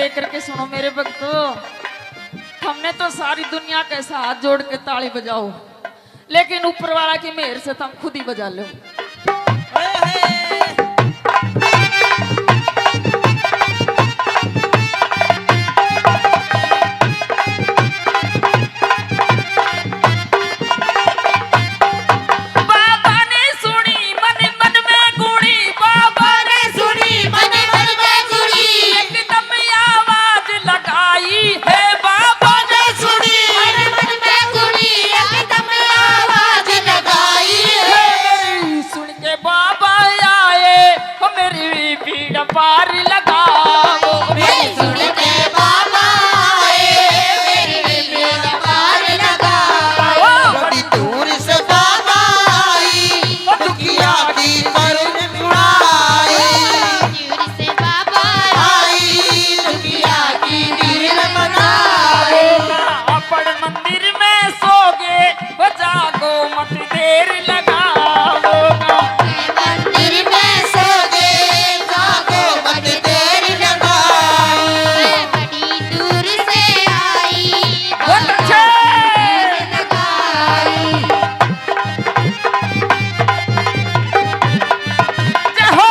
देख करके सुनो मेरे भक्तों, हमने तो सारी दुनिया के साथ हाथ जोड़ के ताली बजाओ, लेकिन ऊपर वाला की मेहर से तुम खुद ही बजा लो। पार लगाओ सुन के बाबा मेरी बेड़ा पार लगाओ। बड़ी दूर से बाबा आई दुखिया की करुण उड़ाई। दूर से बाबा आई दुखिया की दीन बनाए। अपन मंदिर में सोगे जागो मत देर लगाओ। मंदिर में सोगे जागो मत देर लगाओ। बड़ी दूर से आई लगाई। जय हो।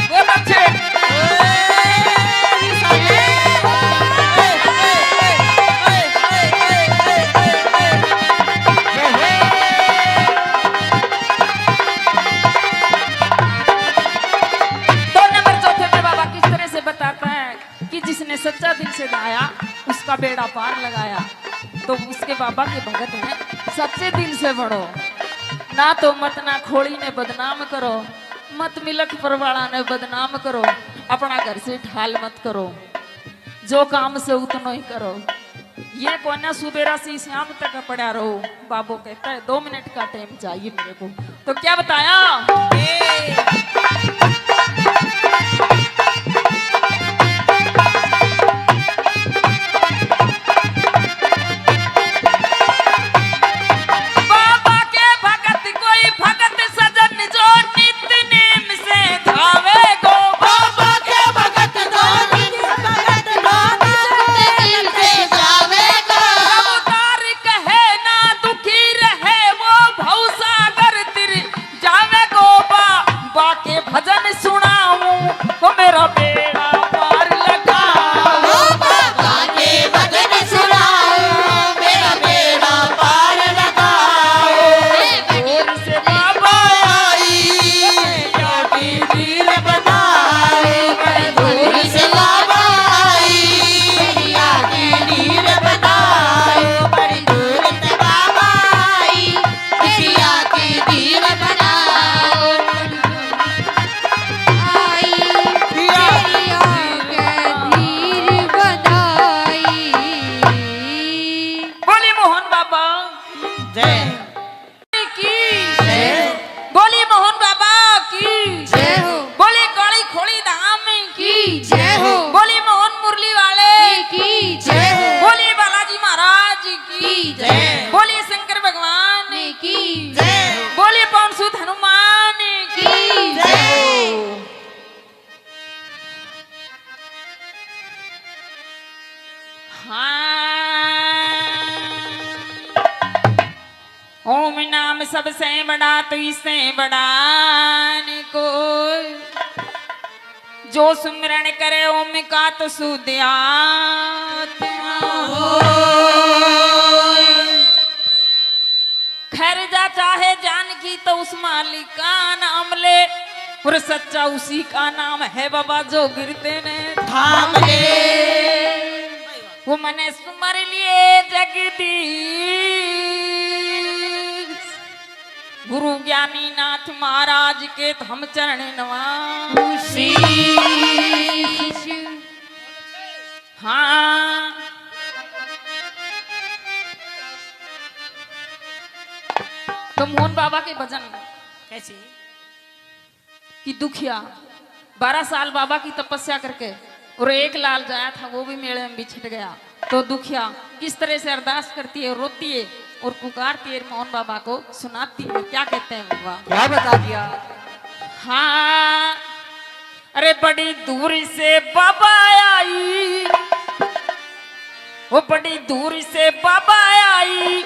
बहुत अच्छे। तो नंबर चौथे पे बाबा किस तरह से बताता है कि जिसने सच्चा दिल से गाया उसका बेड़ा पार लगाया। तो उसके बाबा के भगत हैं, सच्चे दिल से बढ़ो, ना तो मत ना खोड़ी ने बदनाम करो, मत मिलक परवाड़ा ने बदनाम करो, अपना घर से ढाल मत करो, जो काम से उतना ही करो। ये कोना सुबेरा से शाम तक पड़ा रहो। बाबू कहता है 2 मिनट का टाइम चाहिए मेरे को। तो क्या बताया? बाबा के भगत कोई भगत सजन जो नित्य नेम से धावे गो। बाबा के भगत भगत दिल से जावेगा। उतार कहे ना दुखी रहे वो भवसागर तिर जावे गो। बा के भजन सुनाऊं तो मेरा बेड़ा पार लगाओ। बाबा के भजन सुनाओ मेरा बेड़ा पार लगाओ। दूर से बाबा आई दुखिया की दीन बनाए। दूर से बाबा आई दुखिया की दीन बनाए। बड़ी दूर से बाबा आई दुखिया की दीन बनाए। आई तेरी आंखें धीर बनाई। बोली मोहन बाबा जय की जय बोली मोहन बाबा की जय हो बोली काली खोली धाम की की जय हो बोली मोहन मुरली वाले की जय हो बोली बालाजी महाराज की की जय बोली शंकर भगवान की जय बोली पवन सुत हनुमान की की जय। हाँ। ओम नाम सबसे बड़ा तो इससे बड़ा न कोई, जो सुमिरन करे ओम का तो शुद्ध आत्मा होय। खैर जा चाहे जान की तो उस मालिक का नाम ले, और सच्चा उसी का नाम है बाबा जो गिरते ने थाम ले। वो मने सुमर लिए जगदीश गुरु ज्ञानी नाथ महाराज के हम चरण नवासी। हाँ तो मोहन बाबा के भजन कैसे कि दुखिया 12 साल बाबा की तपस्या करके और एक लाल जाया था वो भी मेले में बिछट गया। तो दुखिया किस तरह से अरदास करती है, रोती है और पुकारती है मोहन बाबा को, सुनाती है। क्या कहते हैं बाबा? क्या बता दिया? हाँ, अरे बड़ी दूरी से बाबा आई, वो बड़ी दूरी से बाबा आई,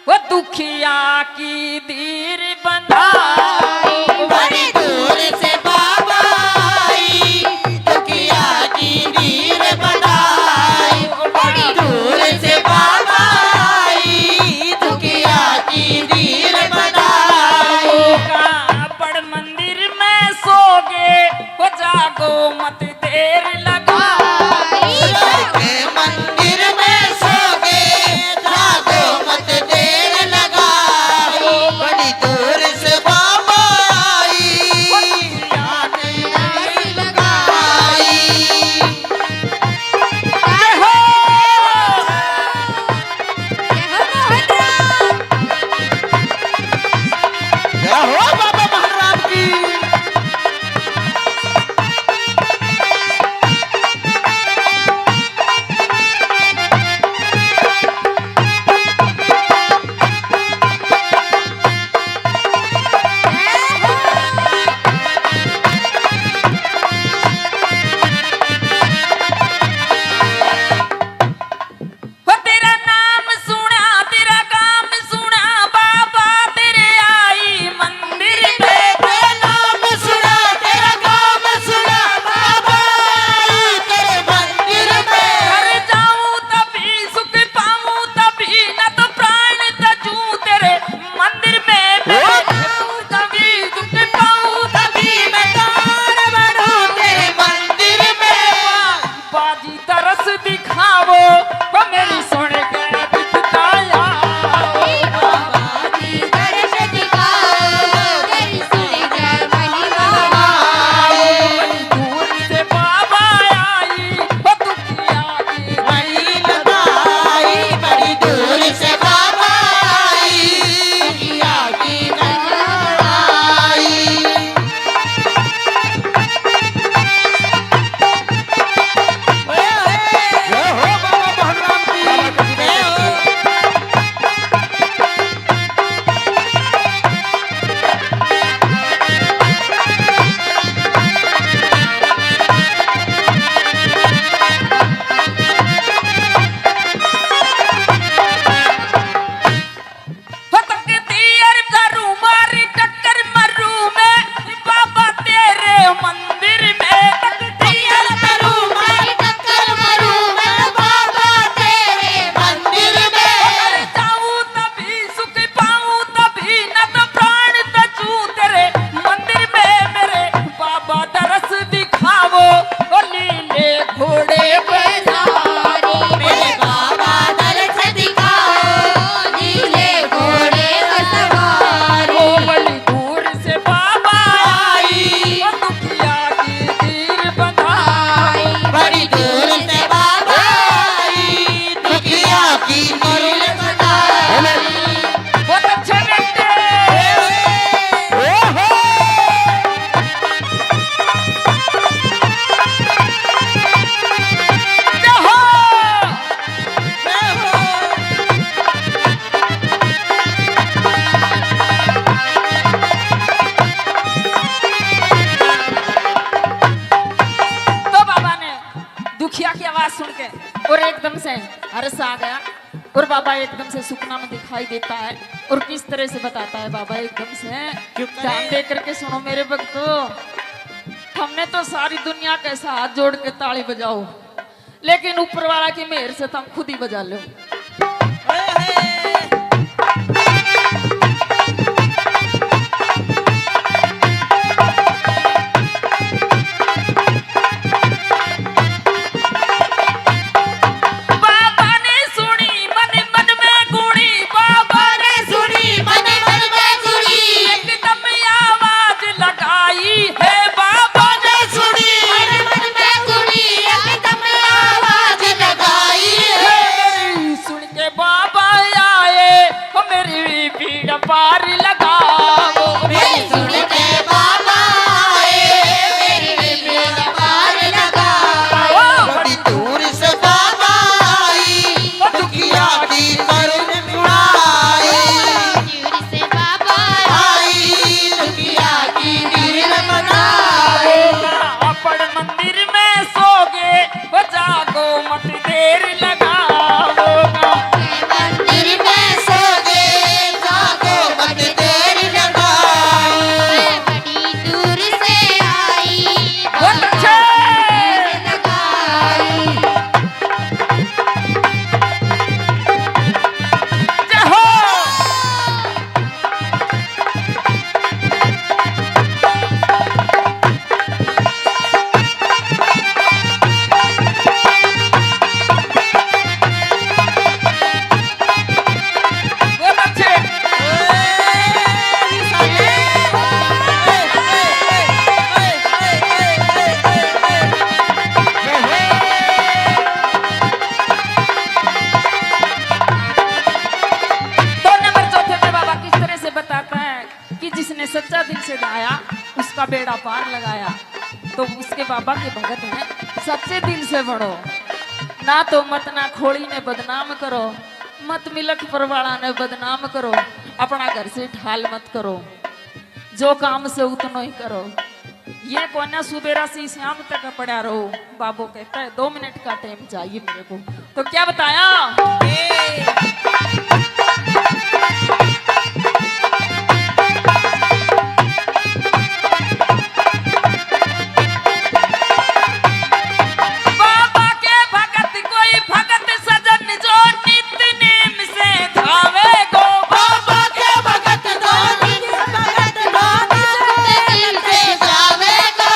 वो दुखिया की दीर बंधाई। बड़ी दूर से बाबा आई, दुखिया की दीर बनाई। बड़ी दूर से बाबा आई, दुखिया की दीर बनाई। का बड़ मंदिर में सोगे, वो जागो मत देर लगाई। के मंदिर में सोगे, जागो मत देर लगाई। बड़ी दूर से बाबा आई, दुखिया की दीर बनाई। जय हो मोहन राम। जय हो बाबा महाराज की। वो तेरा नाम सुना, तेरा काम सुना, बाबा तेरे आई मंदिर में। तेरा नाम सुना, तेरा काम सुना, बाबा आई तेरे मंदिर में। घर जाऊं तभी सुख पाऊं तभी, न तो प्राण तजूं तेरे मंदिर में। मैं जाऊं तभी सुख पाऊं तभी, मैं दान बढ़ूं तेरे मंदिर में। बाजी तरस दिखावो, वो मेरी सुन के दिखताया। बाबाजी दर्श दिखाओ, तेरी सुन कर महिमा बड़ी दूर से बाबा आई, वो दुखिया की वही बताई, बड़ी दूर से बाबा आई, दुखिया की बनाई। जय हो बाबा महाराज की। जय हो। फतकती अर करूं मारी टक्कर मरूं मैं, बाबा तेरे मंदिर में। फतकती अर करूं मारी टक्कर मरूं मैं बाबा तेरे मंदिर में। अगर जाऊं तभी सुख पाऊं तभी, न तो प्राण तजूं तेरे मंदिर में। मेरे बाबा दरस दिखावो, ओ लीले घोड़े पे सवारी। मेरे बाबा दर्श दिखाओ, नीले घोड़े पर सवारी। ओ बड़ी दूर से बाबा आई, ओ दुखिया की दीर बंधाई। बड़ी दूर से बाबा आई, दुखिया की दीर बनाई। बहुत अच्छे बेटे। जय हो। तो बाबा ने दुखिया की आवाज सुन के और एकदम से हर्ष आ गया, और बाबा एकदम से सुपना में दिखाई देता है। और किस तरह से बताता है बाबा एकदम से, ध्यान दे करके सुनो मेरे भक्तों। हमने तो सारी दुनिया के साथ हाथ जोड़ के ताली बजाओ, लेकिन ऊपर वाला की मेहर से तुम खुद ही बजा लो। बाबा ने सुनी मन मन में गुणी, बाबा ने सुनी मन मन में गुणी, एकदम आवाज लगाई है। बाबा ने सुनी मन मन में गुणी, एकदम आवाज लगाई है। सुन मत देर लगाओगा। मंदिर में सो गे जागो मत देर लगाओ। मैं बड़ी दूर से आई बहुत अच्छे। लगाई। जय हो। बहुत अच्छे। दो नंबर चौथे पे बाबा किस तरह से बताता है कि जिसने सच्चा दिल से गाया उसका बेड़ा पार लगाया। तो उसके बाबा के भगत हैं, सच्चे दिल से बढ़ो, ना तो मत ना खोड़ी ने बदनाम करो, मत मिलक परवाड़ा ने बदनाम करो, अपना घर से ढाल मत करो, जो काम से उतना ही करो। ये कोना सुबेरा से शाम तक पड़ा रहो। बाबू कहता है 2 मिनट का टाइम चाहिए मेरे को। तो क्या बताया? बाबा के भगत कोई भगत सजन जो नित नेम से धावे गो। बाबा के भगत धोनी भगत धोनी दिल से जावेगा।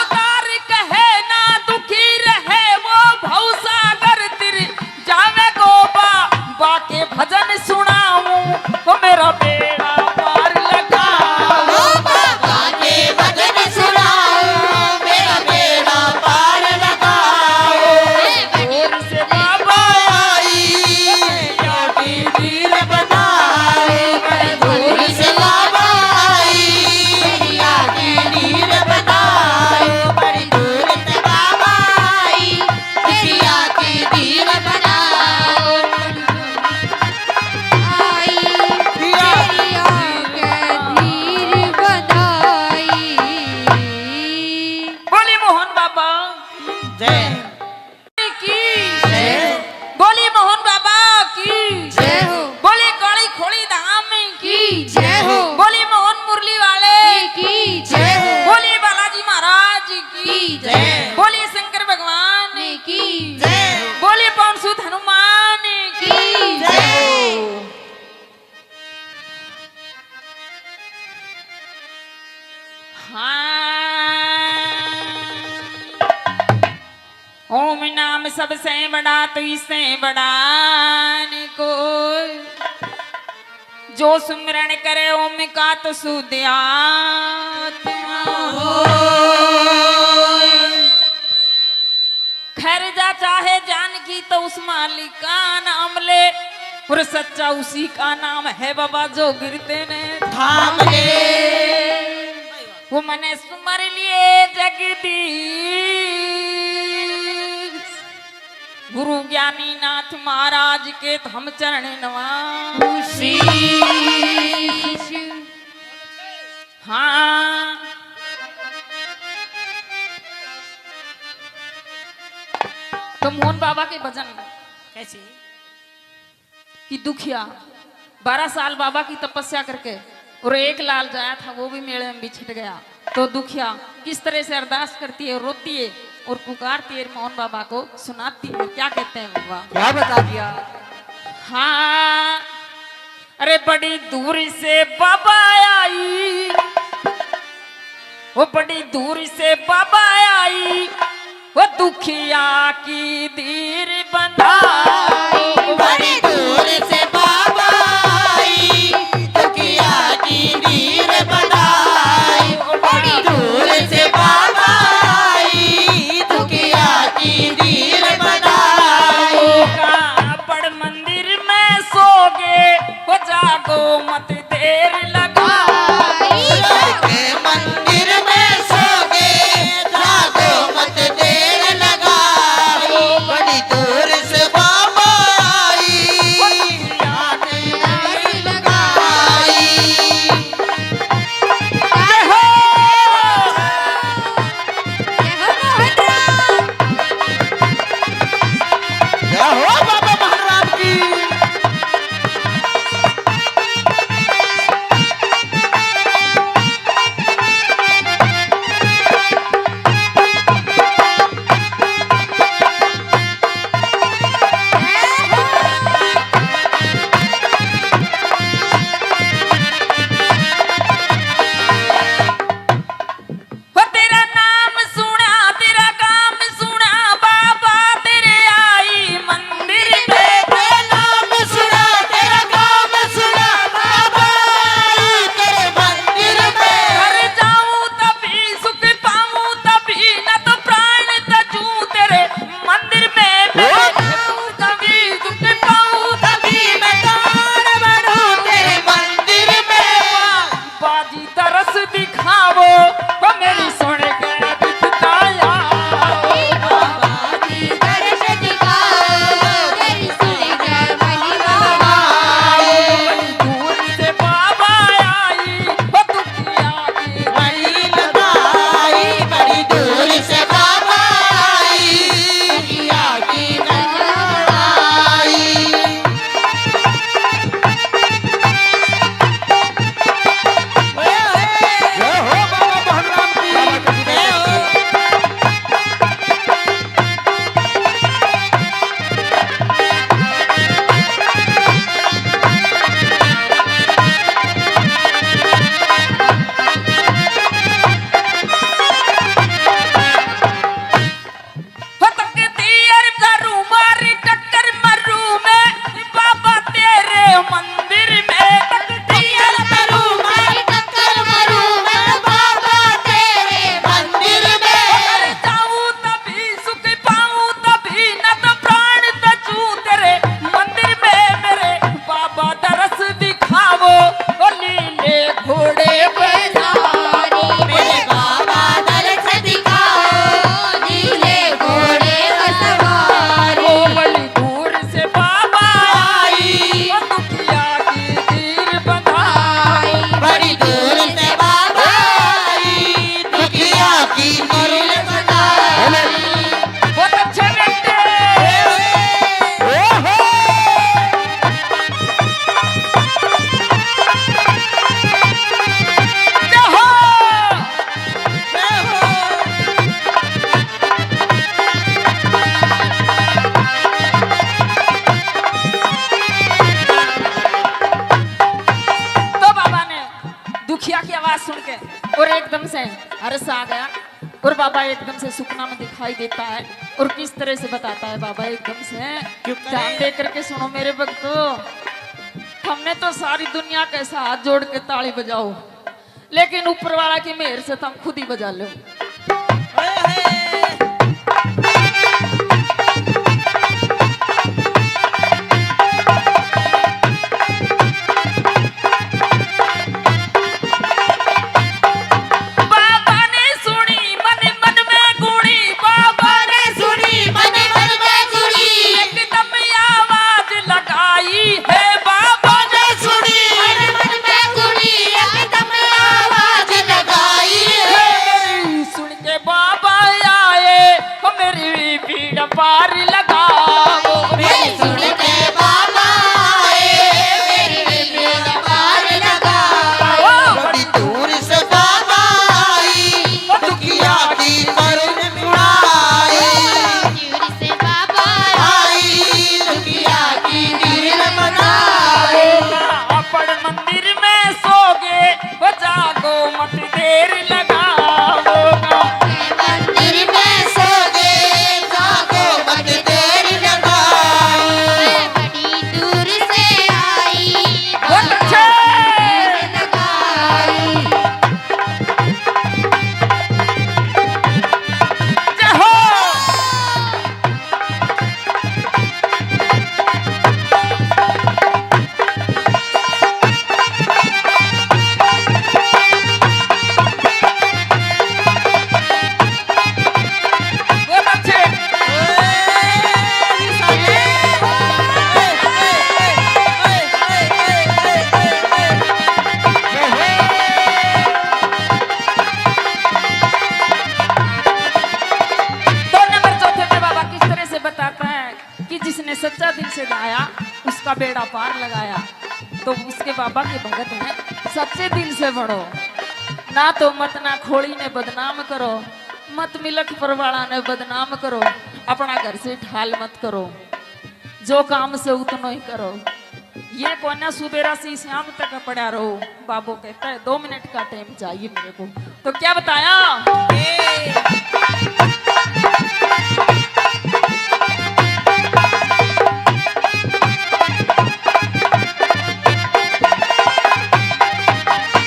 उतार कहे ना दुखी रहे वो भवसागर तिर जावे गो। बाबा के भजन सुनाऊं वो मेरा बेड़ा पार लगाओ। बाबा के भजन सुनाओ मेरा बेड़ा पार लगाओ। दूर से बाबा आई यादी वीर बनाए। दूर से बाबा आई यादी वीर बनाए। बड़ी दूर से बाबा आई यादी वीर बनाओ। आई तेरी आंखें धीर बनाई। बोली मोहन बाबा जय की, बोली मोहन बाबा की, जय हो बोली काली खोड़ी धाम की, की जय हो बोली मोहन मुरली वाले की जय हो बोली बालाजी महाराज की, की जय बोली शंकर भगवान की जय बोली पवन सुत हनुमान की। की जय। हाँ। ओम नाम सबसे बड़ा तो इससे बड़ा न कोई, जो सुमिरन करे ओम का तो शुद्ध आत्मा होय। खैर जा चाहे जान की तो उस मालिक का नाम ले, और सच्चा उसी का नाम है बाबा जो गिरते ने थाम ले। वो मने सुमर लिए जगदीश। गुरु ज्ञानी नाथ महाराज के हम चरण नवासी। हाँ तो मोहन बाबा के भजन कैसी कि दुखिया 12 साल बाबा की तपस्या करके और एक लाल जाया था वो भी मेले में बिछट गया। तो दुखिया किस तरह से अरदास करती है, रोती है और पुकारती है मोहन बाबा को, सुनाती है। क्या कहते हैं बाबा? क्या बता दिया? हाँ अरे बड़ी दूर से बाबा आई, वो बड़ी दूर से बाबा आई, वो दुखिया की धीर बंधाई। बड़ी दूर से बाबा आई दुखिया की नीर बनाई। बड़ी दूर से बाबा आई दुखिया की नीर बनाई। बड़ मंदिर में सोगे वो जागो मत देर लगाई। के मंदिर में सोगे जागो मत देर लगाओ। बड़ी दूर से बाबा आई याद लगाई। जय हो जय हो मोहन राम। जय हो बाबा महाराज की। हो तेरा नाम सुना तेरा काम सुना बाबा तेरे आई मंदिर में तेरा नाम सुना तेरा काम सुना बाबा तेरे मंदिर में। घर जाऊं तभी सुख पाऊं तभी न तो प्राण तजूं तेरे मंदिर में मैं जाऊं तभी सुख पाऊं तभी मैं कौन बनूं तेरे मंदिर में। बाजी तरस दिखावो वो मेरी सुन के बिताया बाबाजी दर्श दिखाओ तेरी सुन के महिमा बड़ी दूर से बाबा आई वो दुखिया की वही लगाई बड़ी दूर से बाबा आई दुनिया की लगाई। जय हो बाबा महाराज की। जय हो। हो तकती अर करूं मारी टक्कर मरूं मैं बाबा तेरे मंदिर में तकती अर करूं मारी टक्कर मरूं मैं बाबा तेरे मंदिर में घर जाऊं तभी सुख पाऊं तभी न तो प्राण तजूं तेरे मंदिर में मेरे बाबा तरस दिखावो ओ नीले घोड़े पे सवारी मेरे बाबा दर्श दिखाओ नीले घोड़े पर सवारी ओ बड़ी दूर से बाबा आई ओ दुखिया की तीर बंधाई बड़ी दूर से बाबा आई दुखिया की दिल बनाई बहुत अच्छे बेटे ओहो। जय हो जय हो। तो बाबा ने दुखिया की आवाज सुन के और एकदम से हर्ष आ गया और बाबा एकदम से सुपना में दिखाई देता है और किस तरह से बताता है बाबा एकदम से क्यों करे? ध्यान दे करके सुनो मेरे भक्तों। हमने तो सारी दुनिया के साथ जोड़ के ताली बजाओ लेकिन ऊपर वाला की मेहर से तुम खुद ही बजा लो। बाबा ने सुनी मन मन में गुणी बाबा ने सुनी मन मन में गुड़ी एकदम आवाज लगाई है बाबा ने सुनी मन मन में गुड़ी एकदम आवाज लगाई है सुन के बाबा जिसने सच्चा दिल से गाया उसका बेड़ा पार लगाया। तो उसके बाबा के भगत हैं सच्चे दिल से बढ़ो, ना तो मत ना खोड़ी ने बदनाम करो, मत मिलक परवाड़ा ने बदनाम करो, अपना घर से ढाल मत करो, जो काम से उतना ही करो। ये कोना सुबेरा से शाम तक पड़ा रहो। बाबू कहता है 2 मिनट का टाइम चाहिए मेरे को। तो क्या बताया?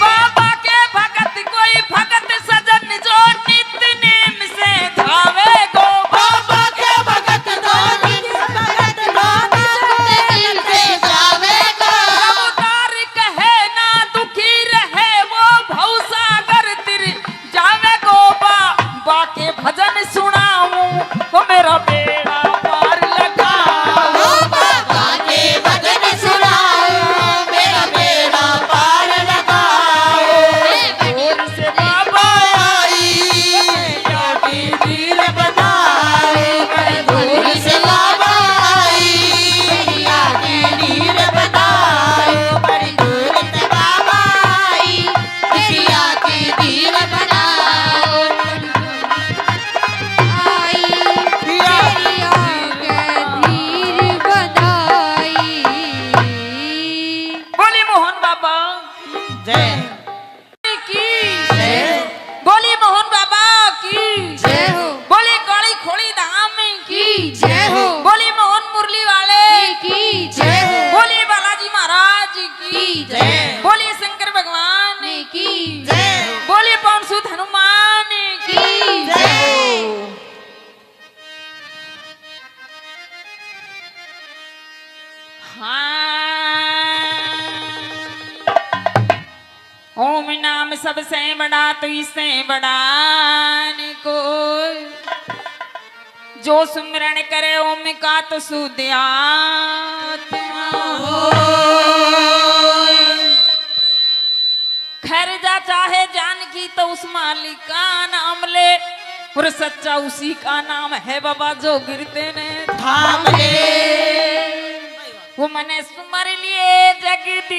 बाबा के भगत कोई भगत सजन जो नित्य नेम से धावे गो। बाबा के भगत दो दिन भगत दो दिन से जावेगा। अवतार कहे ना दुखी रहे वो भवसागर तिर जावे गो। बाबा के भजन सुनाऊं वो मेरा बेड़ा पार लगाओ। बाबा के भजन सुनाओ मेरा बेड़ा पार लगाओ। दूर से बाबा आई यादी धीर बनाओ। दूर से बाबा आई यादी धीर बनाओ। बड़ी दूर से बाबा आई यादी धीर बनाओ। आई तेरी आंखें धीर बनाई। बोली मोहन बाबा जय की, जय बोली मोहन बाबा की, जय हो बोली काली खोड़ी धाम की जय हो बोली मोहन मुरली वाले की जय हो बोली बालाजी महाराज की, जय बोली शंकर भगवान की जय बोली पवन सुत हनुमान की। की जय हाँ। ओम नाम सबसे बड़ा तो इससे बड़ा न कोई, जो सुमिरन करे ओम का तो शुद्ध आत्मा होय। खैर जा चाहे जान की तो उस मालिक का नाम ले, और सच्चा उसी का नाम है बाबा जो गिरते ने थाम ले। वो मने सुमर लिए जगदीश।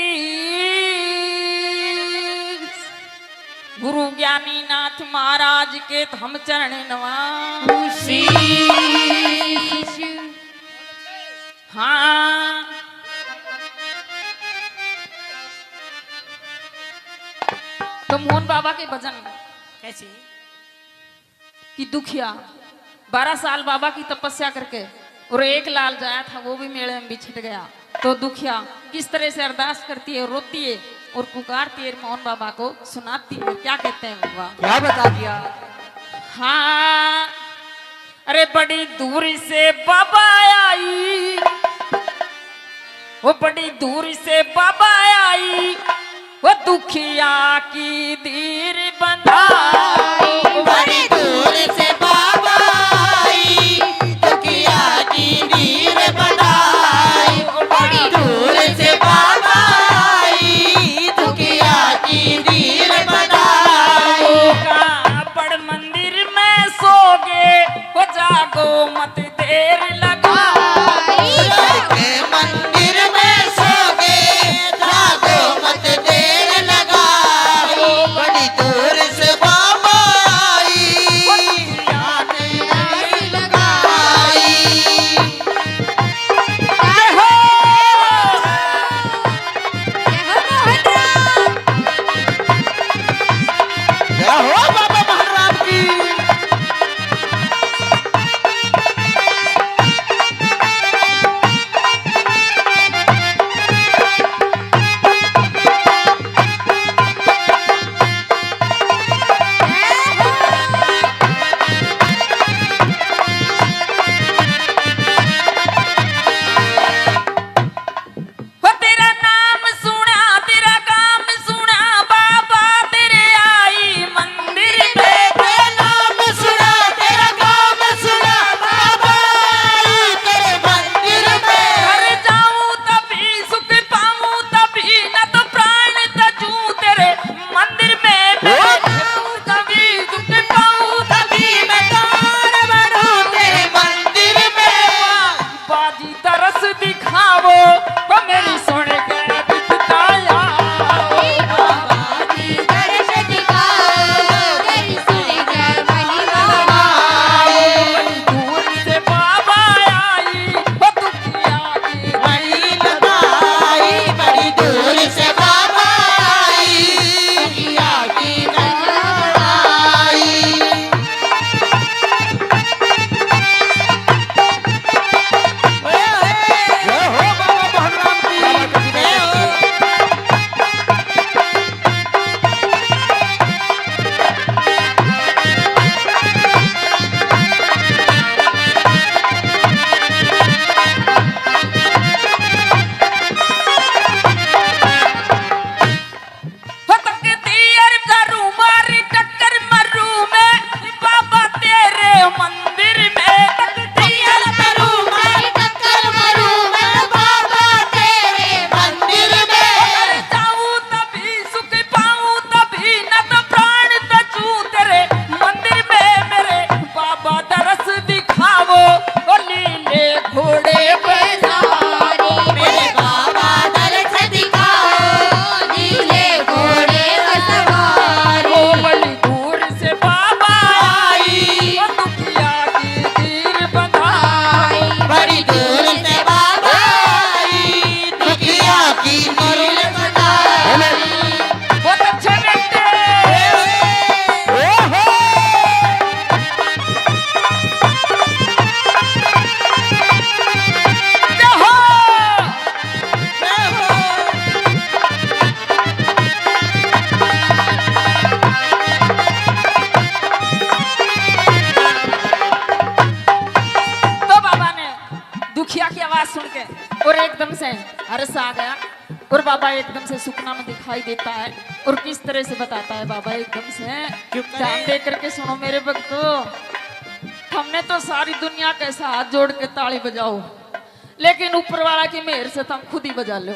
गुरु ज्ञानी नाथ महाराज के हम चरण नवासी। हाँ तो मोहन बाबा के भजन कैसी कि दुखिया 12 साल बाबा की तपस्या करके और एक लाल जाया था वो भी मेले में बिछट गया। तो दुखिया किस तरह से अरदास करती है, रोती है और पुकारती है मोहन बाबा को, सुनाती है। क्या कहते हैं बाबा? क्या बता दिया? हाँ अरे बड़ी दूर से बाबा आई, वो बड़ी दूर से बाबा आई, वो दुखिया की धीर बंधाई। बड़ी दूर से बाबा आई दुखिया की धीर बनाई। बड़ी दूर से बाबा आई दुखिया की धीर बनाई। कापड़ मंदिर में सोगे वो जागो मत देर लगाई। के मंदिर में सोगे जागो मत देर लगाओ। बड़ी दूर से बाबा जी तरस दिखावो वो मेरी सुन के बिताया बाबा जी दर्श दिखाओ तेरी सुन के महिमा बड़ी दूर से बाबा आई वो दुखिया की वही लगाई बड़ी दूर से बाबा आई दुखिया की लगाई जय हो बाबा बलराम की जय हो हो तकती अर करूं मारी टक्कर मरूं मैं बाबा तेरे मंदिर में तकती अर करूं मारी टक्कर मरूं मैं बाबा तेरे मंदिर में अगर जाऊं तभी सुख पाऊं तभी न तो प्राण तजू तेरे मंदिर में मेरे बाबा दरस दिखावो ओ लीले घोड़े पे सवारी मेरे बाबा दर्श दिखाओ नीले घोड़े पर सवारी ओ बड़ी दूर से बाबा आई ओ दुखिया की तीर बंधाई बड़ी दूर से बाबा आई दुखिया की मरुल बहुत अच्छे बेटे ओहो जय हो तो बाबा ने दुखिया की आवाज सुन के और एकदम से हर्ष आ गया और बाबा एकदम से सुपना में दिखाई देता है और किस तरह से बताता है बाबा एकदम से ध्यान दे करके सुनो मेरे भक्तों हमने तो सारी दुनिया के साथ जोड़ के ताली बजाओ लेकिन ऊपर वाला की मेहर से तुम खुद ही बजा लो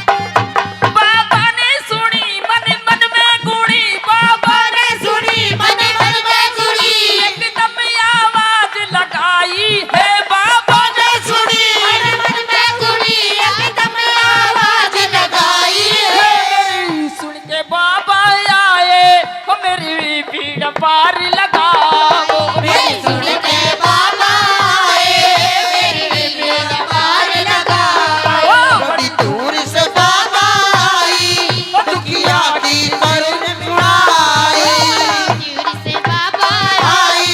बाबा ने सुनी मन मन में गुणी बाबा ने सुनी मन मन में सुनी एकदम आवाज लगाई है बाबा ने सुनी मन मन में सुनी एकदम आवाज लगाई मेरी सुन के बाबा आए वो मेरी पीड़ पार लगाओ मेरी सुन के बाबा आए मेरी मेरा पार लगाओ बड़ी दूर से बाबा आई दुखिया की मरुल दूर से बाबा आई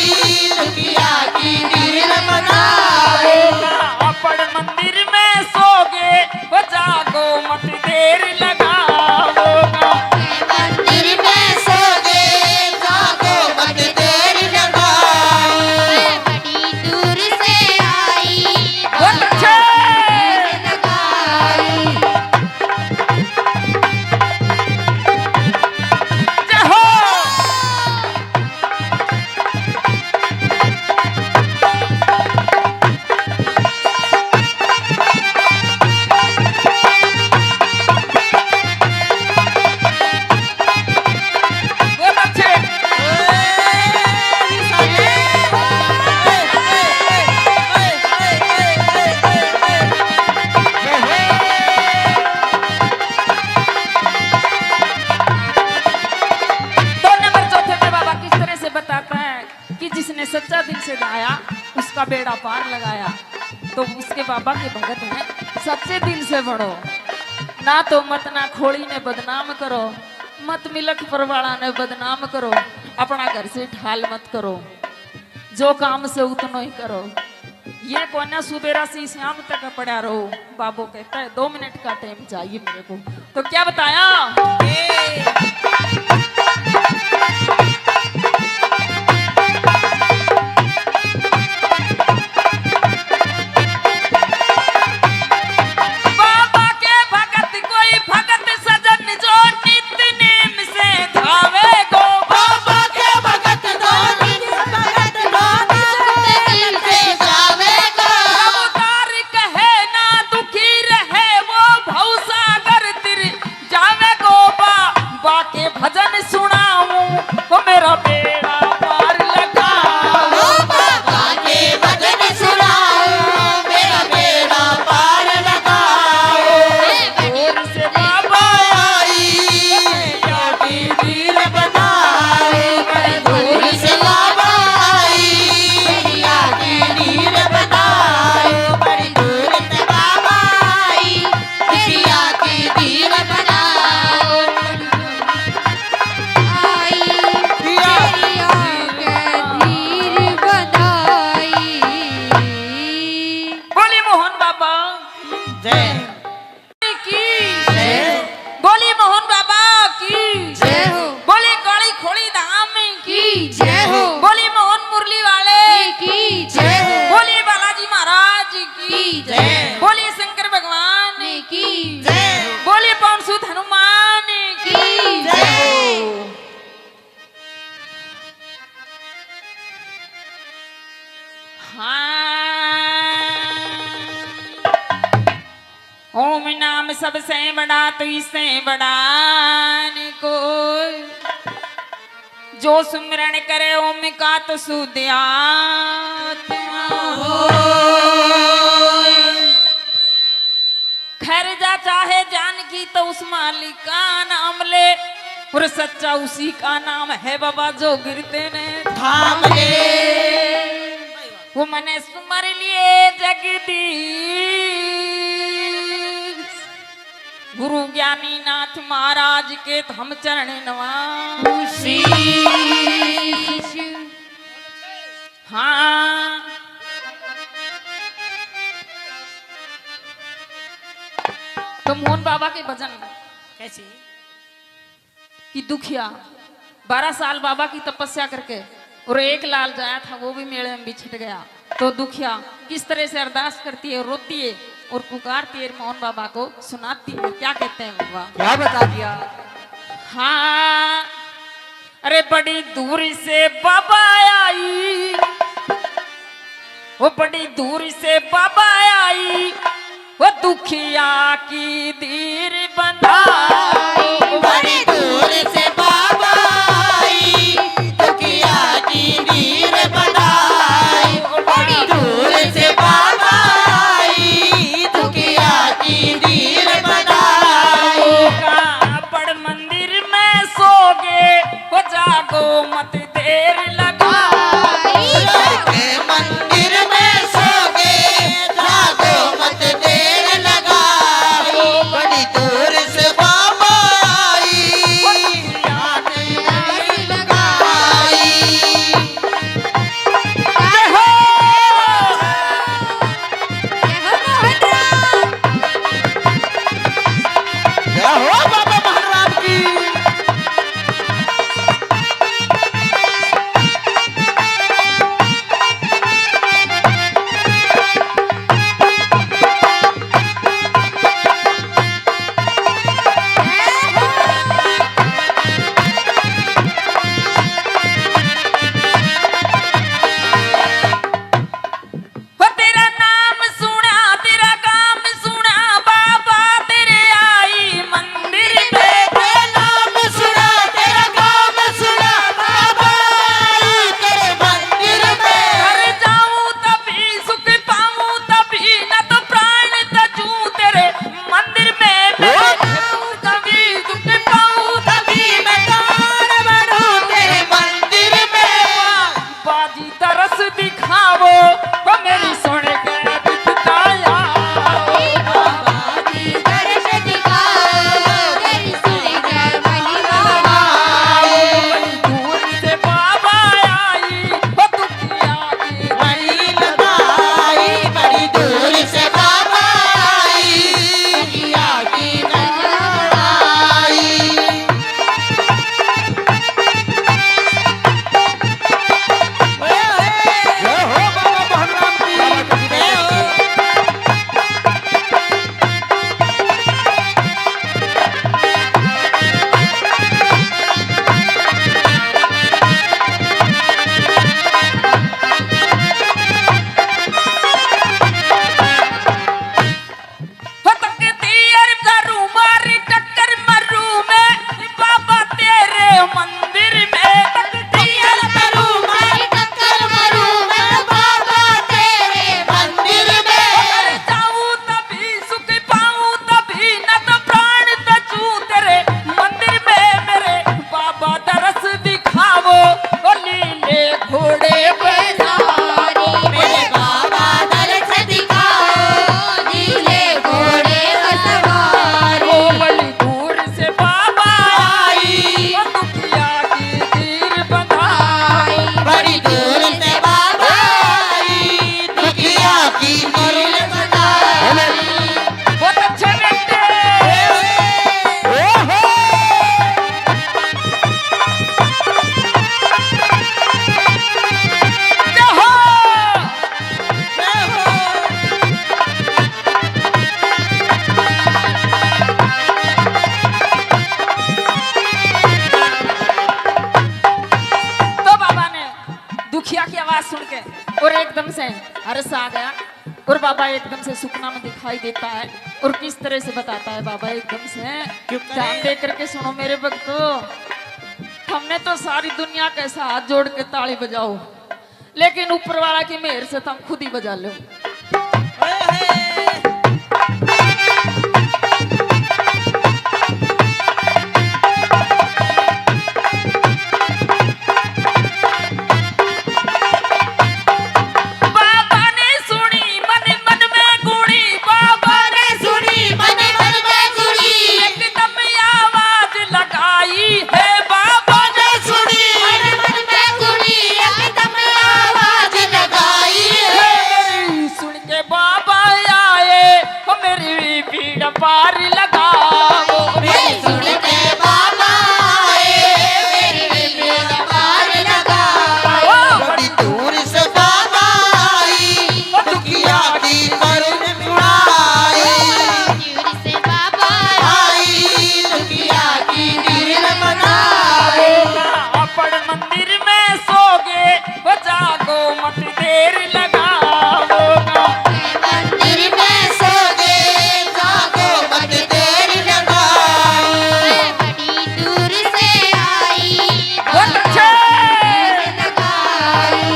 दुखिया की नीर बनाई अपन मंदिर में सोगे वो जागो मत देर लगाओ मंदिर में सो गए जागो मत देर लगाई बड़ी दूर से आई बहुत अच्छे लगाई जय हो बहुत अच्छे तो नंबर चौथे में बाबा किस तरह से बताता है कि जिसने सच्चा दिल से गाया उसका बेड़ा पार लगाया तो उसके बाबा के भगत हैं सच्चे दिल से बढ़ो ना तो मत ना खोड़ी ने बदनाम करो मत मिलक परवाड़ा ने बदनाम करो अपना घर से ढाल मत करो जो काम से उतना ही करो ये कोना सुबेरा से शाम तक पड़ा रहो बाबू कहता है 2 मिनट का टाइम चाहिए मेरे को तो क्या बताया बाबा के भगत कोई भगत सजन जो नित्य नेम से धावे गो बाबा के भगत दिल से जावेगा अवतार कहे ना दुखी रहे वो धीर बनाओ आई तेरी आंखें धीर बनाई। बोली मोहन बाबा जय की, जय बोली मोहन बाबा की, जय हो बोली काली खोड़ी धाम की, की जय हो बोली मोहन मुरली वाले की जय हो बोली बालाजी महाराज की, की जय बोली शंकर भगवान की जय बोली पवन सुत हनुमान की। की जय हाँ ओम नाम सबसे बड़ा तो इससे बड़ा न कोई, जो सुमिरन करे ओम का तो शुद्ध आत्मा होय। खैर जा चाहे जान की तो उस मालिक का नाम ले, और सच्चा उसी का नाम है बाबा जो गिरते ने थाम ले वो मैंने सुमर लिए जगदीश गुरु ज्ञानी नाथ महाराज के तो हम चरण नवासी। हाँ तो मोहन बाबा के भजन कैसी कि दुखिया 12 साल बाबा की तपस्या करके और एक लाल जाया था वो भी मेले में बिछट गया, तो दुखिया किस तरह से अरदास करती है, रोती है और पुकारती है मोहन बाबा को, सुनाती है। क्या कहते हैं बाबा? क्या बता दिया? हाँ अरे बड़ी दूरी से बाबा आई, वो बड़ी दूरी से बाबा आई, वो दुखिया की धीर बंधाई। बड़ी दूर से बाबा आई, दुखिया की धीर बनाई। बड़ी दूर से बाबा आई, दुखिया की धीर बनाई। का बड़ मंदिर में सोगे, वो जागो मत देर लगाई। के मंदिर में सोगे, जागो मत देर लगाई। बड़ी अरस आ गया और बाबा एकदम से सुपना में दिखाई देता है। और किस तरह से बताता है बाबा एकदम से, क्यों करे? ध्यान दे करके सुनो मेरे भक्तों। हमने तो सारी दुनिया कैसा हाथ जोड़ के ताली बजाओ, लेकिन ऊपर वाला की मेहर से तुम खुद ही बजा लो। पार लगाओ सुन के बाबा मेरा पार लगाओ। बड़ी दूर से बाबा आई, दुखिया की करुण उड़ाई। दूर से बाबा आई, दुखिया की दिल बनाए। अपन मंदिर में सोगे वो जागो मत देर लगाओ। मंदिर में सोगे जागो मत देर लगाओ। बड़ी दूर से आई बहुत अच्छे। लगाई।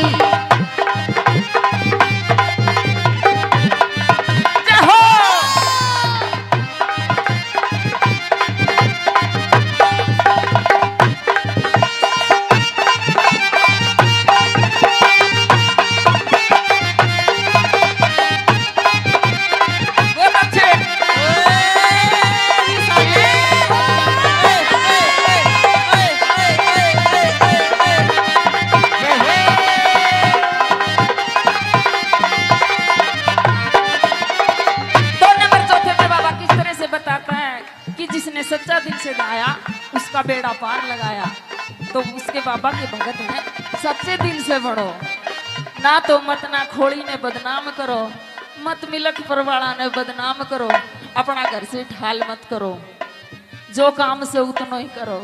जय हो। बहुत अच्छे। दो नंबर चौथे पे बाबा किस तरह से बताता है कि जिसने सच्चा दिल से गाया उसका बेड़ा पार लगाया। तो उसके बाबा के भगत हैं, सच्चे दिल से बढ़ो, ना तो मत ना खोड़ी ने बदनाम करो, मत मिलक परवाड़ा ने बदनाम करो, अपना घर से ठाल मत करो, जो काम से उतना ही करो।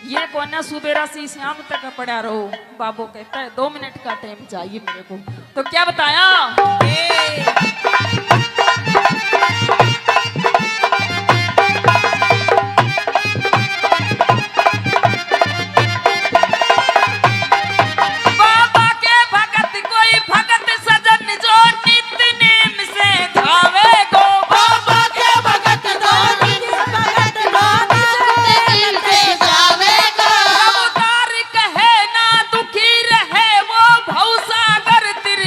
ये कोना सुबेरा से शाम तक पड़ा रहो। बाबू कहता है 2 मिनट का टाइम चाहिए मेरे को। तो क्या बताया? बाबा के भगत कोई भगत सजन जो नित नेम से धावे गो। बाबा के भगत धोनी भगत धोनी दिल से जावेगा। उतार कहे ना दुखी रहे वो भवसागर तिर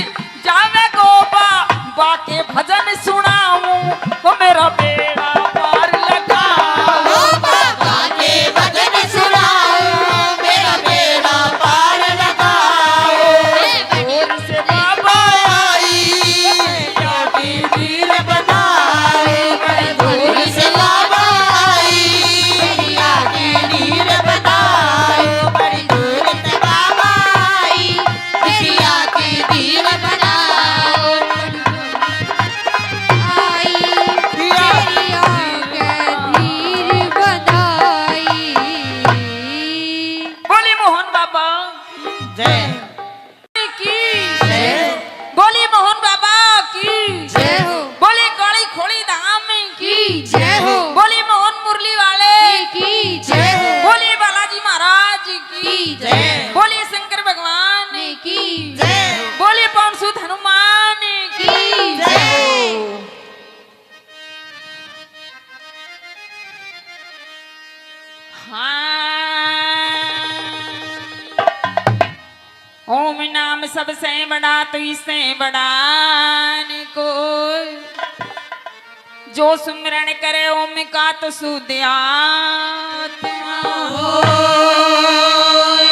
जावे गो। बाबा के भजन सुनाऊं वो मेरा बेड़ा पार लगाओ। बाबा के भजन सुनाओ, मेरा बेड़ा पार लगाओ। दूर से बाबा आई, दुखिया की दिल बनाए। दूर से बाबा आई, दुखिया की दिल बनाए। बड़ी दूर से बाबा आई, दुखिया की दिल बनाओ। आई तेरी आंखें धीर बधाई। बोली मोहन बाबा जय की, बोली मोहन बाबा की, जय हो बोली काली खोड़ी धाम की, की जय हो बोली मोहन मुरली वाले की जय हो बोली बालाजी महाराज की, जय। बोली शंकर भगवान की जय बोली पवन सुत हनुमान की। की जय। हाँ। ओम नाम सबसे बड़ा तो इससे बड़ा न कोई, जो सुमिरन करे ओम का तो सुध आत्मा होय।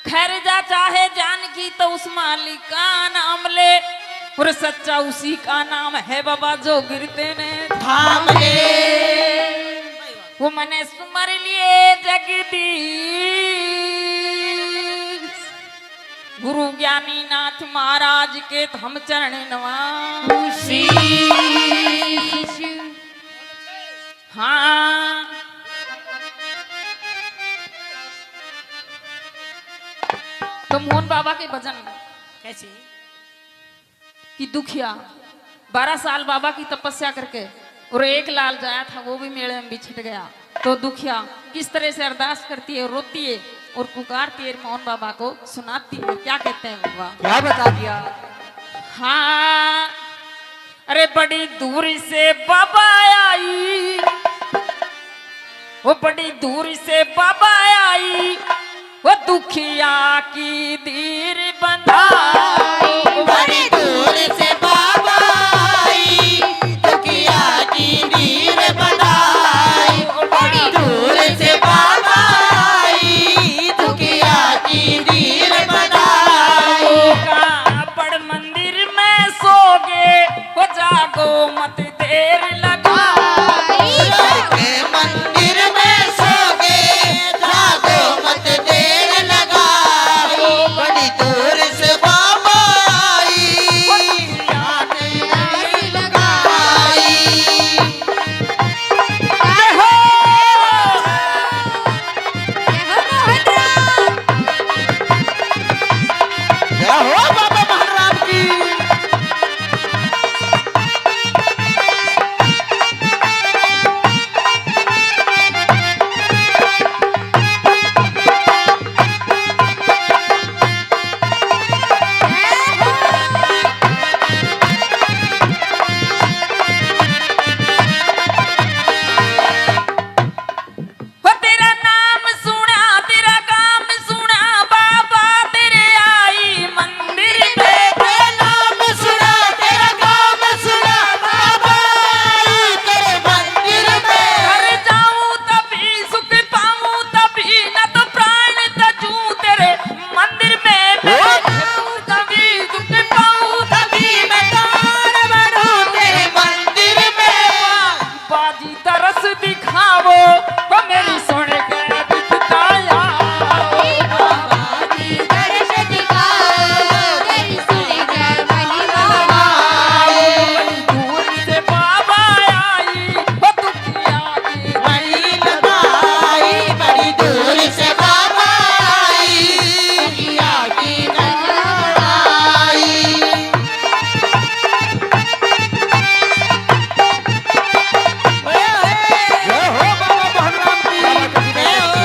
खैर जा चाहे जान की तो उस मालिक का नाम ले, और सच्चा उसी का नाम है बाबा जो गिरते ने थाम ले। वो मने सुमर लिए जगदीश। गुरु ज्ञानी नाथ महाराज के तो हम चरण नवासी। हाँ तो मोहन बाबा के भजन कैसी कि दुखिया 12 साल बाबा की तपस्या करके और एक लाल जाया था, वो भी मेले में बिछड़ गया। तो दुखिया किस तरह से अरदास करती है, रोती है और पुकारती है मोहन बाबा को, सुनाती है। क्या कहते हैं बाबा? क्या बता दिया? हाँ, अरे बड़ी दूर से बाबा आई, वो बड़ी दूर से बाबा आई, वो दुखिया की धीर बंधाई। बड़ी दूर से बाबा आई, दुखिया की धीर बंधाई। बड़ी दूर से बाबा आई, दुखिया की धीर बंधाई। बड़ मंदिर में सोगे, वो जागो मत देर लगाई। के मंदिर में सोगे, जागो मत देर लगाई। बड़ी दूर से बाबा आई, दुखिया की धीर लगाई। जय हो मोहन राम। जय हो बाबा मोहन राम की। वो तेरा नाम सुना, तेरा काम सुना, बाबा तेरे आई मंदिर में। तेरा नाम सुना, तेरा काम सुना, बाबा आई तेरे मंदिर में। घर जाऊं तभी सुख पाऊं तभी, न तो प्राण तजूं तेरे मंदिर में। मैं जाऊं तभी सुख पाऊं तभी, मैं तार बढ़ूं तेरे मंदिर में। बाजी तरस दिखावो, वो मेरी सुन के दिखताया। बाबा जी दर्श दिखाओ, तेरी सुन के महिमा। बड़ी दूर से बाबा आई, वो दुखिया की वही लगाई। बड़ी दूर से बाबा आई, दुखिया की लगाई। जय हो बाबा मोहन राम की। जय हो।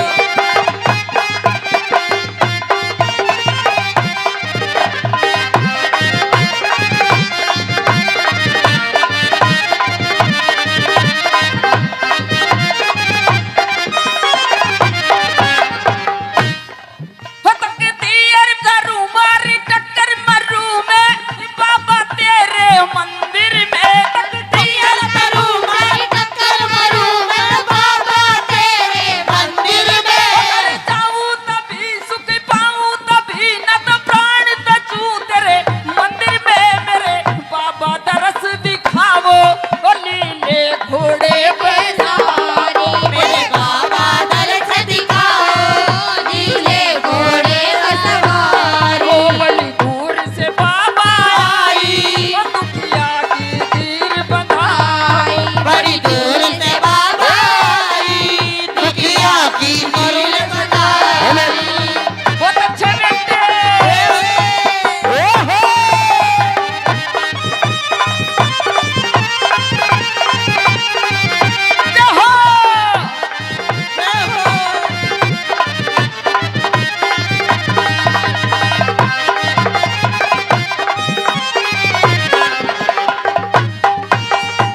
हो तकती अर करूं मारी टक्कर मरूं मैं, बाबा तेरे मंदिर में। तकती अर करूं मारी टक्कर मरूं मैं, बाबा तेरे मंदिर में। घर जाऊं तभी सुख पाऊं तभी, न तो प्राण तजूं तेरे मंदिर में। मेरे बाबा दरस दिखावो, ओ लीले घोड़े पे सारी मेरे बाबा दर्श दिखाओ, नीले घोड़े पर सवारी। ओ बड़ी दूर से बाबा आई, ओ दुखिया की धीर बंधाई। बड़ी दूर से बाबा आई, दुखिया की धीर बंधाई। बहुत अच्छे बेटे। ओहो। जय हो। जय हो।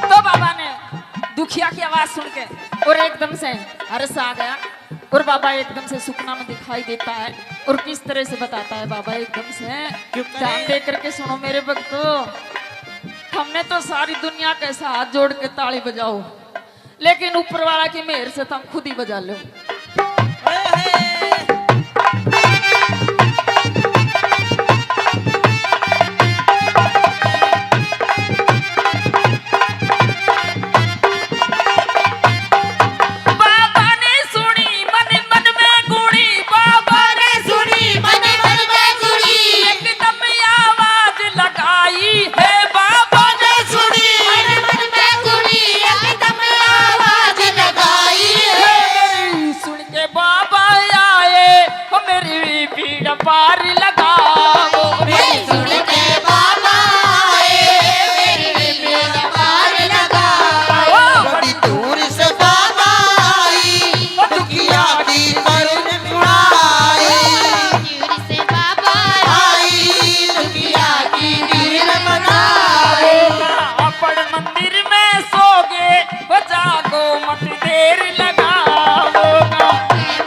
तो बाबा ने दुखिया की आवाज सुन के और एकदम से हर्ष आ गया, और बाबा एकदम से सुपना में दिखाई देता है। और किस तरह से बताता है बाबा एकदम से, ध्यान दे करके सुनो मेरे भक्तों। हमने तो सारी दुनिया के साथ जोड़ के ताली बजाओ, लेकिन ऊपर वाला की मेहर से तुम खुद ही बजा लो। बाबा ने सुनी मन मन में गुणी, बाबा ने सुनी मन मन में गुणी। एकदम आवाज लगाई है। बाबा ने सुनी मन मन में गुणी। एकदम आवाज लगाई है। मत देर लगाओगा।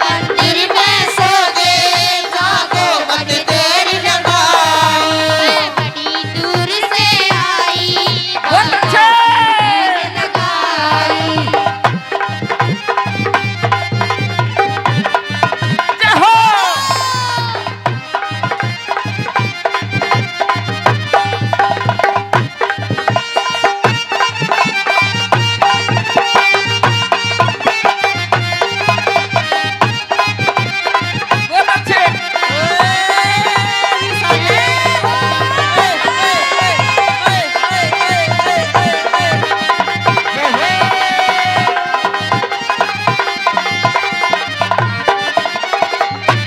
मंदिर में सो गए जागो मत देर लगाओ। मैं बड़ी दूर से आई बहुत अच्छे। देर लगाई। जय हो। बहुत अच्छे।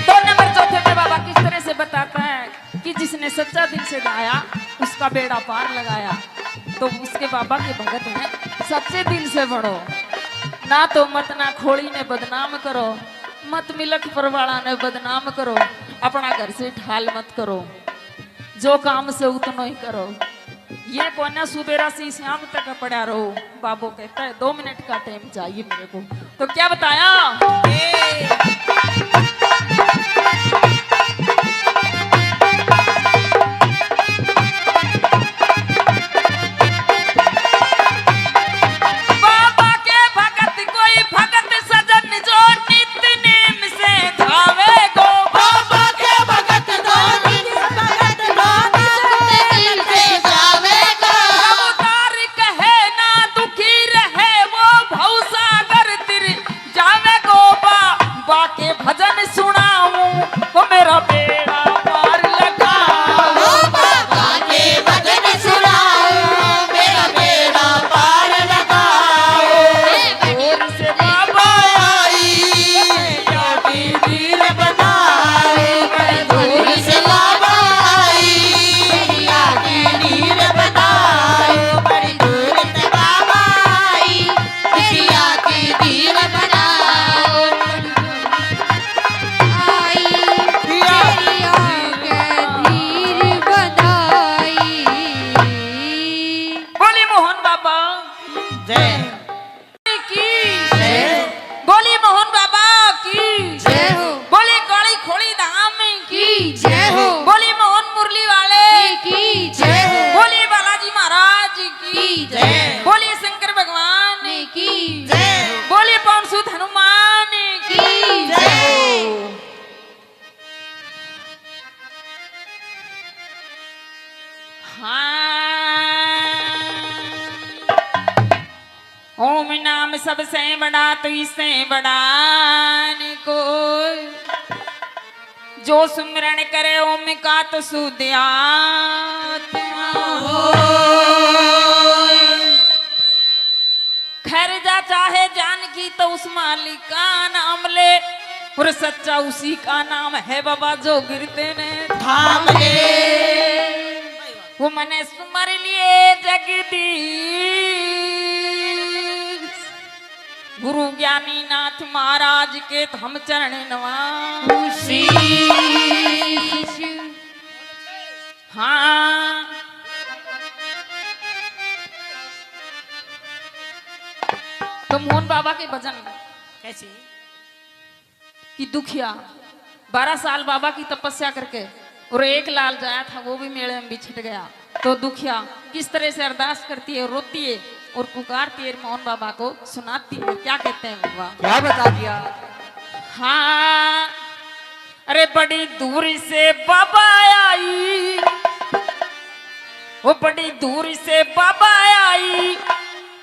तो नंबर चौथे पे बाबा किस तरह से बताता है कि जिसने सच्चा दिल से गाया उसका बेड़ा पार लगाया। तो उसके बाबा के भगत हैं सच्चे दिल से बढ़ो, ना तो मत ना खोड़ी ने बदनाम करो, मत मिलक परवाड़ा ने बदनाम करो, अपना घर से ढाल मत करो, जो काम से उतना ही करो। ये कोना सुबेरा से शाम तक पड़ा रहो। बाबू कहता है 2 मिनट का टाइम चाहिए मेरे को। तो क्या बताया? बाबा के भगत कोई भगत सजन जो नित्य नेम से धावे गो। बाबा के भगत दिल से जावेगा। अवतार कहे ना दुखी रहे वो भवसागर तिर जावे गो। बाबा के भजन सुनाऊं वो मेरा बेड़ा पार लगाओ। बाबा के भजन सुनाओ मेरा बेड़ा पार लगाओ। दूर से बाबा आई वीर बनाए दूर से बाबा आई वीर बनाए बड़ी दूर से बाबा आई पिया की धीर बनाओ। आई पिया के धीर बनाई। बोली मोहन बाबा जय की, बोली मोहन बाबा की, जय हो बोली काली खोड़ी धाम की, की जय हो बोली मोहन मुरली वाले की जय हो बोली बालाजी महाराज की, की जय बोली शंकर भगवान की जय बोली पवन सुत हनुमान की। की जय। हाँ। ओम नाम सबसे बड़ा तो इससे बड़ा न कोई, जो सुमिरन करे ओम का तो शुद्ध आत्मा होय। खैर जा चाहे जान की तो उस मालिक का नाम ले, और सच्चा उसी का नाम है बाबा जो गिरते ने थाम ले वो मने सुमर लिए जगदीश। गुरु ज्ञानी नाथ महाराज के हम चरण नवासी। हाँ तो मोहन बाबा के भजन कैसे कि दुखिया 12 साल बाबा की तपस्या करके और एक लाल जाया था वो भी मेले में बिछट गया। तो दुखिया किस तरह से अरदास करती है, रोती है और पुकारती है मोहन बाबा को, सुनाती है। क्या कहते हैं बाबा? क्या बता दिया? हाँ अरे बड़ी दूर से बाबा आई, वो बड़ी दूर से बाबा आई,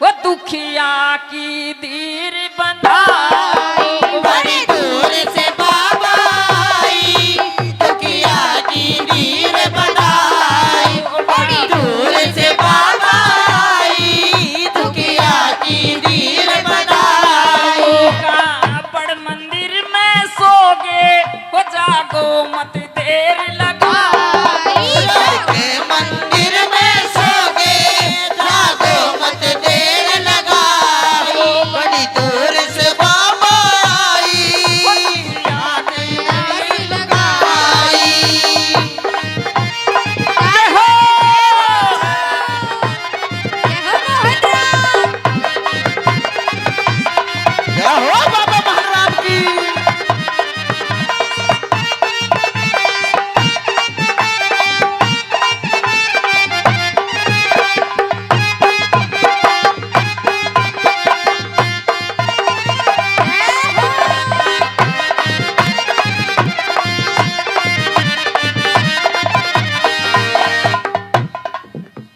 वो दुखिया की धीर बंधाई। बड़ी दूर से बाबा आई दुखिया की वीर बनाई। बड़ी दूर से बाबा आई दुखिया की वीर बनाई। कापड़ मंदिर में सोगे वो जागो मत देर लगाई। के मंदिर में सोगे जागो मत देर लगाई। बड़ी दूर से बाबा आई याद लगाई। जय हो। जय हो बाबा महाराज की।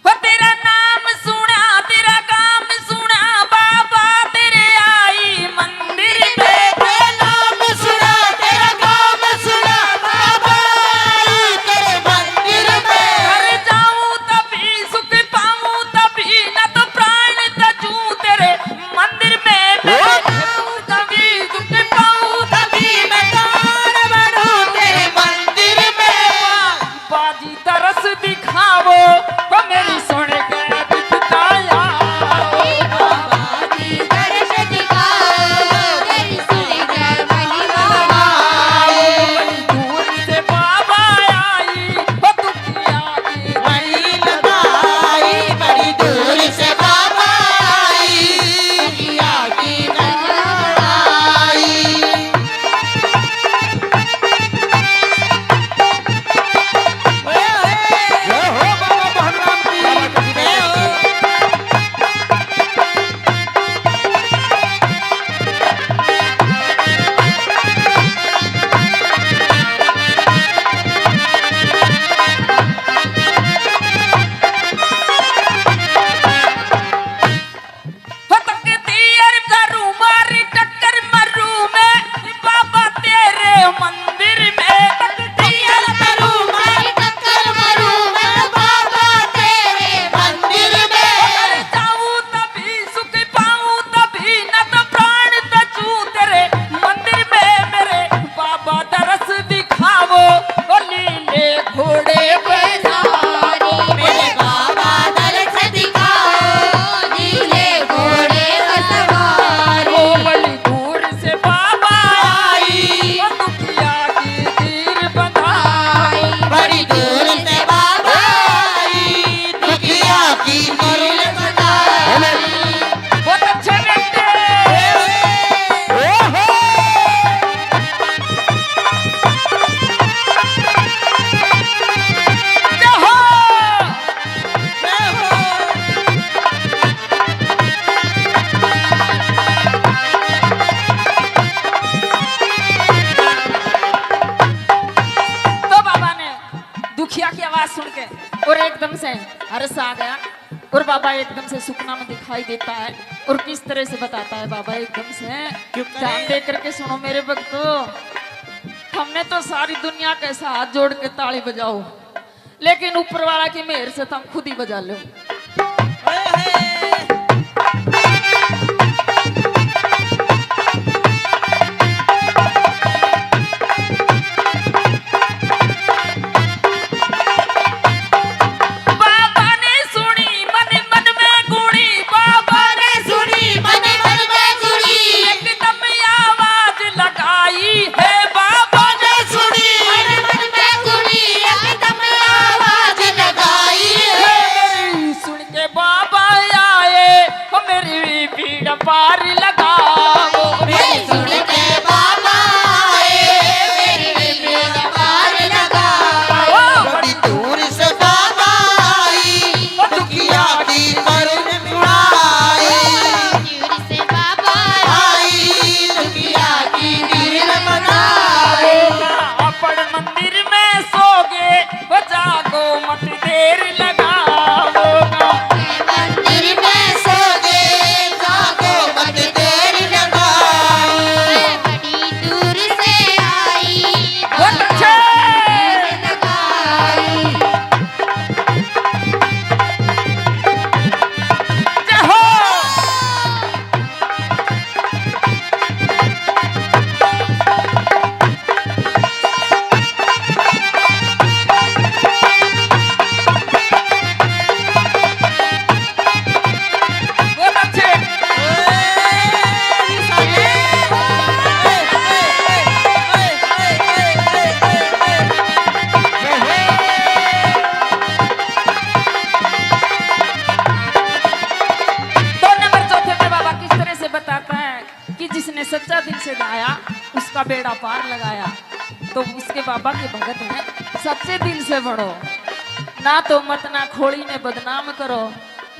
हो तेरा नाम सुना तेरा काम सुना बाबा तेरे आई मंदिर में तेरा नाम सुना तेरा काम सुना बाबा आई तेरे मंदिर में। घर जाऊं तभी सुख पाऊं तभी न तो प्राण तजूं तेरे मंदिर में मेरे तभी सुख पाऊं तभी मैं तार बनूं तेरे मंदिर में। बाजी तरस दिखावो वो मेरी सुन के दिखताया बाबाजी दर्श दिखाओ तेरी सुन कर महिमा दूर से बाबा आई वो दुखिया की वही लगाई बड़ी दूर से बाबा आई दुनिया की लगाई। जय हो बाबा महाराज की। जय हो। फटकती अर करूं मारी टक्कर मरूं मैं बाबा तेरे मंदिर में तैयार करूं मैं टक्कर मरूं मैं बाबा तेरे मंदिर में। घर जाऊं तभी सुख पाऊं तभी न तो प्राण तजूं तेरे मंदिर में मेरे बाबा तरस दिखावो ओ लीले घोड़े पे सवारी मेरे बाबा दर्श दिखाओ नीले घोड़े पर सवारी ओ बड़ी दूर से बाबा आई ओ दुखिया की तीर बंधाई बड़ी दूर से बाबा आई दुखिया की दिल बनाई। बहुत अच्छे बेटे ओहो जय हो जय हो। तो बाबा ने दुखिया की आवाज सुन के और एकदम से हर्ष आ गया और बाबा एकदम से सुपना में दिखाई देता है और किस तरह से बताता है बाबा एकदम से क्यों करे? ध्यान दे करके सुनो मेरे भक्तों। हमने तो सारी दुनिया के साथ हाथ जोड़ के ताली बजाओ लेकिन ऊपर वाला की मेहर से तुम खुद ही बजा लो। बाबा ने सुनी मन मन में गुणी बाबा ने सुनी मन मन में गुड़ी एकदम आवाज लगाई है बाबा ने सुनी मन मन में गुड़ी एकदम आवाज लगाई है मेरी सुन के बाबा आए वो मेरी पीड़ पार लगाओ मेरी सुन के बाबा आए मेरी मेरा पार लगाओ बड़ी दूर से बाबा आई दुखिया की करुण बुराई दूर से बाबा आई दुखिया की दिल बनाई। अपन मंदिर में सोगे वो जागो मत देर लगाओ मंदिर में सो गए जागो मत देर कि जिसने सच्चा दिल से गाया उसका बेड़ा पार लगाया। तो उसके बाबा के भगत हैं, सच्चे दिल से बढ़ो, ना तो मत ना खोड़ी ने बदनाम करो,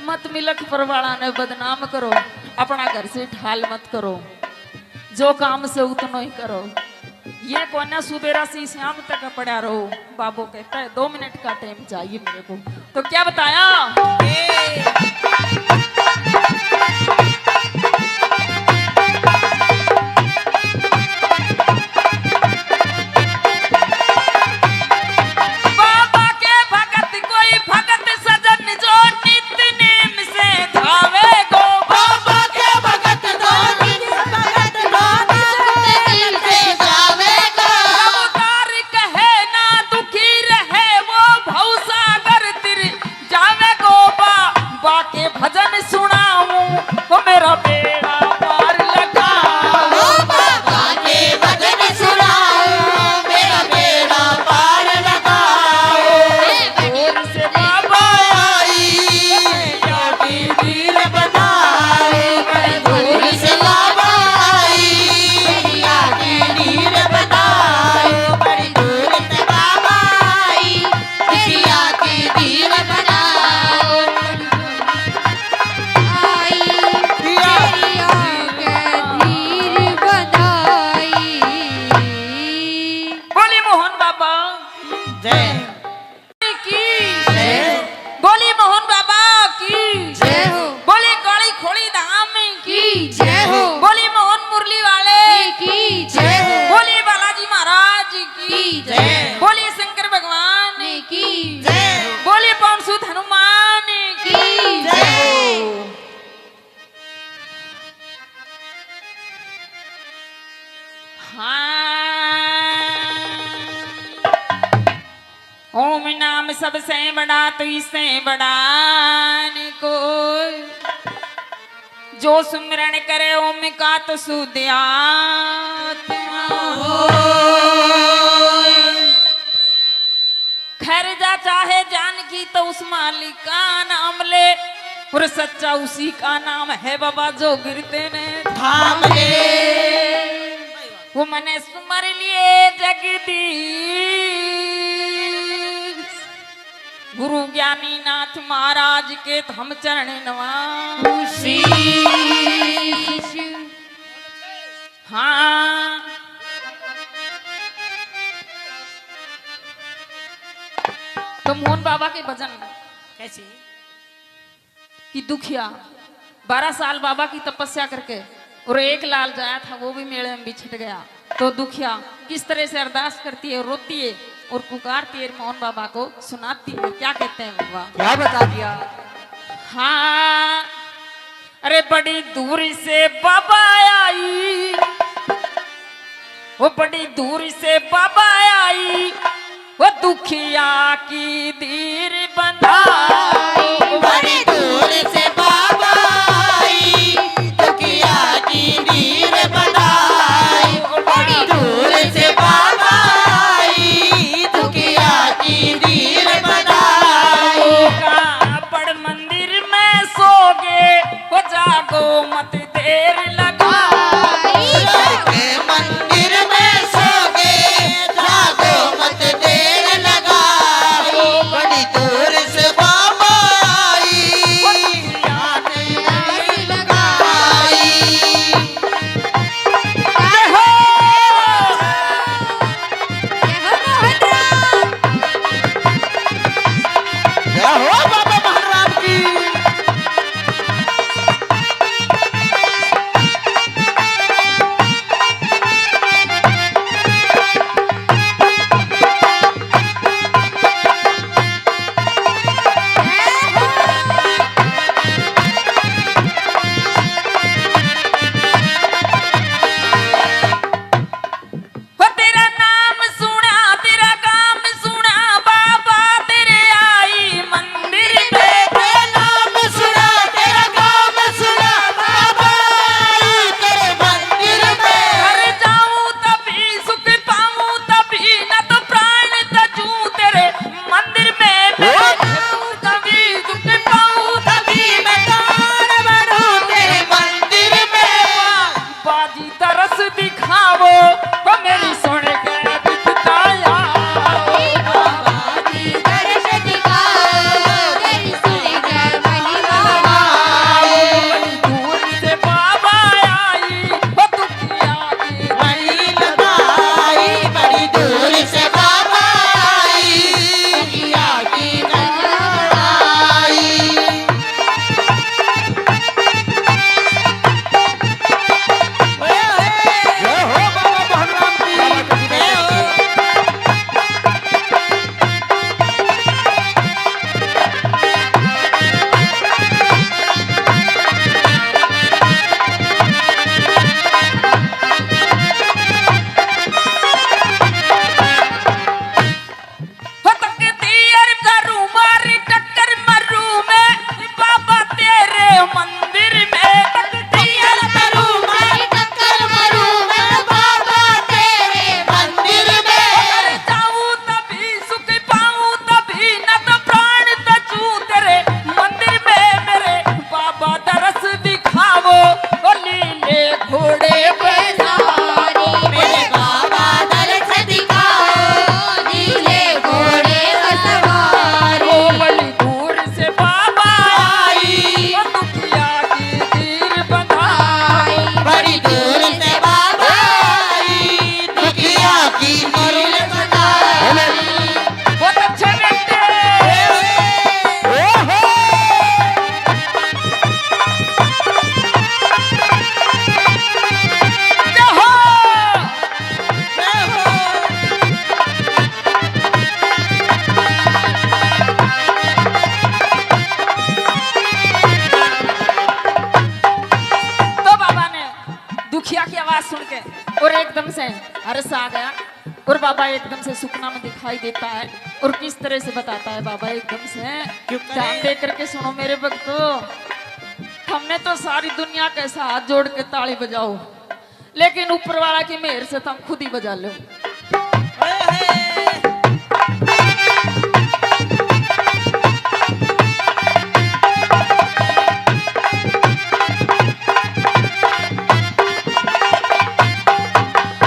मत मिलक परवाड़ा ने बदनाम करो, अपना घर से ढाल मत करो, जो काम से उतना ही करो। ये कोना सुबेरा से शाम तक पड़ा रहो। बाबू कहता है 2 मिनट का टाइम चाहिए मेरे को। तो क्या बताया? बाबा के भगत कोई भगत सजन जो नित्य नेम से धावे गो। बाबा के भगत गोविंद भगत दिल से जावेगा अवतार कहे ना दुखी रहे वो भवसागर तिर जावे गो। बाबा के भजन सुनाऊं वो मेरा बेड़ा पार लगाऊं। बाबा के भजन सुनाओ मेरा बेड़ा पार लगाओ। दूर से बाबा आई जाती दिल बनाए दूर से बाबा आई जाती दिल बनाए बड़ी दूर से बाबा आई जाती दिल बनाओ। आई तेरी आंखें धीर बनाई। बोली मोहन बाबा जय की, जय बोली मोहन बाबा की, जय हो बोली काली खोड़ी धाम की, जय हो बोली मोहन मुरली वाले की जय हो बोली बालाजी महाराज की, जय बोली शंकर भगवान की जय बोली पवन सुत हनुमान की। जय हाँ। ओम नाम सबसे बड़ा तो इससे बड़ा न कोई, जो सुमिरन करे ओम का तो शुद्ध आत्मा होय। खैर जा चाहे जान की तो उस मालिक का नाम ले, और सच्चा उसी का नाम है बाबा जो गिरते ने थाम ले वो मने सुमर लिए जगदीश। गुरु ज्ञानी नाथ महाराज के तो हम चरण नवासी। हाँ तो मोहन बाबा के भजन कैसे कि दुखिया 12 साल बाबा की तपस्या करके और एक लाल जाया था वो भी मेले में बिछट गया। तो दुखिया किस तरह से अरदास करती है, रोती है और पुकारती है, मोहन बाबा को सुनाती है। क्या कहते हैं बाबा? क्या बता दिया? हाँ अरे बड़ी दूर से बाबा आई, वो बड़ी दूर से बाबा आई, वो दुखिया की धीर बंधाई। बड़ी दूर से बाबा आई दुखिया की नीर बनाई। बड़ी दूर से बाबा आई दुखिया की नीर बनाई। बड़ मंदिर में सोगे वो जागो मत देर लगाई। के मंदिर में सोगे जागो मत देर लगाओ। बड़ी दूर से बाबा आई जी तरस दिखावो वो मेरी सुन के बिताया बाबा जी तरस दिखाओ तेरी सुन के महिमा दूर से बाबा आई वो दुखिया की वही लगाई बड़ी दूर से बाबा आई दुनिया की लगाई जय हो बाबा भगवान की जय हो हो तकती अर करू मारी टक्कर मरू मैं बाबा तेरे मंदिर में तकती अर करू मारी टक्कर मरूं मैं बाबा तेरे मंदिर में अगर जाऊं तभी सुख पाऊं तभी न तो प्राण तजू तेरे मंदिर में मेरे बाबा दरस दिखावो ओ लीले घोड़े पे सारी मेरे बाबा तरस दिखाओ नीले घोड़े पर सवारी ओ बड़ी दूर से बाबा आई ओ दुखिया की तीर बंधाई बड़ी दूर से बाबा आई दुखिया की मरुल बहुत अच्छे बेटे जय हो तो बाबा ने दुखिया की आवाज सुन के और एकदम से हर्ष आ गया और बाबा एकदम से सुपना में दिखाई देता है और किस तरह से बताता है बाबा एकदम से ध्यान दे करके सुनो मेरे भक्तों हमने तो सारी दुनिया के ऐसा हाथ जोड़ के ताली बजाओ लेकिन ऊपर वाला की मेहर से तुम खुद ही बजा लो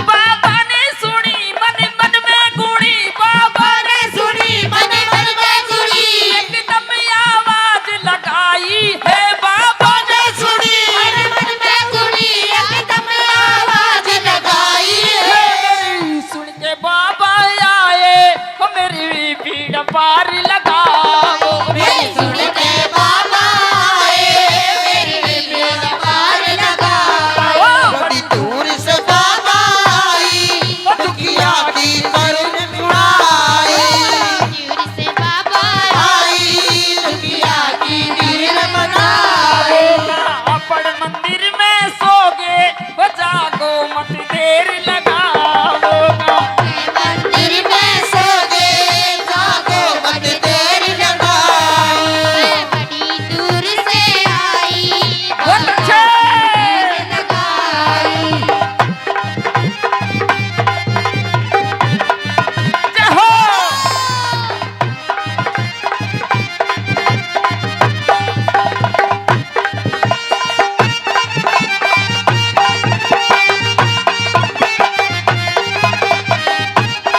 बाबा ने सुनी मन मन में गुणी बाबा ने सुनी मन मन में गुड़ी एकदम आवाज लगाई है बाबा ने सुनी मन मन में गुड़ी एकदम आवाज लगाई है सुन के बाबा आए वो मेरी पीड़ पार लगाओ मेरी सुन के बाबा आए मेरी बेड़ा पार लगाओ बड़ी दूर से बाबा आई दुखिया की मरुल दूर से बाबा आई दुखिया की दिल बनाए अपन मंदिर में सोगे वो जागो मत देर लगाओगा मंदिर में सो गए जागो मत देर लगाई बड़ी दूर से आई बहुत अच्छे लगाई जय हो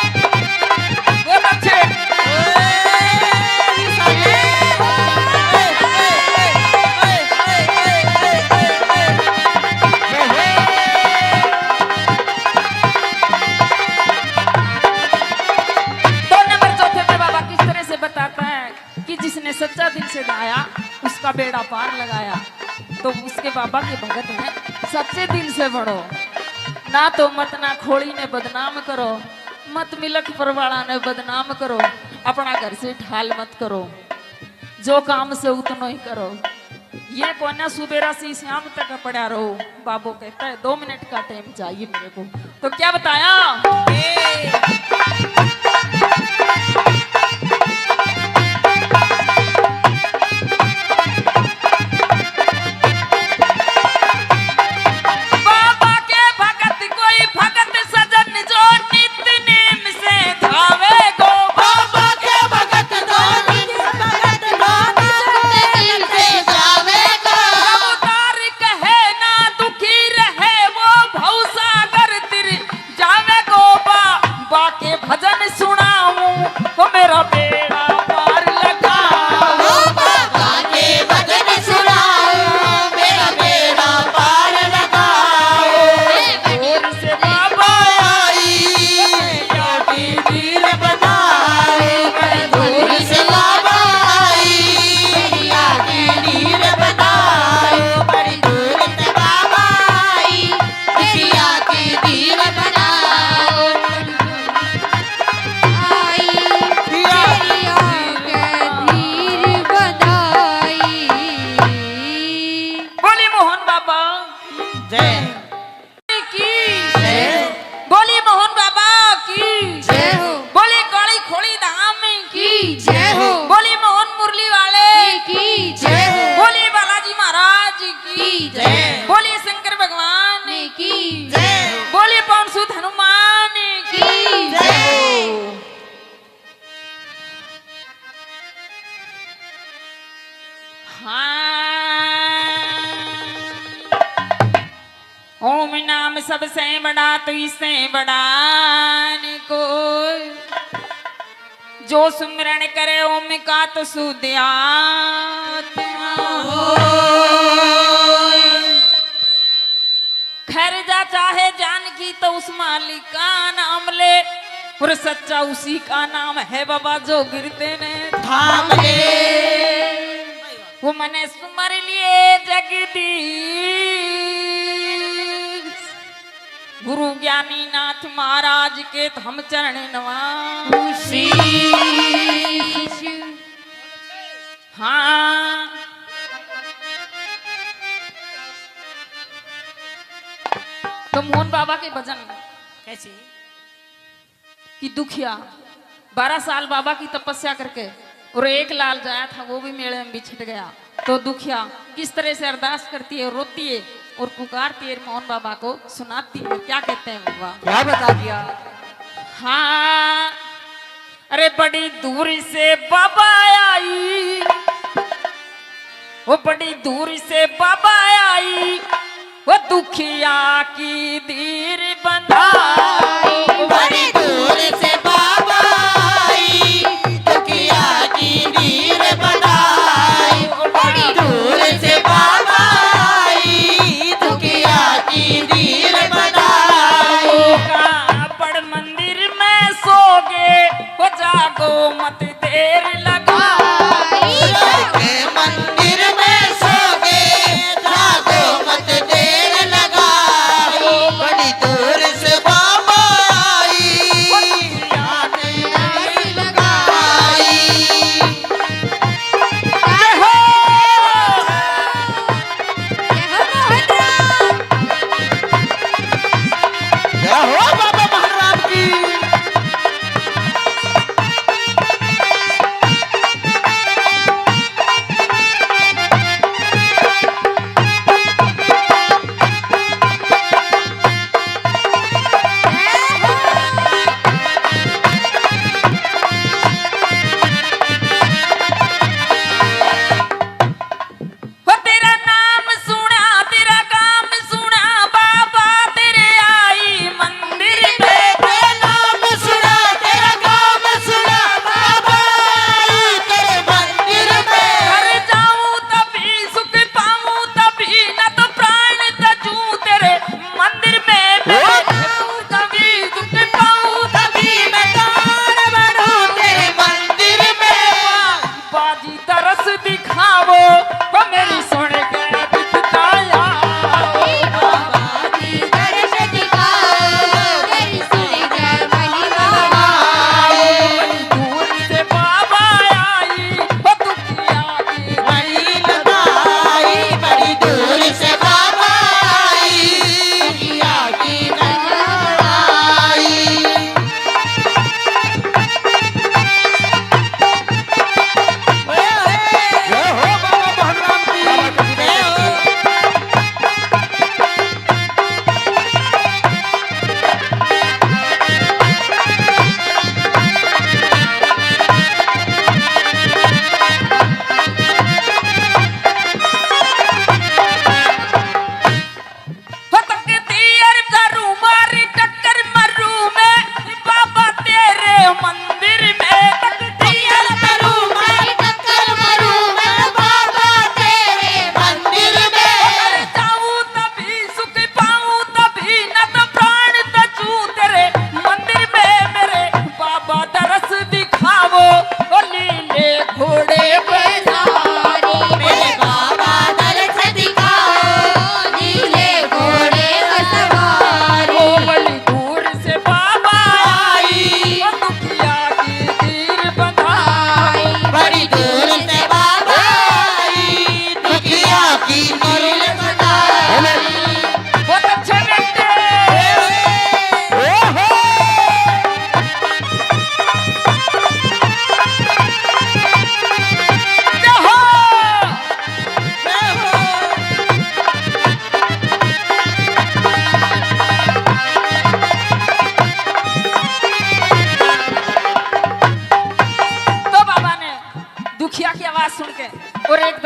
बहुत अच्छे दो नंबर चौथे पे बाबा किस तरह से बताता है कि जिसने सच्चा दिल से गाया उसका बेड़ा पार लगाया तो उसके बाबा के भगत हैं सच्चे दिल से बढ़ो ना तो मत ना खोड़ी ने बदनाम करो मत मिलक परवाड़ा ने बदनाम करो अपना घर से ढाल मत करो जो काम से उतना ही करो ये कोना सुबेरा से शाम तक पड़ा रहो बाबू कहता है 2 मिनट का टाइम चाहिए मेरे को तो क्या बताया बाबा के भगत कोई भगत सजन जो नित नेम से धावे गो बाबा के भगत दिल से जावेगा उतार कहे ना दुखी रहे वो बाबा के भजन सुनाऊं वो मेरा बेड़ा पार लगाऊं। बाबा के भजन सुनाऊं मेरा बेड़ा पार लगाओ। दूर से बाबा क्या वीर बनाए दूर से बाबा आई दुनिया की नीर बनाए। बड़ी दूर से बाबा आई दुनिया की नीर बनाओ। आई दुनिया के नीर बनाई। बोली मोहन बाबा जय की बोली मोहन बाबा की जय हो बोली काली खोली धाम की जय हो बोली मोहन मुरली वाले की जय हो बोली बालाजी महाराज की जय बोली शंकर भगवान की जय बोली पवन सुत हनुमान की जय हाँ। ओम नाम सबसे बड़ा तो इससे बड़ा न कोई। जो सुमिरन करे ओम का तो सुध आत्मा होय। खैर जा चाहे जानकी तो उस मालिक का नाम ले और सच्चा उसी का नाम है बाबा जो गिरते ने थाम ले वो मने सुमर लिए जगदीश गुरु ज्ञानी नाथ महाराज के हम चरण नवासी। हाँ तो मोहन बाबा के भजन कैसे कि दुखिया 12 साल बाबा की तपस्या करके और एक लाल जाया था वो भी मेले में बिछट गया। तो दुखिया किस तरह से अरदास करती है, रोती है और पुकारती है मोहन बाबा को, सुनाती है। क्या कहते हैं बाबा? क्या बता दिया हाँ अरे बड़ी दूर से बाबा आई वो बड़ी दूर से बाबा आई वो दुखिया की धीर बंधाई। बड़ी दूर से बाबा आई दुखिया की नीर बनाई। बड़ी दूर से बाबा आई दुखिया की नीर बनाई। बड़ मंदिर में सोगे वो जागो मत देर लगाई। के मंदिर में सोगे जागो मत देर लगाओ। बड़ी दूर से बाबा आई लगाई। जय हो क्या हो बाबा महाराज की वो तेरा नाम सुना तेरा काम सुना बाबा तेरे आई मंदिर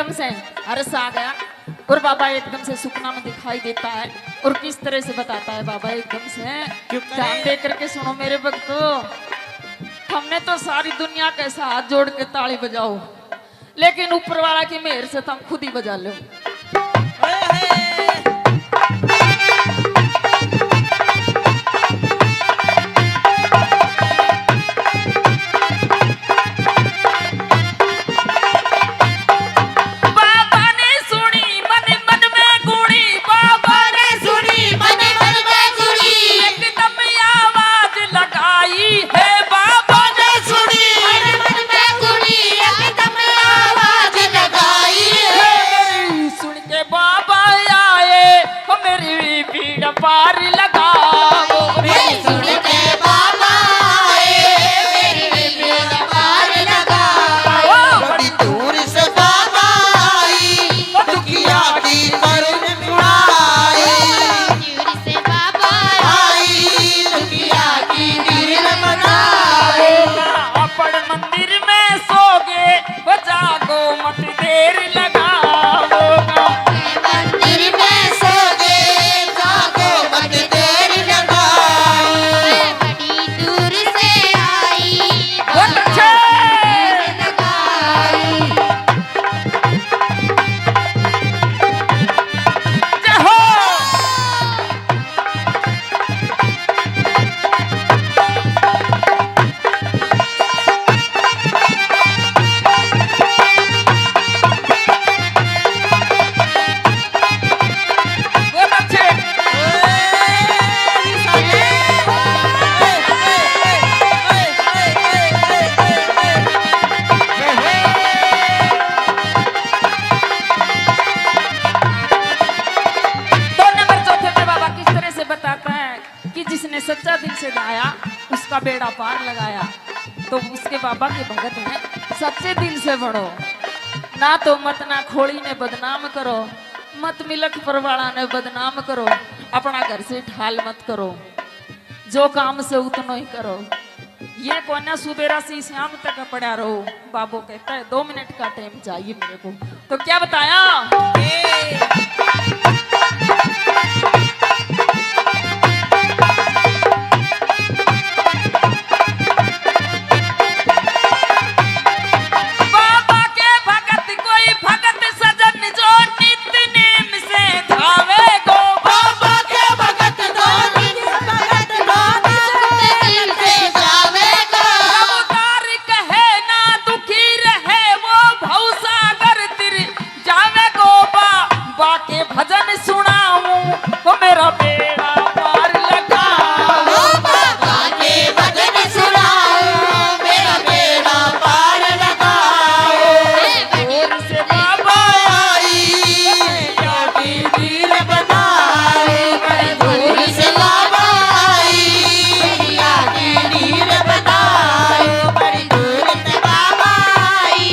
एकदम से हर्ष आ गया और बाबा एकदम से सुपना में दिखाई देता है और किस तरह से बताता है बाबा एकदम से। क्यों करे? ध्यान दे करके सुनो मेरे भक्तों, हमने तो सारी दुनिया के साथ हाथ जोड़ के ताली बजाओ, लेकिन ऊपर वाला की मेहर से तुम खुद ही बजा लो। पार लगाओ सुन के बाबा आए मेरी बेड़ा पार लगाओ। बड़ी दूर से बाबा आई दुखिया की करुण बुलाई दूर से बाबा आई दुखिया की दिल बनाए। अपन मंदिर में सोगे वो जागो मत देर लगाओ। मंदिर में सो गए जागो मत देर लगाओ। बड़ी दूर से आई बहुत अच्छे। लगाई जय हो। बहुत अच्छे। दो नंबर चौथे पे बाबा किस तरह से बताता है कि जिसने सच्चा दिल से गाया उसका बेड़ा पार लगाया। तो उसके बाबा के भगत हैं सच्चे दिल से बढ़ो, ना तो मत ना खोड़ी ने बदनाम करो, मत मिलक परवाड़ा ने बदनाम करो, अपना घर से ढाल मत करो, जो काम से उतना ही करो। ये कोना सुबेरा से शाम तक पड़ा रहो। बाबू कहता है 2 मिनट का टाइम चाहिए मेरे को। तो क्या बताया? बाबा के भगत कोई भगत सजन जो नित्य नेम से धावे गो। बाबा के भगत भगत दिल से जावेगा। अवतार कहे ना दुखी रहे वो भवसागर तिर जावे गो। बाबा के भजन सुनाऊं वो मेरा बेड़ा पार लगाओ। बाबा के भजन सुनाओ मेरा बेड़ा पार लगाओ। दूर से बाबा आई की दिल बनाए। दूर से बाबा आई दुखिया की दिल बनाए। बड़ी दूर से बाबा आई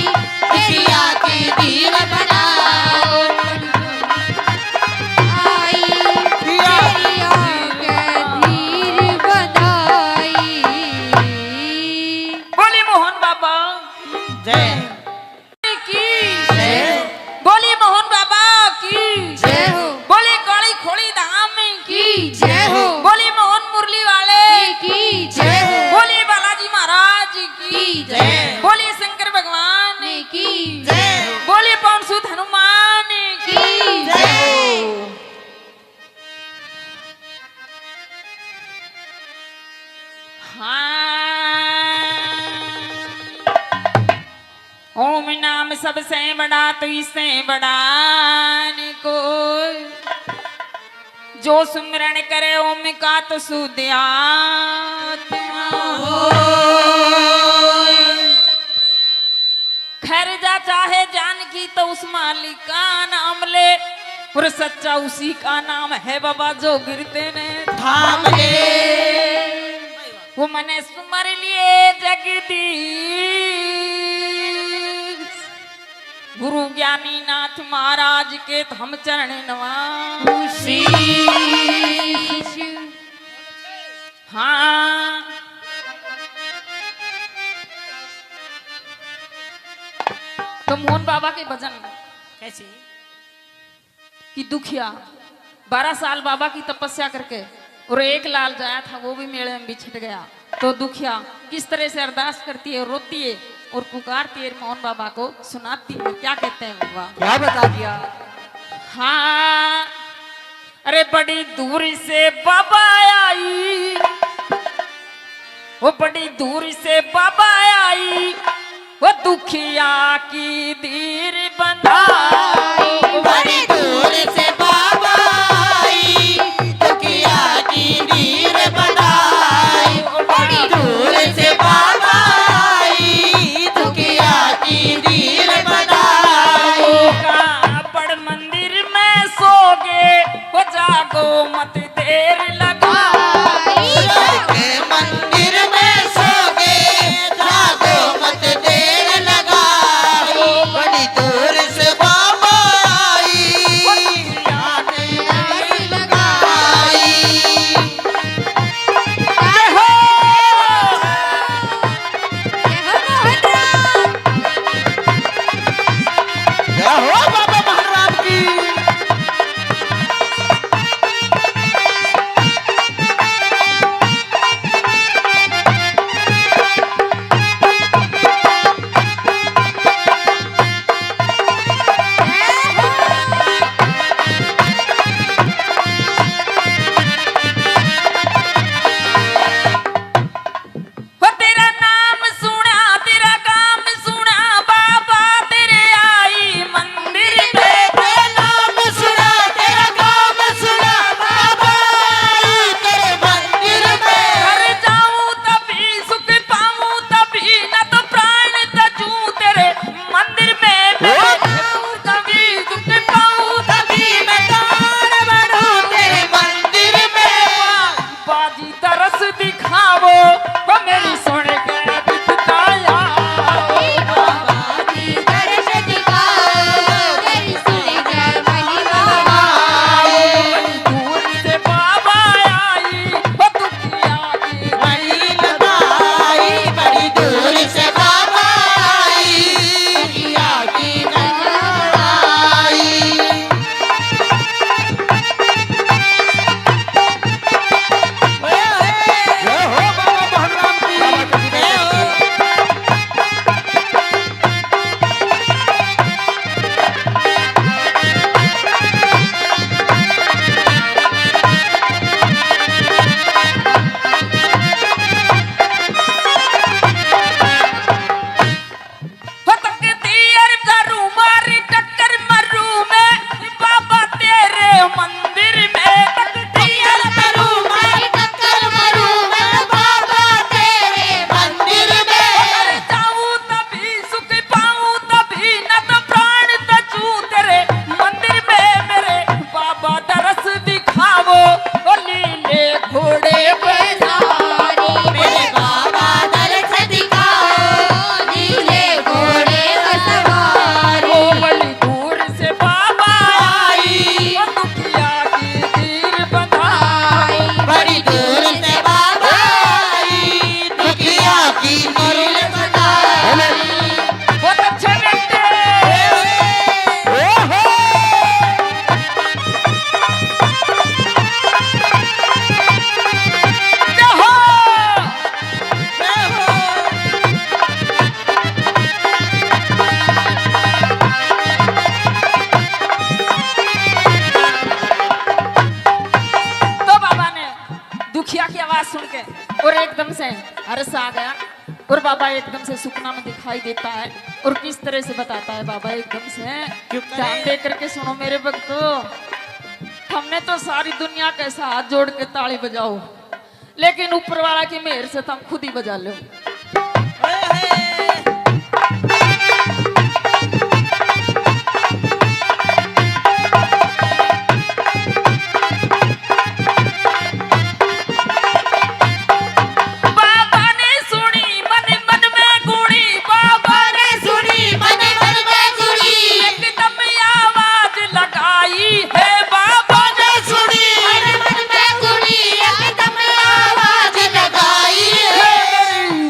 दुखिया की दिल बनाए। आई मेरी आंखें धीर बनाई। बोली मोहन बाबा जय की बोली मोहन बाबा की जय हो बोली काली खोली धाम की की जय हो बोली मोहन मुरली वाले की जय हो बोली बालाजी महाराज की की जय। बोली शंकर भगवान की जय बोली पवन सुत हनुमान की की जय। हाँ। ओम नाम सबसे बड़ा तो इससे बड़ा न कोई, जो सुमिरन करे ओम का तो शुद्ध आत्मा होय। खैर जा चाहे जान की तो उस मालिक का नाम ले, और सच्चा उसी का नाम है बाबा जो गिरते ने थाम ले। वो मने सुमर लिए जगदीश गुरु ज्ञानी नाथ महाराज के हम चरण नवासी। हाँ तो मोहन बाबा के भजन कैसी? कि दुखिया 12 साल बाबा की तपस्या करके और एक लाल जाया था वो भी मेले में बिछट गया। तो दुखिया किस तरह से अरदास करती है, रोती है और पुकारती है मोहन बाबा को, सुनाती है। क्या कहते हैं बाबा? क्या बता दिया? हाँ, अरे बड़ी दूरी से बाबा आई, वो बड़ी दूरी से बाबा आई, वो दुखिया की धीर बंधाई। बड़ी दूर से बाबा आई, दुखिया की नीर बनाई। बड़ी दूर से बाबा आई, दुखिया की नीर बनाई। कापड़ मंदिर में सोगे, वो जागो मत देर लगाई। के मंदिर में सोगे, जागो मत देर लगाई। बड़ी दूर से बाबा आई, दुखिया की नीर लगाई। जय हो। क्या हो बाबा महाराज की? हो तेरा नाम सुना, तेरा काम सुना, बाबा तेरे आई मंदिर में। तेरा नाम सुना, तेरा काम सुना, बाबा आई तेरे मंदिर में। घर जाऊं तभी सुख पाऊं, तभी न तो प्राण तजूं तेरे मंदिर में। मैं जाऊं तभी सुख पाऊं, तभी मैं तार बढ़ूं तेरे मंदिर में। बाजी तरस दिखावो, वो मेरी सुन के बिताया। बाबा की दर्श दिखाओ, तेरी सुन कर महिमा गाओ। दूर से बाबा आई, वो दुखिया की बड़ी लगाई, बड़ी दूर से बाबा आई, दुखिया की लगाई। क्या हो बाबा महाराज की? जय हो। हो तकदीर करूं मारी टक्कर मरूं मैं, बाबा तेरे मंदिर में। तैयार करूं मारी टक्कर मरूं मैं, बाबा तेरे मंदिर में। घर जाऊं तभी सुख पाऊं, तभी न तो प्राण तजूं तेरे मंदिर में। मेरे बाबा दरस दिखावो, ओ लीले घोड़े पे सारी मेरे बाबा दर्श दिखाओ, नीले घोड़े पर सवारी। ओ बड़ी दूर से बाबा आई, ओ दुखिया की धीर बंधाई। बड़ी दूर से बाबा आई, दुखिया की नीर बनाई। बहुत अच्छे बेटे। ओहो! जय हो। तो बाबा ने दुखिया की आवाज सुन के और एकदम से हर्ष आ गया, और बाबा एकदम से सुपना में दिखाई देता है। और किस तरह से बताता है बाबा एकदम से, ध्यान दे करके सुनो मेरे भक्तों। हमने तो सारी दुनिया के साथ हाथ जोड़ के ताली बजाओ, लेकिन ऊपर वाला की मेहर से तुम खुद ही बजा लो। बाबा ने सुनी मन मन में गुणी, बाबा ने सुनी मन मन में गुणी, एकदम आवाज लगाई है। बाबा ने सुनी मन मन में गुणी, एकदम आवाज लगाई है। मेरी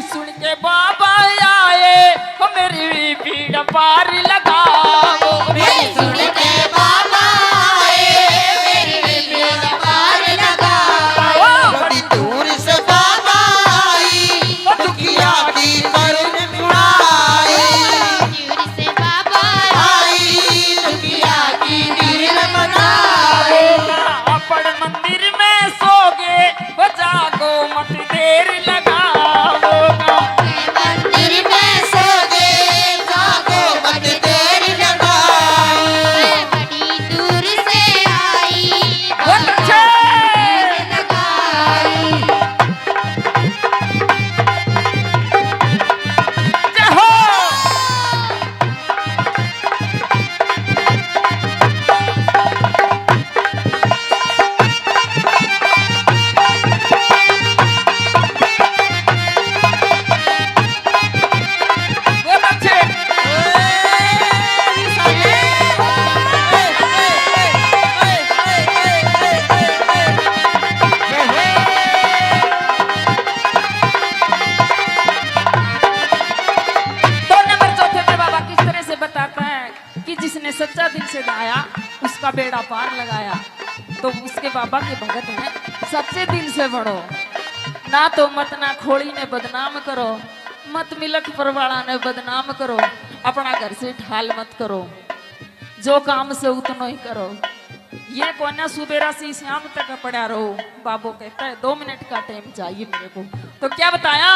वो जागो मत देर लगाओगा। मंदिर में सोगे जागो मत देर लगाई। बड़ी दूर से आई बहुत अच्छे। लगाई। जय हो। बहुत अच्छे। दो नंबर चौथे पे बाबा किस तरह से बताता है कि जिसने सच्चा दिल से गाया उसका बेड़ा पार लगाया। तो उसके बाबा के भगत हैं सच्चे दिल से बढ़ो, ना तो मत ना खोड़ी ने बदनाम करो, मत मिलक परवाड़ा ने बदनाम करो, अपना घर से ठाल मत करो, जो काम से उतना ही करो। ये कोना सुबेरा से शाम तक पड़ा रहो। बाबू कहता है 2 मिनट का टाइम चाहिए मेरे को। तो क्या बताया?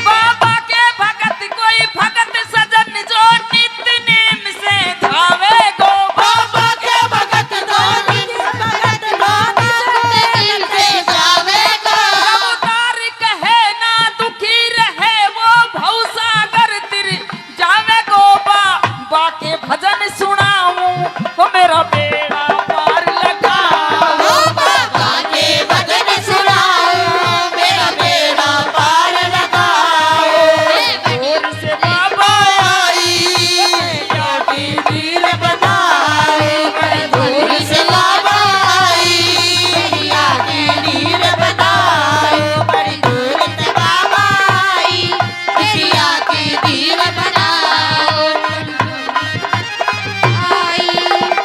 बाबा के भगत कोई भगत सजन जो नित्य नेम से धावे गो। बाबा के भगत गोविंद भगत गोविंद दिल से जावेगा। अवतार कहे ना दुखी रहे वो भवसागर तिर जावे गो। बा के भजन सुनाऊं वो मेरा बेड़ा पार लगाओ। बाबा के भजन सुनाओ मेरा बेड़ा पार लगाओ। दूर से बाबा आई वीर बनाए बड़ी दूर से बाबा आई मैया की नीर बनाए बड़ी दूर से बाबा आई मैया की नीर बनाओ। आई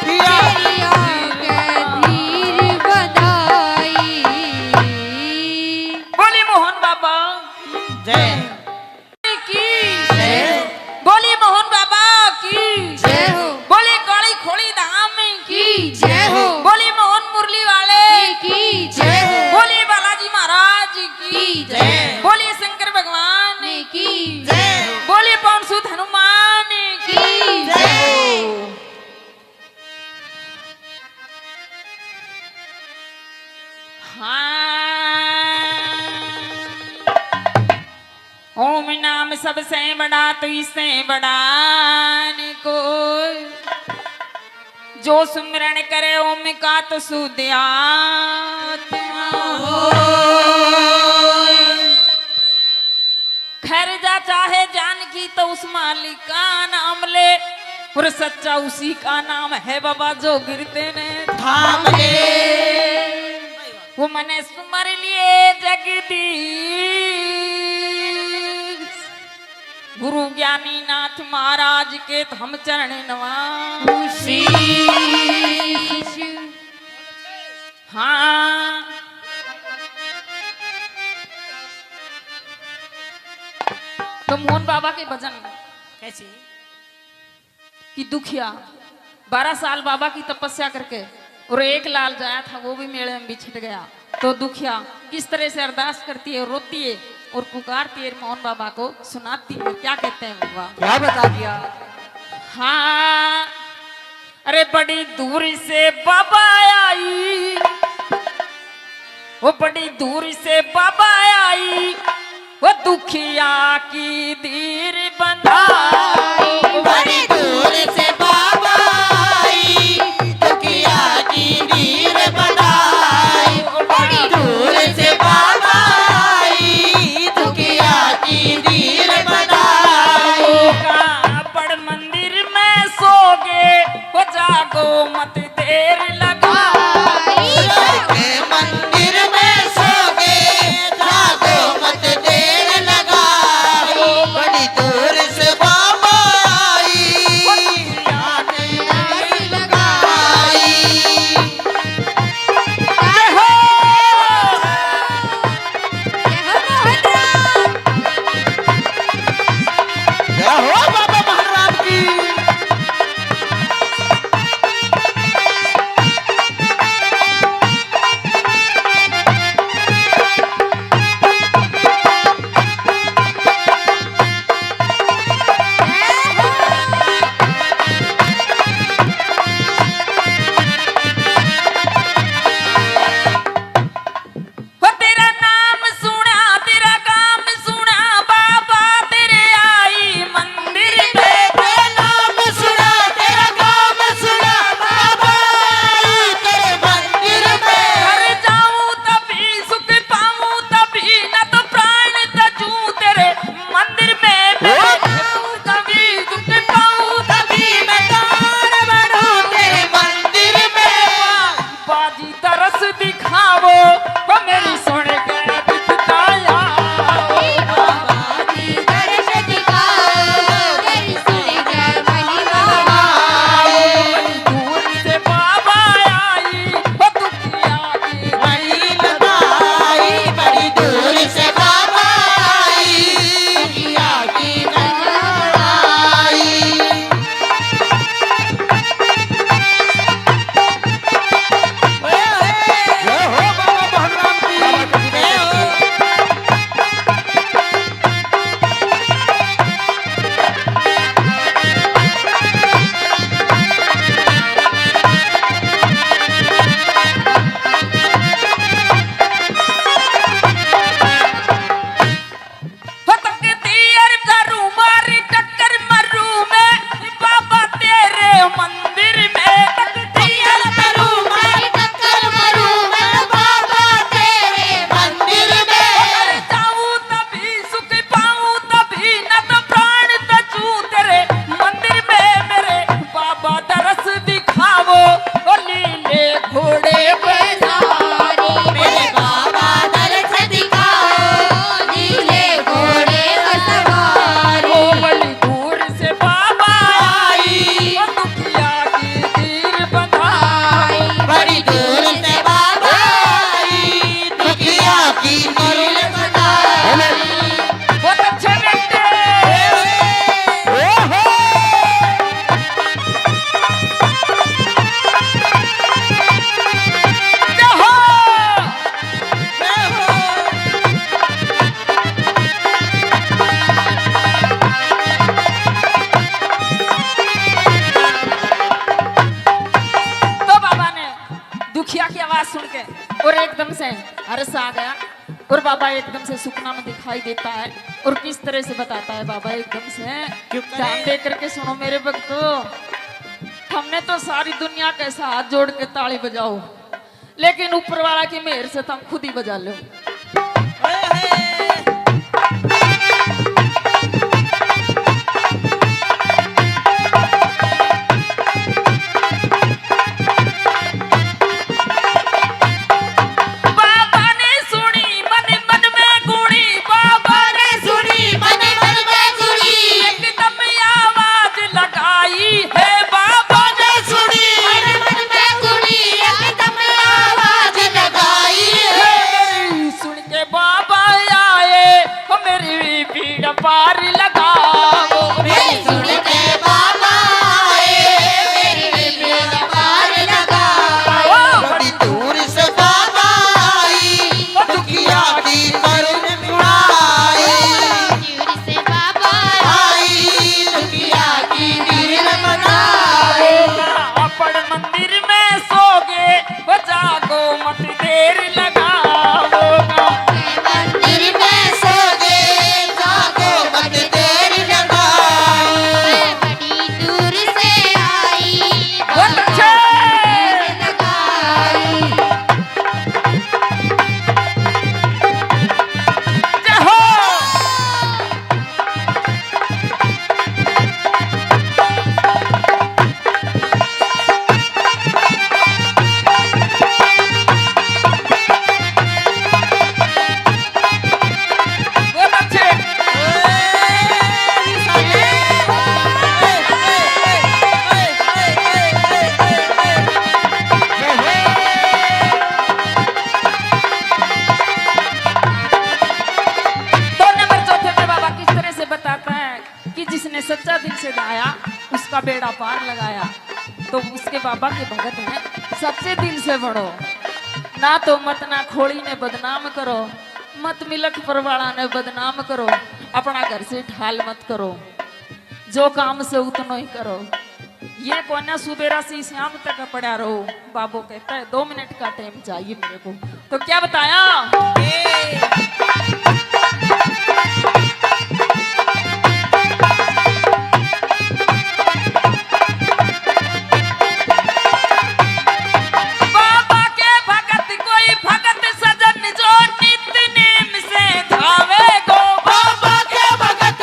मैया के धीर बनाई। बोली मोहन बाबा जय की, जय बोली मोहन बाबा की, जय हो बोली काली खोड़ी धाम की, जय हो बोली मोहन मुरली वाले की जय हो बोली बालाजी महाराज की, जय बोली शंकर भगवान की जय बोली पवन सुत हनुमान की। की जय। हाँ। ओम नाम सबसे बड़ा तो इससे बड़ा न कोई, जो सुमिरन करे ओम का तो सुध आत्मा होय। खैर जा चाहे जान की तो उस मालिक का नाम ले, और सच्चा उसी का नाम है बाबा जो गिरते ने थाम ले। वो मने सुमर लिए जगदीश। गुरु ज्ञानी नाथ महाराज के तो हम चरण नवासी। हाँ तो मोहन बाबा के भजन कैसी कि दुखिया 12 साल बाबा की तपस्या करके और एक लाल जाया था वो भी मेले में बिछट गया। तो दुखिया किस तरह से अरदास करती है, रोती है और पुकारती है मोहन बाबा को, सुनाती है। क्या कहते हैं बाबा? क्या बता दिया? हाँ अरे बड़ी दूर से बाबा आई, वो बड़ी दूर से बाबा आई, वो दुखिया की धीर बंधाई। बड़ी दूर से बाबा आई दुखिया की नीर बनाई। बड़ी दूर से बाबा आई दुखिया की नीर बनाई। बड़ मंदिर में सोगे वो जागो मत देर लगाई। के मंदिर में सोगे जागो मत देर लगाओ। बड़ी दूर से बाबा बात सुन के और एकदम से हर्ष आ गया और बाबा एकदम से सुपना में दिखाई देता है और किस तरह से बताता है बाबा एकदम से ध्यान दे करके सुनो मेरे भक्तों। हमने तो सारी दुनिया के साथ जोड़ के ताली बजाओ लेकिन ऊपर वाला की मेहर से तुम खुद ही बजा लो। पार लगाओ सुन के बाबा आए मेरी पार लगाओ। बड़ी दूर से बाबा आई दुखिया की करुण बुलाई दूर से बाबा आई दुखिया की नीर बनाए। अपन मंदिर में सोगे वो जागो मत देर लगाओ। मंदिर में सो गए जागो मत देर लगाओ। बड़ी दूर से आई बहुत अच्छे। लगाई जय हो। बहुत अच्छे। दो नंबर चौथे पे बाबा किस तरह से बताता है कि जिसने सच्चा दिल से गाया उसका बेड़ा पार लगाया। तो उसके बाबा के भगत हैं सच्चे दिल से बढ़ो ना तो मत ना खोड़ी ने बदनाम करो मत मिलक परवाड़ा ने बदनाम करो अपना घर से ढाल मत करो जो काम से उतना ही करो। ये कोना सुबेरा से शाम तक पड़ा रहो। बाबू कहता है 2 मिनट का टाइम चाहिए मेरे को। तो क्या बताया बाबा के भगत कोई भगत सजन जो नित्य नेम से धावे गो। बाबा के भगत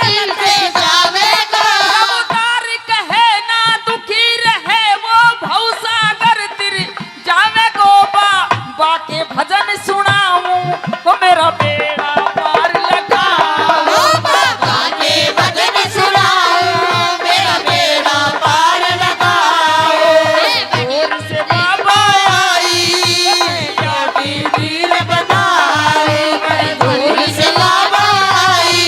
दिल से जावेगा। अवतार कहे ना दुखी रहे वो भवसागर तिर जावे गो। बाबा के भजन सुनाऊं वो मेरा बेड़ा पार लगाओ। बाबा के भजन सुनाओ मेरा बेड़ा पार लगाओ। दूर से बाबा आई की नीर बनाए। दूर से बाबा आई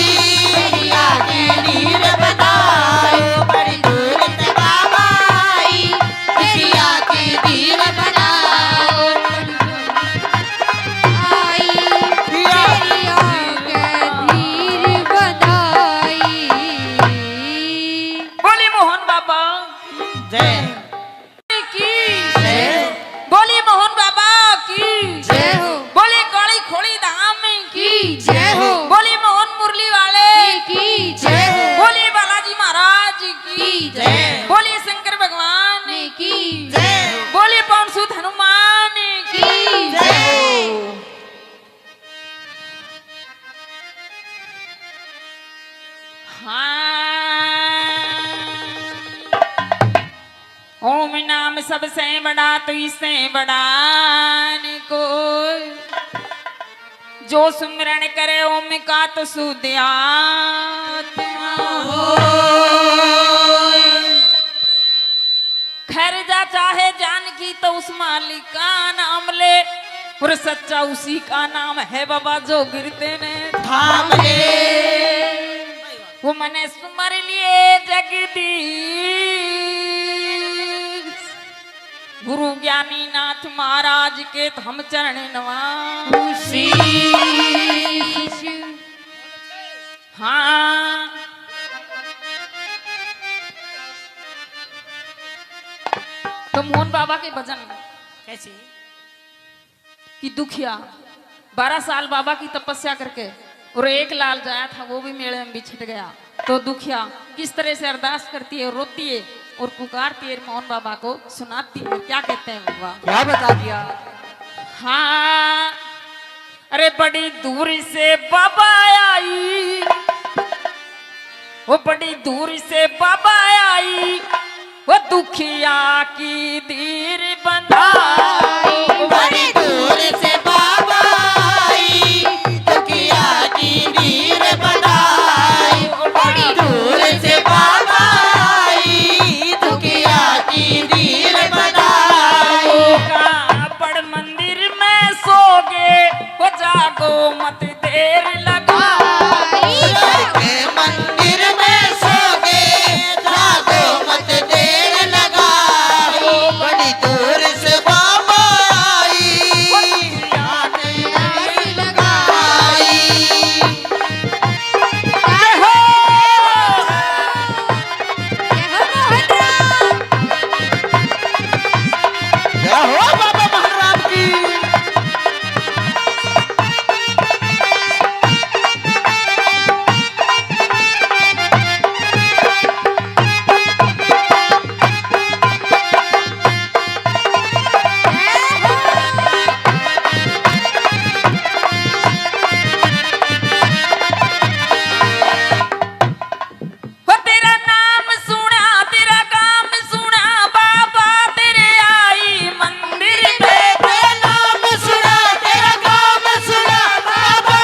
दुखिया की नीर बनाए। बड़ी दूर से बाबा आई दुखिया की नीर बनाए। आई तेरी आंखें धीर बनाई। बोली मोहन बाबा जय की बोली मोहन बाबा की जय हो बोली काली खोली धाम की की जय हो बोली मोहन मुरली वाले की जय हो बोली बालाजी महाराज की जय। बोली शंकर भगवान की जय बोली पवन सुत हनुमान की की जय। हाँ। ओम नाम सबसे बड़ा तो इससे बड़ा न कोई जो सुमिरन करे ओम का तो शुद्ध आत्मा होय। खैर जा चाहे जानकी तो उस मालिक का नाम ले और सच्चा उसी का नाम है बाबा जो गिरते ने थाम ले। वो मने सुमर लिए जगदीश गुरु ज्ञानी नाथ महाराज के हम चरण नवासी। हाँ तो मोहन बाबा के भजन कैसे? कि दुखिया 12 साल बाबा की तपस्या करके और एक लाल जाया था, वो भी मेले में बिछट गया। तो दुखिया किस तरह से अरदास करती है, रोती है और पुकारती है मोहन बाबा को, सुनाती है। क्या कहते हैं बाबा? क्या बता दिया? हाँ, अरे बड़ी दूर से बाबा आई, वो बड़ी दूर से बाबा आई, वो दुखिया की दीर बंधाई। बड़ी दूर से बाबा आई, दुखिया की दीर बनाई। बड़ी दूर से बाबा आई, दुखिया की दीर बनाई। बड़ मंदिर में सोगे, वो जागो मत देर लगाई। मंदिर में सोगे, जागो मत देर लगाई। बड़ी दूर से बाबा आई, दुखिया की दीर लगाई। जय हो मोहन राम। जय हो बाबा मोहन राम की। वो तेरा नाम सुना, तेरा काम सुना, बाबा तेरे आई मंदिर में। तेरा नाम सुना, तेरा काम सुना, बाबा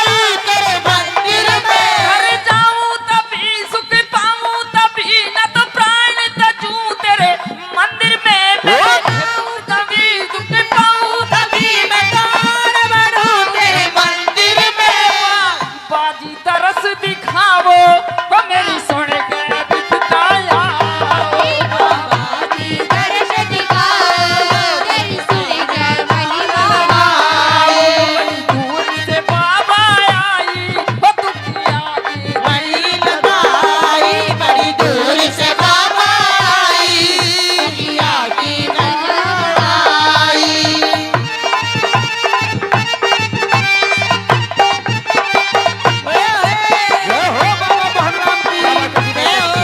आई तेरे मंदिर में। घर जाऊं तभी सुख पाऊं तभी, न तो प्राण तजूं तेरे मंदिर में। मैं जाऊं तभी सुख पाऊं तभी मैं दान बनूं तेरे मंदिर में। बाजी तरस दिखावो, वो मेरी सुन के बिताया। बाबा की दर्श दिखाओ, तेरी सुन कर महिमा बड़ी दूर से बाबा आई, वो दुखिया की बड़ी लगाई, बड़ी दूर से बाबा आई, दुखिया की लगाई। जय हो बाबा मोहन राम की। जय हो।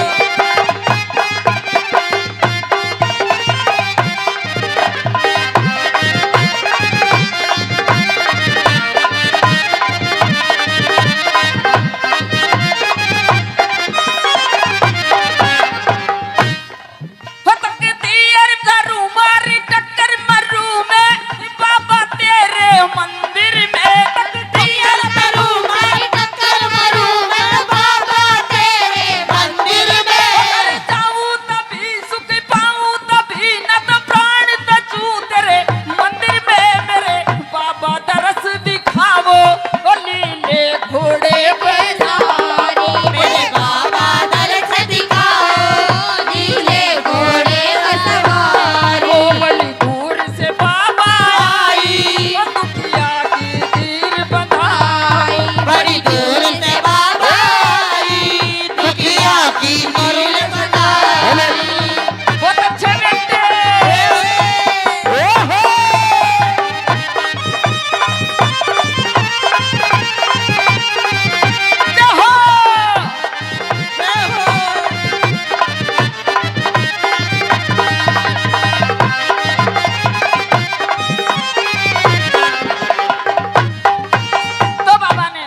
हो तकती अर करूं मारी टक्कर मरूं मैं, बाबा तेरे मंदिर में। तकती अर करूं मैं टक्कर मरूं मैं बाबा तेरे मंदिर में। घर जाऊं तभी सुख पाऊं तभी, न तो प्राण तजूं तेरे मंदिर में। मेरे बाबा दरस दिखावो, ओ नीले घोड़े पे सारी। मेरे बाबा दर्श दिखाओ, नीले घोड़े पर सवारी। ओ बड़ी दूर से बाबा आई, ओ दुखिया की दीर बंधाई। बड़ी दूर से बाबा आई, दुखिया की दीर बनाई। बहुत अच्छे बेटे। ओहो। जय हो। जय हो। तो बाबा ने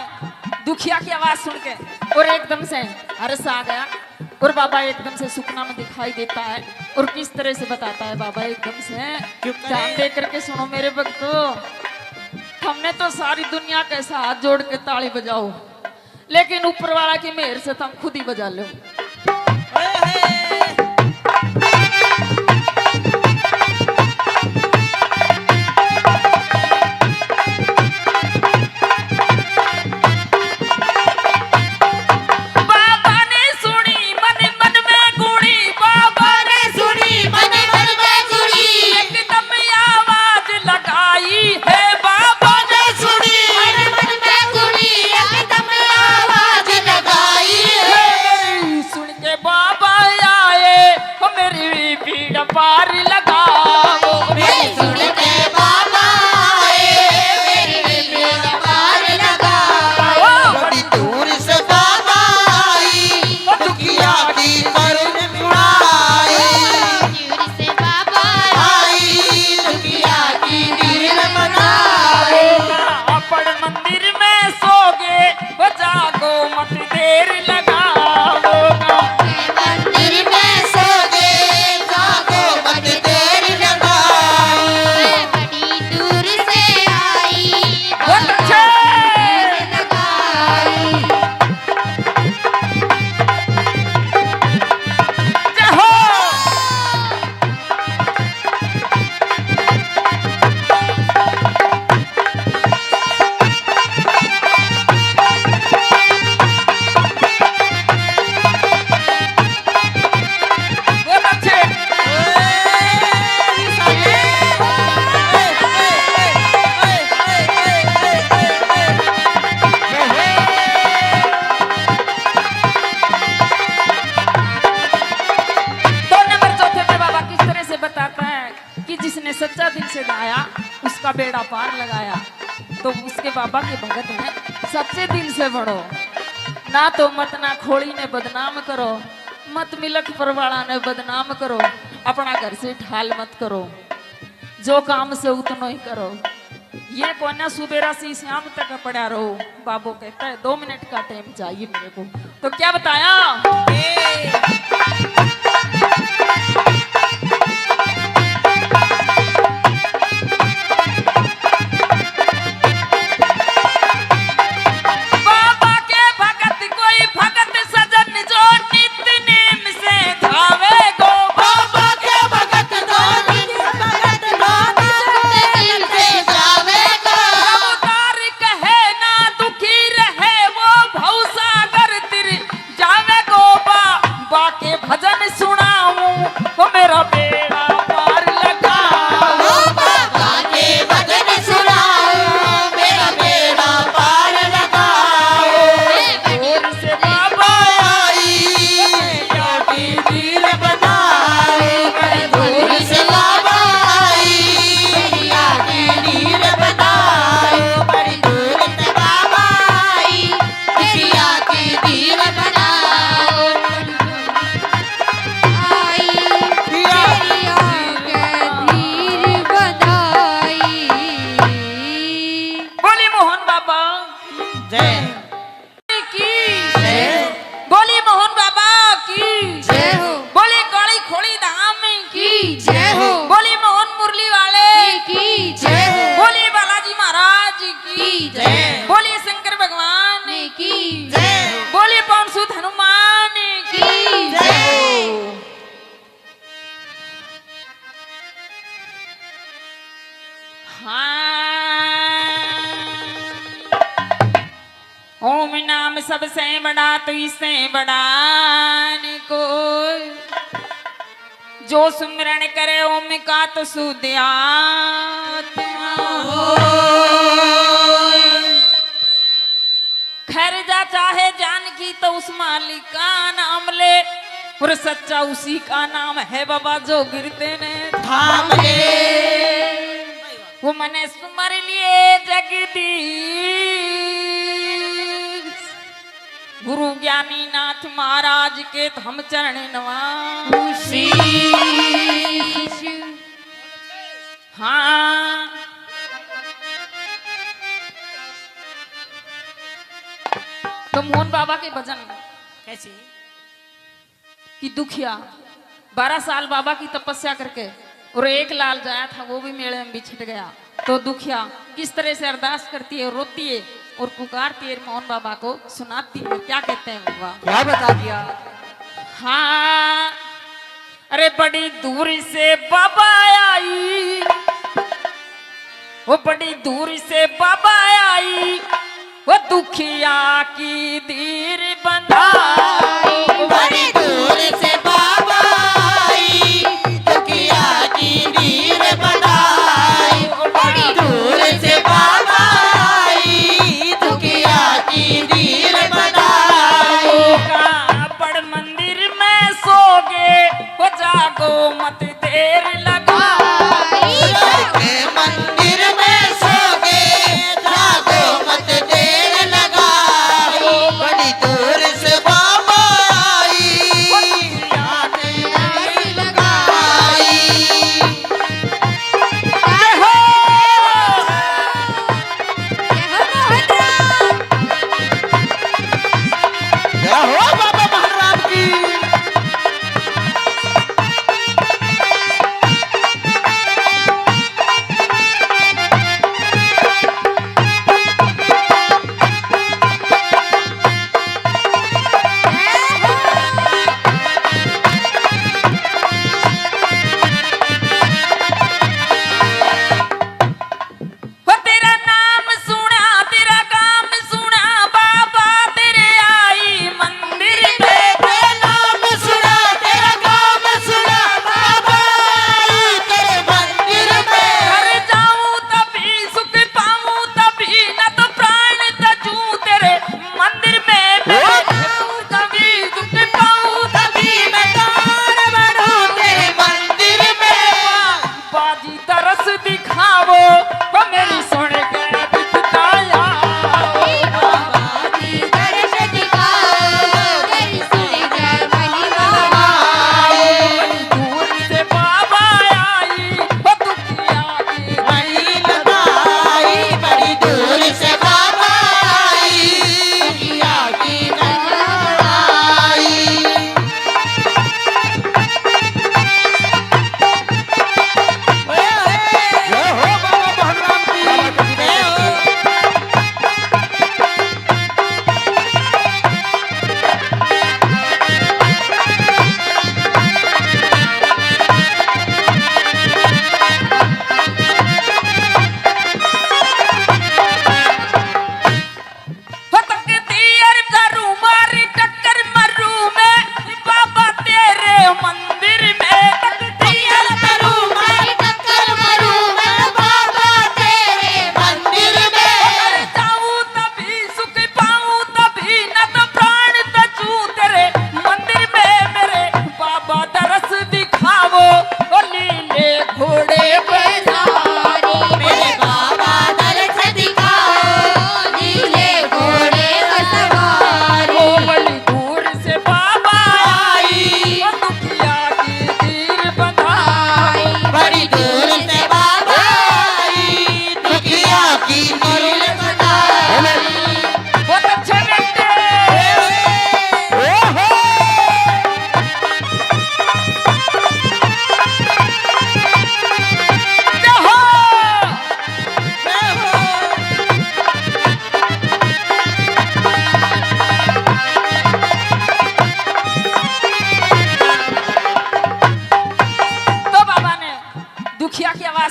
दुखिया की आवाज सुन के और एकदम से हर्ष आ गया, और बाबा एकदम से सुपना में दिखाई देता है। और किस तरह से बताता है बाबा एकदम से, क्यों करे? ध्यान दे करके सुनो मेरे भक्तों। हमने तो सारी दुनिया के साथ जोड़ के ताली बजाओ, लेकिन ऊपर वाला की मेहर से तुम खुद ही बजा लो। बाबा ने सुनी मन मन में गुणी, बाबा ने सुनी मन मन में गुड़ी। एकदम आवाज लगाई है। बाबा ने सुनी मन मन में गुड़ी, एकदम आवाज लगाई है। सुन के बाबा आए, बेड़ा पार लगाया। तो उसके बाबा के भगत हैं, सच्चे दिल से बढ़ो, ना तो मत ना खोड़ी ने बदनाम करो, मत मिलक परवाड़ा ने बदनाम करो, अपना घर से ठाल मत करो, जो काम से उतना ही करो। ये कोना सुबेरा से शाम तक पड़ा रहो। बाबू कहता है 2 मिनट का टाइम चाहिए मेरे को। तो क्या बताया, बाबा के भगत कोई भगत सजन जो नित्य नेम से धावे गो। बाबा के भगत दो दिन भगत दो दिल से जावेगा। अवतार कहे ना दुखी रहे वो भवसागर तिर जावे गो। बाबा के भजन सुनाऊं वो मेरा बेड़ा पार लगाओ। बाबा के भजन सुनाओ मेरा बेड़ा पार लगाओ। दूर से बाबा आई जाटी दिल बनाए दूर से बाबा आई जाटी दिल बनाए बड़ी दूर से बाबा आई जाटी दिल बनाओ। बोली मोहन बाबा जय की, बोली मोहन बाबा की, बोली काली खोली धाम की, बोली मोहन मुरली वाले की, बोली बालाजी महाराज की, जय। बोली शंकर भगवान की, जय। बोली पवन सुत हनुमान की। जय। हाँ, ओम नाम सबसे बड़ा तो इससे बड़ा न कोई, जो सुमिरन करे ओम का तो शुद्ध आत्मा होय। खैर जा चाहे जान की तो उस मालिक का नाम ले, और सच्चा उसी का नाम है बाबा जो गिरते ने थाम ले। वो मने सुमर लिए जगदीश। गुरु ज्ञानी नाथ महाराज के हम चरण नवासी। हाँ, तो मोहन बाबा के भजन कैसे कि दुखिया 12 साल बाबा की तपस्या करके और एक लाल जाया था वो भी मेले में बिछट गया। तो दुखिया किस तरह से अरदास करती है, रोती है और पुकारती है, मोहन बाबा को सुनाती है। क्या कहते हैं बाबा, क्या बता दिया। हाँ, अरे बड़ी दूर से बाबा आई, वो बड़ी दूर से बाबा आई, वो दुखिया की धीर बंधाई। बड़ी दूर से बाबा आई दुखिया की नीर बनाई। बड़ी दूर से बाबा आई दुखिया की नीर बनाई। कापड़ मंदिर में सोगे वो जागो मत देर लगाई। जाके मंदिर में सोगे जागो मत देर लगाओ। बड़ी दूर से बाबा आई जाके नीर लगाई। जय हो। जय हो बाबा महाराज की।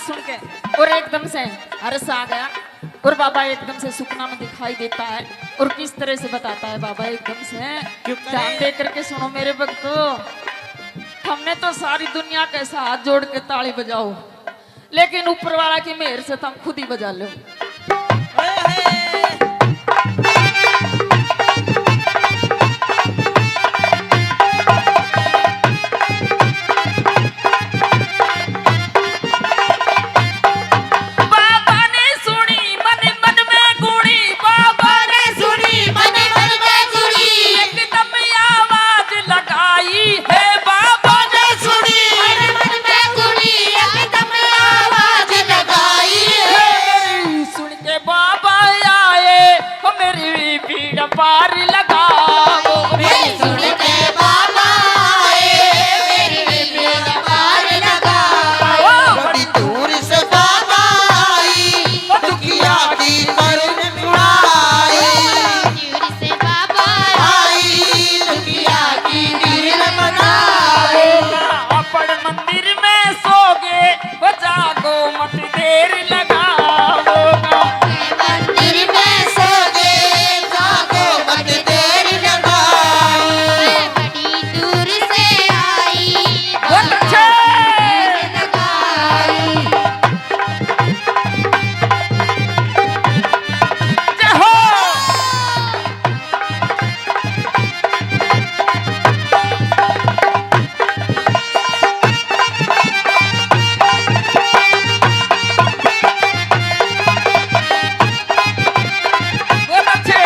बात सुन के और एकदम से हर्ष आ गया और बाबा एकदम से सुपना में दिखाई देता है और किस तरह से बताता है बाबा एकदम से ध्यान दे करके सुनो मेरे भक्तों। हमने तो सारी दुनिया के साथ हाथ जोड़ के ताली बजाओ, लेकिन ऊपर वाला की मेहर से तुम खुद ही बजा लो। पार लगाओ सुन के बाबा मेरी पार लगाओ। बड़ी दूर से बाबा आई, दुखिया की करुण उड़ाई। दूर से बाबा आई, दुखिया की दिल बनाई। अपन मंदिर में सोगे वो जागो मत देर लगाओ। मंदिर में सोगे जागो मत देर लगाई। बड़ी दूर से आई बहुत अच्छे। लगाई। जय हो। बहुत अच्छे।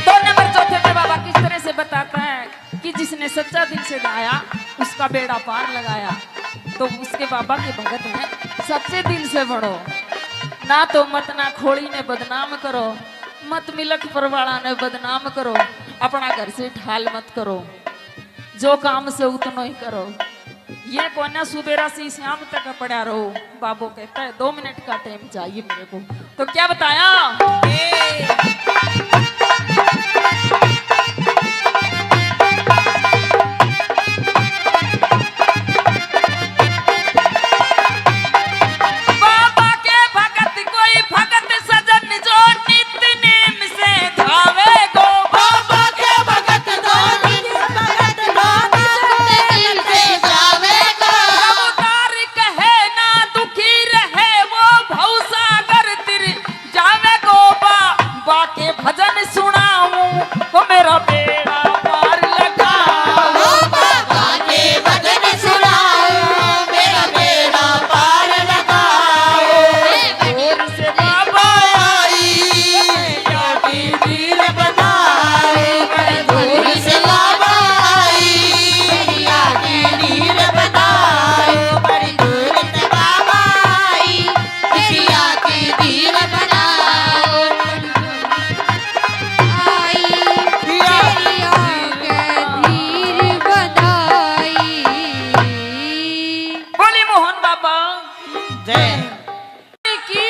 दो नंबर चौथे में बाबा किस तरह से बताता है कि जिसने सच्चा दिल से गाया उसका बेड़ा पार लगाया। तो उसके बाबा के भगत हैं सच्चे दिल से बढ़ो, ना तो मत ना खोड़ी ने बदनाम करो, मत मिलक परवाड़ा ने बदनाम करो, अपना घर से ढाल मत करो, जो काम से उतना ही करो। ये कोना सुबेरा से शाम तक पड़ा रहो। बाबू कहता है 2 मिनट का टाइम चाहिए मेरे को। तो क्या बताया? बाबा के भगत कोई भगत सजन जो नित्य नेम से धावे गो। बाबा के भगत दिल से जावेगा। अवतार कहे ना दुखी रहे वो भवसागर तिर जावे गो। बा के भजन सुनाऊं वो मेरा बेड़ा पार लगाओ। बाबा के भजन सुनाओ मेरा बेड़ा पार लगाओ। दूर से बाबा आई, की दिल बनाई। दूर से बाबा दुखिया की दिल बनाई। बड़ी दूर से बाबा आई, दुखिया की दिल बनाई। आई तेरी आंखें धीर बनाई। बोली मोहन बाबा जय की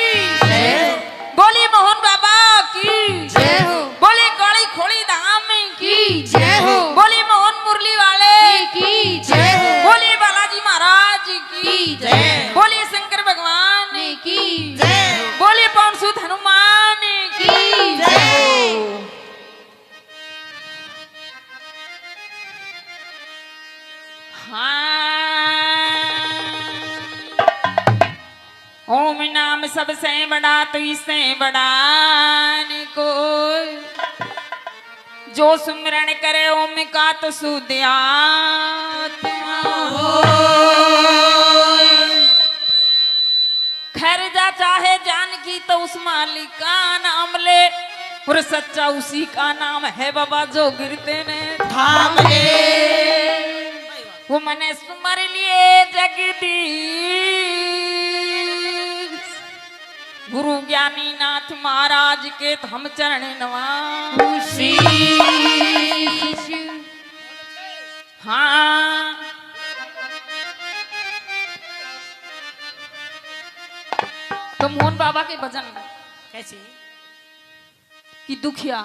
बोली मोहन बाबा की जय हो बोली काली खोली धाम की जय हो बोली मोहन मुरली वाले की जय हो बोली बालाजी महाराज की जय। बोली शंकर भगवान की जय बोली पवन सुत हनुमान की जय। हाँ। ओम नाम सबसे बड़ा तो इससे बड़ा न कोई, जो सुमिरन करे ओम का तो शुद्ध आत्मा होय। खैर जा चाहे जान की तो उस मालिक का नाम ले, और सच्चा उसी का नाम है बाबा जो गिरते ने थाम ले। वो मने सुमर लिए जगदीश गुरु ज्ञानी नाथ महाराज के तो हम चरण नवासी। हाँ तो मोहन बाबा के भजन कैसी? कि दुखिया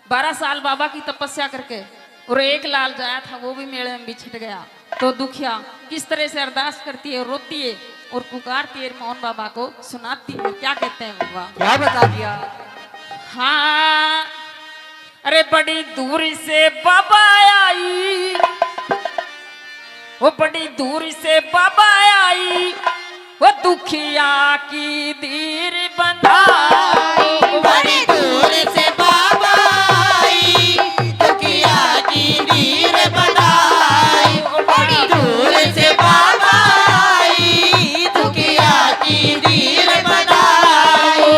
12 साल बाबा की तपस्या करके और एक लाल जाया था, वो भी मेले में बिछट गया। तो दुखिया किस तरह से अरदास करती है, रोती है और पुकारती है मोहन बाबा को, सुनाती है। क्या कहते हैं बाबा? क्या बता दिया? हाँ, अरे बड़ी दूर से बाबा आई, वो बड़ी दूर से बाबा आई, वो दुखिया की धीर बंधाई। बड़ी दूर से बाबा आई, दुखिया की धीर बनाई। बड़ी दूर से बाबा आई, दुखिया की धीर बनाई।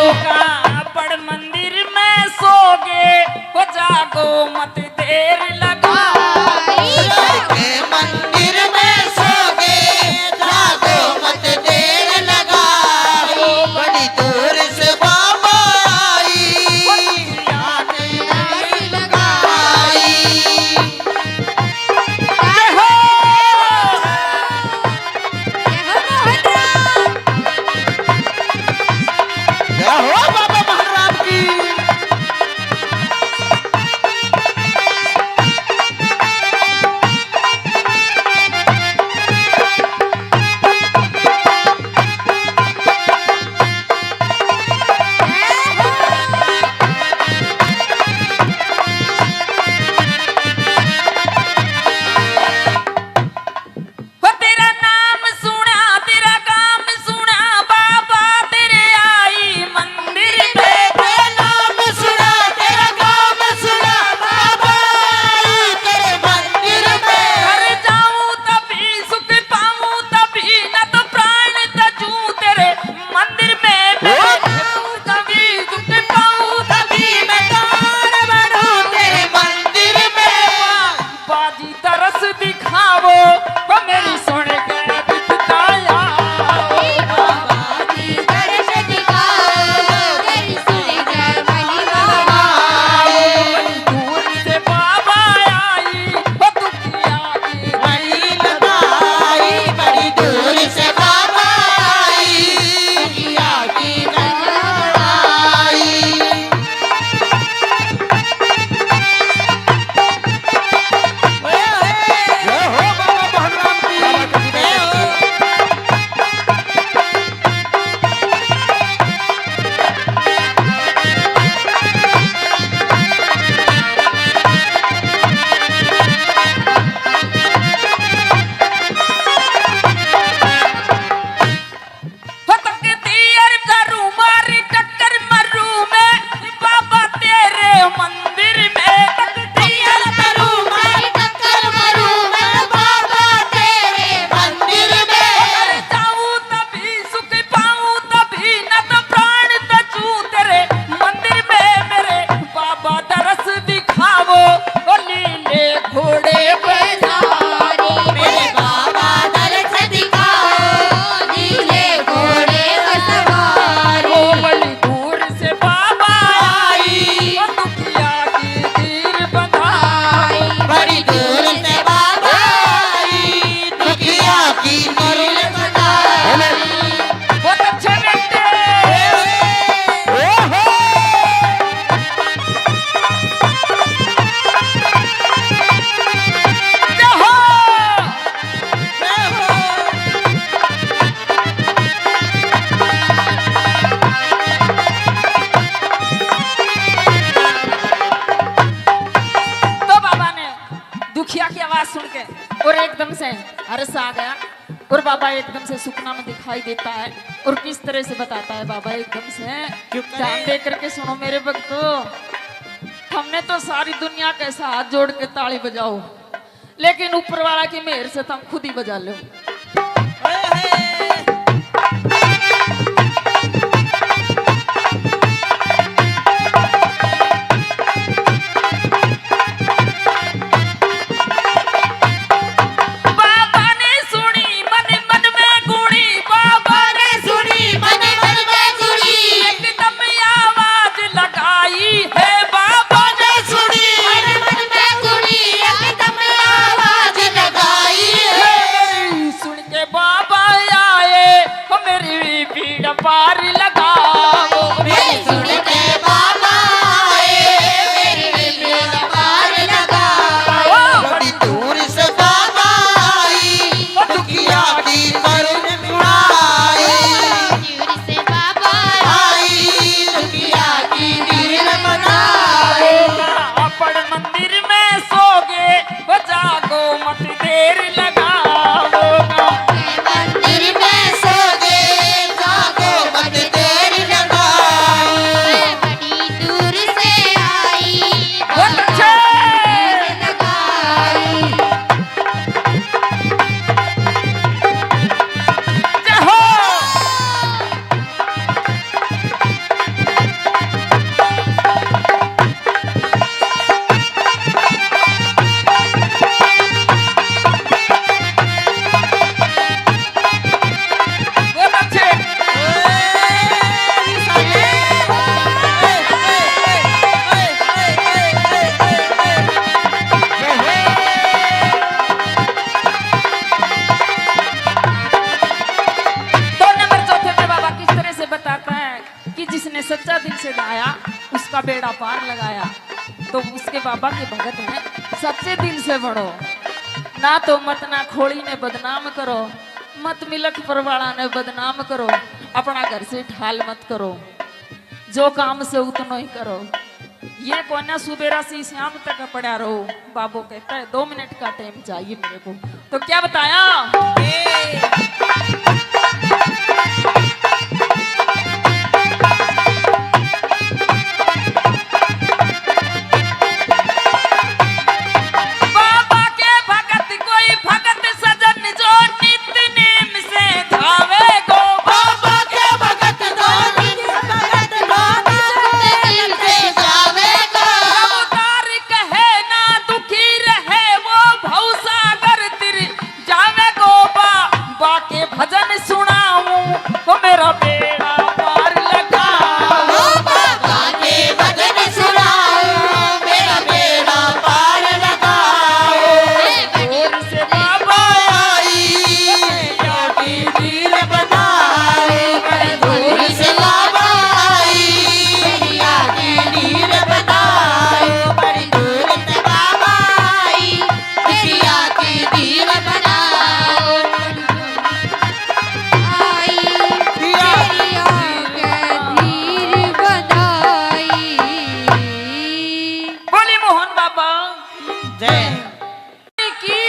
बड़ मंदिर में सोगे, वो जागो मत देर लगाई। के मंदिर में सोगे, जागो मत देर लगाई। बड़ी दूर से बाबा आई, दुखिया की धीर लगाई। जय हो जय हो बाबा महाराज की। वो तेरा नाम सुना, तेरा काम सुना, बाबा तेरे आई मंदिर में। तेरा नाम सुना, तेरा काम सुना, बाबा आई तेरे मंदिर में। घर जाऊं तभी सुख पाऊं तभी, न तो प्राण तजूं तेरे मंदिर में। मैं जाऊं तभी सुख पाऊं तभी मैं दान बढ़ूं तेरे मंदिर में। बाजी तरस दिखावो, वो मेरी सुन के बिताया। बाबाजी दर्श दिखाओ, तेरी सुन के महिमा बड़ी दूर से बाबा आई, वो दुखिया की बड़ी लगाई। बड़ी दूर से बाबा आई, दुखिया की लगाई। जय हो बाबा महाराज की। जय हो। हो तकती अर करूं मारी टक्कर मरूं मैं, बाबा तेरे मंदिर में। तकती अर करूं मारी टक्कर मरूं मैं, बाबा तेरे मंदिर में। घर जाऊं तभी सुख पाऊं तभी, न तो प्राण तजूं तेरे मंदिर में। मेरे बाबा दरस दिखावो, ओ लीले घोड़े पे सारी मेरे बाबा दर्श दिखाओ, नीले घोड़े पर सवारी। ओ बड़ी दूर से बाबा आई, ओ दुखिया की धीर बंधाई। बड़ी दूर से बाबा आई, दुखिया की धीर बनाई। बहुत अच्छे बेटे। जय हो। तो बाबा ने दुखिया की आवाज सुन के और एकदम से हर्ष आ गया, और बाबा एकदम से सुपना में दिखाई देता है। और किस तरह से बताता है बाबा एकदम से, ध्यान दे करके सुनो मेरे भक्तों। हमने तो सारी दुनिया के साथ जोड़ के ताली बजाओ, लेकिन ऊपर वाला की मेहर से तुम खुद ही बजा लो। बाबा ने सुनी मन मन में गुणी, बाबा ने सुनी मन मन में गुणी, एकदम आवाज लगाई है। बाबा ने सुनी मन मन में गुणी, एकदम आवाज लगाई है। सुन के बाबा देर लगाओगा। मंदिर में सोगे जागो मत देर लगाओ। मैं बड़ी दूर से आई बहुत अच्छे। देर लगाई। जय हो। बहुत अच्छे। दो नंबर चौथे पे बाबा किस तरह से बताता है कि जिसने सच्चा दिल से गाया उसका बेड़ा पार लगाया। तो उसके बाबा के भगत हैं सच्चे दिल से बढ़ो, ना तो मत ना खोड़ी ने बदनाम करो, मत मिलक परवाड़ा ने बदनाम करो, अपना घर से ढाल मत करो, जो काम से उतना ही करो। ये कोना सुबेरा से शाम तक पड़ा रहो। बाबू कहता है 2 मिनट का टाइम चाहिए मेरे को। तो क्या बताया? बाबा के भगत कोई भगत सजन जो नित्य नेम से धावे गो। बाबा के भगत दो दिन भगत दिल से जावेगा। अवतार कहे ना दुखी रहे वो भवसागर तिर जावे गो। बाबा के भजन सुनाऊं वो मेरा बेड़ा पार लगाओ। बाबा के भजन सुनाओ मेरा बेड़ा पार लगाओ। दूर से बाबा तीर बनाए दूर से बाबा आई दुनिया की नीर बनाए बड़ी दूर से बाबा आई दुनिया की दीर बनाओ। आई दुनिया के दीर बनाई। बोली मोहन बाबा जय की,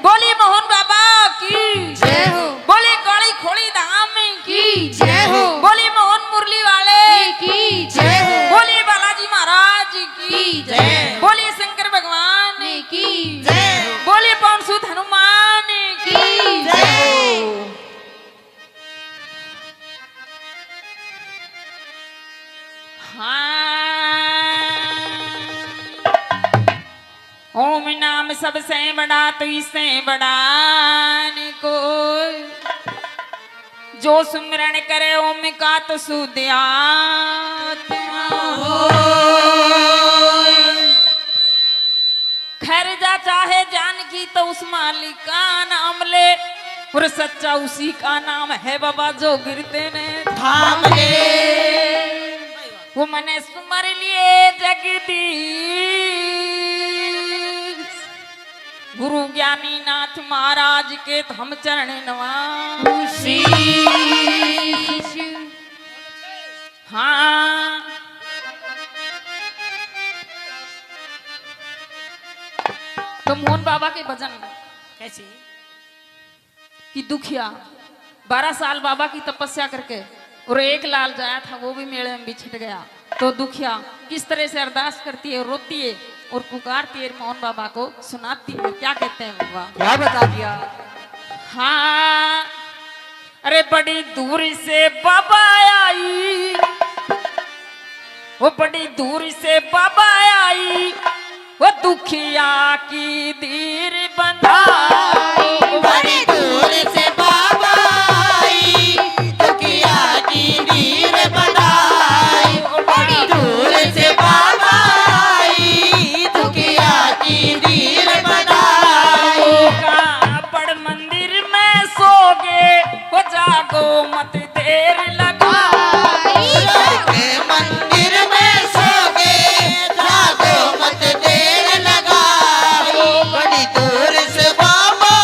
बोली मोहन बाबा की, जय हो बोली काली खोड़ी धाम की, की जय हो बोली मोहन मुरली वाले की जय हो बोली बालाजी महाराज की, की जय बोली शंकर भगवान की जय बोली पवन सुत हनुमान की। की जय। हाँ। ओम नाम सबसे बड़ा तो इससे बड़ा न कोई, जो सुमिरन करे ओम का तो शुद्ध आत्मा होय। खैर जा चाहे जान की तो उस मालिक का नाम ले, और सच्चा उसी का नाम है बाबा जो गिरते ने थाम ले वो मने सुमर लिए जगदीश। गुरु ज्ञानी नाथ महाराज के हम चरण नवासी। हाँ तो मोहन बाबा के भजन कैसे कि दुखिया 12 साल बाबा की तपस्या करके और एक लाल जाया था वो भी मेले में बिछट गया। तो दुखिया किस तरह से अरदास करती है, रोती है और पुकारती है मोहन बाबा को, सुनाती है। क्या कहते हैं बाबा? क्या बता दिया हाँ अरे बड़ी दूर से बाबा आई, वो बड़ी दूर से बाबा आई, वो दुखिया की दीर बंधाई। बड़ी दूर से बाबा आई दुखिया की नीर बनाई। बड़ी दूर से बाबा आई दुखिया की नीर बनाई। बड़ मंदिर में सोगे वो जागो मत देर लगाई। मंदिर में सोगे जागो मत देर लगाओ। बड़ी दूर से बाबा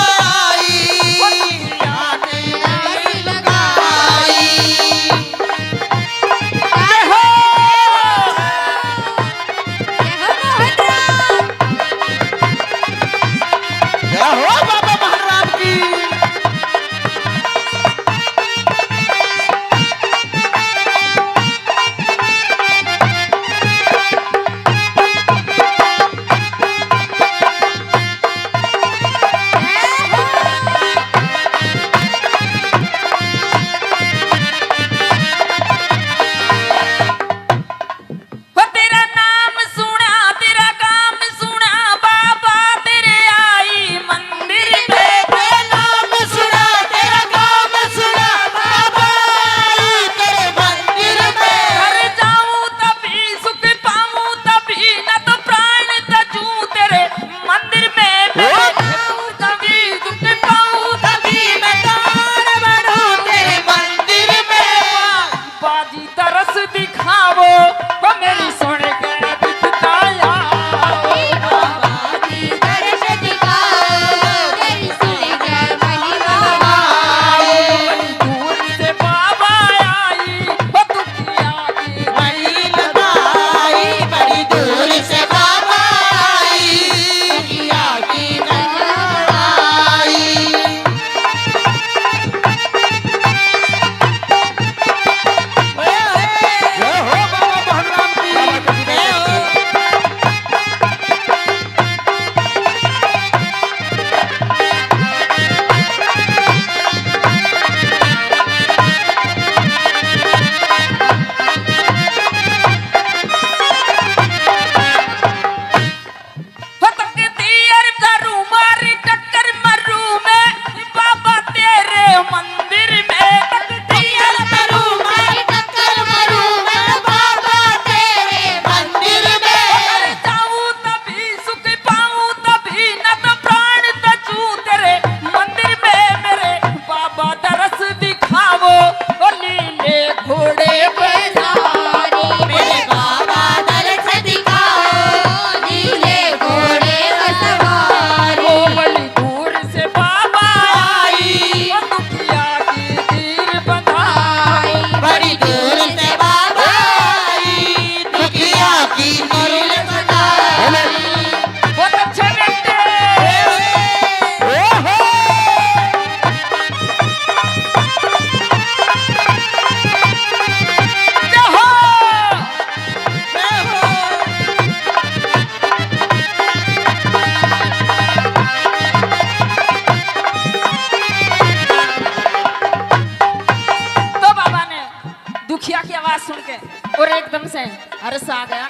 सुन के और एकदम से हर्ष आ गया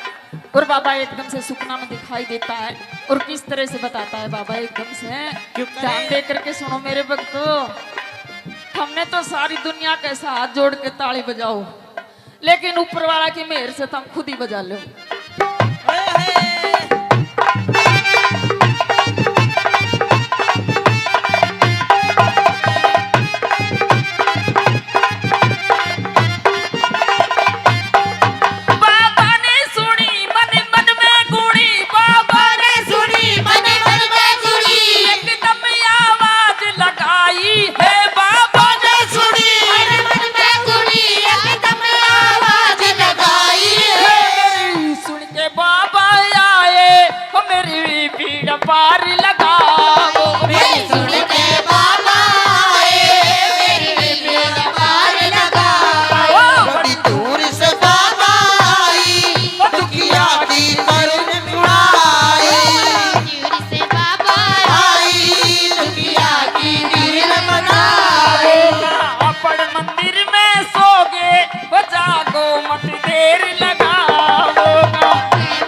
और बाबा एकदम से सुपना में दिखाई देता है और किस तरह से बताता है बाबा एकदम से। क्यों करे? ध्यान दे करके सुनो मेरे भक्तों, हमने तो सारी दुनिया के साथ जोड़ के ताली बजाओ, लेकिन ऊपर वाला की मेहर से तुम खुद ही बजा लो। पार लगाओ सुन के बाबा आए, मेरी बेड़ा पार लगाओ। बड़ी दूर से बाबा आई, दुखिया की करुण उड़ाई। दूर से बाबा आई, दुखिया की नीर बनाए। अपन मंदिर में सोगे जागो मत देर लगाओ।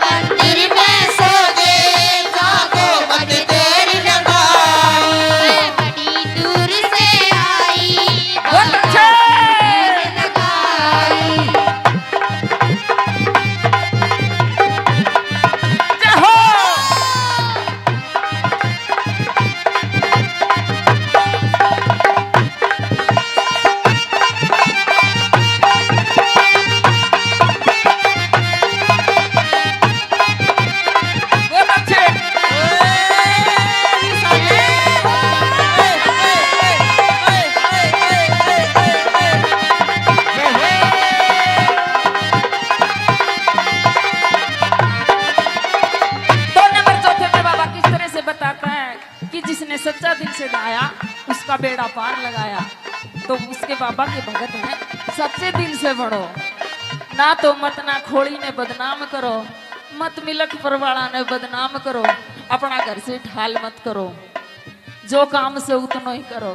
मंदिर में सो गए, जागो मत देर लगाओ। बड़ी दूर से आई, बहुत अच्छे। देर लगाई। जय हो। बहुत अच्छे। तो नंबर चौथे में बाबा किस तरह से बताता है कि जिसने सच्चा दिल से गाया उसका बेड़ा पार लगाया। तो उसके बाबा के भगत हैं, सच्चे दिल से बढ़ो, ना तो मत ना खोड़ी ने बदनाम करो, मत मिलक परवाड़ा ने बदनाम करो, अपना घर से ढाल मत करो, जो काम से उतना ही करो।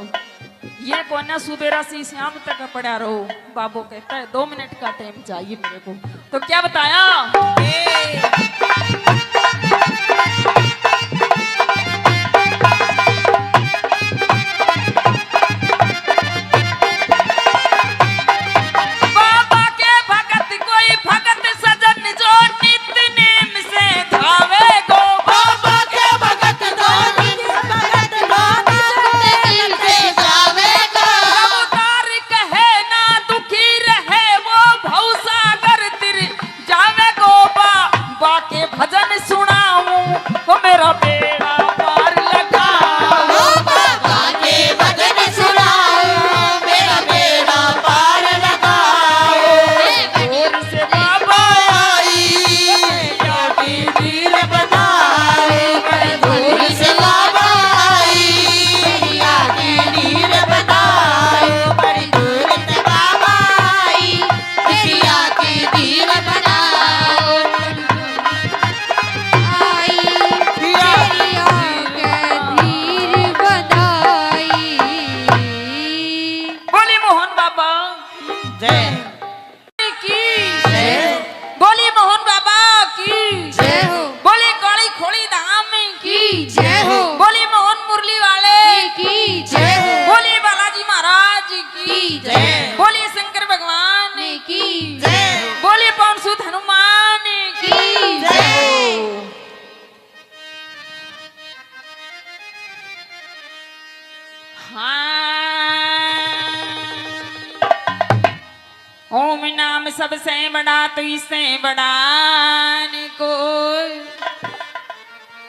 ये कोना सुबेरा से शाम तक पड़ा रहो। बाबू कहता है 2 मिनट का टाइम चाहिए मेरे को। तो क्या बताया? बाबा के भगत कोई भगत सजन जो नित्य नेम से धावे गो। बाबा के भगत भगत दिल से जावेगा। अवतार कहे ना दुखी रहे वो भवसागर तिर जावे गो। बा के भजन सुनाऊं वो मेरा बेड़ा पार लगाओ। बाबा के भजन सुनाओ, मेरा बेड़ा पार लगाओ। दूर से बाबा आई, की नीर बनाए। दूर से बाबा आई, दुखिया की नीर बनाए। बड़ी दूर से बाबा आई, दुखिया की नीर बनाए। आई तेरी आंखें धीर बनाई। बोली मोहन बाबा जय की, जय बोली मोहन बाबा की, जय हो, बोली काली खोड़ी धाम की, की जय हो, बोली मोहन मुरली वाले की जय हो, बोली बालाजी महाराज की, जय। बोली शंकर भगवान की जय बोली पवन सुत हनुमान की। की जय। हाँ। ओम नाम सबसे बड़ा तो इससे बड़ा न कोई,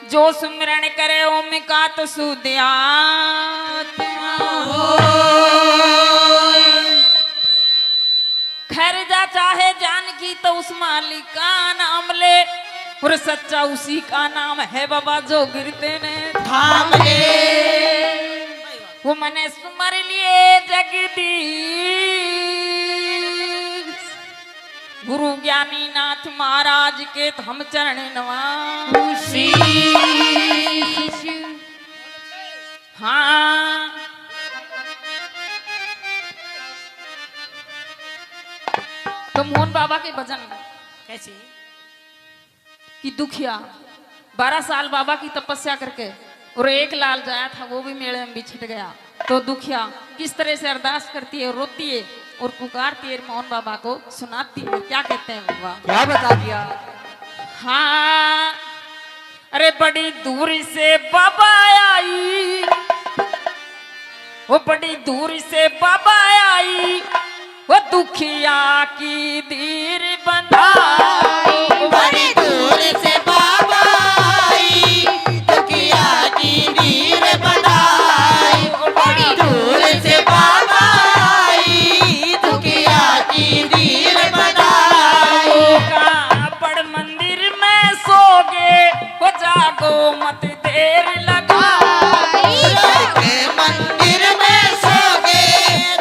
जो सुमिरन करे ओम का तो शुद्ध आत्मा होय। खैर जा चाहे जान की तो उस मालिक का नाम ले, और सच्चा उसी का नाम है बाबा जो गिरते ने थाम ले। वो मने सुमर लिए जगदीश। गुरु ज्ञानी नाथ महाराज के तो हम चरण नवासी। हाँ तो मोहन बाबा के भजन कैसे? कि दुखिया 12 साल बाबा की तपस्या करके और एक लाल जाया था वो भी मेले में बिछट गया। तो दुखिया किस तरह से अरदास करती है, रोती है और पुकारती है मोहन बाबा को, सुनाती है। क्या कहते हैं बाबा? क्या बता दिया? हाँ, अरे बड़ी दूरी से बाबा आई, वो बड़ी दूरी से बाबा आई, वो दुखिया की धीर बंधाई। बड़ी दूर से बाबा आई, दुखिया की धीर बंधाई। बड़ी दूर से बाबा आई, दुखिया की धीर बंधाई। का बड़ मंदिर में सोगे, वो जागो मत देर लगाई। के मंदिर में सोगे,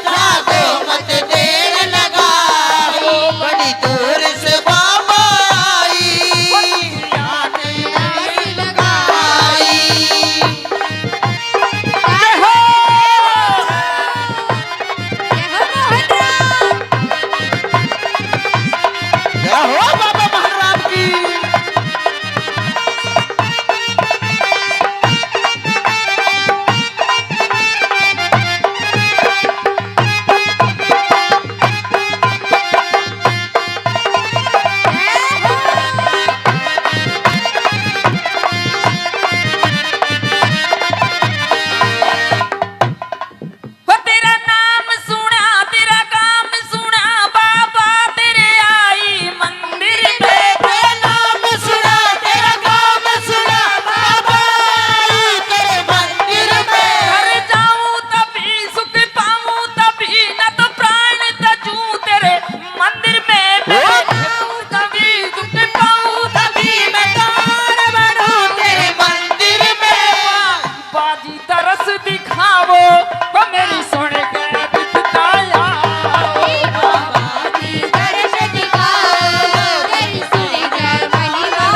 जागो मत देर लगाई। बड़ी दूर से बाबा आई, दुखिया की धीर लगाई। जय हो! जय हो बाबा महाराज की। वो तेरा नाम सुना, तेरा काम सुना, बाबा तेरे आई मंदिर में। तेरा नाम सुना, तेरा काम सुना, बाबा आई तेरे मंदिर में। घर जाऊं तभी सुख पाऊं तभी, न तो प्राण तजूं तेरे मंदिर में। मैं जाऊं तभी सुख पाऊं तभी, मैं तार बढ़ूं तेरे मंदिर में। बाजी तरस दिखावो, वो मेरी सुन के बिताया। बाबा जी दर्श दिखाओ, तेरी सुन कर महिमा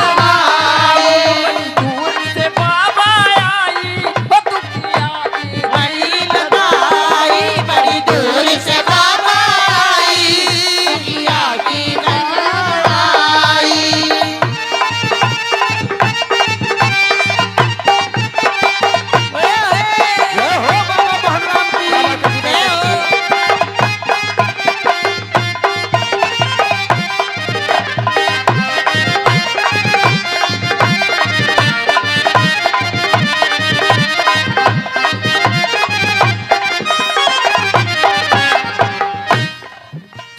बड़ी दूर से बाबा आई, वो दुखिया की वही लगाई। बड़ी दूर से बाबा आई, दुखिया की लगाई। जय हो बाबा महाराज की। जय हो।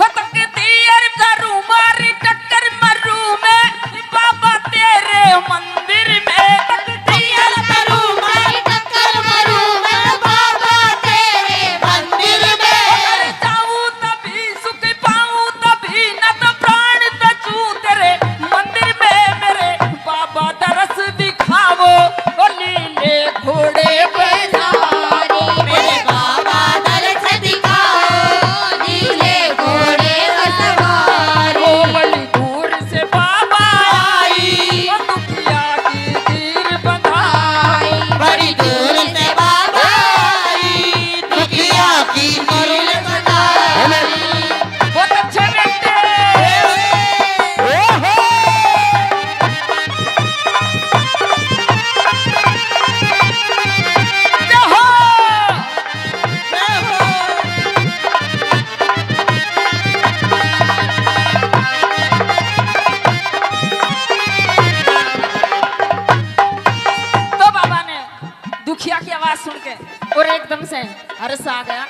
फतकती अर करूं मारी टक्कर मरूं मैं, बाबा तेरे मंदिर में। फतकती अर करूं मारी टक्कर मरूं मैं, बाबा तेरे मंदिर में। अगर जाऊं तभी सुख पाऊं तभी, न तो प्राण तजूं तेरे मंदिर में। मेरे बाबा दरस दिखावो, ओ लीले घोड़े पे सारी मेरे बाबा दर्श दिखाओ, नीले घोड़े पर सवारी। ओ बड़ी दूर से बाबा आई, ओ दुखिया की धीर बंधाई। बड़ी दूर से बाबा आई, दुखिया की धीर बंधाई। बहुत अच्छे बेटे। ओहो। जय हो! जय हो। तो बाबा ने दुखिया की आवाज सुन के और एकदम से हर्ष आ गया,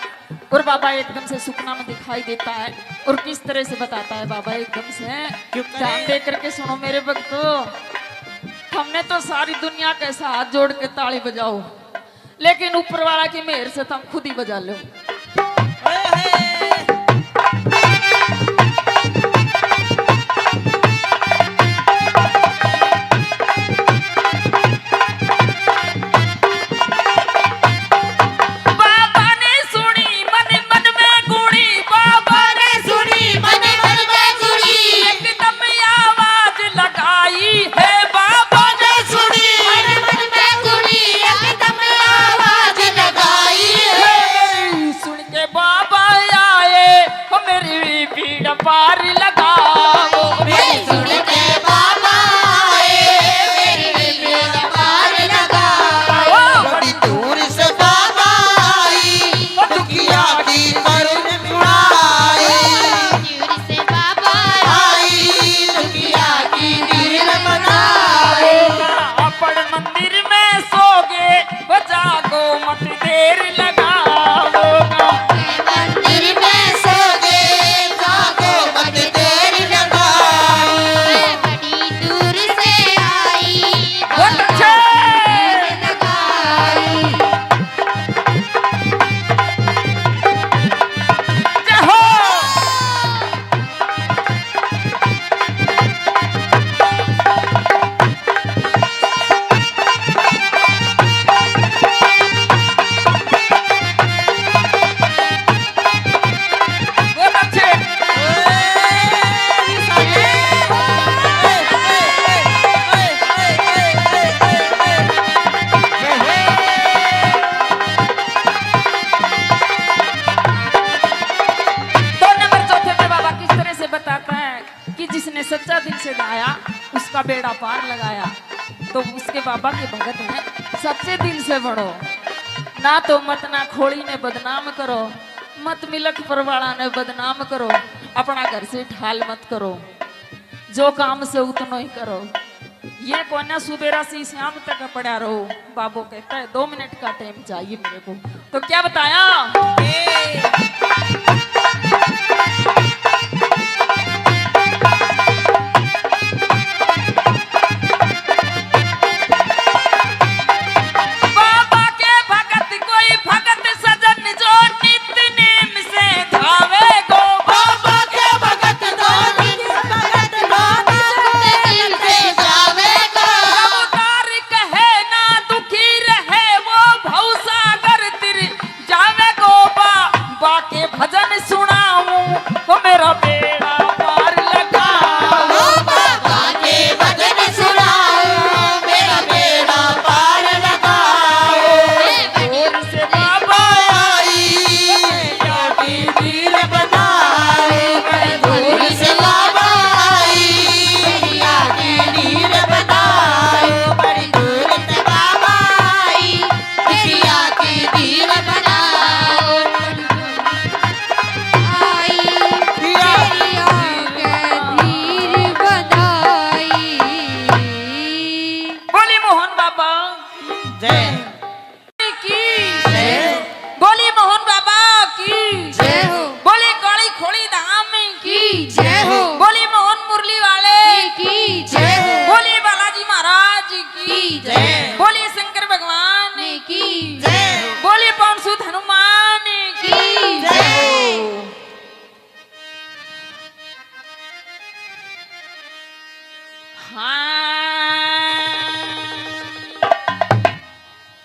और बाबा एकदम से सुपना में दिखाई देता है। और किस तरह से बताता है बाबा एकदम से, क्यों करे? ध्यान दे करके सुनो मेरे भक्तों। हमने तो सारी दुनिया के साथ हाथ जोड़ के ताली बजाओ, लेकिन ऊपर वाला की मेहर से तुम खुद ही बजा लो। बाबा ने सुनी मन मन में गुणी, बाबा ने सुनी मन मन में गुणी, एकदम आवाज लगाई है। बाबा ने सुनी मन मन में गुणी, एकदम आवाज लगाई है। सुन बेड़ा पार लगाया। तो उसके बाबा के भगत हैं, सच्चे दिल से बढ़ो, ना तो मत ना खोड़ी ने बदनाम करो, मत मिलक परवाड़ा ने बदनाम करो, अपना घर से ठाल मत करो, जो काम से उतना ही करो। ये कोना सुबेरा से शाम तक पड़ा रहो। बाबू कहता है 2 मिनट का टाइम चाहिए मेरे को। तो क्या बताया? बाबा के भगत कोई भगत सजन जो नित नेम से धावे गो। बाबा के भगत दो दिन भगत दो दिल से जावेगा। अवतार कहे ना दुखी रहे वो भवसागर तिर जावे गो। बाबा के भजन सुनाऊं वो मेरा बेड़ा पार लगाओ। बाबा के भजन सुनाओ मेरा बेड़ा पार लगाओ। दूर से बाबा आई यादी वीर बनाए दूर से बाबा आई यादी वीर बनाए बड़ी दूर से बाबा आई यादी वीर बनाओ। बोली मोहन बाबा जय की, बोली मोहन बाबा की, बोली काली खोड़ी धाम की, बोली मोहन मुरली वाले की, बोली बालाजी महाराज की, जय। बोली शंकर भगवान की, जय बोली पवन सुत हनुमान की। जय।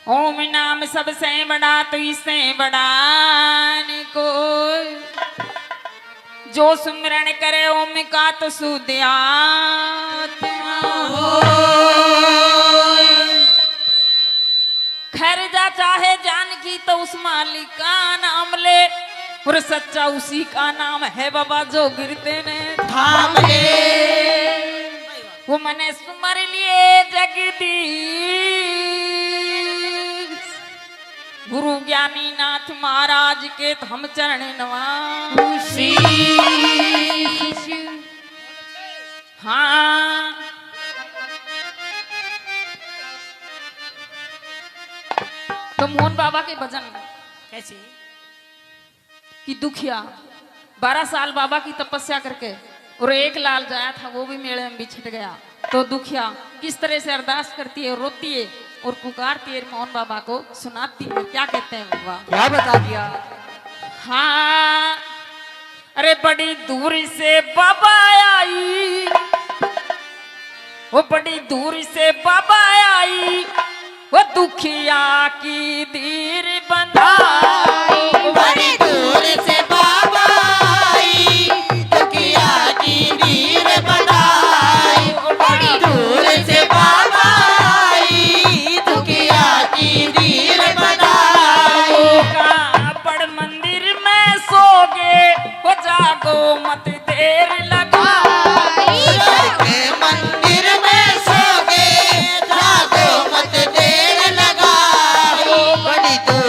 ओम नाम सबसे बड़ा तो इससे बड़ा न कोई, जो सुमिरन करे ओम का तो शुद्ध आत्मा होय। खैर जा चाहे जान की तो उस मालिक का नाम ले, और सच्चा उसी का नाम है बाबा जो गिरते ने थाम ले। वो मने सुमर लिए जगदीश। गुरु ज्ञानी नाथ महाराज के तो हम चरण नवासी। हाँ तो मोहन बाबा के भजन कैसे? कि दुखिया 12 साल बाबा की तपस्या करके और एक लाल जाया था वो भी मेले में बिछट गया। तो दुखिया किस तरह से अरदास करती है, रोती है और पुकारती है मोहन बाबा को, सुनाती है। क्या कहते हैं बाबा? क्या बता दिया? हाँ अरे बड़ी दूर से बाबा आई, वो बड़ी दूर से बाबा आई, वो दुखिया की धीर बंधाई। बड़ी दूर से बाबा आई दुखिया की नीर बनाई। बड़ी दूर से बाबा आई दुखिया की नीर बनाई। बड़ मंदिर में सोगे वो जागो मत देर लगाई। के मंदिर में सोगे जागो मत देर लगाओ। बड़ी दूर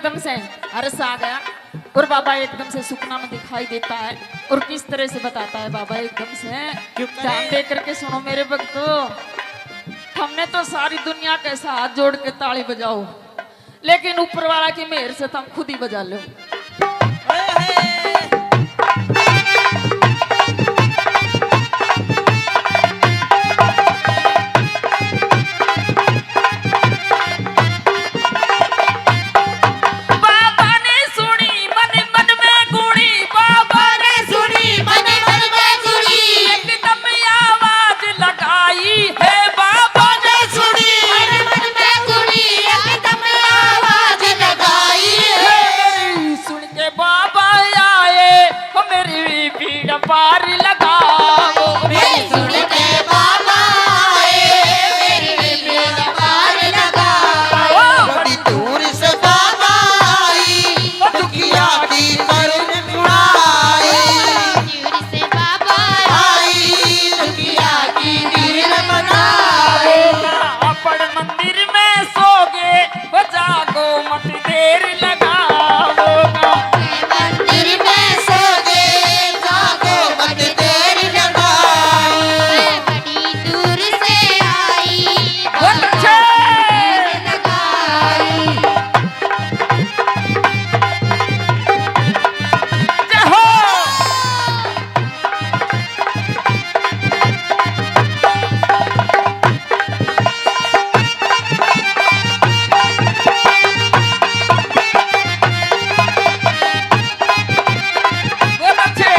एकदम से हर्ष आ गया और बाबा एकदम से सुपना में दिखाई देता है। और किस तरह से बताता है बाबा एकदम से, ध्यान दे करके सुनो मेरे भक्तों। हमने तो सारी दुनिया के साथ जोड़ के ताली बजाओ, लेकिन ऊपर वाला की मेहर से तुम खुद ही बजा लो। पार लगाओ सुन के बाबा आए, मेरी बेड़ा पार लगाओ। बड़ी दूर से बाबा आई, दुखिया की करुण बुढ़ाई। दूर से बाबा आई, दुखिया की दीन बनाए। अपन मंदिर में सोगे वो जागो मत देर लगाओ। मंदिर में सो गए, जागो मत देर लगाओ। बड़ी दूर से आई, बहुत अच्छे। लगाई। जय हो। बहुत अच्छे।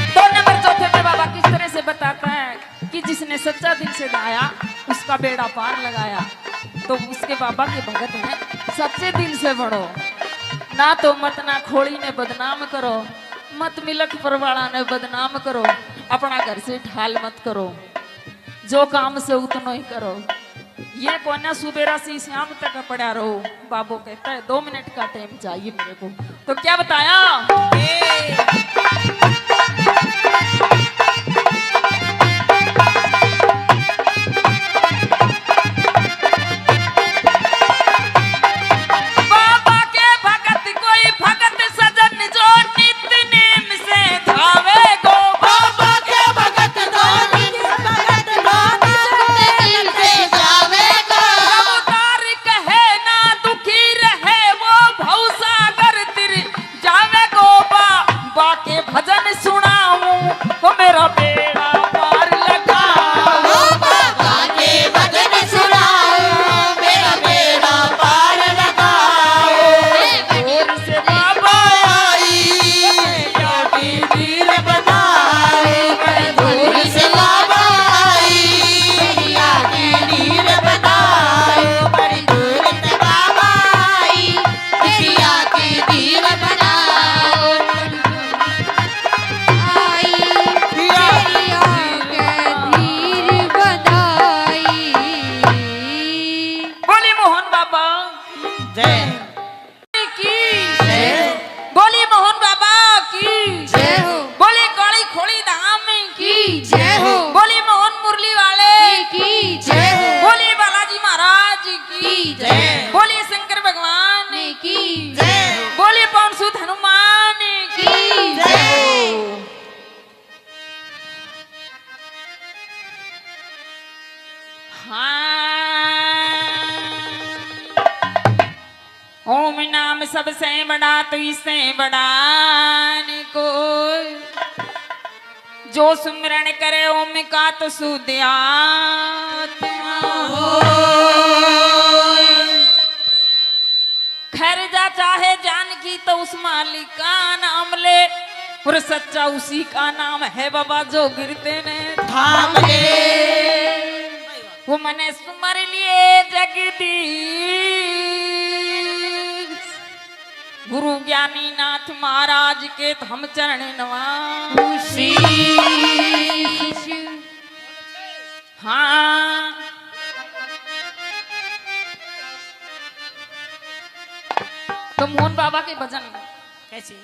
दो नंबर चौथे पे बाबा किस तरह से बताता है कि जिसने सच्चा दिल से गाया उसका बेड़ा पार लगाया। तो उसके बाबा के भगत हैं, सच्चे दिल से बढ़ो, ना तो मत ना खोड़ी ने बदनाम करो, मत मिलक परवाड़ा ने बदनाम करो, अपना घर से ढाल मत करो, जो काम से उतना ही करो। ये कोना सुबेरा से शाम तक पड़ा रहो। बाबू कहता है 2 मिनट का टाइम चाहिए मेरे को। तो क्या बताया, बाबा के भगत कोई भगत सजन जो नित्य नेम से धावे गो। बाबा के भगत दानी, भगत दानी दिल से जावेगा। अवतार कहे ना दुखी रहे वो भवसागर तिर जावे गो। बाबा के भजन सुनाऊं वो मेरा बेड़ा पार लगाओ। बाबा के भजन सुनाओ, मेरा बेड़ा पार लगाओ। दूर से बाबा आई, की दीन बनाए। दूर से बाबा आई, दुखिया की दीन बनाए। बड़ी दूर से बाबा आई, दुखिया की दीन बनाए। आई तेरी आंखें धीर बधाई। बोली मोहन बाबा जय की, बोली मोहन बाबा की, जय हो, बोली काली खोली धाम की, की जय हो, बोली मोहन मुरली वाले की जय हो, बोली बालाजी महाराज की, की जय, बोली शंकर भगवान की जय बोली पवन सुत हनुमान की। की जय। हाँ। ओम नाम सबसे बड़ा तो इससे बड़ा न कोई, जो सुमिरन करे ओम का तो शुद्ध आत्मा होय। खैर जा चाहे जान की तो उस मालिक का नाम ले, और सच्चा उसी का नाम है बाबा जो गिरते ने थाम ले। वो मने सुमर लिए जगदीश। गुरु ज्ञानी नाथ महाराज के हम चरण नवासी। हाँ तो मोहन बाबा के भजन कैसे?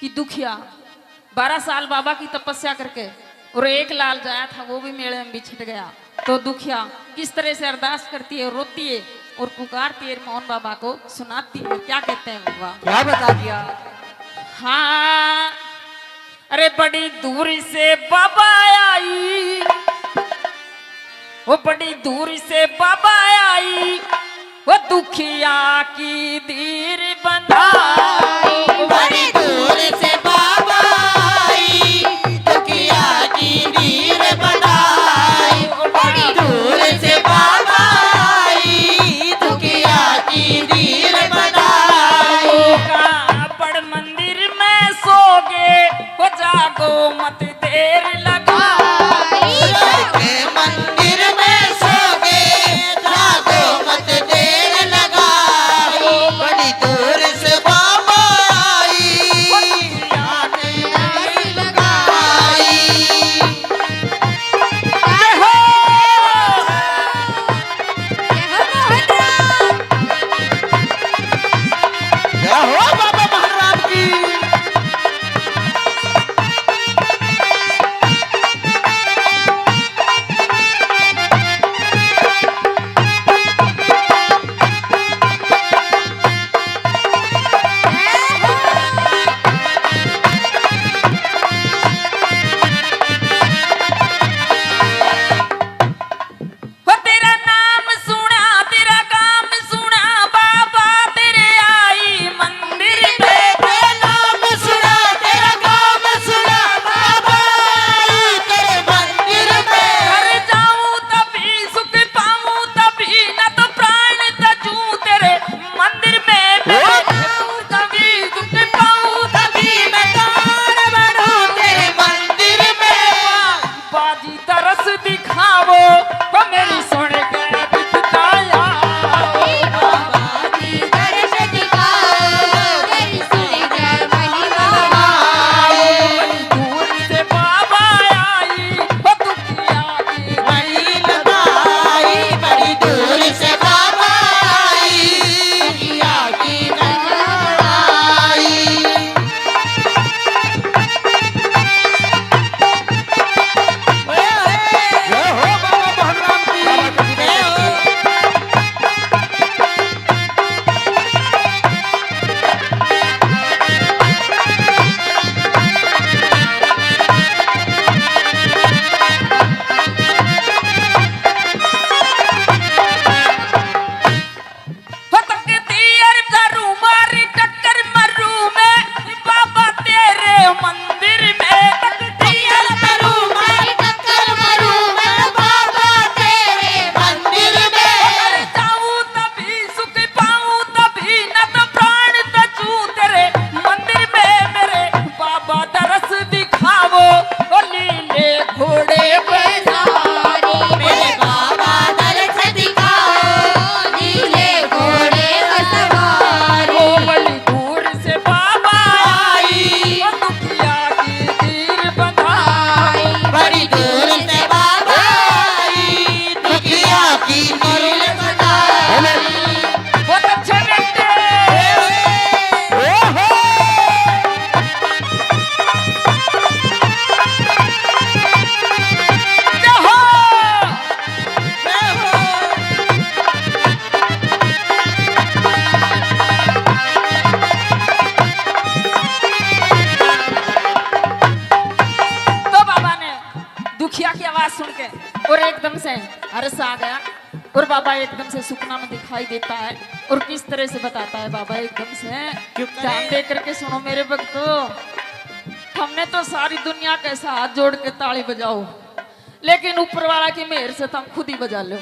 कि दुखिया 12 साल बाबा की तपस्या करके और एक लाल जाया था, वो भी मेले में बिछट गया। तो दुखिया किस तरह से अरदास करती है, रोती है और पुकारती है मोहन बाबा को, सुनाती है। क्या कहते हैं बाबा? क्या बता दिया? हाँ, अरे बड़ी दूर से बाबा आई, वो बड़ी दूर से बाबा आई, वो दुखिया की धीर बंधाई। बड़ी दूर से बाबा आई, दुखिया की धीर बनाई। बड़ी दूर से बाबा आई, दुखिया की धीर बनाई। का बड़ मंदिर में सोगे, वो जागो मत देर लगाई। के मंदिर में सोगे, जागो मत देर लगाई। बड़ी दूर से बाबा आई, दुखिया की धीर लगाई। जय हो। जय हो बाबा महाराज की। वो तेरा नाम सुना, तेरा काम सुना, बाबा तेरे आई मंदिर में। तेरा नाम सुना, तेरा काम सुना, बाबा आई तेरे मंदिर में। घर जाऊं तभी सुख पाऊं तभी, न तो प्राण तजूं तेरे मंदिर में। मैं जाऊं तभी सुख पाऊं तभी मैं तार बनूं तेरे मंदिर में। बाजी तरस दिखावो, वो मेरी सुन के बिताया। बाबा की दर्श दिखाओ, तेरी सुन कर महिमा बड़ी दूर से बाबा आई, वो दुखिया की वही लगाई। बड़ी दूर से बाबा आई, दुखिया की लगाई। जय हो बाबा महाराज की। जय हो। हो तकती अर करूं मारी टक्कर मरूं मैं, बाबा तेरे मंदिर में। तकती अर करूं मैं टक्कर मरूं मैं बाबा तेरे मंदिर में। घर जाऊं तभी सुख पाऊं तभी, न तो प्राण तजूं तेरे मंदिर में। मेरे बाबा तरस दिखावो, ओ लीले घोड़े पे सवारी। मेरे बाबा दर्श दिखाओ, नीले घोड़े पर सवारी। ओ बड़ी दूर से बाबा आई, ओ दुखिया की तीर बंधाई। बड़ी दूर से बाबा आई, दुखिया की धीर बनाई। बहुत अच्छे बेटे। ओहो। जय हो। जय हो। तो बाबा ने दुखिया की आवाज सुन के और एकदम से हर्ष आ गया, और बाबा एकदम से सुपना में दिखाई देता है। और किस तरह से बताता है बाबा एकदम से, क्यों करे? ध्यान दे करके सुनो मेरे भक्तों। हमने तो सारी दुनिया के साथ हाथ जोड़ के ताली बजाओ, लेकिन ऊपर वाला की मेहर से तुम खुद ही बजा लो।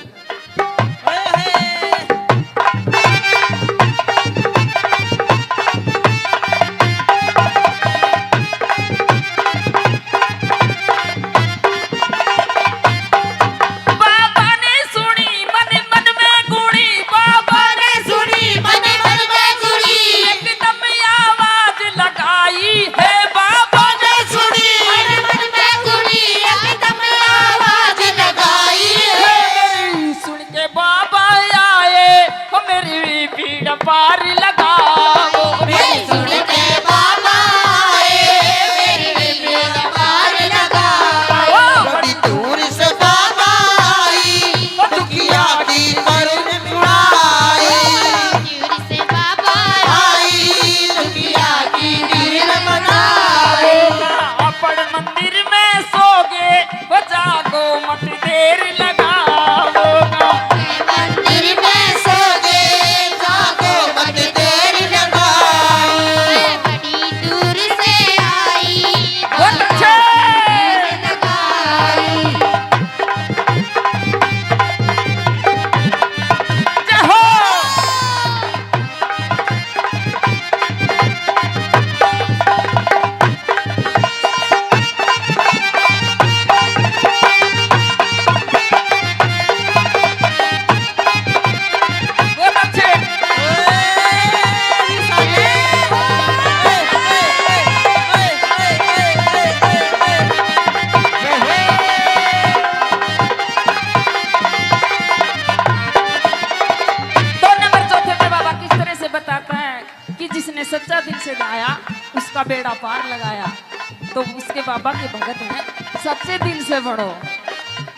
बाबा ने सुनी मन मन में गुणी, बाबा ने सुनी मन मन में गुड़ी। एकदम आवाज लगाई है। बाबा ने सुनी मन मन में गुड़ी, एकदम आवाज लगाई है। सुन के बाबा उसका बेड़ा पार लगाया। तो उसके बाबा के भगत हैं, सच्चे दिल से बढ़ो,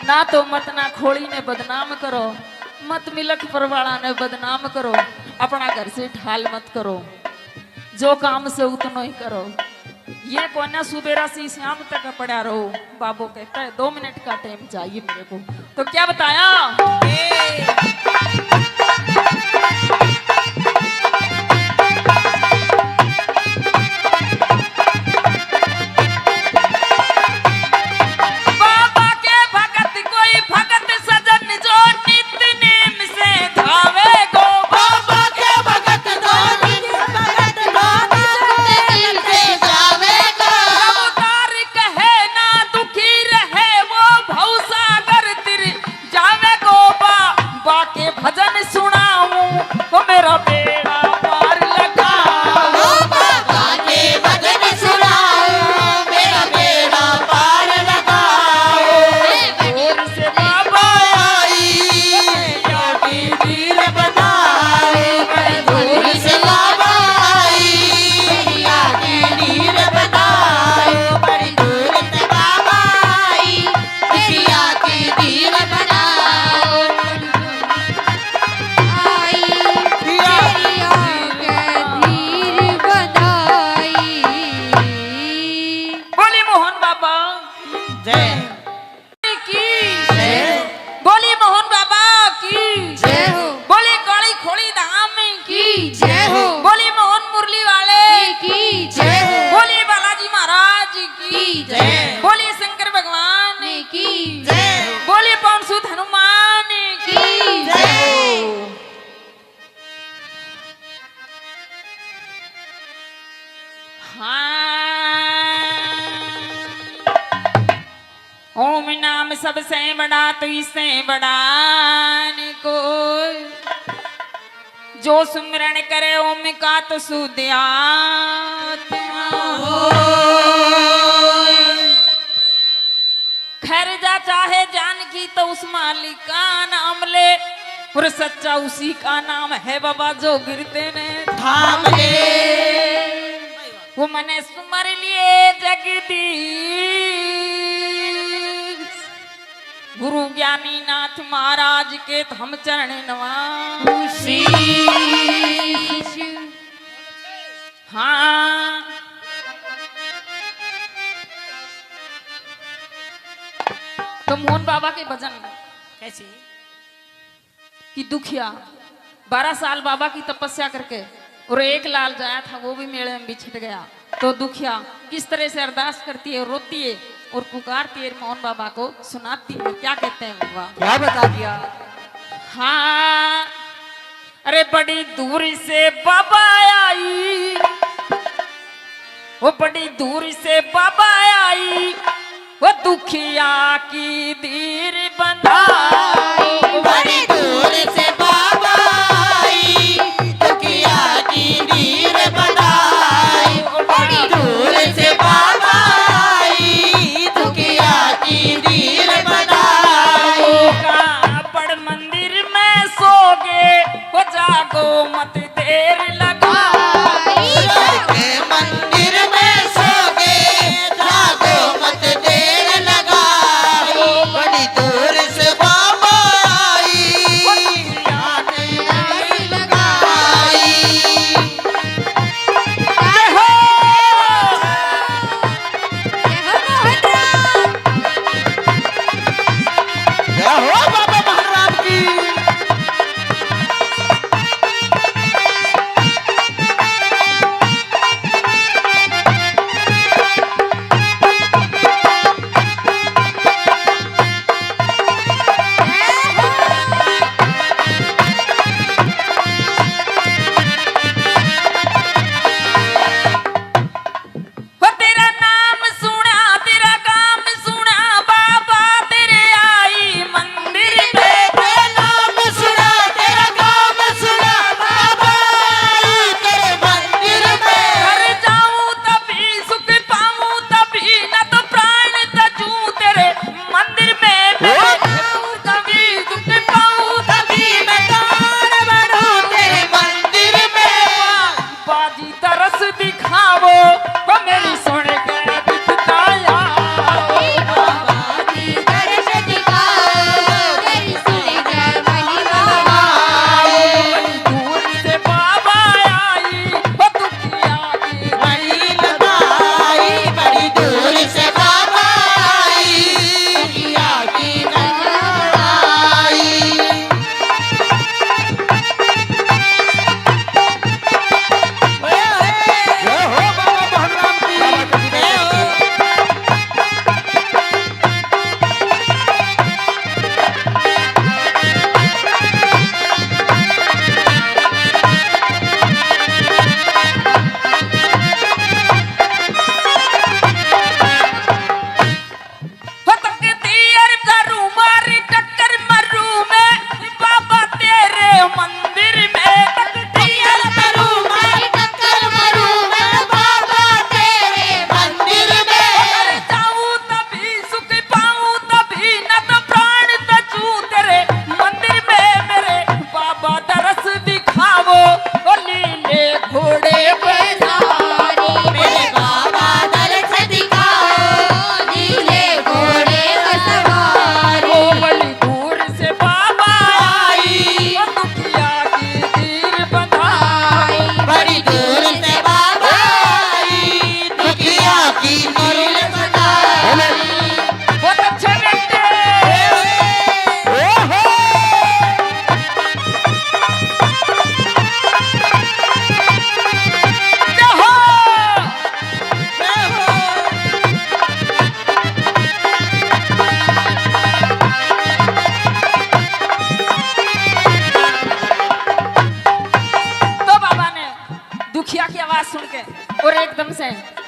ना तो मत ना खोड़ी ने बदनाम करो, मत मिलक परवाड़ा ने बदनाम करो, अपना घर से ढाल मत करो, जो काम से उतना ही करो। ये कोना सुबेरा से शाम तक पड़ा रहो। बाबू कहता है 2 मिनट का टाइम चाहिए मेरे को। तो क्या बताया? बाबा के भगत कोई भगत सजन जो नित्य नेम से धावे गो। बाबा के भगत दो भगत दिल से जावेगा अवतार कहे ना दुखी रहे वो भवसागर तिर जावे गो। बाबा के भजन सुनाऊं वो मेरा बेड़ा पार लगाओ। बाबा के भजन सुनाओ मेरा बेड़ा पार लगाओ। दूर से बाबा आई जाती वीर बनाए दूर से बाबा आई जाती वीर बनाए बड़ी दूर से बाबा आई जाती वीर बनाओ। आई तेरी आंखें धीर बनाई। बोली मोहन बाबा जय की, जय बोली मोहन बाबा की, जय हो बोली काली खोड़ी धाम की, की जय हो बोली मोहन मुरली वाले की जय हो बोली बालाजी महाराज की, जय बोली शंकर भगवान की जय बोली पवन सुत हनुमान की। की जय हाँ। ओम नाम सबसे बड़ा तो इससे बड़ा न कोई, जो सुमिरन करे ओम का तो शुद्ध आत्मा होय। खैर जा चाहे जान की तो उस मालिक का नाम ले, और सच्चा उसी का नाम है बाबा जो गिरते ने थाम ले। वो मने सुमर लिए जगदीश गुरु ज्ञानी नाथ महाराज के हम चरण नवासी। हाँ तो मोहन बाबा के भजन कैसी कि दुखिया 12 साल बाबा की तपस्या करके और एक लाल जाया था वो भी मेले में बिछट गया। तो दुखिया किस तरह से अरदास करती है, रोती है और पुकारती है, मोहन बाबा को सुनाती है। क्या कहते हैं बाबा? क्या बता दिया? हाँ अरे बड़ी दूर से बाबा आई, वो बड़ी दूर से बाबा आई, वो दुखिया की धीर बंधाई। बड़ी दूर से बाबा आई दुखिया की नीर बनाई। बड़ी दूर से बाबा आई दुखिया की नीर बनाई। कापड़ मंदिर में सोगे वो जागो मत देर लगाई। के मंदिर में सो गए जागो मत देर लगाओ। बड़ी दूर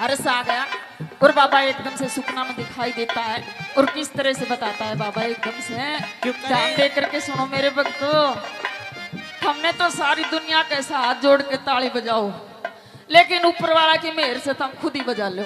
अरस आ गया और बाबा एकदम से सुपना में दिखाई देता है। और किस तरह से बताता है बाबा एकदम से, ध्यान दे करके सुनो मेरे भक्तों। हमने तो सारी दुनिया कैसा हाथ जोड़ के ताली बजाओ, लेकिन ऊपर वाला की मेहर से तुम खुद ही बजा लो।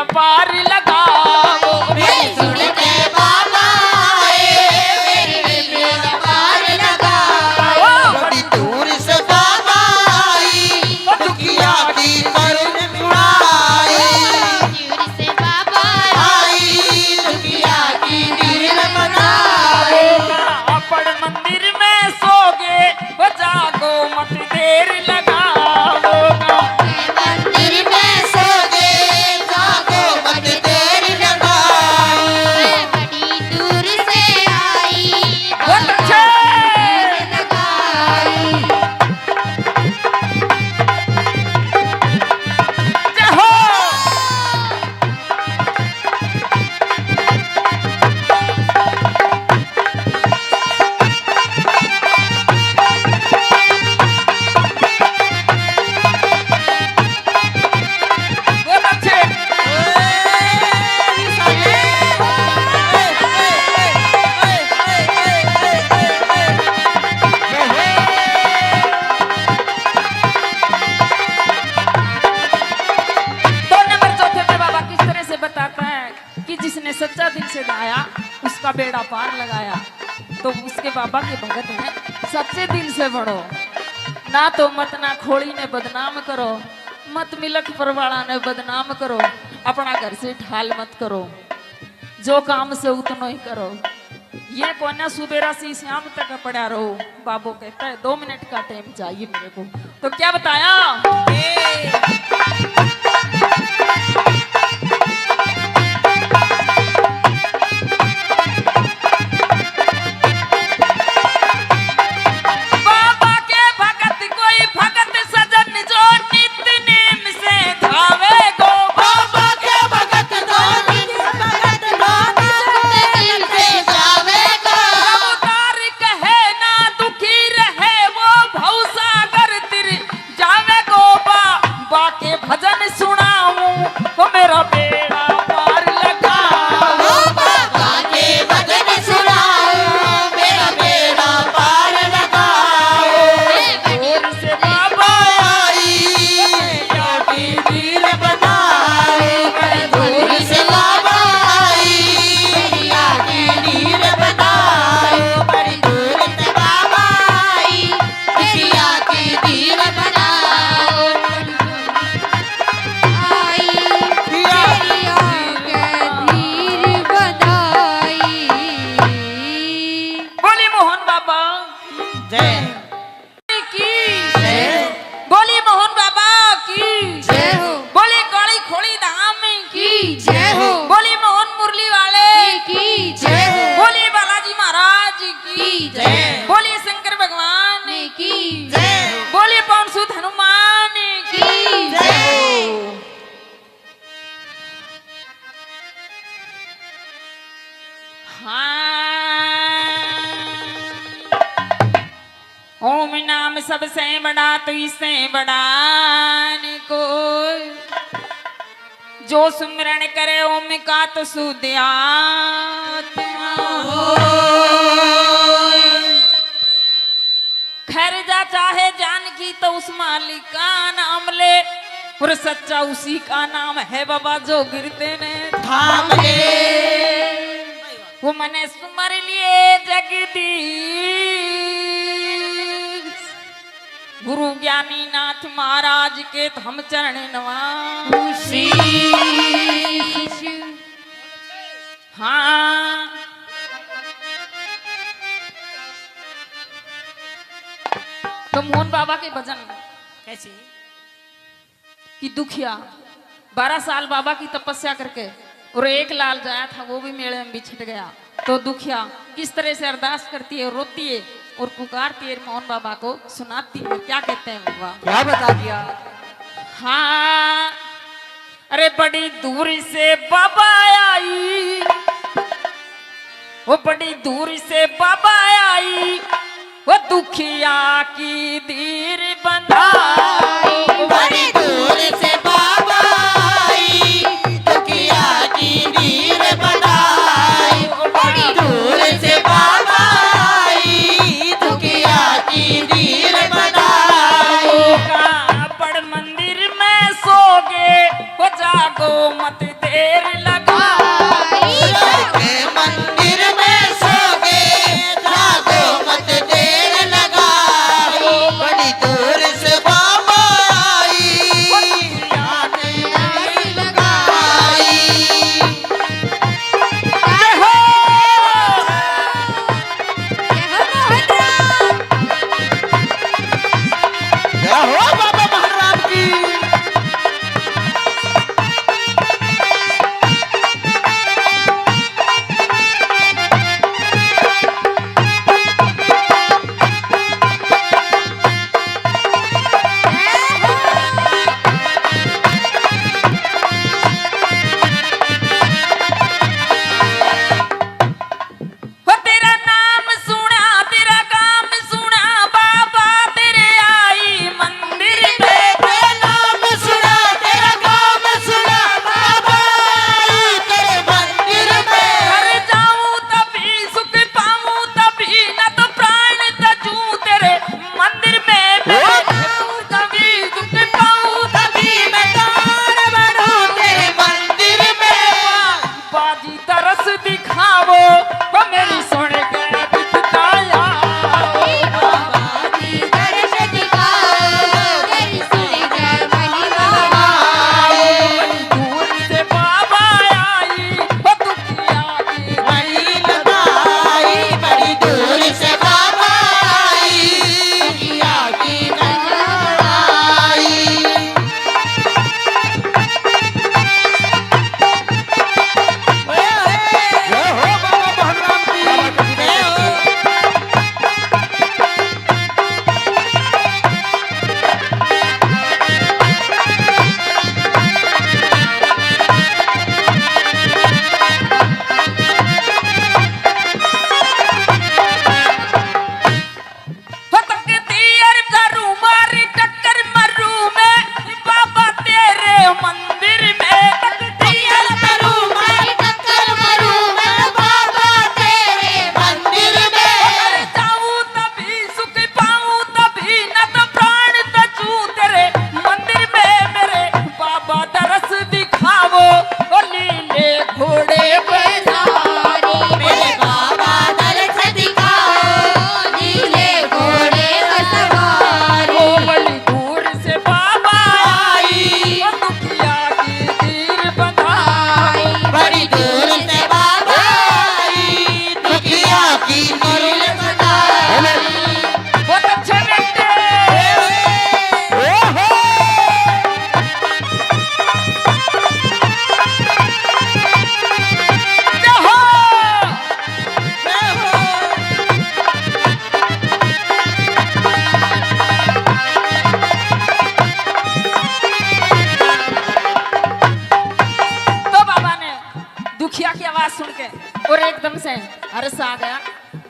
पार लगाओ सुन के बाबा मेरी बेड़ा पार लगाओ। बड़ी दूर से बाबा आई, दुखिया की करुण मुड़ाई। दूर से बाबा आई, दुखिया की नीर बनाए। अपन मंदिर में सोगे वो जागो मत देर लगाओ। मंदिर में सो गए जागो मत देर लगाओ। बड़ी दूर से आई बहुत अच्छे। लगाई। जय हो। बहुत अच्छे। दो नंबर चौथे पे बाबा किस तरह से बताता है कि जिसने सच्चा दिल से गाया उसका बेड़ा पार लगाया। तो उसके बाबा के भगत हैं, सच्चे दिल से बढ़ो, ना तो मत ना खोड़ी ने बदनाम करो, मत मिलक परवाड़ा ने बदनाम करो, अपना घर से ढाल मत करो, जो काम से उतना ही करो। ये कोना सुबेरा से शाम तक पड़ा रहो। बाबू कहता है 2 मिनट का टाइम चाहिए मेरे को। तो क्या बताया, बाबा के भगत कोई भगत सजन जो नित नेम से धावे गो। बाबा के भगत धोनी भगत धोनी दिल से जावेगा उतार कहे ना दुखी रहे वो भवसागर तिर जावे गो। बाबा के भजन सुनाऊं वो मेरा बेड़ा पार लगाओ। बाबा के भजन सुनाओ, मेरा बेड़ा पार लगाओ। दूर से बाबा आई, की नीर बनाए। दूर से बाबा आई, दुनिया की नीर बनाए। बड़ी दूर से बाबा आई, दुनिया की नीर बनाओ। आई तेरी आंखें धीर बनाई। बोली मोहन बाबा जय की, बोली मोहन बाबा की, जय हो बोली काली खोड़ी धाम की, की जय हो बोली मोहन मुरली वाले की जय हो बोली बालाजी महाराज की, की जय बोली शंकर भगवान की जय बोली पवन सुत हनुमान की। की जय। हाँ। ओम नाम सबसे बड़ा तो इससे बड़ा न कोई, जो सुमिरन करे ओम का तो सुध आत्मा होय। खैर जा चाहे जान की तो उस मालिक का नाम ले, और सच्चा उसी का नाम है बाबा जो गिरते ने थाम ले। वो मने सुमर लिए जगदीश गुरु ज्ञानी नाथ महाराज के तो हम चरण नवासी। हाँ तो मोहन बाबा के भजन कैसी कि दुखिया 12 साल बाबा की तपस्या करके और एक लाल जाया था वो भी मेले में बिछट गया। तो दुखिया किस तरह से अरदास करती है, रोती है और पुकारती है मोहन बाबा को, सुनाती है। क्या कहते हैं बाबा? क्या बता दिया? हाँ, अरे बड़ी दूर से बाबा आई, वो बड़ी दूर से बाबा आई, वो दुखिया की धीर बंधाई। बड़ी दूर से बाबा आई, दुखिया की धीर बंधाई। बड़ी दूर से बाबा आई, दुखिया की धीर बंधाई। बड़ मंदिर में सोगे, वो जागो मत देर लगाई। मंदिर में सोगे, जागो मत देर लगाई। बड़ी दूर से बाबा आई, दुखिया की धीर लगाई। जय हो जय हो बाबा महाराज की। वो तेरा नाम सुना, तेरा काम सुना, बाबा तेरे आई मंदिर में। तेरा नाम सुना, तेरा काम सुना, बाबा आई तेरे मंदिर में। घर जाऊं तभी सुख पाऊं तभी, न तो प्राण तजूं तेरे मंदिर में। मैं जाऊं तभी सुख पाऊं तभी मैं दान बढ़ूं तेरे मंदिर में। बाजी तरस दिखावो, वो मेरी सुन के बिताया। बाबा जी दर्श दिखाओ, तेरी सुन कर महिमा बड़ी दूर से बाबा आई, वो दुखिया की वही लगाई। बड़ी दूर से बाबा आई, दुखिया की लगाई। जय हो बाबा महाराज की। जय हो। हो तकती अर करूं मारी टक्कर मरूं मैं, बाबा तेरे मंदिर में। तकती अर करूं मैं टक्कर मरूं मैं, बाबा तेरे मंदिर में। घर जाऊं तभी सुख पाऊं तभी, न तो प्राण तजूं तेरे मंदिर में। मेरे बाबा तरस दिखावो, ओ लीले घोड़े पे सवारी। मेरे बाबा दर्श दिखाओ, नीले घोड़े पर सवारी। ओ बड़ी दूर से बाबा आई, ओ दुखिया की धीर बंधाई। बड़ी दूर से बाबा आई, दुखिया की धीर बंधाई। बहुत अच्छे बेटे। ओहो। जय हो। जय हो। तो बाबा ने दुखिया की आवाज सुन के और एकदम से हर्ष आ गया,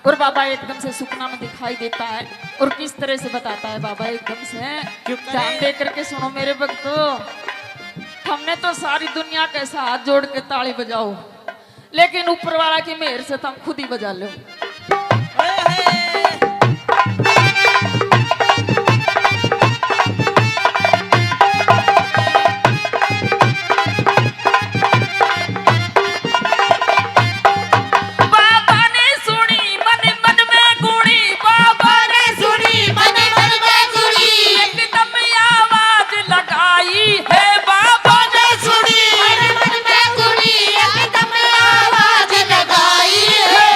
और बाबा एकदम से सुपना में दिखाई देता है। और किस तरह से बताता है बाबा एकदम से, ध्यान दे करके सुनो मेरे भक्तों। हमने तो सारी दुनिया के साथ जोड़ के ताली बजाओ, लेकिन ऊपर वाला की मेहर से तुम खुद ही बजा लो। बाबा ने सुनी मन मन में गुणी, बाबा ने सुनी मन मन में गुणी। एकदम आवाज लगाई है। बाबा ने सुनी मन मन में गुणी। एकदम आवाज लगाई है।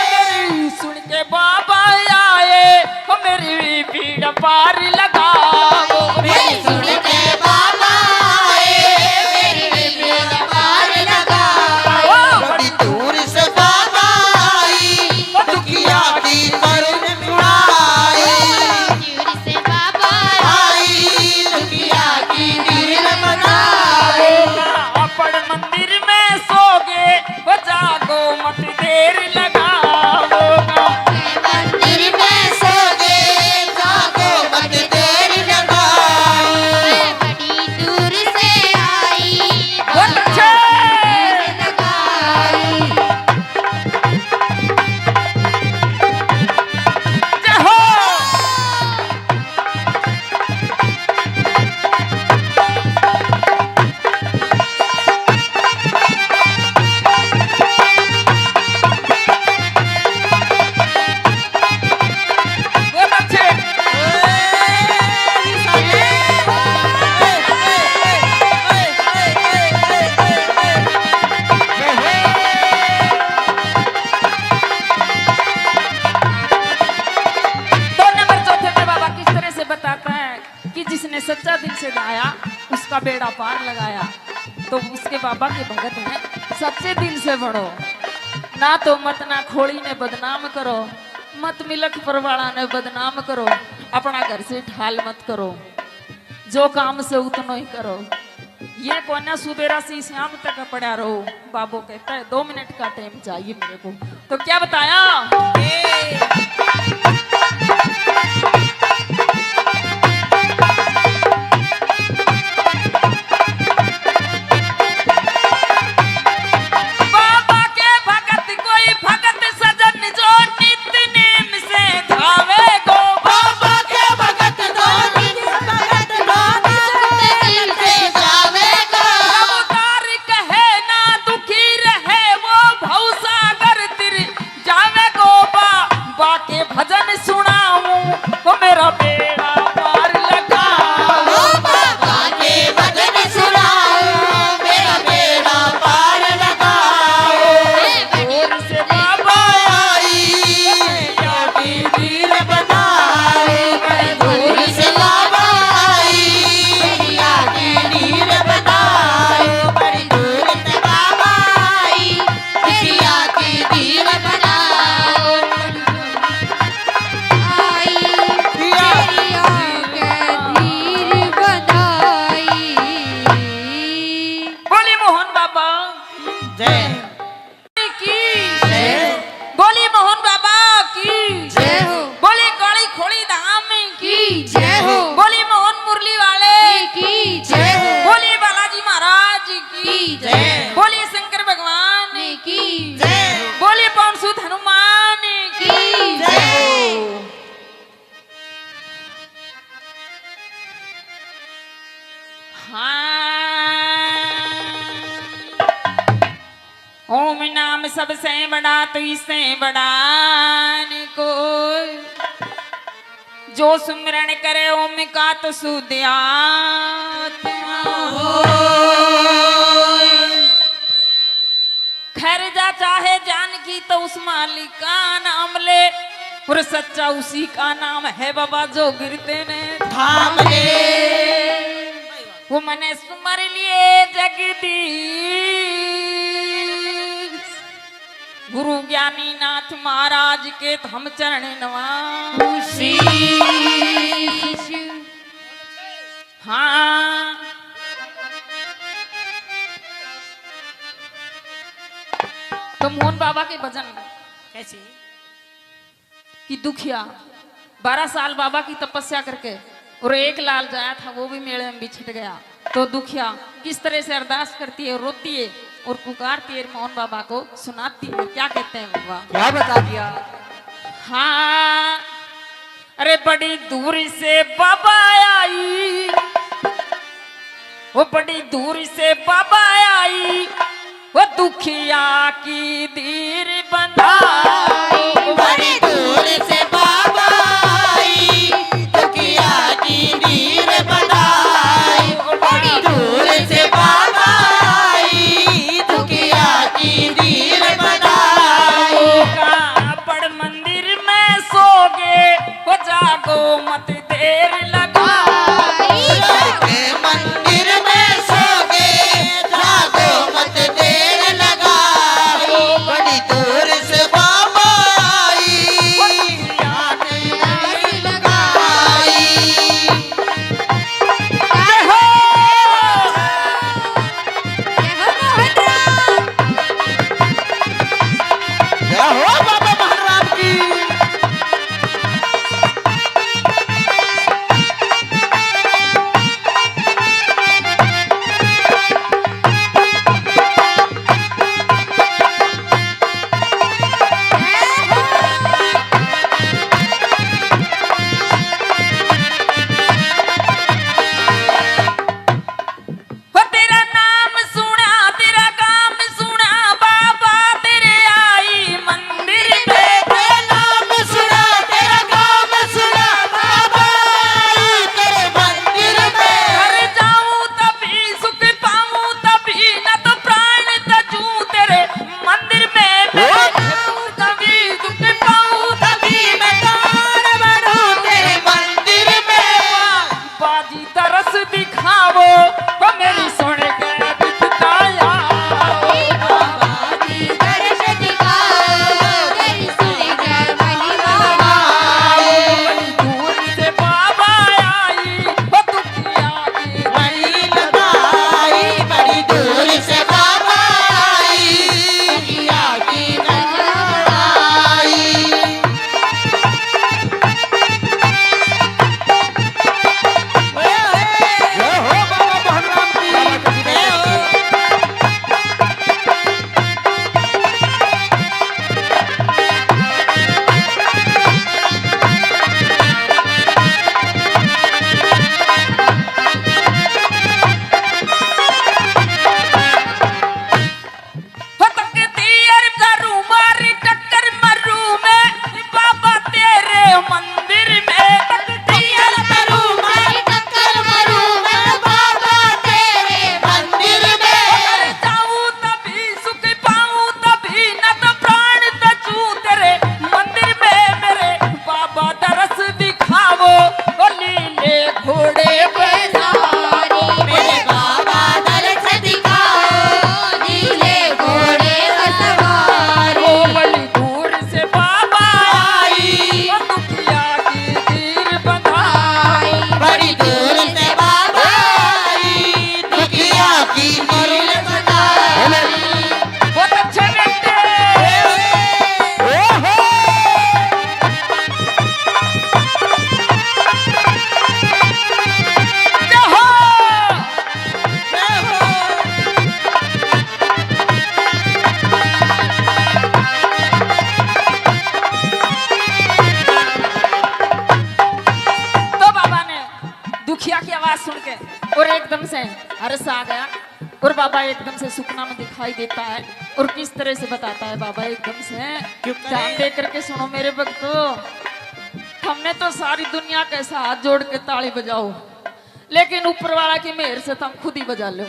पार लगाया। तो उसके बाबा के भगत हैं, सच्चे दिल से बढ़ो, ना तो मत ना खोड़ी ने बदनाम करो, मत मिलक परवाड़ा ने बदनाम करो, अपना घर से ढाल मत करो, जो काम से उतना ही करो। ये कोना सुबेरा से शाम तक पड़ा रहो। बाबू कहता है 2 मिनट का टाइम चाहिए मेरे को। तो क्या बताया? बाबा के भगत कोई भगत सजन जो नित्य नेम से धावे गो। बाबा के भगत दो दिन भगत दो दिल से जावेगा। अवतार कहे ना दुखी रहे वो भवसागर तिर जावे गो। बाबा के भजन सुनाऊं वो मेरा बेड़ा पार लगाओ। बाबा के भजन सुनाओ मेरा बेड़ा पार लगाओ। दूर से बाबा आई यादी दिल बनाए दूर से बाबा आई यादी दिल बनाए बड़ी दूर से बाबा आई यादी दिल बनाओ। बोली मोहन बाबा जय की बोली मोहन बाबा की बोली काली खोड़ी धाम की बोली मोहन मुरली वाले की बोली बालाजी महाराज की जय। बोली शंकर भगवान की जय। बोली पवन सुत हनुमान की जय। ओम नाम सबसे बड़ा तो इससे बड़ा न कोई, जो सुमिरन करे ओम का तो शुद्ध आत्मा खैर जा चाहे जान की तो उस मालिक का नाम ले, और सच्चा उसी का नाम है बाबा जो गिरते ने थाम ले। वो मने सुमर लिए जगदीश गुरु ज्ञानी नाथ महाराज के हम चरण नवासी। हाँ तो मोहन बाबा के भजन कैसी कि दुखिया 12 साल बाबा की तपस्या करके और एक लाल जाया था वो भी मेले में बिछट गया। तो दुखिया किस तरह से अरदास करती है, रोती है और पुकारती है मोहन बाबा को, सुनाती है। क्या कहते हैं बाबा? क्या बता दिया? हाँ अरे बड़ी दूर से बाबा आई, वो बड़ी दूर से बाबा आई, वो दुखिया की धीर बंधाई। बड़ी दूर से बाबा आई दुखिया की नीर बनाई। बड़ी दूर से बाबा आई दुखिया की नीर बनाई। कापड़ मंदिर में सोगे वो जागो मत देर लगाई। के मंदिर में सोगे जागो मत देर लगाओ। बड़ी दूर से एकदम से हर्ष आ गया और बाबा एकदम से सुपना में दिखाई देता है और किस तरह से बताता है बाबा एकदम से। ध्यान दे करके सुनो मेरे भक्तों, हमने तो सारी दुनिया के साथ जोड़ के ताली बजाओ, लेकिन ऊपर वाला की मेहर से तुम खुद ही बजा लो।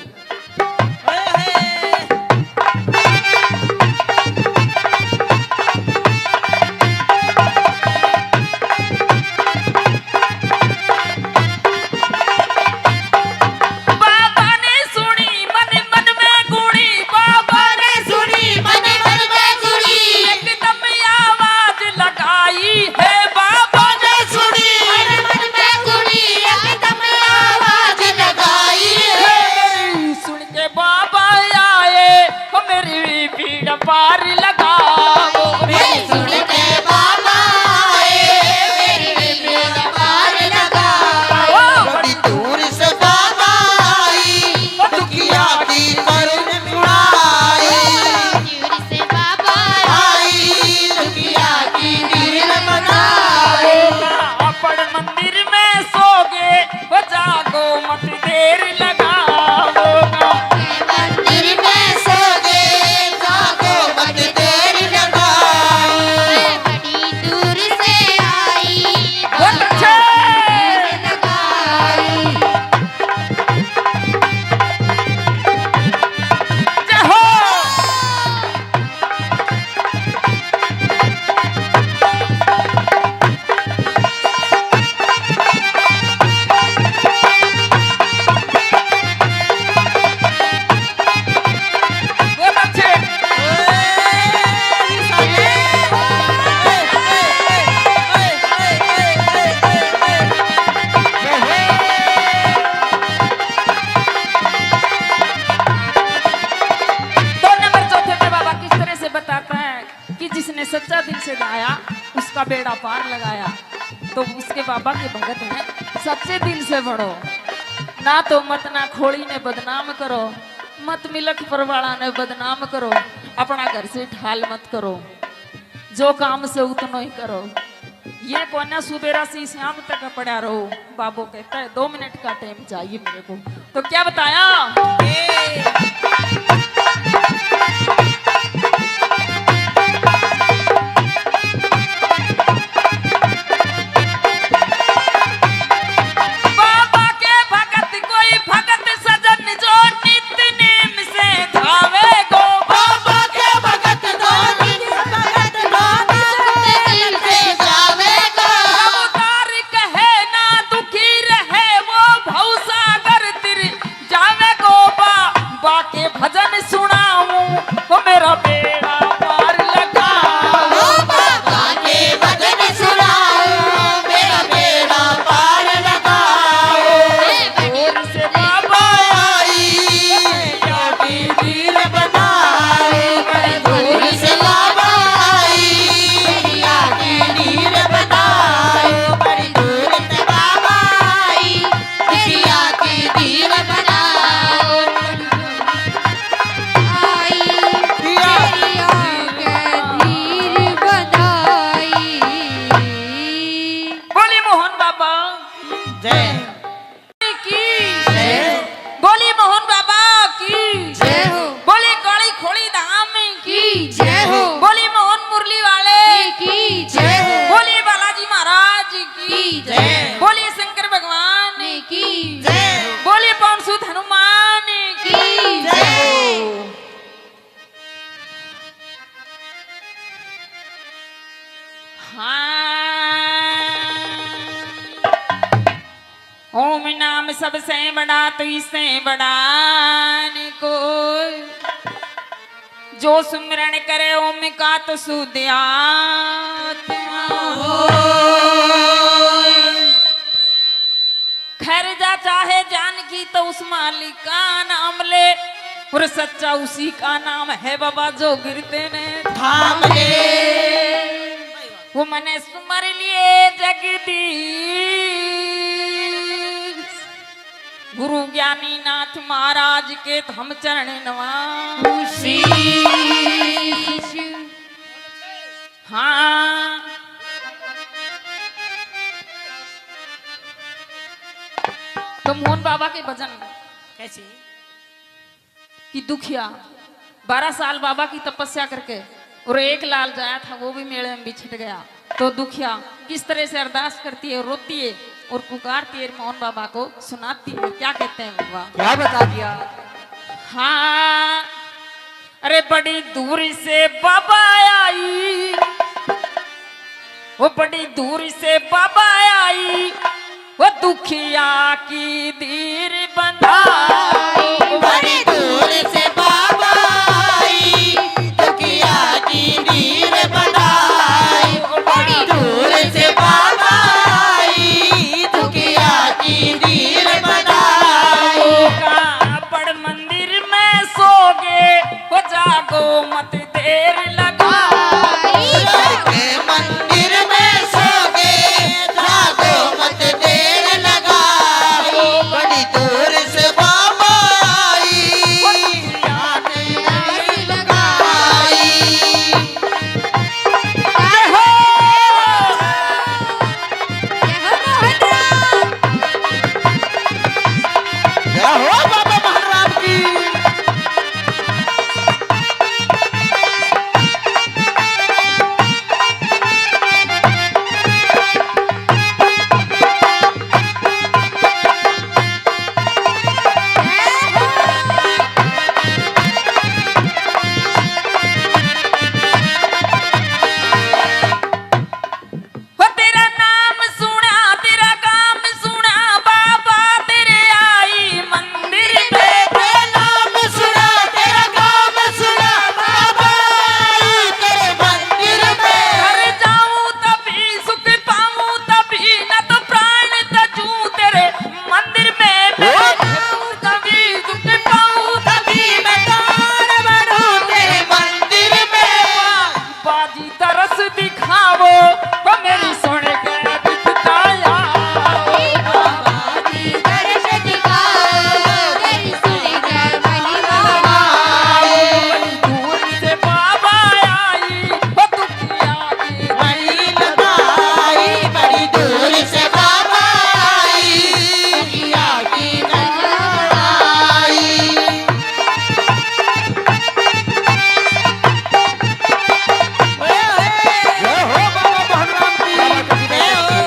पार लगाओ सुन के बाबा आए, मेरी बेड़ा पार लगाओ। बड़ी दूर से बाबा आई, दुखिया की करुण उड़ाई। दूर से बाबा आई, दुखिया की दीन बनाई। अपन मंदिर में सोगे जागो मत देर लगाओ। मंदिर में सोगे जागो मत देर लगाई। बड़ी दूर से आई, बहुत अच्छे। लगाई। जय हो। बहुत अच्छे। दो नंबर चौथे पे बाबा किस तरह से बताता है कि जिसने सच्चा दिल से गाया उसका बेड़ा पार लगाया। तो उसके बाबा के भगत हैं, सच्चे दिल से बढ़ो, ना तो मत ना खोड़ी ने बदनाम करो, मत मिलक परवाड़ा ने बदनाम करो, अपना घर से ढाल मत करो, जो काम से उतना ही करो। ये कोना सुबेरा से शाम तक पड़ा रहो। बाबू कहता है 2 मिनट का टाइम चाहिए मेरे को। तो क्या बताया? बाबा के भगत कोई भगत सजन जो नित्य नेम से धावे गो। बाबा के भगत दिल से जावेगा। अवतार कहे ना दुखी रहे वो भवसागर तिर जावे गो। बाबा के भजन सुनाऊं तो मेरा बेड़ा पार लगाओ। बाबा के भजन सुनाओ, मेरा बेड़ा पार लगाओ। दूर से बाबा आई, दुखिया की दीन बनाई। दूर से बाबा आई, दुखिया की दीन बनाई। बड़ी दूर से बाबा आई, दुखिया की दीन बनाई। आई तेरी आंखें धीर बनाई। बोली मोहन बाबा जय की, जय बोली मोहन बाबा की, जय हो, बोली काली खोड़ी धाम की, जय हो, बोली मोहन मुरली वाले की जय हो, बोली बालाजी महाराज की, जय बोली शंकर भगवान की जय बोली पवन सुत हनुमान की। जय। हाँ। ओम नाम सबसे बड़ा तो इससे बड़ा न कोई, जो सुमिरन करे ओम का तो सुध आत्मा होय। खैर जा चाहे जान की तो उस मालिक का नाम ले, और सच्चा उसी का नाम है बाबा जो गिरते ने थाम ले। वो मने सुमर लिए जगदीश। गुरु ज्ञानी नाथ महाराज के हम चरण नवासी। हाँ तो मोहन बाबा के भजन कैसे? कि दुखिया 12 साल बाबा की तपस्या करके और एक लाल जाया था, वो भी मेले में बिछट गया। तो दुखिया किस तरह से अरदास करती है, रोती है और पुकारती है मोहन बाबा को, सुनाती है। क्या कहते हैं बाबा? क्या बता दिया? हाँ, अरे बड़ी दूरी से बाबा आई, वो बड़ी दूरी से बाबा आई, वो दुखिया की दीर बंधाई। बड़ी दूर से बाबा आई, दुखिया की नीर बनाई। बड़ी दूर से बाबा आई, दुखिया की नीर बनाई। का बड़ मंदिर में सोगे, वो जागो मत देर लगाई। के मंदिर में सोगे, जागो मत देर लगाई। बड़ी दूर से बाबा आई, दुखिया की नीर लगाई। जय हो। जय हो बाबा महाराज की। हो तेरा नाम सुना, तेरा काम सुना, बाबा तेरे आई मंदिर में। तेरा नाम सुना, तेरा काम सुना, बाबा आई तेरे मंदिर में। घर जाऊं तभी सुख पाऊं तभी, न तो प्राण तजूं तेरे मंदिर में। मैं जाऊं तभी सुख पाऊं तभी, तभी मैं दान बढ़ूं तेरे मंदिर में। बाजी तरस दिखावो, वो मेरी सुन के दिखताया। बाबाजी दर्श दिखाओ, तेरी सुनी जय महिमा बड़ी दूर से बाबा आई, वो दुखिया की वही लगाई। बड़ी दूर से बाबा आई, दुखिया की लगाई। जय हो बाबा महाराज की। जय हो।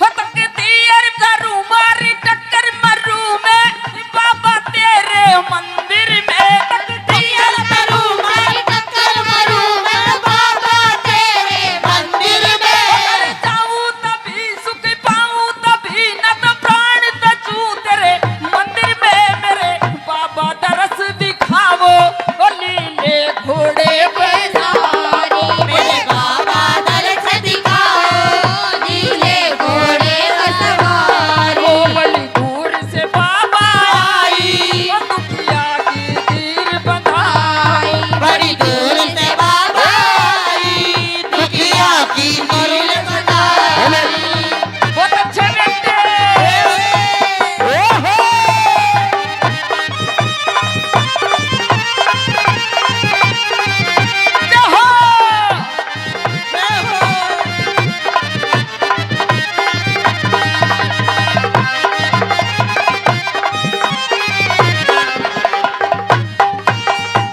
हो तकती अर करूं मारी टक्कर मरूं मैं, बाबा तेरे मंदिर में। तकती अर करूं मारी टक्कर मरूं मैं, बाबा तेरे मंदिर में। घर जाऊं तभी सुख पाऊं तभी, न तो प्राण तजूं तेरे मंदिर में। मेरे बाबा दरस दिखावो, ओ लीले घोड़े पे सारी मेरे बाबा दर्श दिखाओ, नीले घोड़े पर सवारी। ओ बड़ी दूर से बाबा आई, ओ दुखिया की तीर बंधाई। बड़ी दूर से बाबा आई, दुखिया की नीर बनाई। बहुत अच्छे बेटे। जय हो।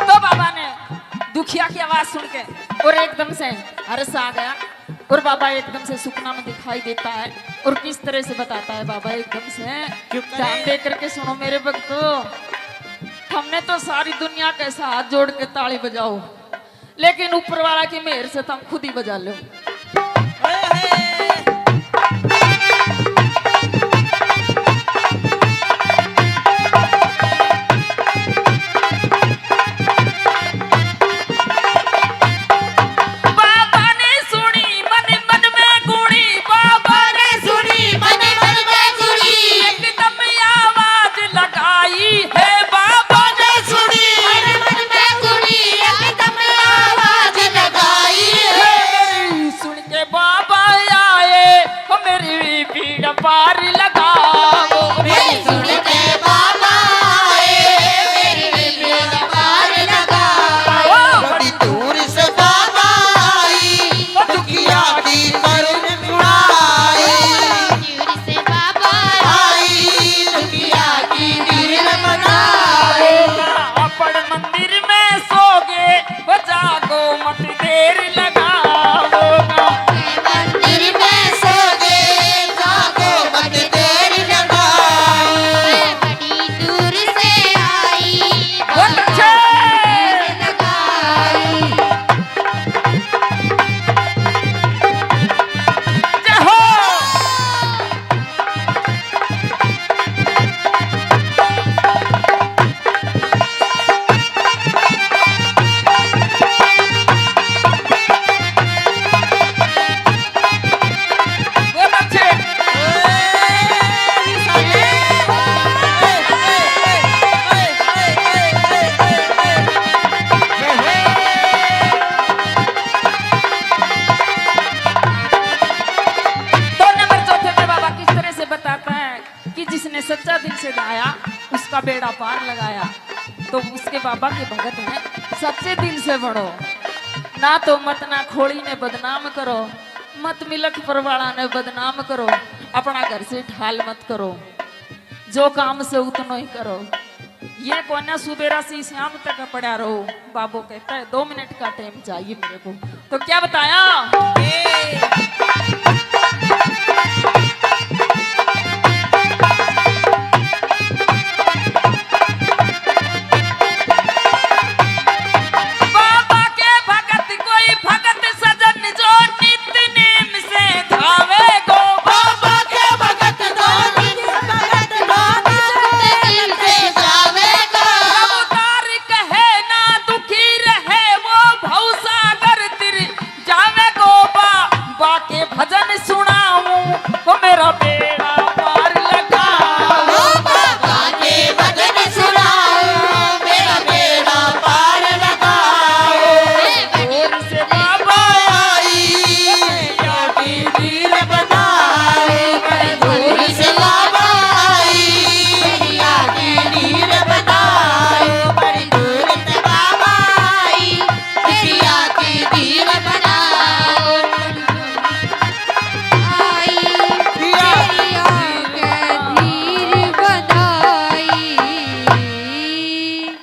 तो बाबा ने दुखिया की आवाज सुन के और एकदम से हर्ष आ गया, और बाबा एकदम से सुपना में दिखाई देता है। और किस तरह से बताता है बाबा एकदम से, ध्यान दे करके सुनो मेरे भक्तों। हमने तो सारी दुनिया के ऐसा हाथ जोड़ के ताली बजाओ, लेकिन ऊपर वाला की मेहर से तुम खुद ही बजा लो। बाबा ने सुनी मन मन में गुणी, बाबा ने सुनी मन मन में गुणी, एकदम आवाज लगाई है। बाबा ने सुनी मन मन में गुणी, एकदम आवाज लगाई है। उसका बेड़ा पार लगाया। तो उसके बाबा के भगत हैं, सच्चे दिल से बढ़ो, ना तो मत ना खोड़ी ने बदनाम करो, मत मिलक परवाड़ा ने बदनाम करो, अपना घर से ढाल मत करो, जो काम से उतना ही करो। ये कोना सुबेरा सी शाम तक पड़ा रहो। बाबू कहता है 2 मिनट का टाइम चाहिए मेरे को। तो क्या बताया? बाबा के भगत कोई भगत सजन जो नित नेम से धावे गो। बाबा के भगत दो भगत दो दिल से जावेगा। उतार कहे ना दुखी रहे वो भवसागर तिर जावे गो। बाबा के भजन सुनाऊं वो मेरा बेड़ा पार लगाओ। बाबा के भजन सुनाओ मेरा बेड़ा पार लगाओ। दूर से बाबा आई की वीर बनाओ। दूर से बाबा आई की वीर बनाओ। बड़ी दूर से बाबा आई की वीर बनाओ।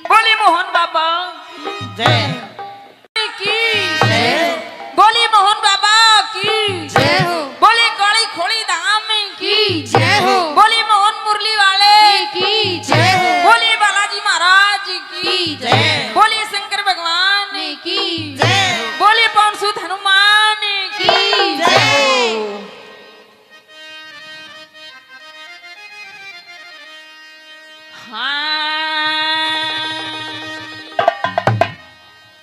बोली मोहन बाबा जय की, बोली मोहन बाबा की, बोली काली खोड़ी धाम की, बोली मोहन मुरली वाले की, बोली बालाजी महाराज की, बोली शंकर भगवान की, बोली पवन सुत हनुमान की। हाँ।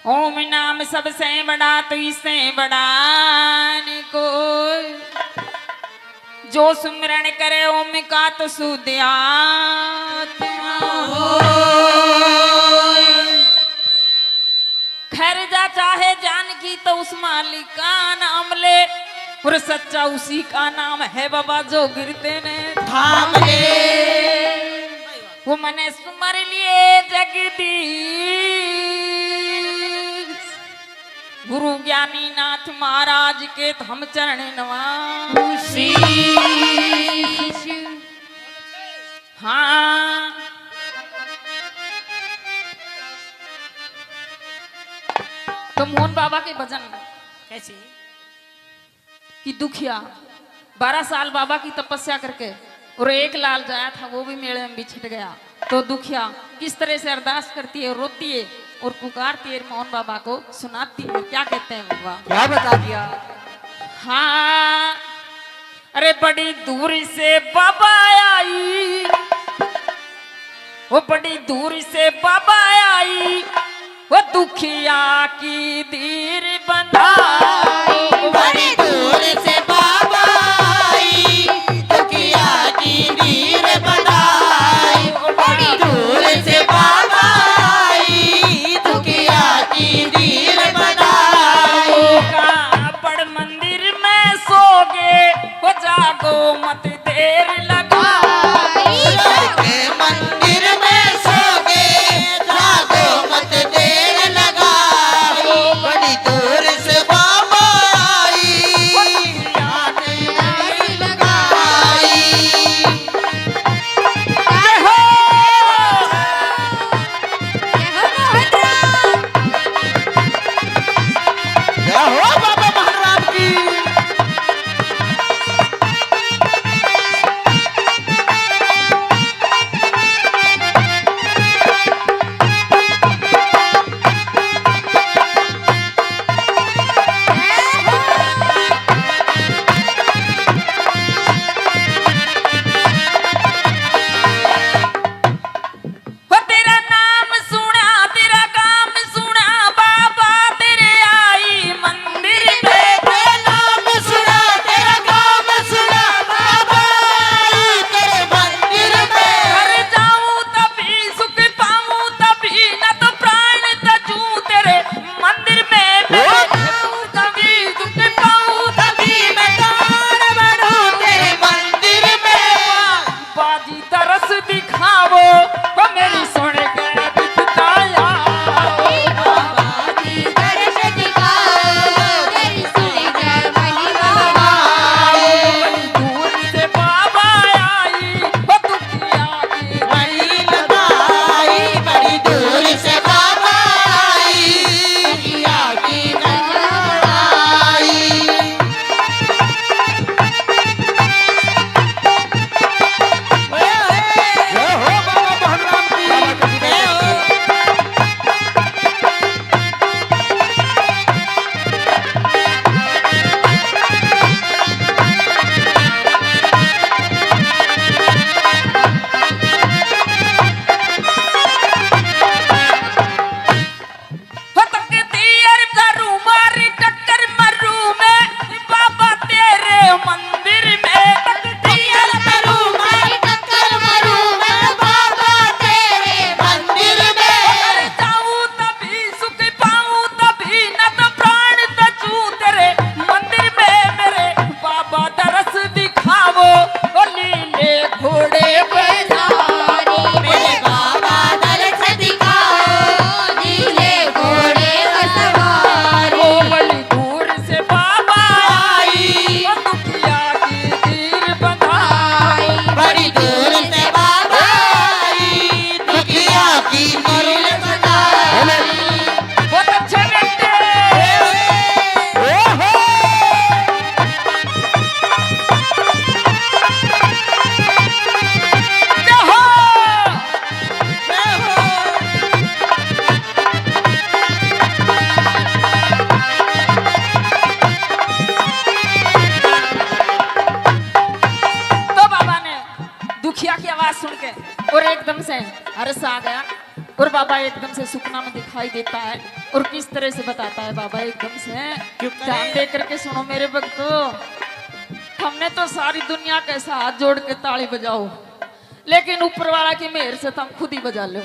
ओम नाम सबसे बड़ा तो इससे बड़ा न कोई, जो सुमिरन करे ओम का तो सुध आत्मा होय। खैर जा चाहे जान की तो उस मालिक का नाम ले, और सच्चा उसी का नाम है बाबा जो गिरते ने थाम ले। वो मने सुमर लिए जगदीश। गुरु ज्ञानी नाथ महाराज के हम चरण नवासी। हाँ तो मोहन बाबा के भजन कैसी कि दुखिया 12 साल बाबा की तपस्या करके और एक लाल जाया था वो भी मेले में बिछड़ गया। तो दुखिया किस तरह से अरदास करती है, रोती है और पुकारती है मोहन बाबा को, सुनाती है। क्या कहते हैं बाबा? क्या बता दिया? हाँ अरे बड़ी दूर से बाबा आई, वो बड़ी दूर से बाबा आई, वो दुखिया की धीर बंधाई। बड़ी दूर से बाबा आई दुखिया की वीर बनाई। बड़ी दूर से बाबा आई दुखिया की वीर बनाई। बड़ मंदिर में सोगे वो जागो मत देर लगाई। के मंदिर में सोगे जागो मत देर लगाओ। बड़ी दूर से बाबा दूर से बाबा आई, दुखिया की नजर आई। जय हो बाबा बहराम की जय हो। हो तकती अर करूं मारी टक्कर मरूं मैं बाबा तेरे मंदिर में तकती अर करूं मारी टक्कर मरूं मैं बाबा तेरे मंदिर में। जाऊं तभी सुख पाऊं तभी न तो प्राण तजूं तेरे मंदिर में मेरे बाबा दरस दिखावो ओ नीले घोड़े पे सारी मेरे बाबा दरस दिखाओ, नीले घोड़े पर सवार। ओ बड़ी दूर से बाबा आई, ओ दुखिया की तीर बंधाई बड़ी दूर से बाबा आई, दुखिया की मरुल बनाई। बहुत अच्छे बेटे ओहो जय हो जय हो। तो बाबा ने दुखिया की आवाज सुन के और एकदम से हर्ष आ गया और बाबा एकदम से सुपना में दिखाई देता है और किस तरह से बताता है बाबा एकदम से क्यों करे? ध्यान दे करके सुनो मेरे भक्तों। हमने तो सारी दुनिया के साथ जोड़ के ताली बजाओ लेकिन ऊपर वाला की मेहर से तुम खुद ही बजा लो।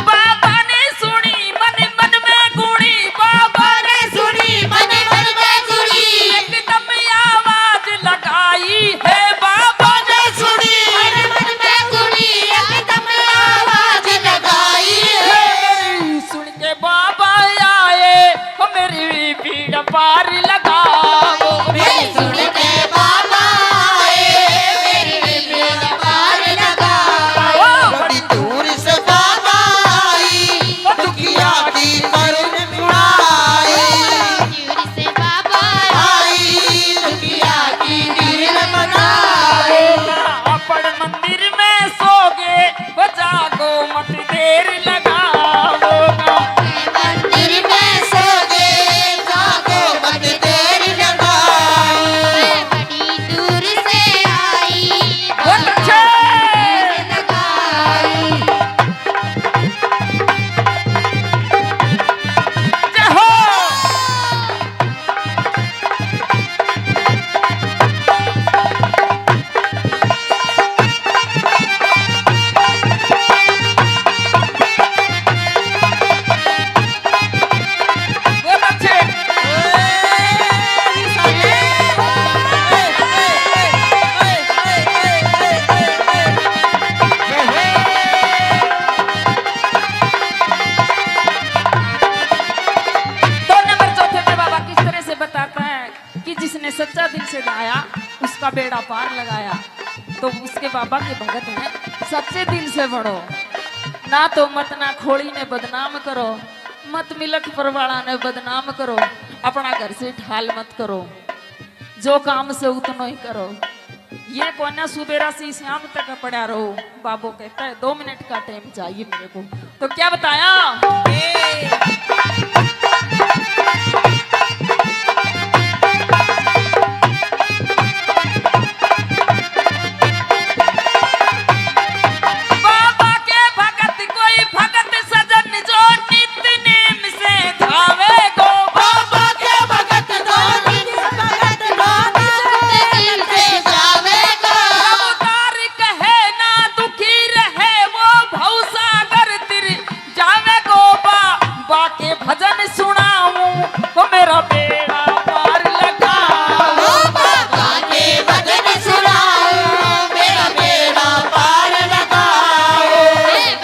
बाबा ने सुनी मन मन में गुणी बाबा ने सुनी मन मन में गुड़ी, एकदम आवाज लगाई है बाबा ने सुनी मन मन में गुड़ी, एकदम आवाज लगाई है। सुन के बाबा आए हो मेरी पीड़ पार लगाओ मेरी सुन के बाबा आए, मेरी बेड़ा पार लगाओ। बड़ी दूर से बाबा आई, दुखिया की मरुल बनाई। दूर से बाबा आई, दुखिया की दिल बनाई। अपन मंदिर में सोगे हो जागो मत देर लगाओ मंदिर में सो गए, जागो मत देर लगाओ। बड़ी दूर से आई बहुत अच्छे लगाई। जय हो बहुत अच्छे तो नंबर चौथे पे बाबा किस तरह से बताता है कि जिसने सच्चा दिल से गाया उसका बेड़ा पार लगाया। तो उसके बाबा के भगत हैं सच्चे दिल से बढ़ो ना तो मत ना खोड़ी ने बदनाम करो मत मिलक परवाड़ा ने बदनाम करो अपना घर से ढाल मत करो जो काम से उतना ही करो। ये कोना सुबेरा से शाम तक पड़ा रहो बाबू कहता है 2 मिनट का टाइम चाहिए मेरे को। तो क्या बताया बाबा के भगत कोई भगत सजन जो नित्य नेम से धावे गो बाबा के भगत दो दिन भगत दो दिल से जावेगा। अवतार कहे ना दुखी रहे वो भवसागर तिर जावे गो बा के भजन सुनाऊं वो मेरा बेड़ा पार लगाओ। बाबा के भजन सुनाओ, मेरा बेड़ा पार लगाओ।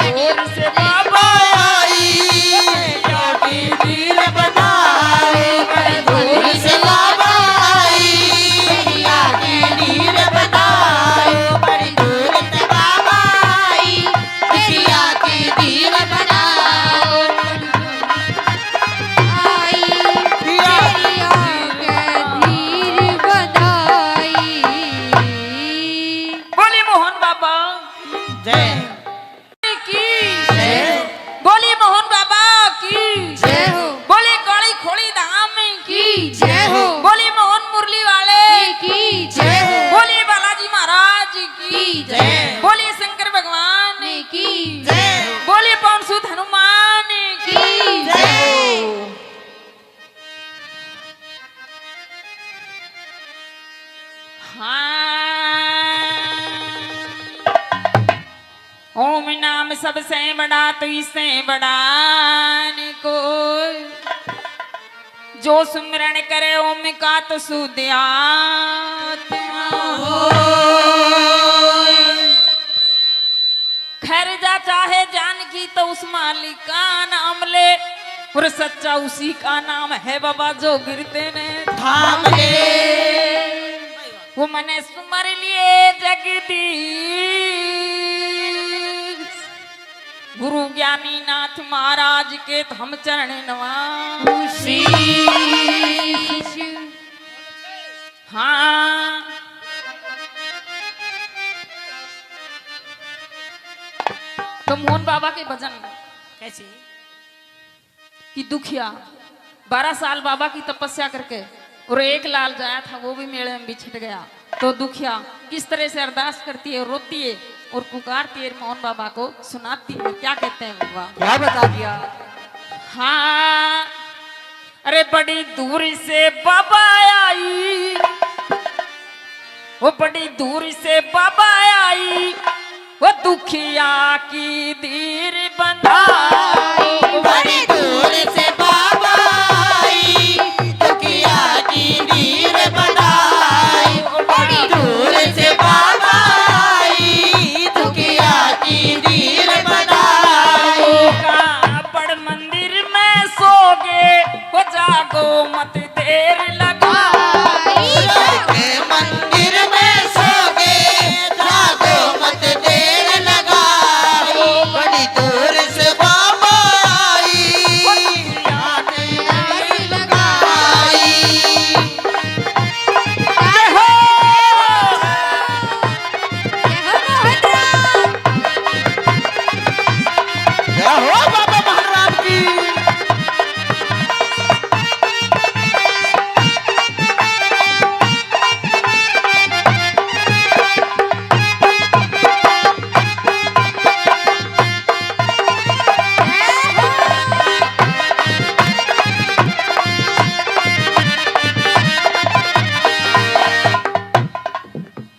दूर से बाबा आई, सबसे बड़ा तो इससे बड़ा न कोई, जो सुमरण करे ओम का तो सुधिया खैर जा चाहे जान की तो उस मालिक का नाम ले, और सच्चा उसी का नाम है बाबा जो गिरते ने थाम ले। वो मने सुमर लिए जगदीश गुरु ज्ञानी नाथ महाराज के हम चरण नवासी। हाँ तो मोहन बाबा के भजन कैसे? कि दुखिया 12 साल बाबा की तपस्या करके और एक लाल जाया था वो भी मेले में बिछट गया, तो दुखिया किस तरह से अरदास करती है, रोती है और पुकारती है मोहन बाबा को, सुनाती है। क्या कहते हैं बाबा? क्या बता दिया? हाँ अरे बड़ी दूर से बाबा आई, वो बड़ी दूर से बाबा आई, वो दुखिया की धीर बंधाई। बड़ी दूर से बाबा आई, दुखिया की धीर बनाई। बड़ी दूर से बाबा आई, दुखिया की धीर बनाई। कापड़ मंदिर में सोगे, वो जागो मत देर लगाई। मंदिर में सोगे, जागो मत देर लगाई। बड़ी दूर से बाबा आई, दुखिया की धीर लगाई। जय हो जय हो बाबा महाराज की।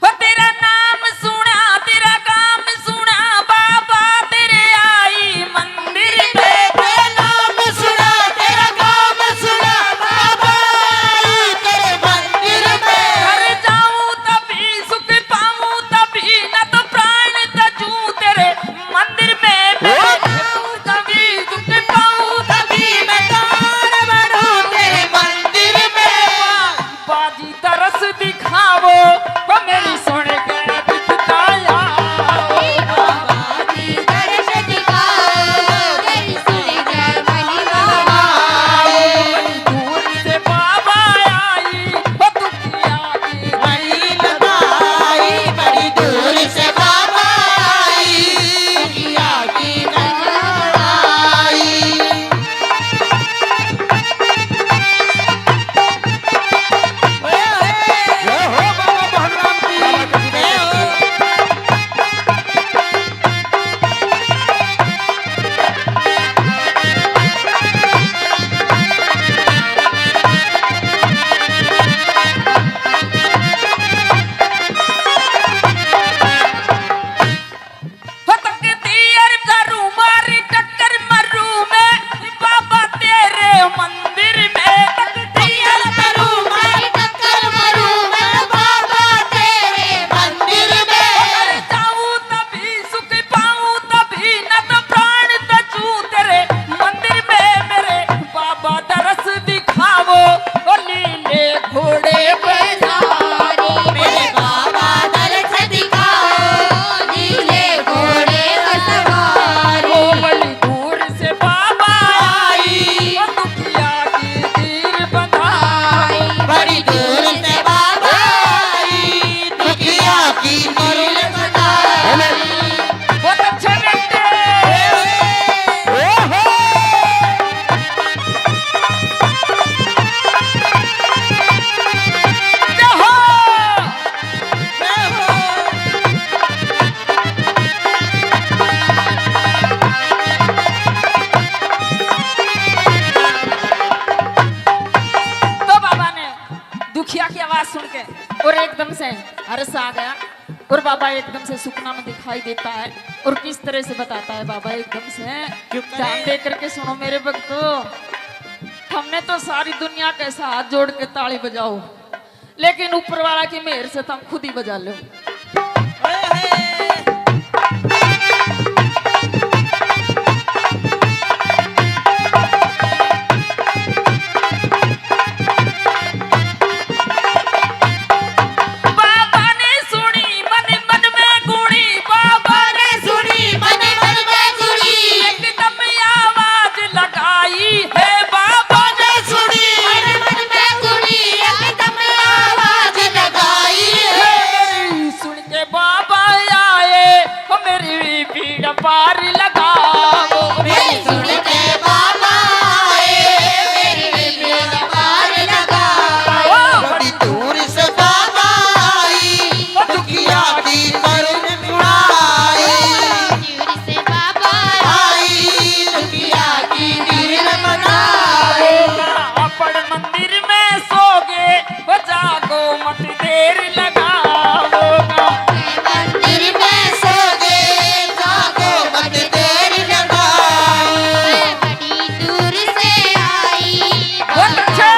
वो तेरा नाम सुना, तेरा काम सुना, बाबा तेरे आई मंदिर में। तेरा नाम सुना, तेरा काम सुना, बाबा आई तेरे मंदिर में। घर जाऊं तभी सुख पाऊं तभी, न तो प्राण तजूं तेरे मंदिर में। मैं जाऊं तभी सुख पाऊं तभी मैं तार बढ़ूं तेरे मंदिर में। बाजी तरस दिखावो, वो मेरी सुन के दिखताया। बाबाजी दर्श दिखाओ, तेरी सुन कर महिमा बड़ी दूर से बाबा आई, वो दुखिया की बड़ी लगाई, बड़ी दूर से बाबा आई, दुखिया की लगाई। जय हो बाबा महाराज की। हो तकती अर करूं मारी टक्कर मरूं मैं, बाबा तेरे मंदिर में। तैयार करूं मैं, टक्कर मरूं मैं, बाबा तेरे मंदिर में। घर जाऊं तभी सुख पाऊं तभी, न तो प्राण तजूं तेरे मंदिर में। मेरे बाबा दरस दिखावो, ओ लीले घोड़े पे सवारी। मेरे बाबा दर्श दिखाओ, नीले घोड़े पर सवारी। ओ बड़ी दूर से बाबा आई, ओ दुखिया की तीर बंधाई। बड़ी दूर से बाबा आई, दुखिया की धीर बनाई। बहुत अच्छे बेटे। ओहो जय हो। तो बाबा ने दुखिया की आवाज सुन के और एकदम से हर्ष आ गया। और बाबा एकदम से सुपना में दिखाई देता है। और किस तरह से बताता है बाबा एकदम से, ध्यान दे करके सुनो मेरे भक्तों। हमने तो सारी दुनिया के साथ जोड़ के ताली बजाओ, लेकिन ऊपर वाला की मेहर से तुम खुद ही बजा लो। पार लगाओ सुन के बाबा मेरी पार लगाओ। बड़ी दूर से बाबा आई, दुखिया की करुण उड़ाई। दूर से बाबा आई, दुखिया की नीर बनाई। अपन मंदिर में सोगे वो जागो मत देर लगाओ। मंदिर में सोगे जागो मत देर लगाओ। बड़ी दूर से आई बहुत अच्छे।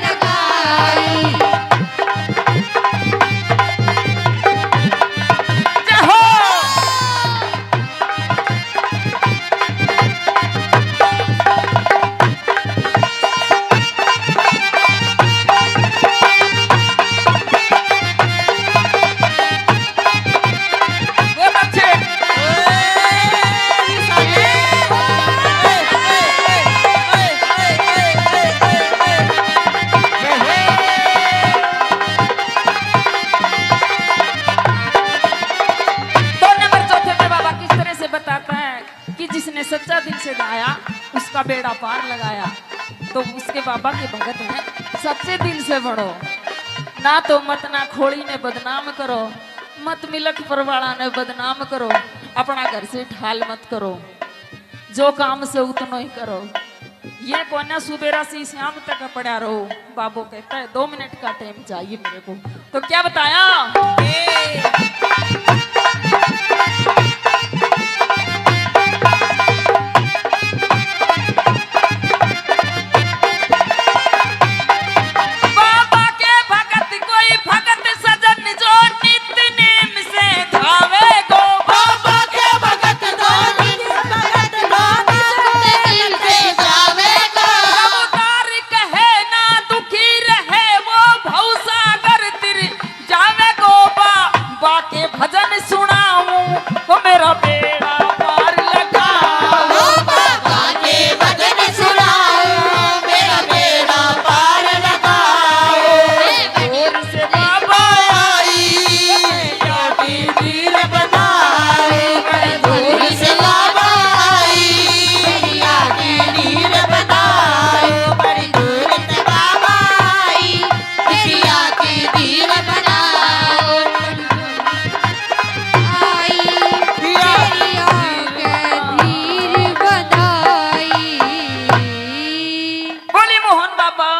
लगाई। जय हो। बहुत अच्छे। दो नंबर चौथे में बाबा किस तरह से बताता है कि जिसने सच्चा दिल से गाया उसका बेड़ा पार लगाया। तो उसके बाबा के भगत हैं, सच्चे दिल से बढ़ो, ना तो मत ना खोड़ी ने बदनाम करो, मत मिलक परवाड़ा ने बदनाम करो, अपना घर से ठाल मत करो, जो काम से उतना ही करो। ये कोना सुबेरा से शाम तक पड़ा रहो। बाबू कहता है 2 मिनट का टाइम चाहिए मेरे को। तो क्या बताया, बाबा के भगत कोई भगत सजन जो नित्य नेम से धावे गो। बाबा के भगत दिल से जावेगा। अवतार कहे ना दुखी रहे वो भवसागर तिर जावे गो। बा के भजन सुनाऊं वो मेरा बेड़ा पार लगाओ। बाबा के भजन सुनाओ मेरा बेड़ा पार लगाओ। दूर से बाबा आई, की नीर बनाई। दूर से बाबा आई, दुखिया की नीर बनाई। बड़ी दूर से बाबा आई, दुखिया की नीर बनाई। आई तेरी आंखें धीर बनाई। बोली मोहन बाबा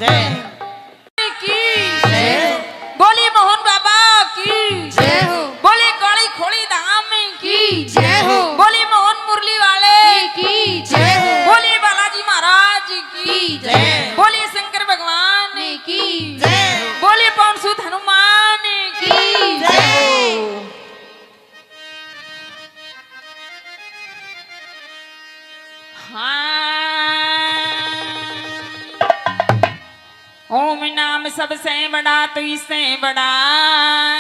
जय की, बोली मोहन बाबा की, जय हो बोली काली खोली धाम की, जय हो बोली मोहन मुरली वाले की जय हो बोली बालाजी महाराज की, जय। बोली शंकर भगवान की जय बोली पवन सुत हनुमान की। जय। हाँ। ओम नाम सबसे बड़ा तो इससे बड़ा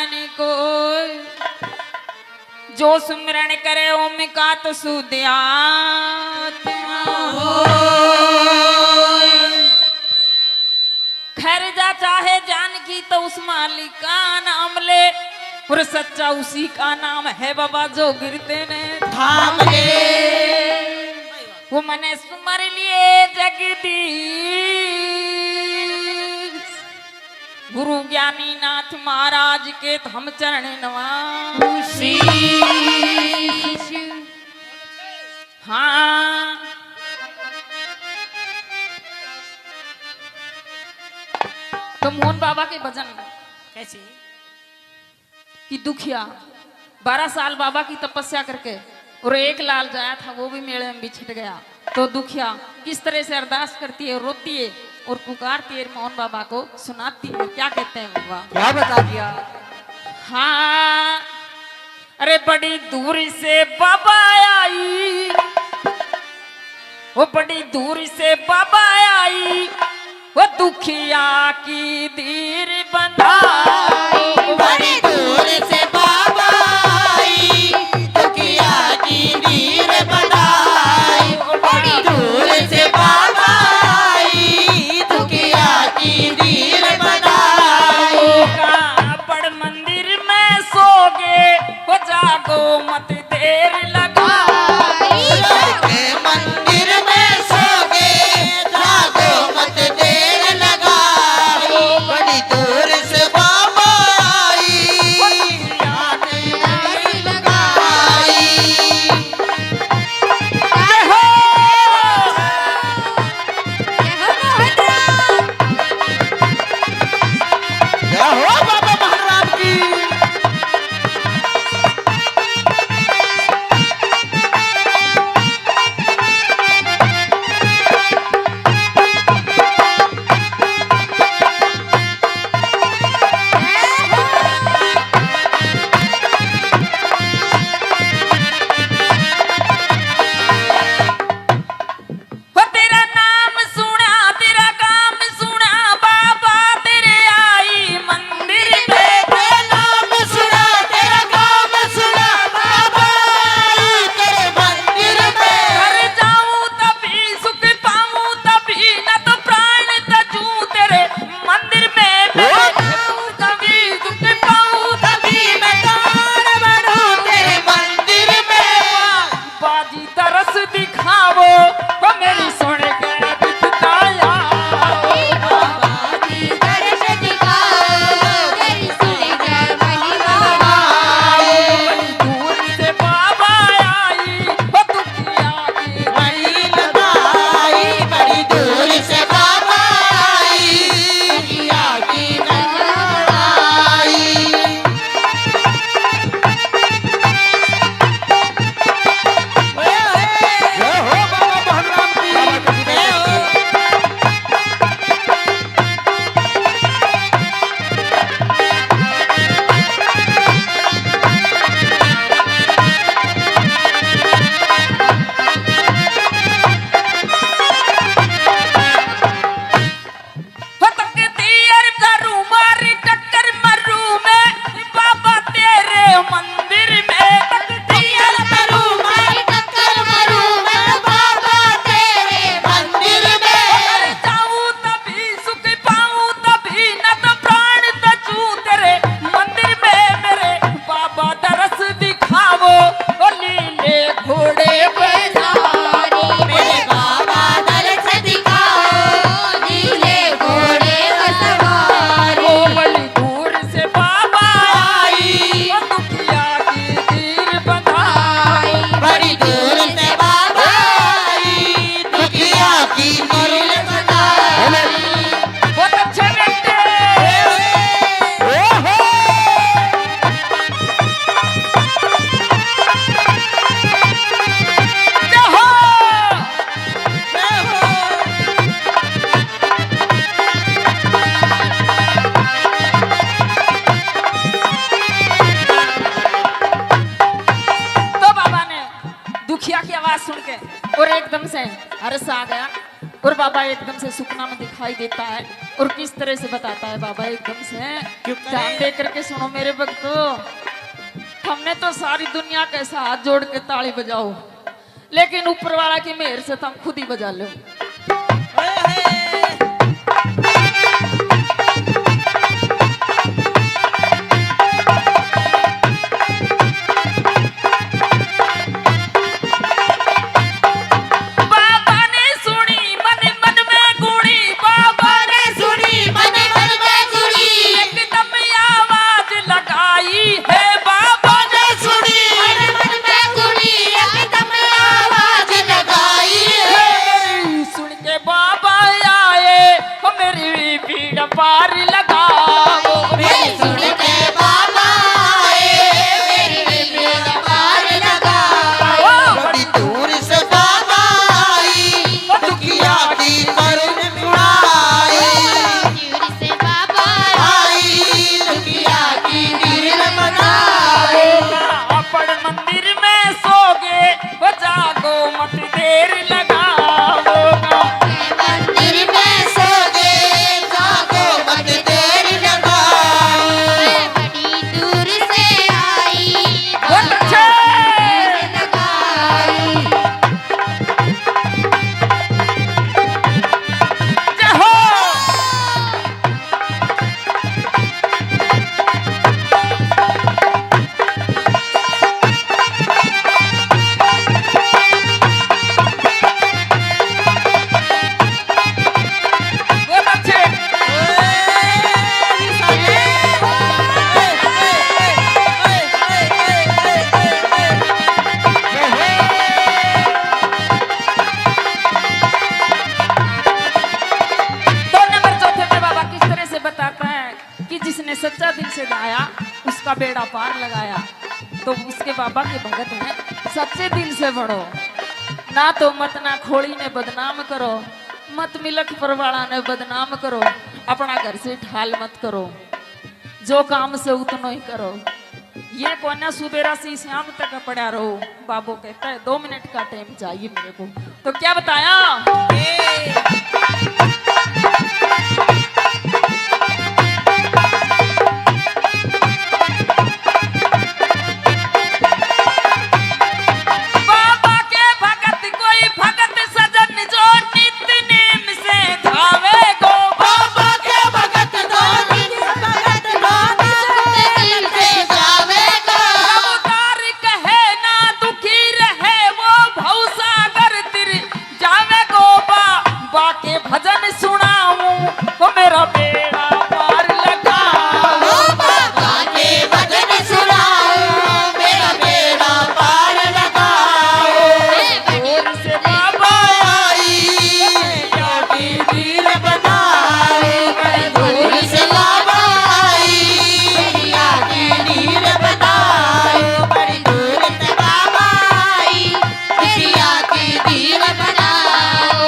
न कोई, जो सुमिरन करे ओम का तो सुध आत्मा होय। खैर जा चाहे जान की तो उस मालिक का नाम ले, और सच्चा उसी का नाम है बाबा जो गिरते ने थाम ले। वो मने सुमर लिए जगदीश। गुरु ज्ञानी नाथ महाराज के तो हम चरण नवासी। हाँ तो मोहन बाबा के भजन कैसे कि दुखिया 12 साल बाबा की तपस्या करके और एक लाल जाया था वो भी मेले में बिछट गया। तो दुखिया किस तरह से अरदास करती है, रोती है और पुकारती है मोहन बाबा को, सुनाती है। क्या कहते हैं बाबा? क्या बता दिया? हाँ, अरे बड़ी दूरी से बाबा आई, वो बड़ी दूरी से बाबा आई, वो दुखिया की धीर बंधाई। बड़ी दूर से बाबा आई, दुखिया की नीर बनाई। बड़ी दूर से बाबा आई, दुखिया की नीर बनाई। बड़ मंदिर में सोगे, वो जागो मत देर लगाई। के मंदिर में सोगे, जागो मत देर लगाई। बड़ी दूर से बाबा आई, दुखिया की नीर लगाई। जय हो। जय हो बाबा महाराज की। हो तेरा नाम सुना, तेरा काम सुना, बाबा तेरे आई मंदिर में। तेरा नाम सुना, तेरा काम सुना, बाबा आई तेरे मंदिर में। घर जाऊं तभी सुख पाऊं तभी, न तो प्राण तजूं तेरे मंदिर में। मैं जाऊं तभी सुख पाऊं तभी मैं दान बढ़ूं तेरे मंदिर में। बाजी तरस दिखावो, वो मेरी सुन के बिताया। बाबाजी दर्श दिखाओ, तेरी सुन के महिमा बड़ी दूर से बाबा आई, वो दुखिया की वही लगाई। बड़ी दूर से बाबा आई, दुखिया की लगाई। जय हो बाबा महाराज की। हो तकती अर करू मारी टक्कर मरू मैं, बाबा तेरे मंदिर में। तकती अर करू मारी टक्कर मरूं मैं बाबा तेरे मंदिर में। जाऊं तभी सुख पाऊं तभी, न तो प्राण तजूं तेरे मंदिर में। मेरे बाबा दरस दिखावो, ओ लीले घोड़े पे सवारी। मेरे बाबा दर्श दिखाओ, नीले घोड़े पर सवारी। ओ बड़ी दूर से बाबा आई, ओ दुखिया की तीर बंधाई। बड़ी दूर से बाबा आई, दुखिया की नीर बनाई। बहुत अच्छे बेटे। ओहो। जय हो। तो बाबा ने दुखिया की आवाज सुन के और एकदम से हर्ष आ गया, और बाबा एकदम से सुपना में दिखाई देता है। और किस तरह से बताता है बाबा एकदम से, ध्यान दे करके सुनो मेरे भक्तों। हमने तो सारी दुनिया के ऐसा हाथ जोड़ के ताली बजाओ, लेकिन ऊपर वाला की मेहर से तुम खुद ही बजा लो। बाबा ने सुनी मन मन में गुणी, बाबा ने सुनी मन मन में गुणी। एकदम आवाज लगाई है। बाबा ने सुनी मन मन में गुणी, एकदम आवाज लगाई है। सुन के बाबा आए, वो मेरी पीड़ पार लगाओ। मेरी सुन के बाबा आए, से आया उसका बेड़ा पार लगाया। तो उसके बाबा के भगत हैं सच्चे दिल से बढ़ो, ना तो मत ना खोड़ी ने बदनाम करो, मत मिलक परवाड़ा ने बदनाम करो, अपना घर से ढाल मत करो, जो काम से उतना ही करो। ये कोना सुबेरा से शाम तक पड़ा रहो। बाबू कहता है 2 मिनट का टाइम चाहिए मेरे को। तो क्या बताया, बाबा के भगत कोई भगत सजन जो नित नेम से धावे गो। बाबा के भगत दो दिन भगत दो दिल से जावेगा। उतार कहे ना दुखी रहे वो भवसागर तिर जावे गो। बाबा के भजन सुनाऊं वो मेरा बेड़ा पार लगाओ। बाबा के भजन सुनाओ मेरा बेड़ा पार लगाओ। दूर से बाबा आई क्या की वीर बनाए। दूर से बाबा आई क्या की वीर बनाए। बड़ी दूर से बाबा आई क्या की वीर बनाओ।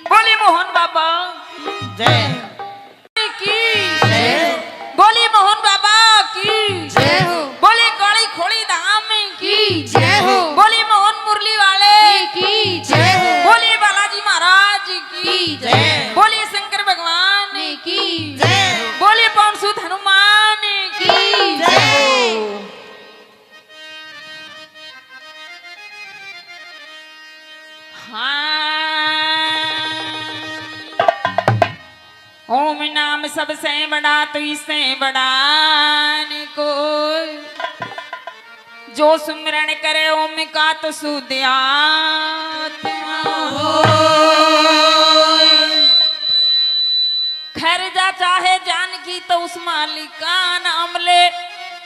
बोली मोहन बाबा जय की, बोली मोहन बाबा की, बोली काली खोड़ी धाम की, बोली मोहन मुरली वाले की, बोली बालाजी महाराज की, बोली शंकर भगवान की, बोली पवन सुत हनुमान की। ओम नाम सबसे बड़ा तो इससे बड़ा न कोई, जो सुमिरन करे ओम का तो शुद्ध आत्मा होय। खैर जा चाहे जान की तो उस मालिक का नाम ले,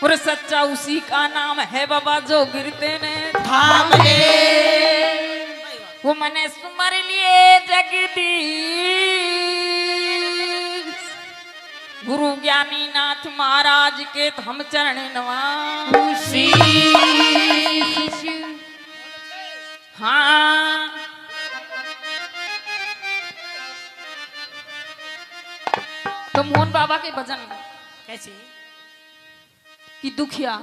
और सच्चा उसी का नाम है बाबा जो गिरते ने थाम ले। वो मने सुमर लिए जगदीश गुरु ज्ञानी नाथ महाराज के हम चरण नवासी। हाँ तो मोहन बाबा के भजन कैसे कि दुखिया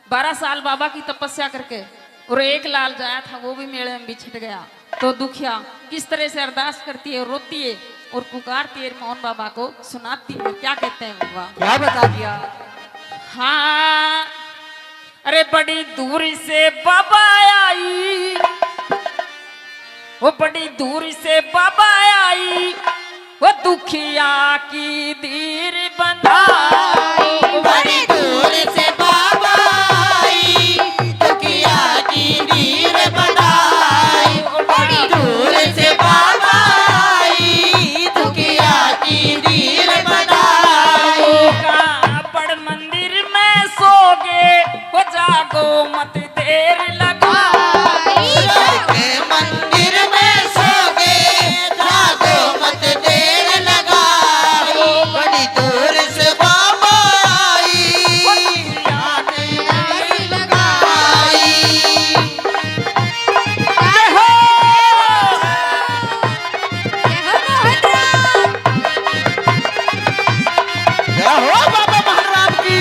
12 साल बाबा की तपस्या करके और एक लाल जाया था वो भी मेले में बिछट गया। तो दुखिया किस तरह से अरदास करती है, रोती है और पुकारती है मोहन बाबा को, सुनाती है। क्या कहते हैं बाबा, क्या बता दिया। हाँ अरे बड़ी दूर से बाबा आई, वो बड़ी दूर से बाबा आई, वो दुखिया की धीर बंधाई। बड़ी दूर से बाबा आई दुखिया की वीर बनाई। बड़ी दूर से बाबा आई दुखिया की वीर बनाई। कापड़ मंदिर में सोगे वो जागो मत देर लगाई। के मंदिर में सोगे जागो मत देर लगाओ। बड़ी दूर से बाबा आई लगाई। जय हो बाबा महाराज की।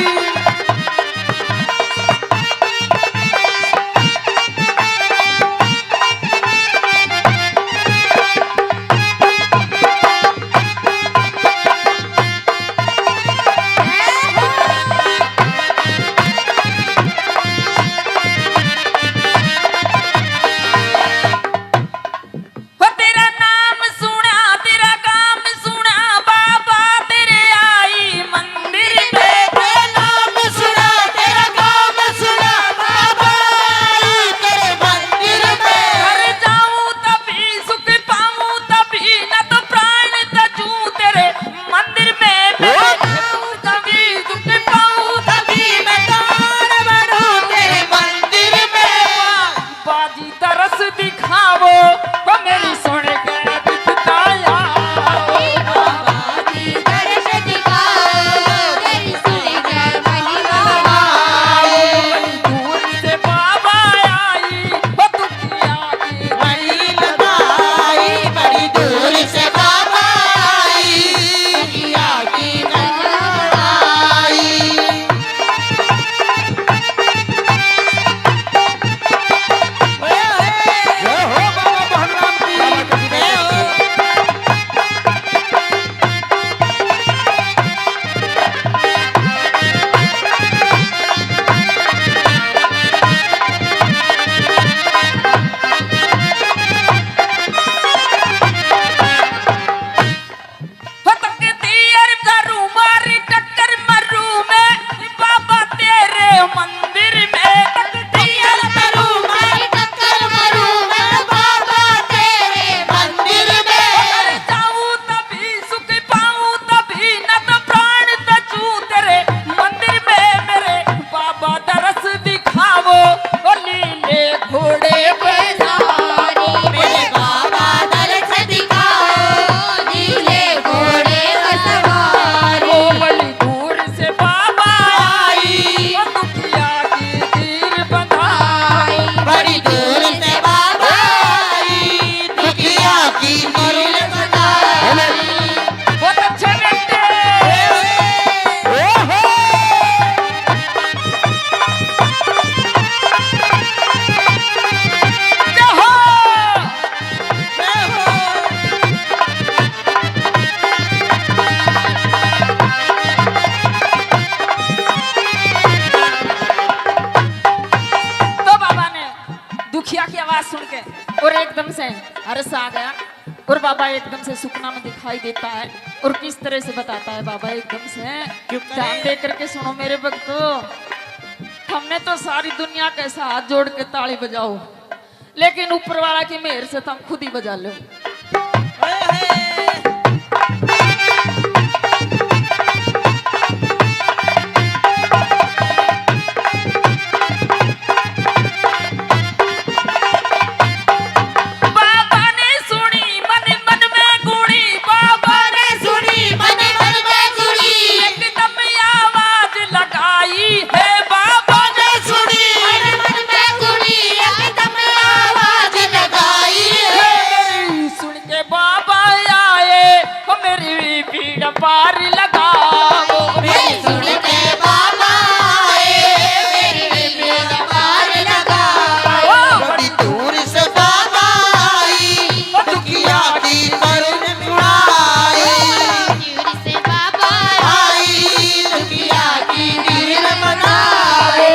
आवाज सुन के और एकदम से हर्ष आ गया और बाबा एकदम से सुपना में दिखाई देता है और किस तरह से बताता है बाबा एकदम से। क्यों करे? ध्यान दे करके सुनो मेरे भक्तों, हमने तो सारी दुनिया के साथ हाथ जोड़ के ताली बजाओ, लेकिन ऊपर वाला की मेहर से तुम खुद ही बजा लो। पार लगाओ सुन के बाबा आए मेरी बेड़ा पार लगाओ। बड़ी दूर से बाबा आई दुखिया की करुण मुड़ाई। दूर से बाबा आई दुखिया की नीर बनाए।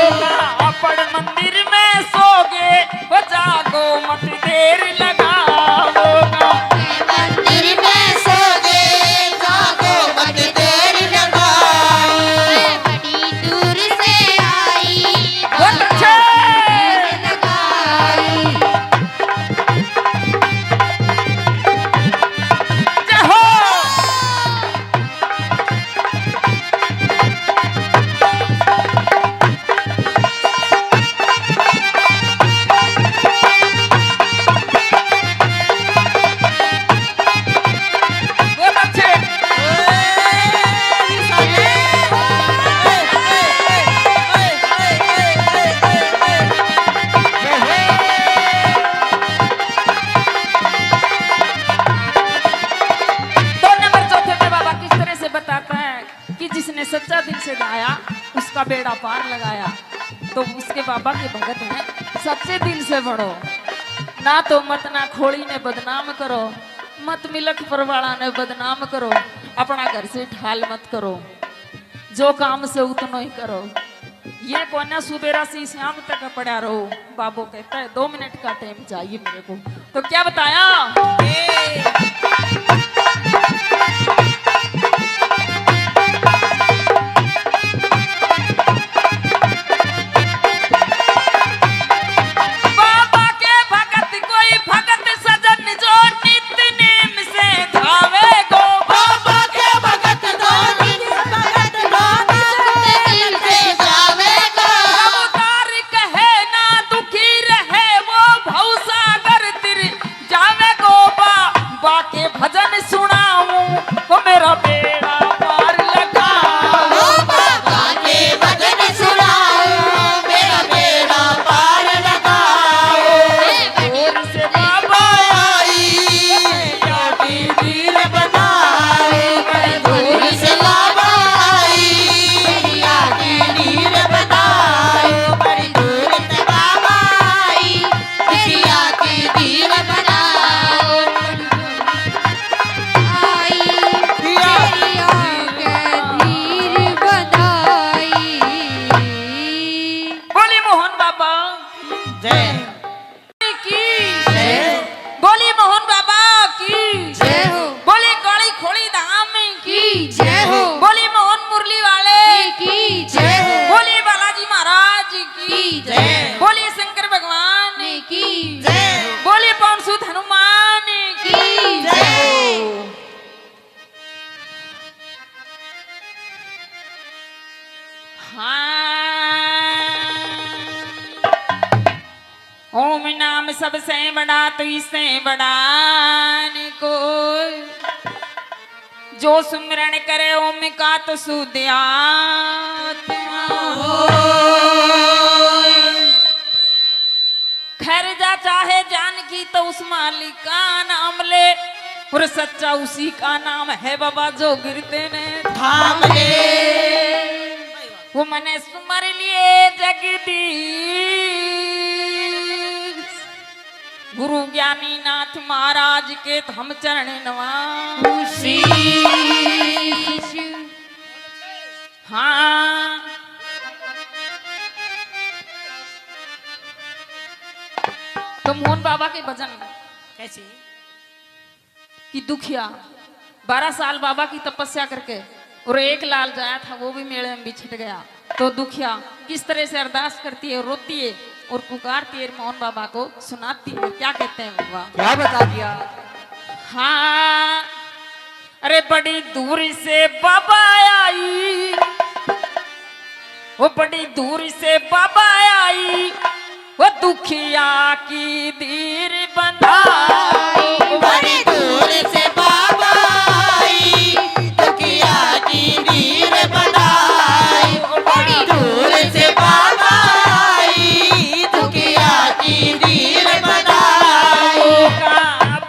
अपन मंदिर में सोगे वो जागो मत देर लगाओ। मंदिर में सो गए जागो मत देर लगाओ। बड़ी दूर से आई बहुत अच्छे। लगाई। जय हो। बहुत अच्छे। तो नंबर चौथे पे बाबा किस तरह से बताता है कि जिसने सच्चा दिल से गाया उसका बेड़ा पार लगाया। तो उसके बाबा के भगत हैं सच्चे दिल से बढ़ो, ना तो मत ना खोड़ी ने बदनाम करो, मत मिलक परवाड़ा ने बदनाम करो, अपना घर से ढाल मत करो, जो काम से उतना ही करो। ये कोना सुबेरा से शाम तक पड़ा रहो। बाबू कहता है 2 मिनट का टाइम चाहिए मेरे को। तो क्या बताया? बाबा के भगत कोई भगत सजन जो नित्य नेम से धावे गो। बाबा के भगत भगत दिल से जावेगा। अवतार कहे ना दुखी रहे वो भवसागर तिर जावे गो। बा के भजन सुनाऊं वो मेरा बेड़ा पार लगाओ। बाबा के भजन सुनाओ मेरा बेड़ा पार लगाओ। दूर से बाबा आई की नीर बनाए। दूर से बाबा आई दुखिया की नीर बनाए। बड़ी दूर से बाबा आई दुखिया की नीर बनाए। आई मेरिया के धीर बनाई। बोली मोहन बाबा जय की, जय बोली मोहन बाबा की, जय हो बोली काली खोली धाम की, की जय हो बोली मोहन मुरली वाले की जय हो बोली बालाजी महाराज की, की जय। बोली शंकर भगवान की जय बोली पवन सुत हनुमान की। की जय। हाँ। ओम नाम सबसे बड़ा तो इससे बड़ा न कोई, जो सुमिरन करे ओम का तो सुध आत्मा होय। खैर जा चाहे जान की तो उस मालिक का नाम ले, और सच्चा उसी का नाम है बाबा जो गिरते ने थाम ले। वो मने सुमर लिए जगदीश। गुरु ज्ञानी नाथ महाराज के हम चरण नवासी। हाँ तो मोहन बाबा के भजन कैसे? कि दुखिया 12 साल बाबा की तपस्या करके और एक लाल जाया था वो भी मेले में बिछट गया। तो दुखिया किस तरह से अरदास करती है, रोती है और पुकारती है मोहन बाबा को, सुनाती है। क्या कहते हैं बाबा? क्या बता दिया? हाँ, अरे बड़ी दूरी से बाबा आई, वो बड़ी दूरी से बाबा आई, वो दुखिया की धीर बंधाई। बड़ी दूर से बाबा आई, दुखिया की नीर बनाई। बड़ी दूर से बाबा आई, दुखिया की नीर बनाई। का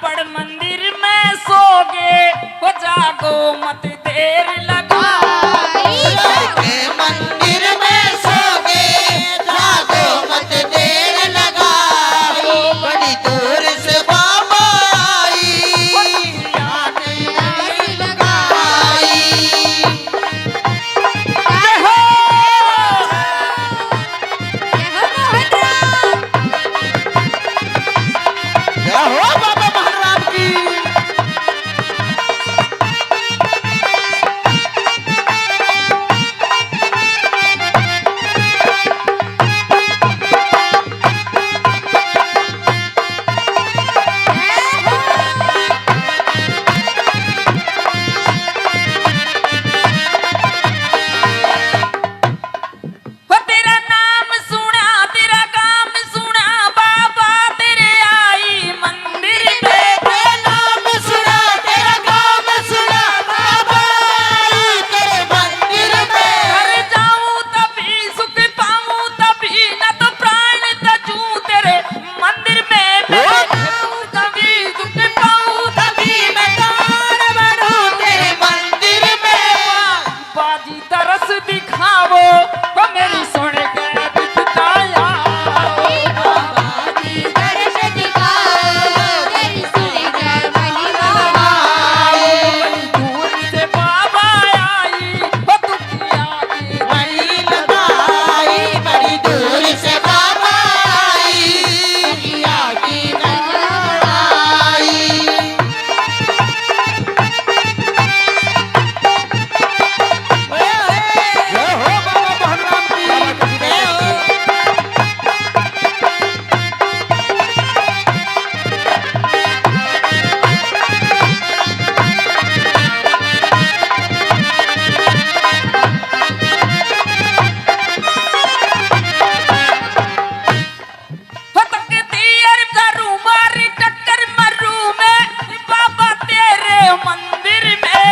बड़ मंदिर में सोगे, वो जागो मत देर लगाई। के मंदिर में सोगे, जागो मत देर लगाओ। बड़ी दूर से बाबा आई, दुखिया की नीर बनाई। जय हो मोहन राम। क्या हो बाबा महाराज की? वो तेरा नाम सुना, तेरा काम सुना, बाबा तेरे आई मंदिर में। तेरा नाम सुना, तेरा काम सुना, बाबा आई तेरे मंदिर में। घर जाऊं तभी सुख पाऊं तभी, न तो प्राण तजूं तेरे मंदिर में। मैं जाऊं तभी सुख पाऊं तभी मैं तार बनूं तेरे मंदिर में। बाजी तरस दिखावो, वो मेरी सुन के बिछताया। बाबा जी दर्श दिखाओ, तेरी सुनकर महिमा गाओ। दूर से बाबा आई, वो दुखिया की बड़ी लगाई, बड़ी दूर से बाबा आई, दुखिया की लगाई। क्या हो बाबा महाराज की? फटकती अर करूं मारी टक्कर मरूं मैं, बाबा तेरे मंदिर में।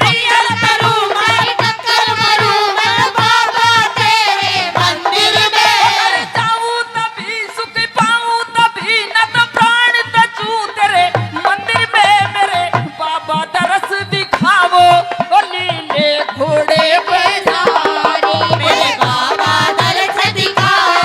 तैयार करूं मैं, टक्कर मारूं मैं, बाबा तेरे मंदिर में। अगर जाऊं तभी सुख पाऊं तभी, न तो प्राण तजूं तेरे मंदिर में। मेरे बाबा दरस दिखावो, ओ लीले घोड़े पे सारी मेरे बाबा दर्श दिखाओ,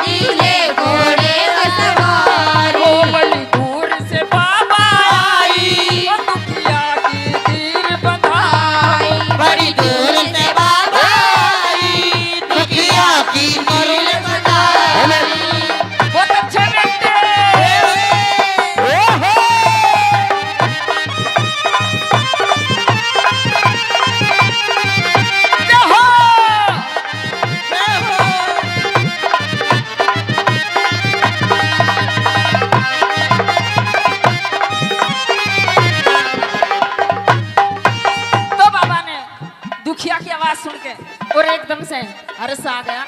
नीले घोड़े पर सवारी। ओ बड़ी दूर से बाबा आई, ओ दुखिया की तीर बंधाई। बड़ी दूर से बाबा आई, दुखिया की नीर बनाई। बहुत अच्छे बेटे। ओहो! जय हो। तो बाबा ने दुखिया की आवाज सुन के और एकदम से हर्ष आ गया,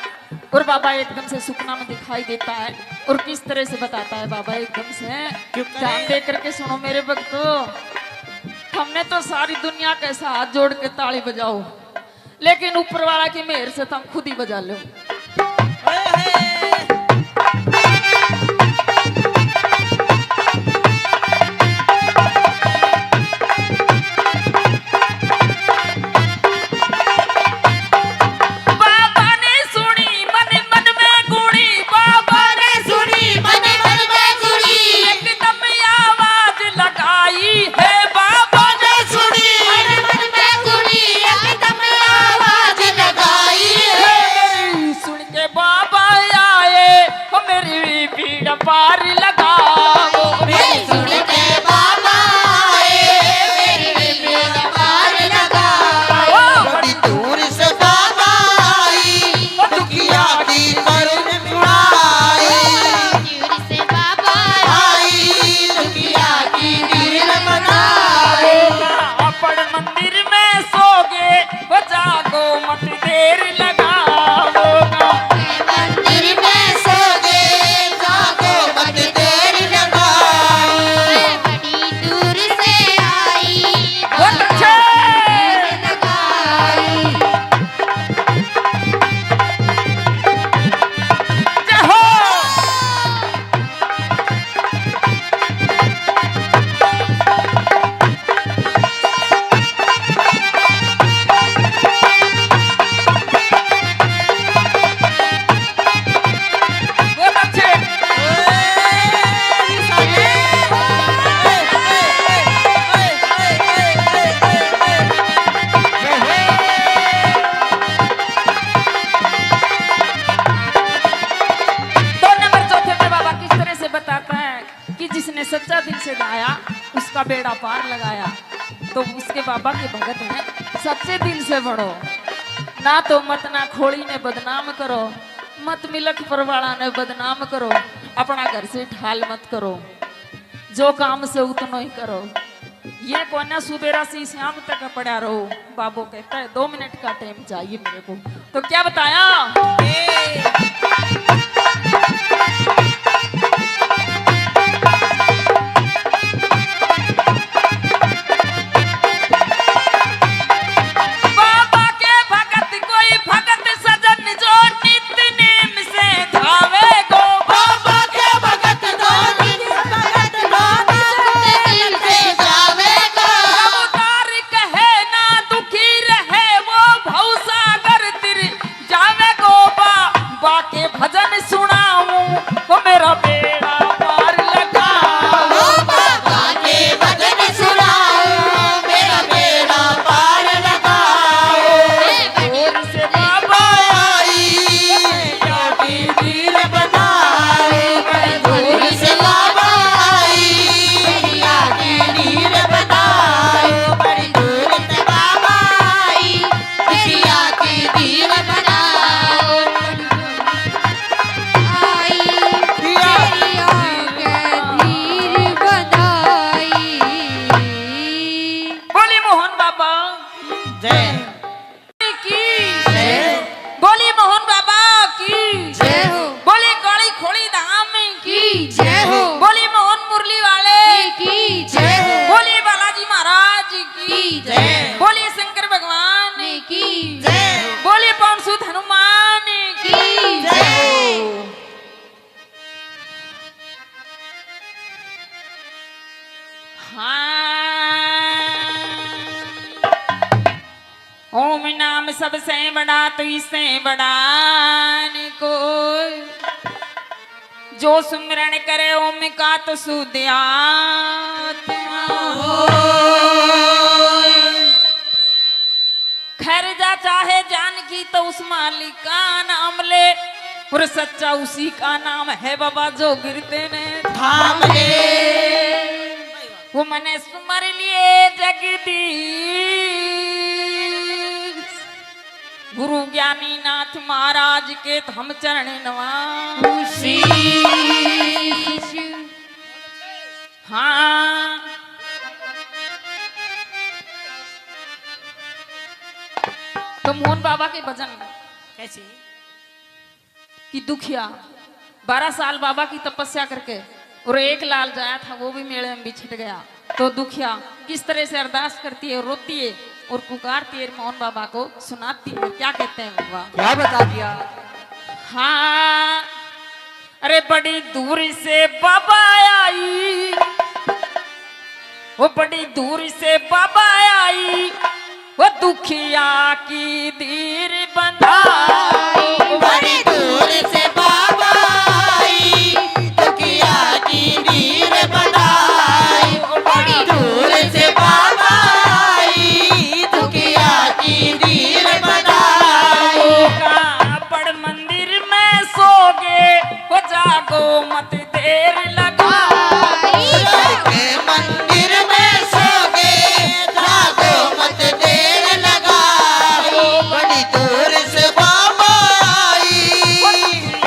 और बाबा एकदम से सुपना में दिखाई देता है। और किस तरह से बताता है बाबा एकदम से, ध्यान दे करके सुनो मेरे भक्तों। हमने तो सारी दुनिया के साथ हाथ जोड़ के ताली बजाओ, लेकिन ऊपर वाला की मेहर से तुम खुद ही बजा लो। बाबा ने सुनी मन मन में गुणी, बाबा ने सुनी मन मन में गुणी, एकदम आवाज लगाई है। बाबा ने सुनी मन मन में गुणी, एकदम आवाज लगाई है। सुन के बाबा उसका बेड़ा पार लगाया। तो उसके बाबा के भगत हैं, सच्चे दिल से बढ़ो, ना तो मत ना खोड़ी ने बदनाम करो, मत मिलक परवाड़ा ने बदनाम करो, अपना घर से ठाल मत करो, जो काम से उतना ही करो। ये कोना सुबेरा से शाम तक पड़ा रहो। बाबू कहता है 2 मिनट का टाइम चाहिए मेरे को। तो क्या बताया? बाबा के भगत कोई भगत सजन जो नित्य नेम से धावे गो। बाबा के भगत दो दिन भगत दो दिल से जावेगा। अवतार कहे ना दुखी रहे वो भवसागर तिर जावे गो। बाबा के भजन सुनाऊं वो मेरा बेड़ा पार लगाओ। बाबा के भजन सुनाओ मेरा बेड़ा पार लगाओ। दूर से बाबा आई वीर बनाए दूर से बाबा आई मैया की नीर बनाए। बड़ी दूर से बाबा आई मैया की नीर बनाओ। आई मैया के नीर बनाई। बोली मोहन बाबा जय की बोली मोहन बाबा की जय हो बोली काली खोड़ी धाम की जय हो बोली मोहन मुरली वाले की जय हो बोली बालाजी महाराज की जय बोली शंकर भगवान की जय बोली पवन सुत हनुमान की जय। हाँ। ओम नाम सबसे बड़ा तो इससे बड़ा न कोई, जो सुमिरन करे ओम का तो शुद्ध आत्मा होय। खैर जा चाहे जान की तो उस मालिक का नाम ले, और सच्चा उसी का नाम है बाबा जो गिरते ने थाम ले। वो मने सुमर लिए जगदीश। गुरु ज्ञानी नाथ महाराज के तो हम चरण नवासी। हाँ तो मोहन बाबा के भजन कैसे कि दुखिया 12 साल बाबा की तपस्या करके और एक लाल जाया था वो भी मेले में बिछट गया। तो दुखिया किस तरह से अरदास करती है, रोती है और पुकारती है मोहन बाबा को, सुनाती है। क्या कहते हैं बाबा? क्या बता दिया? हाँ अरे बड़ी दूर से बाबा आई, वो बड़ी दूर से बाबा आई, वो दुखिया की धीर बंधाई। बड़ी दूर से बाबा आई दुखिया की नीर बनाई। बड़ी दूर से बाबा आई दुखिया की नीर बनाई। बड़ मंदिर में सोगे वो जागो मत देर लगाई। के मंदिर में सोगे जागो मत देर लगाओ। बड़ी दूर से बाबा आई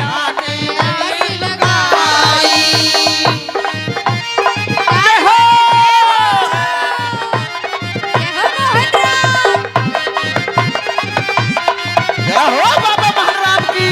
आने लगाई। जय हो जय हो बाबा महाराज की।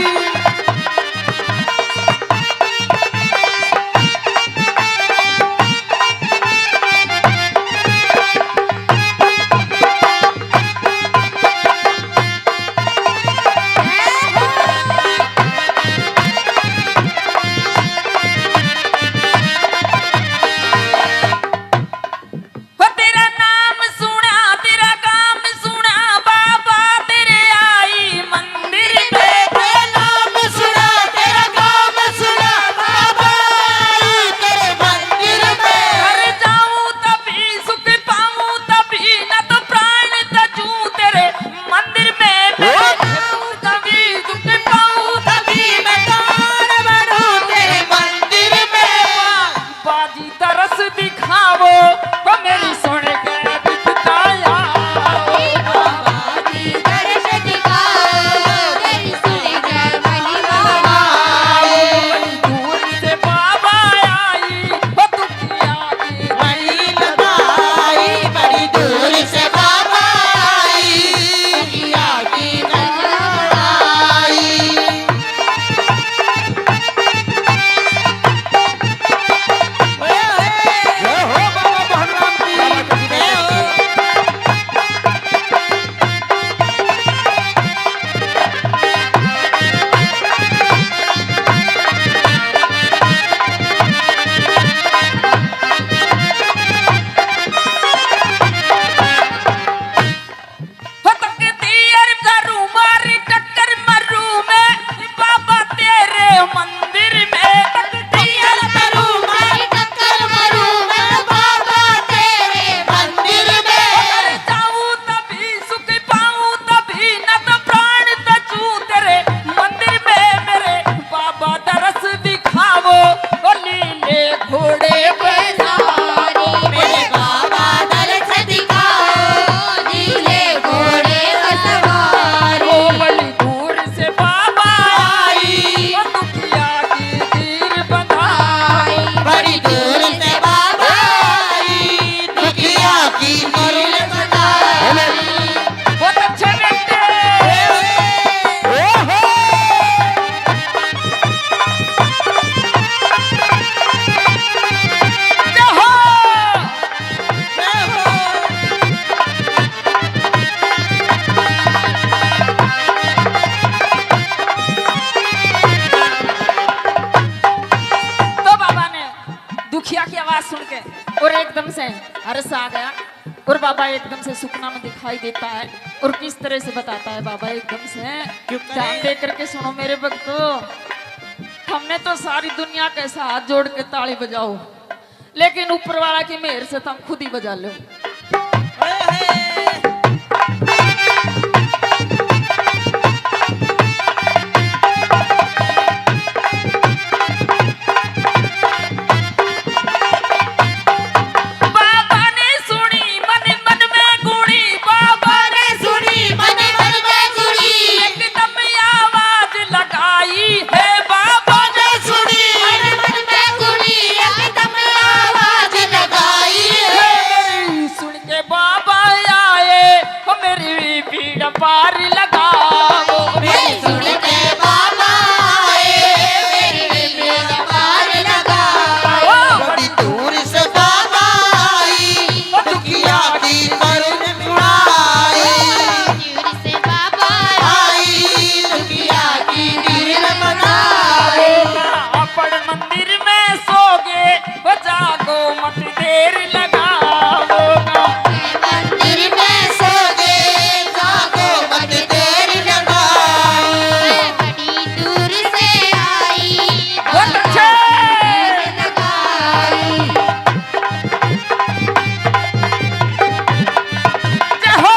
बात सुन के और एकदम से हर्ष आ गया और बाबा एकदम से सुपना में दिखाई देता है और किस तरह से बताता है बाबा एकदम से ध्यान दे करके सुनो मेरे भक्तों। हमने तो सारी दुनिया के साथ जोड़ के ताली बजाओ लेकिन ऊपर वाला की मेहर से तुम खुद ही बजा लो। पार लगाओ सुन के बाबा आए मेरी बेड़ा पार लगाओ। बड़ी दूर से बाबा आई दुखिया की करुण मुड़ाई दूर से बाबा आई दुखिया की नीर बनाए। अपन मंदिर में सोगे वो जागो मत देर लगाओ। मंदिर में सो गए जागो मत देर लगाओ। बड़ी दूर से आई बहुत अच्छे। लगाई जय हो।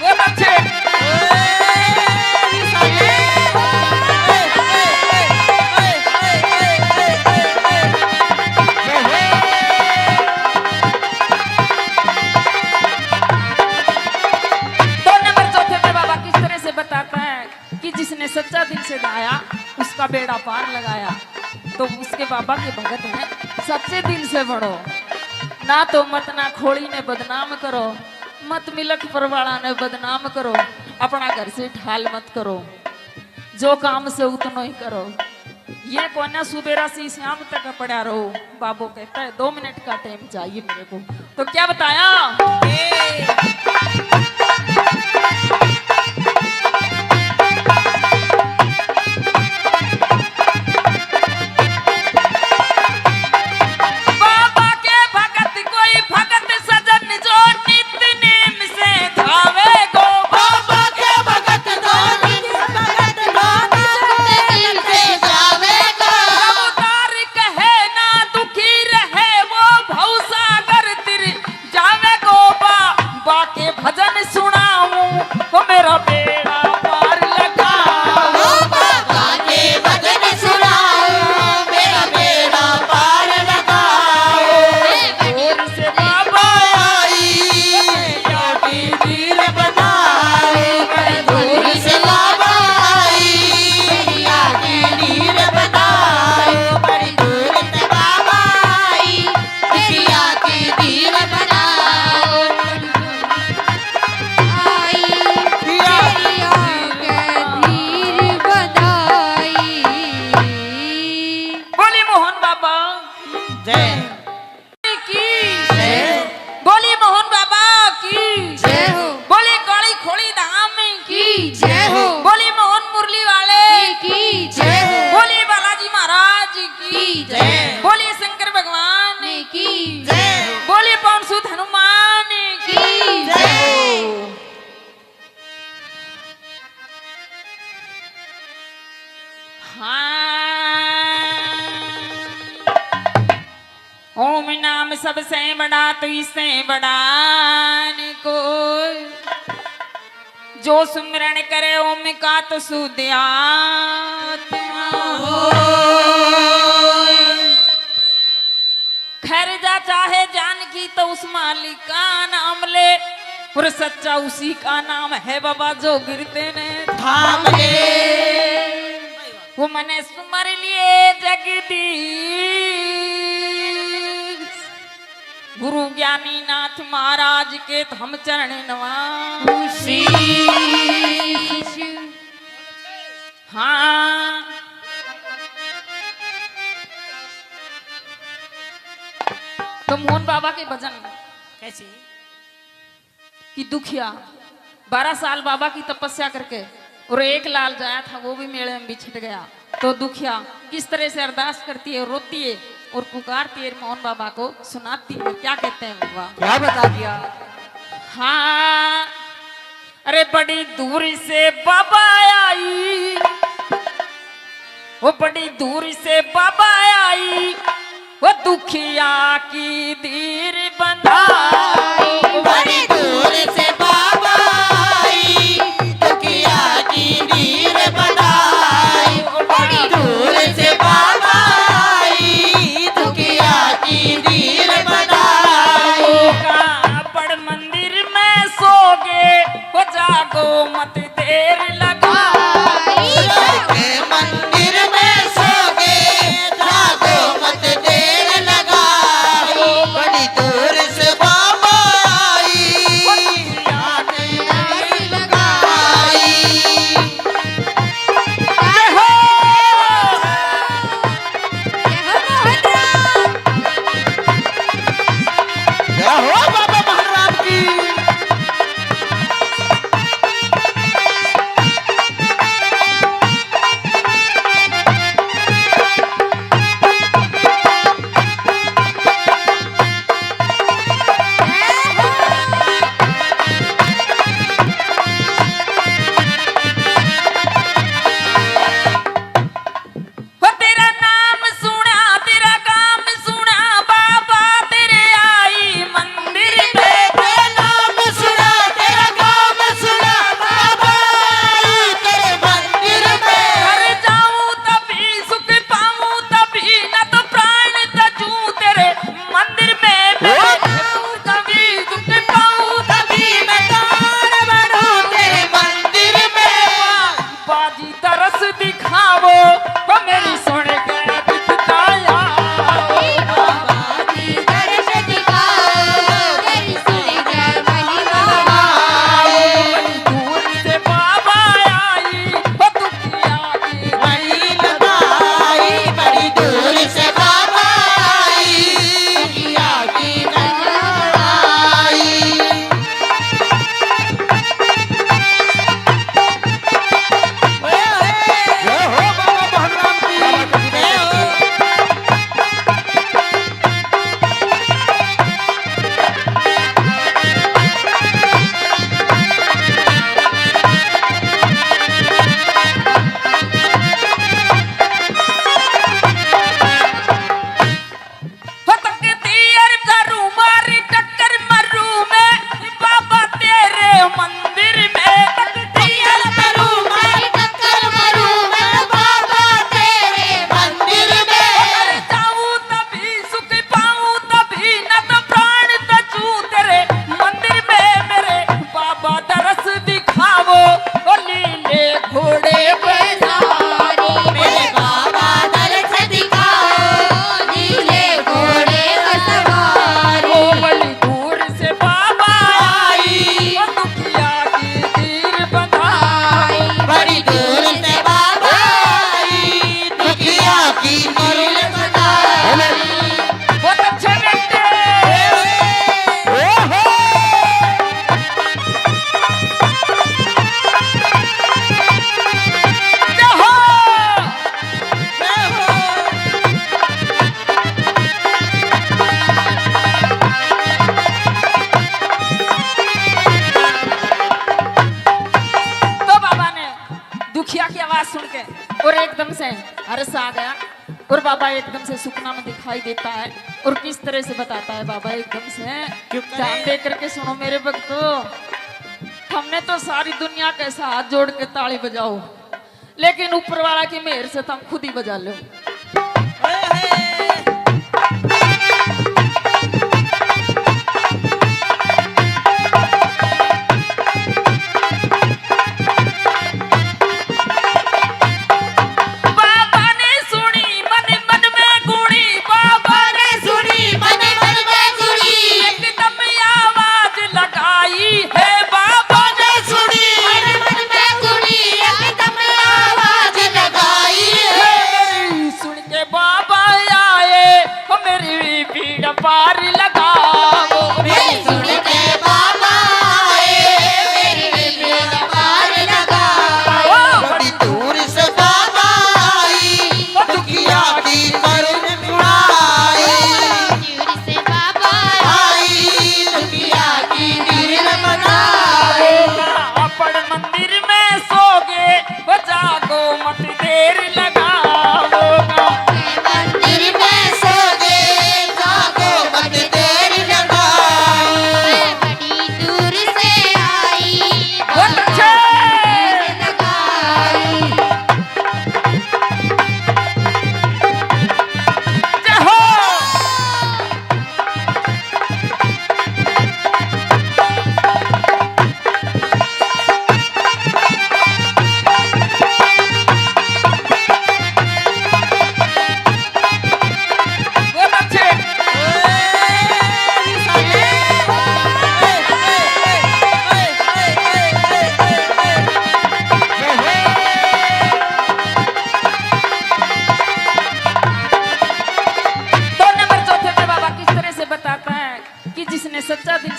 बहुत अच्छे। दो नंबर चौथे पे बाबा किस तरह से बताता है कि जिसने सच्चा दिल से गाया उसका बेड़ा पार लगाया। तो उसके बाबा के भगत हैं सच्चे दिल से बढ़ो ना तो मत ना खोड़ी ने बदनाम करो मत मिलक परवाड़ा ने बदनाम करो अपना घर से ढाल मत करो जो काम से उतना ही करो। ये कोना सुबेरा से शाम तक पड़ा रहो। बाबू कहता है 2 मिनट का टाइम चाहिए मेरे को। तो क्या बताया बाबा के भगत कोई भगत सजन जो नित्य नेम से धावे गो। बाबा के भगत भगत दिल से जावेगा। उतार कहे ना दुखी रहे वो भवसागर तिर जावे गो। बाबा के भजन सुनाऊं वो मेरा बेड़ा पार लगाओ। बाबा के भजन सुनाओ मेरा बेड़ा पार लगाओ। दूर से बाबा आई की नीर बनाए। दूर से बाबा आई दुखिया की नीर बनाए। बड़ी दूर से बाबा आई दुखिया की नीर बनाए। आई तेरी आंखें धीर बधाई। बोली मोहन बाबा जय की बोली मोहन बाबा की जय हो बोली काली खोली धाम की की जय हो बोली मोहन मुरली वाले की जय हो बोली बालाजी महाराज की जय। बोली शंकर भगवान की जय बोली पवन सुत हनुमान की की जय। हाँ। ओम नाम सबसे बड़ा तो इससे बड़ा न कोई जो सुमिरन करे ओम का तो शुद्ध आत्मा होय। खैर जा चाहे जानकी तो उस मालिक का नाम ले और सच्चा उसी का नाम है बाबा जो गिरते ने थाम ले। वो मने सुमर लिए जगदीश गुरु ज्ञानी नाथ महाराज के हम चरण नवासी। हाँ तो मोहन बाबा के भजन कैसे? कि दुखिया 12 साल बाबा की तपस्या करके और एक लाल जाया था, वो भी मेले में बिछट गया। तो दुखिया किस तरह से अरदास करती है, रोती है और पुकारती है मोहन बाबा को, सुनाती है। क्या कहते हैं बाबा? क्या बता दिया? हाँ, अरे बड़ी दूर से बाबा आई, वो बड़ी दूर से बाबा आई, वो दुखिया की धीर बंधाई। बड़ी दूर से बाबा आई, दुखिया की नीर बनाई। बड़ी दूर से बाबा आई, दुखिया की नीर बनाई। बड़ मंदिर में सोगे, वो जागो मत देर लगाई। मंदिर में सोगे, जागो मत देर लगाई। बड़ी दूर से बाबा आई, दुखिया की नीर लगाई। जय हो मोहन राम। क्या हो बाबा महाराज की? वो तेरा नाम सुना, तेरा काम सुना, बाबा तेरे आई मंदिर में। तेरा नाम सुना, तेरा काम सुना, बाबा आई तेरे मंदिर में। घर जाऊं तभी सुख पाऊं तभी, न तो प्राण तजूं तेरे मंदिर में। मैं जाऊं तभी सुख पाऊं तभी मैं तार बनूं तेरे मंदिर में। बाजी तरस दिखावो, वो मेरी सुन के बिताया। बाबा की दर्श दिखाओ, तेरी सुन कर महिमा बड़ी दूर से बाबा आई, वो दुखिया की बड़ी लगाई, बड़ी दूर से बाबा आई, दुखिया की लगाई। जय हो बाबा महाराज की। जय हो। हो तकती अर करूं मारी टक्कर मरूं मैं, बाबा तेरे मंदिर में। तकती अर करूं मैं टक्कर मरूं मैं, बाबा तेरे मंदिर में। घर जाऊं तभी सुख पाऊं तभी, न तो प्राण तजूं तेरे मंदिर में। मेरे बाबा दरस दिखावो, ओ लीले घोड़े पे सवारी। मेरे बाबा दर्श दिखाओ, नीले घोड़े पर सवारी। ओ बड़ी दूर से बाबा आई, ओ दुखिया की तीर बंधाई। बड़ी दूर से बाबा आई, दुखिया की नीर बनाई। बहुत अच्छे बेटे। ओहो! जय हो। जय हो। तो बाबा ने दुखिया की आवाज सुन के और एकदम से हर्ष आ गया, और बाबा एकदम से सुपना में दिखाई देता है। और किस तरह से बताता है बाबा एकदम से, क्यों करे? ध्यान दे करके सुनो मेरे भक्तों। हमने तो सारी दुनिया के साथ जोड़ के ताली बजाओ, लेकिन ऊपर वाला की मेहर से तुम खुद ही बजा लो। बाबा ने सुनी मन मन में गुणी, बाबा ने सुनी मन मन में गुड़ी, एकदम आवाज लगाई है। बाबा ने सुनी मन मन में गुड़ी, एकदम आवाज लगाई है। सुन के बाबा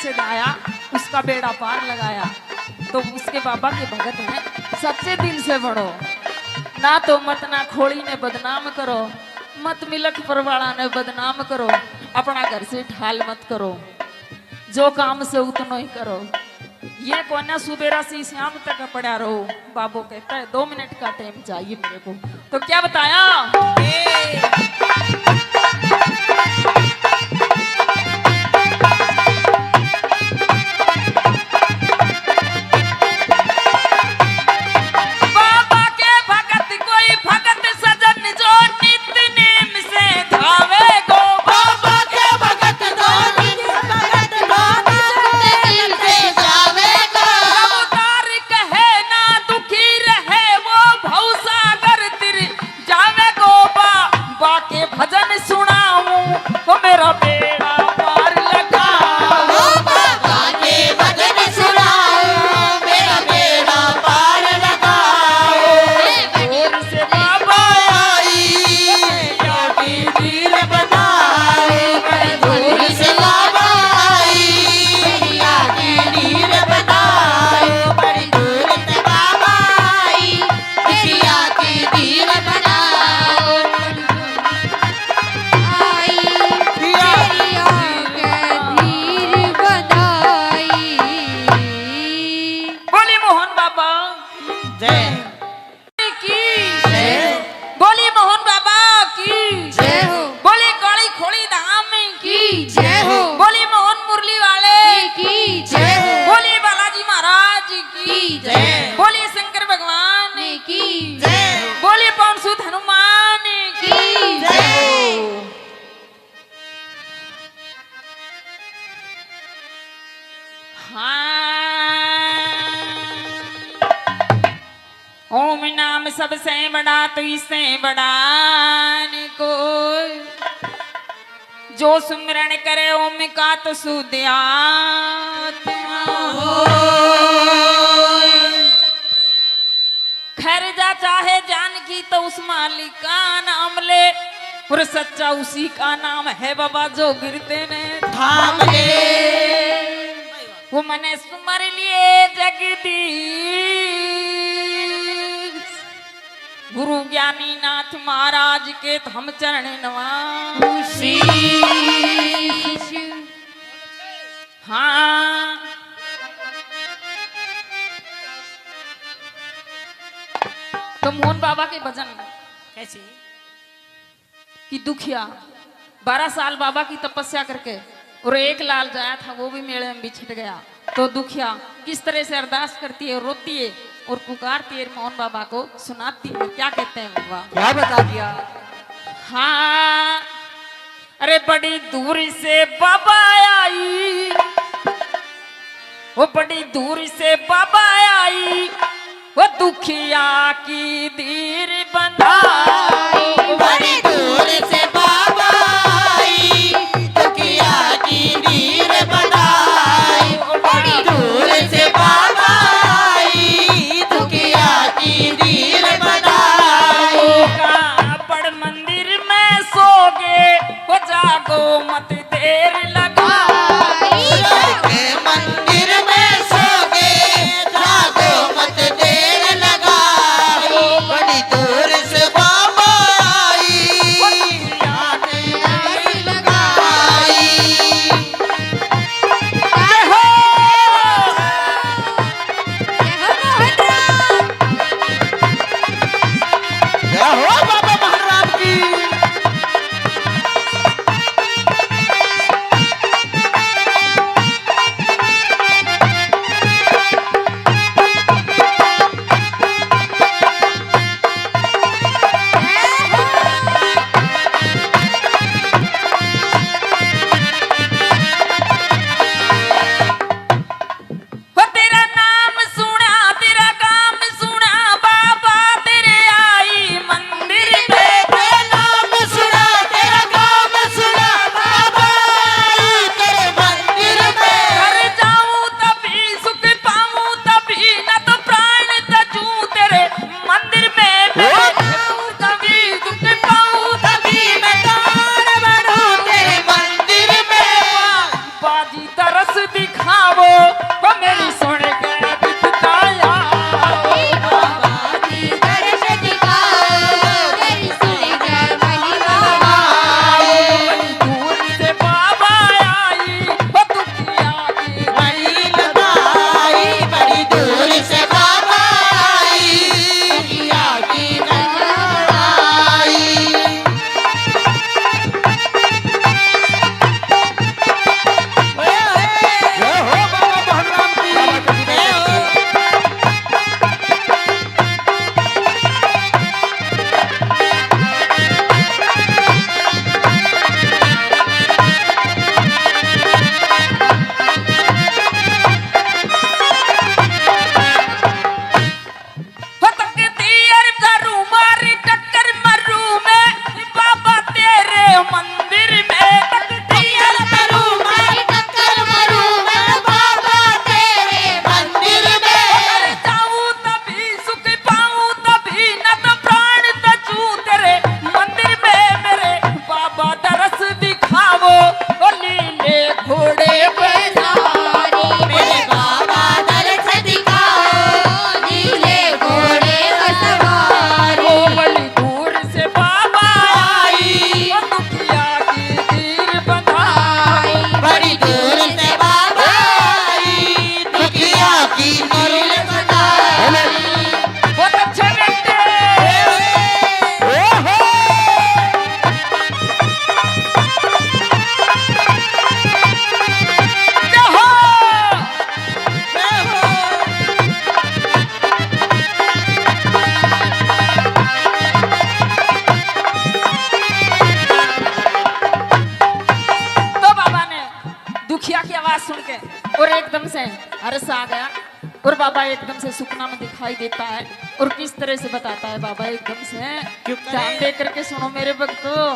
से आया उसका बेड़ा पार लगाया। तो उसके बाबा के भगत हैं सच्चे दिल से बढ़ो, ना तो मत ना खोड़ी ने बदनाम करो, मत मिलक परवाड़ा ने बदनाम करो, अपना घर से ढाल मत करो, जो काम से उतना ही करो। ये कोना सुबेरा से शाम तक पड़ा रहो। बाबू कहता है 2 मिनट का टाइम चाहिए मेरे को। तो क्या बताया, बाबा के भगत कोई भगत सजन जो नित्य नेम से धावे गो। बाबा के भगत दो दिन भगत दो दिल से जावेगा। अवतार कहे ना दुखी रहे वो भवसागर तिर जावे गो। बा के भजन सुनाऊं वो मेरा बेड़ा पार लगाओ। बाबा के भजन सुनाओ मेरा बेड़ा पार लगाओ। दूर से बाबा आई जाती वीर बनाए दूर से बाबा आई जाती वीर बनाए बड़ी दूर से बाबा आई जाती वीर बनाओ। बोली मोहन बाबा जय की बोली मोहन बाबा की जय हो बोली काली खोली धाम की जय हो बोली मोहन मुरली वाले की जय हो बोली बालाजी महाराज की जय। बोली शंकर भगवान की जय बोली पवन सुत हनुमान की जय। ओम नाम सबसे बड़ा तो इससे बड़ा न कोई, जो सुमिरन करे ओम का तो शुद्ध आत्मा खैर जा चाहे जान की तो उस मालिक का नाम ले, और सच्चा उसी का नाम है बाबा जो गिरते ने थाम ले वो मने सुमर लिए जगदीश गुरु ज्ञानी नाथ महाराज के हम चरण नवासी। हाँ तो मोहन बाबा के भजन कैसे कि दुखिया 12 साल बाबा की तपस्या करके और एक लाल जाया था वो भी मेले में बिछट गया। तो दुखिया किस तरह से अरदास करती है, रोती है और पुकारती है, मोहन बाबा को सुनाती है। क्या कहते हैं बाबा, क्या बता दिया। हाँ अरे बड़ी दूर से बाबा आई, वो बड़ी दूर से बाबा आई, वो दुखिया की धीर बंधाई। बड़ी दूर से बाबा आई दुखिया की वीर बनाई। बड़ी दूर से बाबा आई दुखिया की वीर बनाई। का बड़ मंदिर में सोगे वो जागो मत देर लगाई। के मंदिर में सोगे जागो मत देर लगाओ। बड़ी दूर से बाबा आई दुखिया की वीर लगाई। जय हो जय हो बाबा महाराज की। बात सुन के और एकदम से हर्ष आ गया और बाबा एकदम से सुपना में दिखाई देता है और किस तरह से बताता है बाबा एकदम से ध्यान दे करके सुनो मेरे भक्तों।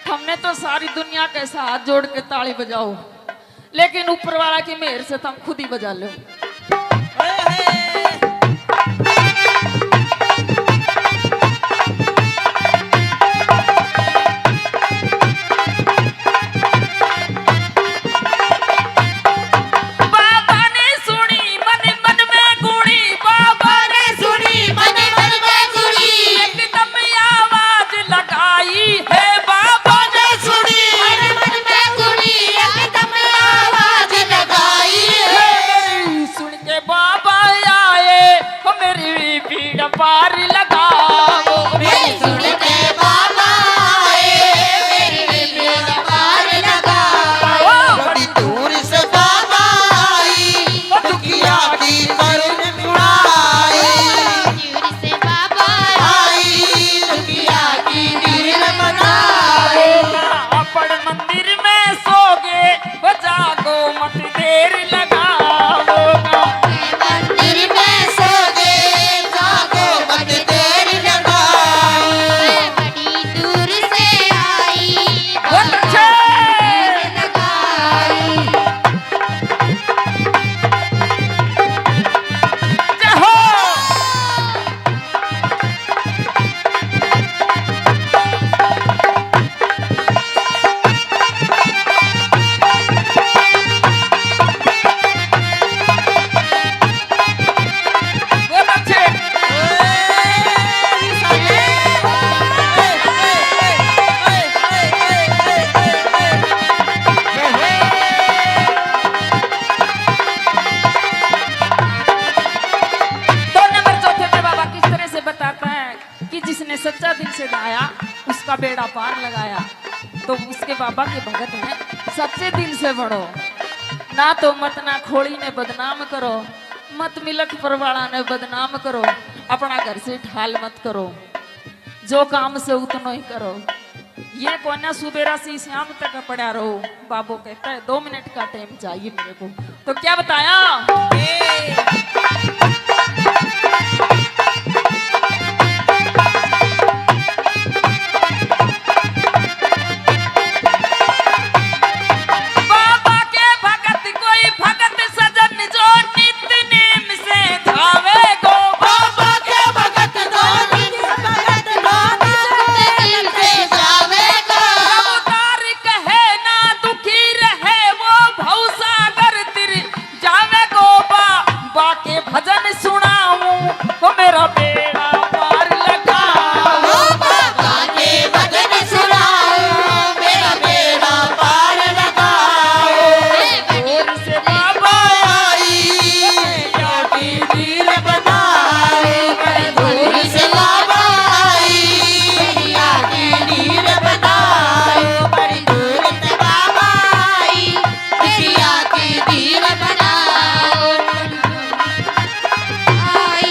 हमने तो सारी दुनिया के साथ हाथ जोड़ के ताली बजाओ, लेकिन ऊपर वाला की मेहर से तुम खुद ही बजा लो। पार लगाओ सुन के बाबा मेरा पार लगाओ। बड़ी दूर से बाबा आई, दुखिया की करुण मुड़ाई। दूर से बाबा आई, दुखिया की नीर बनाई। अपन मंदिर में सोगे वो जागो मत देर लगाओ। मंदिर में सो गए जागो मत देर लगाओ। बड़ी दूर से आई बहुत अच्छे। लगाई। जय हो। बहुत अच्छे। दो नंबर चौथे में बाबा किस तरह से बताता है कि जिसने सच्चा दिल से गाया उसका बेड़ा पार लगाया। तो उसके बाबा के भगत हैं सच्चे दिल से बढ़ो, ना तो मत ना खोड़ी ने बदनाम करो, मत मिलक परवाड़ा ने बदनाम करो, अपना घर से ठाल मत करो, जो काम से उतना ही करो। ये कोना सुबेरा से शाम तक पड़ा रहो। बाबू कहता है 2 मिनट का टाइम चाहिए मेरे को। तो क्या बताया? बाबा के भगत कोई भगत सजन जो नित्य नेम से धावे गो। बाबा के भगत दिल से जावेगा। उतार कहे ना दुखी रहे वो भवसागर तिर जावे गो। बाबा के भजन सुनाऊं वो मेरा बेड़ा पार लगाओ। बाबा के भजन सुनाओ मेरा बेड़ा पार लगाओ। दूर से बाबा आई, की नीर बनाई। दूर से बाबा आई, दुखिया की नीर बनाई। बड़ी दूर से बाबा आई, दुखिया की नीर बनाओ। आई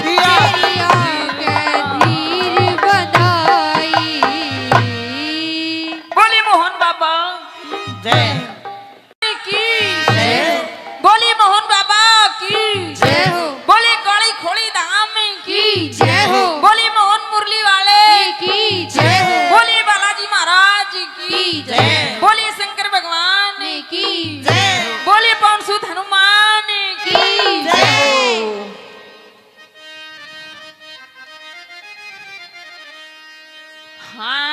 तेरी आंखें धीर बनाई। बोली मोहन बाबा जय की बोली मोहन बाबा की जय हो बोली काली खोली धाम की जय हो बोली मोहन मुरली वाले की जय हो बोली बालाजी महाराज की जय। बोली शंकर भगवान की जय बोली पवन सुत हनुमान की की जय। हाँ।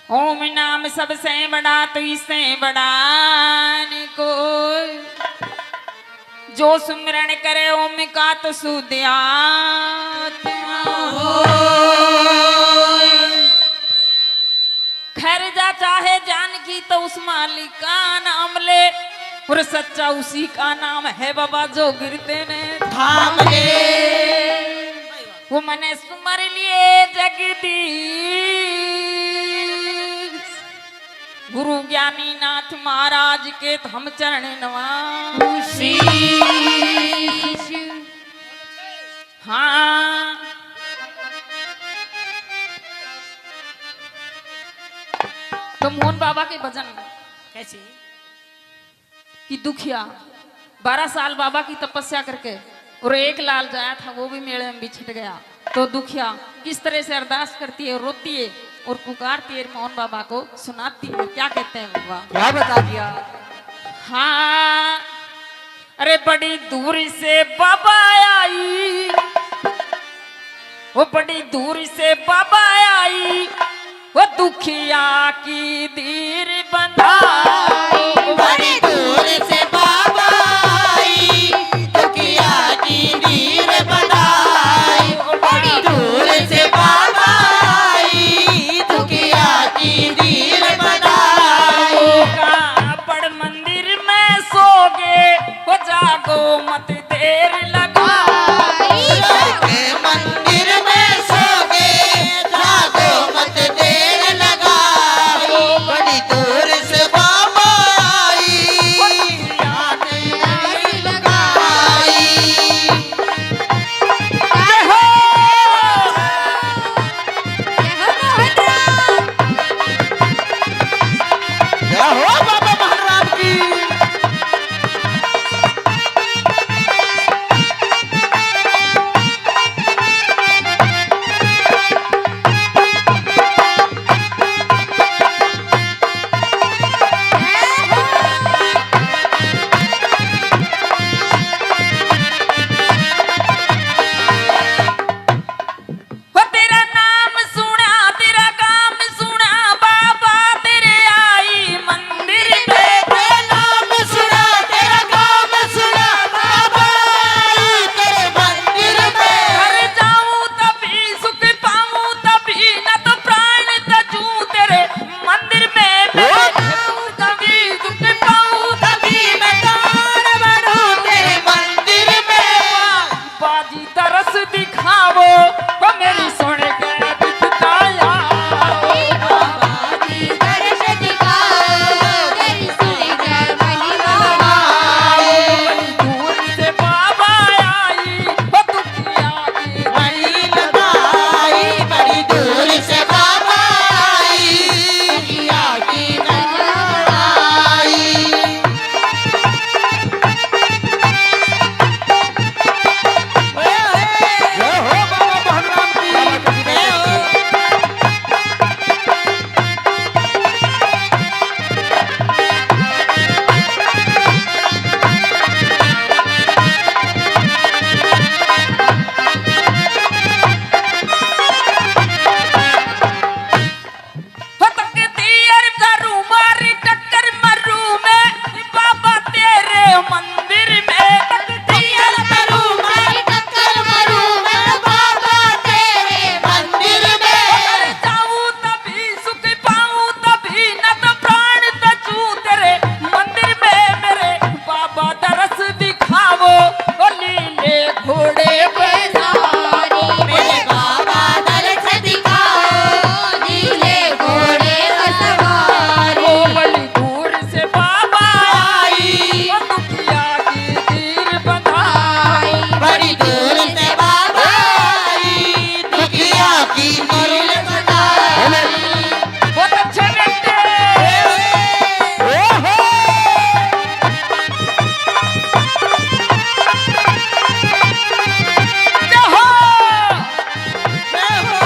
ओम नाम सबसे बड़ा तो इससे बड़ा न कोई, जो सुमिरन करे ओम का तो शुद्ध आत्मा होय। खैर जा चाहे जान की तो उस मालिक का नाम ले, और सच्चा उसी का नाम है बाबा जो गिरते ने थाम ले। वो मने सुमर लिए जगदीश गुरु ज्ञानी नाथ महाराज के तो हम चरण नवासी। हाँ तो मोहन बाबा के भजन कैसे? कि दुखिया 12 साल बाबा की तपस्या करके और एक लाल जाया था, वो भी मेले में बिछट गया। तो दुखिया किस तरह से अरदास करती है, रोती है और पुकारती है, मोहन बाबा को सुनाती है। क्या कहते हैं बाबा? क्या बता दिया? हाँ, अरे बड़ी दूर से बाबा आई, वो बड़ी दूर से बाबा आई, वो दुखिया की दीर बंधाई। बड़ी दूर से बाबा आई, दुखिया की नीर बनाई। बड़ी दूर से बाबा आई, दुखिया की नीर बनाई। बड़ मंदिर में सोगे, वो जागो मत देर लगाई। के मंदिर में सोगे, जागो मत देर लगाई। बड़ी दूर से बाबा आई, दुखिया की नीर लगाई। जय हो मोहन राम। क्या हो बाबा महाराज की? वो तेरा नाम सुना, तेरा काम सुना, बाबा तेरे आई मंदिर में। तेरा नाम सुना, तेरा काम सुना, बाबा आई तेरे मंदिर में। घर जाऊं तभी सुख पाऊं तभी, न तो प्राण तजूं तेरे मंदिर में। मैं जाऊं तभी सुख पाऊं तभी मैं गान बढ़ूं तेरे मंदिर में। बाजी तरस दिखावो, वो मेरी सुन के दिखताया। बाबाजी दर्श दिखाओ, तेरी सुन के महिमा बड़ी दूर से बाबा आई, वो दुखिया की बड़ी लगाई। बड़ी दूर से बाबा आई, दुखिया की लगाई। क्या हो बाबा महाराज की? जय हो। हो तकती अर करू मारी टक्कर मरू मैं, बाबा तेरे मंदिर में। तकती अर करू मारी टक्कर मरूं मैं बाबा तेरे मंदिर में। घर जाऊं तभी सुख पाऊं तभी, न तो प्राण तजूं तेरे मंदिर में। मेरे बाबा तरस दिखावो, ओ लीले घोड़े पे सवारी। मेरे बाबा दर्श दिखाओ, नीले घोड़े पर सवारी। ओ बड़ी दूर से बाबा आई, ओ दुखिया की दीर बंधाई। बड़ी दूर से बाबा आई, दुखिया की नीर बनाई। बहुत अच्छे बेटे। ओहो! जय हो। जय हो।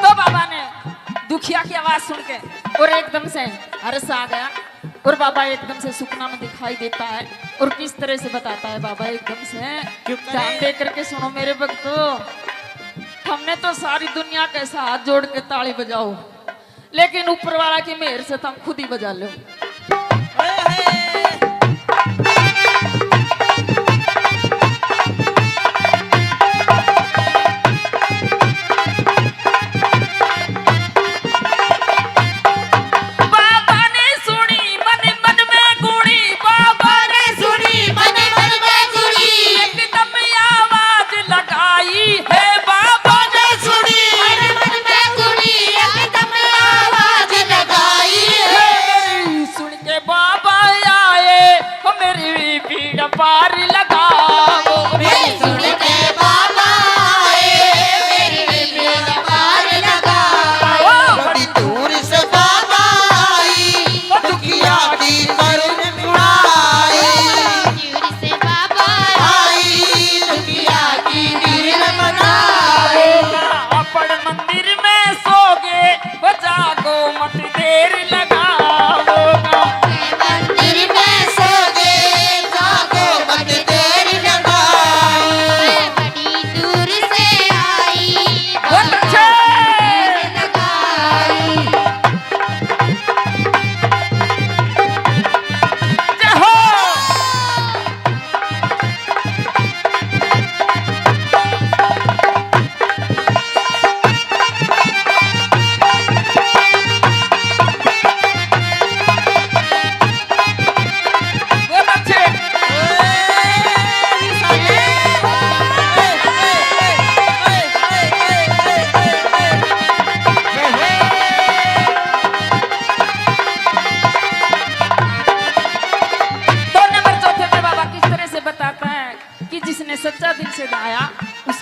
तो बाबा ने दुखिया की आवाज सुन के और एकदम से हर्ष आ गया, और बाबा एकदम से सुपना में दिखाई देता है। और किस तरह से बताता है बाबा एकदम से, ध्यान दे करके सुनो मेरे भक्तों। हमने तो सारी दुनिया के साथ जोड़ के ताली बजाओ, लेकिन ऊपर वाला की मेहर से तुम खुद ही बजा लो। बाबा ने सुनी मन मन में गुणी, बाबा ने सुनी मन मन में गुणी। एकदम आवाज लगाई है। बाबा ने सुनी मन मन में गुणी, एकदम आवाज लगाई है। सुन के बाबा आए,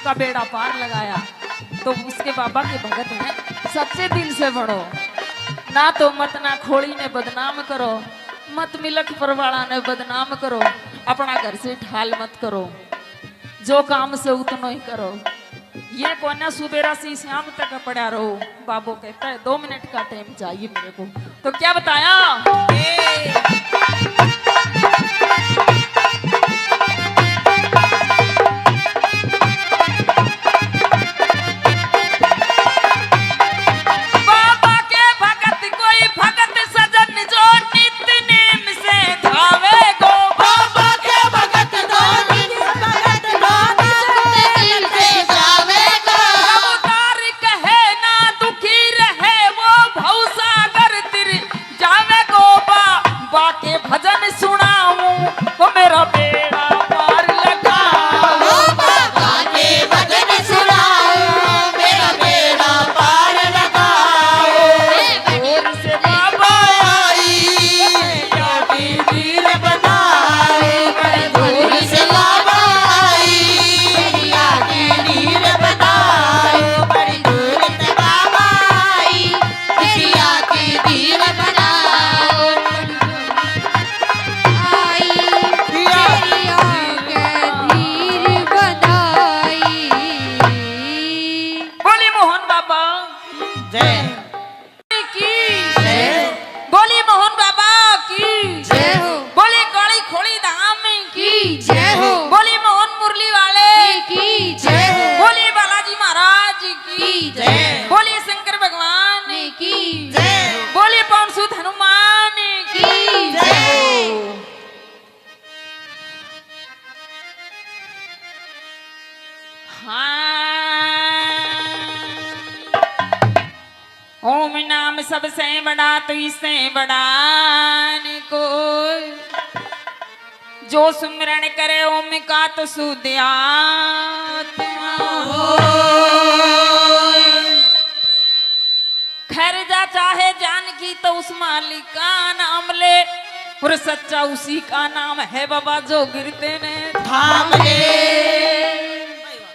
उसका बेड़ा पार लगाया। तो उसके बाबा के भगत हैं, सच्चे दिल से बढ़ो, ना तो मत ना खोड़ी ने बदनाम करो, मत मिलक परवाड़ा ने बदनाम करो, अपना घर से ढाल मत करो, जो काम से उतना ही करो। ये कोना सुबेरा से शाम तक पड़ा रहो। बाबू कहता है 2 मिनट का टाइम चाहिए मेरे को। तो क्या बताया? बाबा के भगत कोई भगत सजन जो नित्य नेम से धावे गो। बाबा के भगत दो दिन भगत दो दिल से जावेगा। अवतार कहे ना दुखी रहे वो भवसागर तिर जावे गो। बाबा के भजन सुनाऊं वो मेरा बेड़ा पार लगाओ। बाबा के भजन सुनाओ मेरा बेड़ा पार लगाओ। दूर से बाबा आई यादी दिल बनाओ। दूर से बाबा आई यादी दिल बनाओ। बड़ी दूर से बाबा आई यादी दिल बनाओ। बोली मोहन बाबा जय की, बोली मोहन बाबा की, बोली काली खोली धाम की, बोली मोहन मुरली वाले की, बोली बालाजी महाराज की, बोली शंकर भगवान की, बोली पवन सुत हनुमान की। हाँ। ओम नाम सबसे बड़ा तो इससे बड़ा न कोई, जो सुमिरन करे ओम का तो शुद्ध आत्मा होय। खैर जा चाहे जान की तो उस मालिक का नाम ले, और सच्चा उसी का नाम है बाबा जो गिरते ने थाम ले।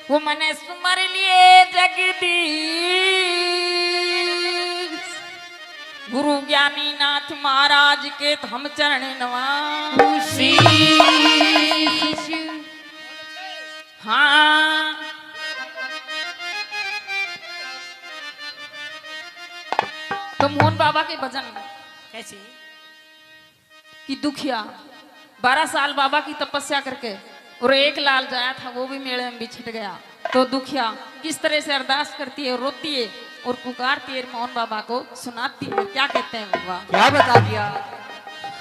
वो मने सुमर लिए जगदीश। गुरु ज्ञानी नाथ महाराज के हम चरण नवासी। हाँ तो मोहन बाबा के भजन कैसे? कि दुखिया 12 साल बाबा की तपस्या करके और एक लाल जाया था वो भी मेले में बिछट गया। तो दुखिया किस तरह से अरदास करती है, रोती है और पुकारती है मोहन बाबा को, सुनाती है। क्या कहते हैं बाबा? क्या बता दिया?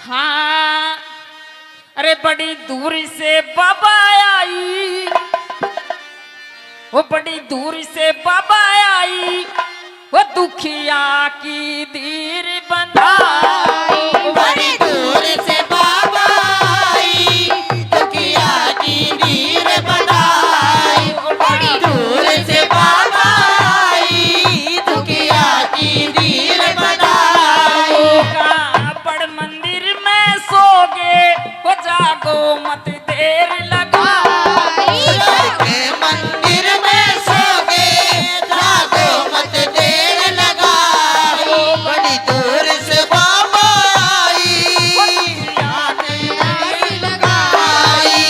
हाँ अरे बड़ी दूर से बाबा आई, वो बड़ी दूर से बाबा आई, वो दुखिया की धीर बंधाई। बड़ी दूर से बाबा आई दुखिया की धीर बनाई। बड़ी दूर से बाबा आई दुखिया की धीर बनाई। कापड़ मंदिर में सोगे वो जागो मत देर लगाई। के मंदिर में सोगे जागो मत देर लगाओ। बड़ी दूर से बाबा आई याद लगाई।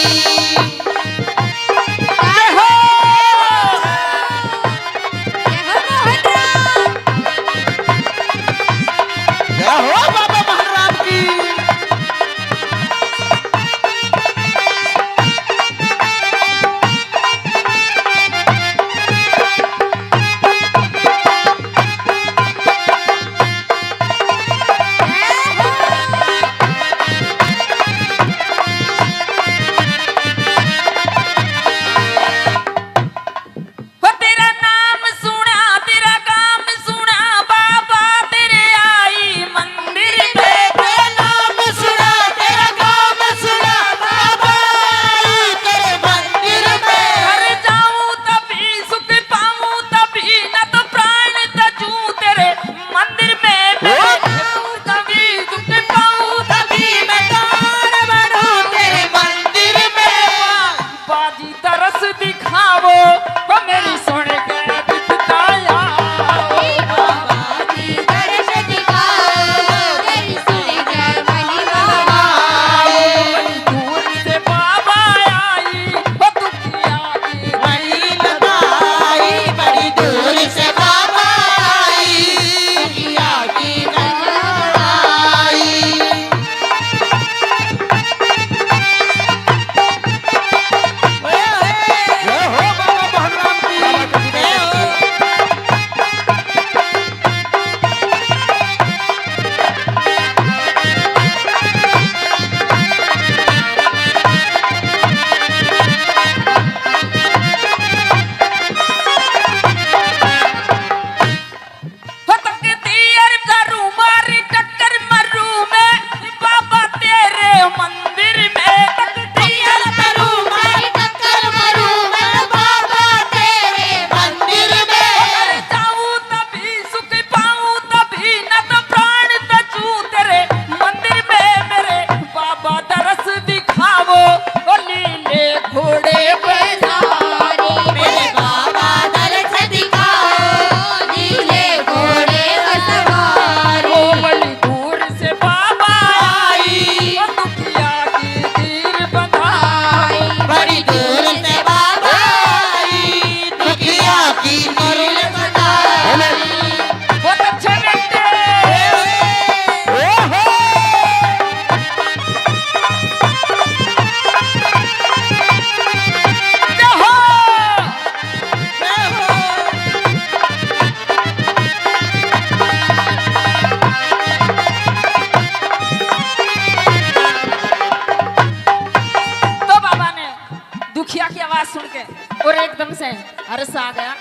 जय हो। जय हो बाबा महाराज की। सुन के और एकदम से हर्ष आ गया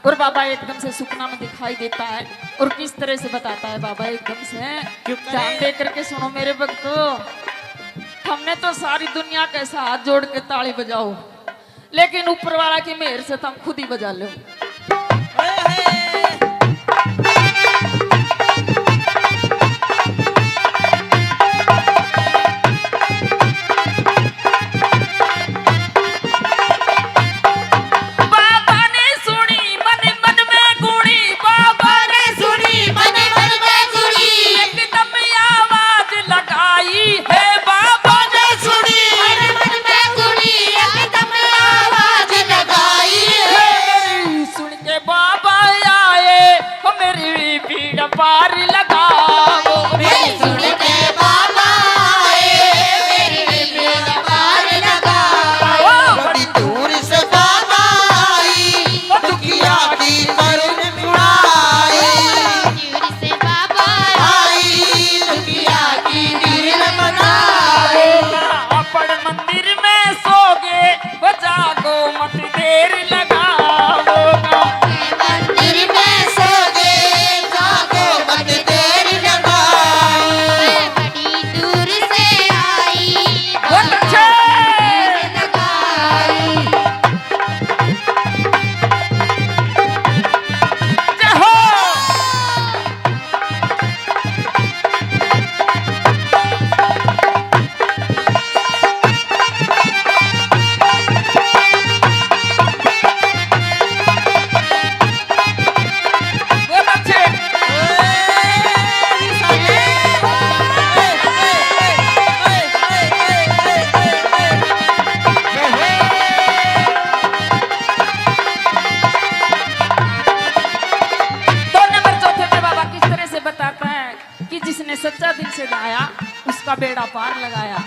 और बाबा एकदम से सुपना में दिखाई देता है और किस तरह से बताता है बाबा एकदम से। ध्यान दे करके सुनो मेरे भक्तों, हमने तो सारी दुनिया के साथ जोड़ के ताली बजाओ, लेकिन ऊपर वाला की मेहर से तुम खुद ही बजा लो। पार लगाओ सुन के बाबा मेरी बेड़ा पार लगाओ। बड़ी दूर से बाबा आई, दुखिया की करुण उड़ाई। दूर से बाबा आई, दुखिया की दीन बनाई। अपन मंदिर में सोगे जागो मत देर लगाओ। मंदिर में सोगे जागो मत देर लगाई। बड़ी दूर से आई बहुत अच्छे। लगाई। जय हो। बहुत अच्छे। तो नंबर चौथे में बाबा किस तरह से बताता है कि जिसने सच्चा दिल से गाया उसका बेड़ा पार लगाया।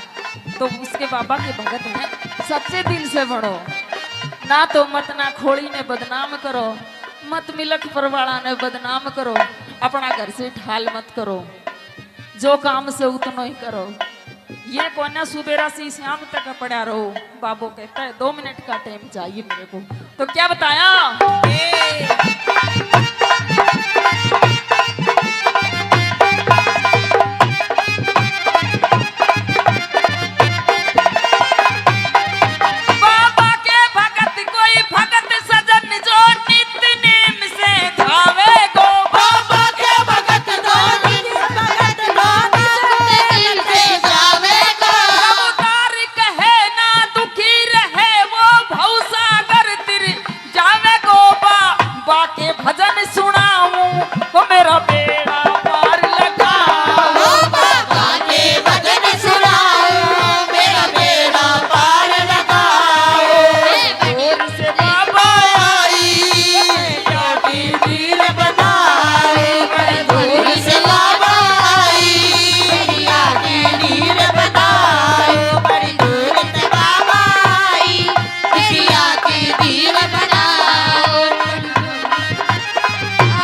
तो उसके बाबा के भगत हैं, सच्चे दिल से बढ़ो, ना तो मत ना खोड़ी ने बदनाम करो, मत मिलक परवाड़ा ने बदनाम करो, अपना घर से ढाल मत करो, जो काम से उतना ही करो। ये कोना सुबेरा से शाम तक पड़ा रहो। बाबू कहता है 2 मिनट का टाइम चाहिए मेरे को। तो क्या बताया? बाबा के भगत कोई भगत सजन जो नित्य नेम से धावे गो। बाबा के भगत भगत दिल से जावेगा उतार कहे ना दुखी रहे वो भवसागर तिर जावे गो। बा के भजन सुनाऊं तो मेरा बेड़ा पार लगाओ। बाबा के भजन सुनाओ मेरा बेड़ा पार लगाओ। दूर से बाबा आई, की दीन बनाई। दूर से बाबा आई, दुखिया की दीन बनाई। बड़ी दूर से बाबा आई, दुखिया की दीन बनाई।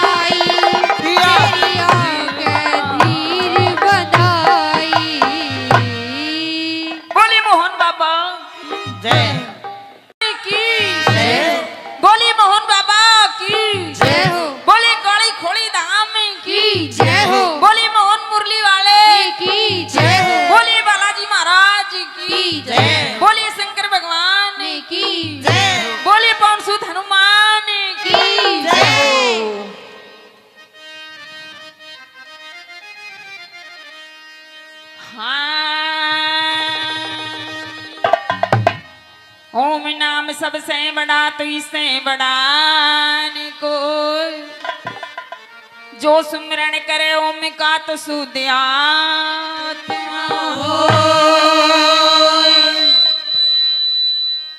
आई मेरी आंखें धीर बनाई। बोली मोहन बाबा जय की बोली मोहन बाबा की जय हो बोली काली खोली धाम की जय हो बोली मोहन मुरली वाले की जय हो बोली बालाजी महाराज की जय। बोली शंकर भगवान की जय बोली पवन सुत हनुमान की जय। हाँ। ओम नाम सबसे बड़ा तो इससे बड़ा न कोई, जो सुमिरन करे ओम का तो शुद्ध आत्मा होय।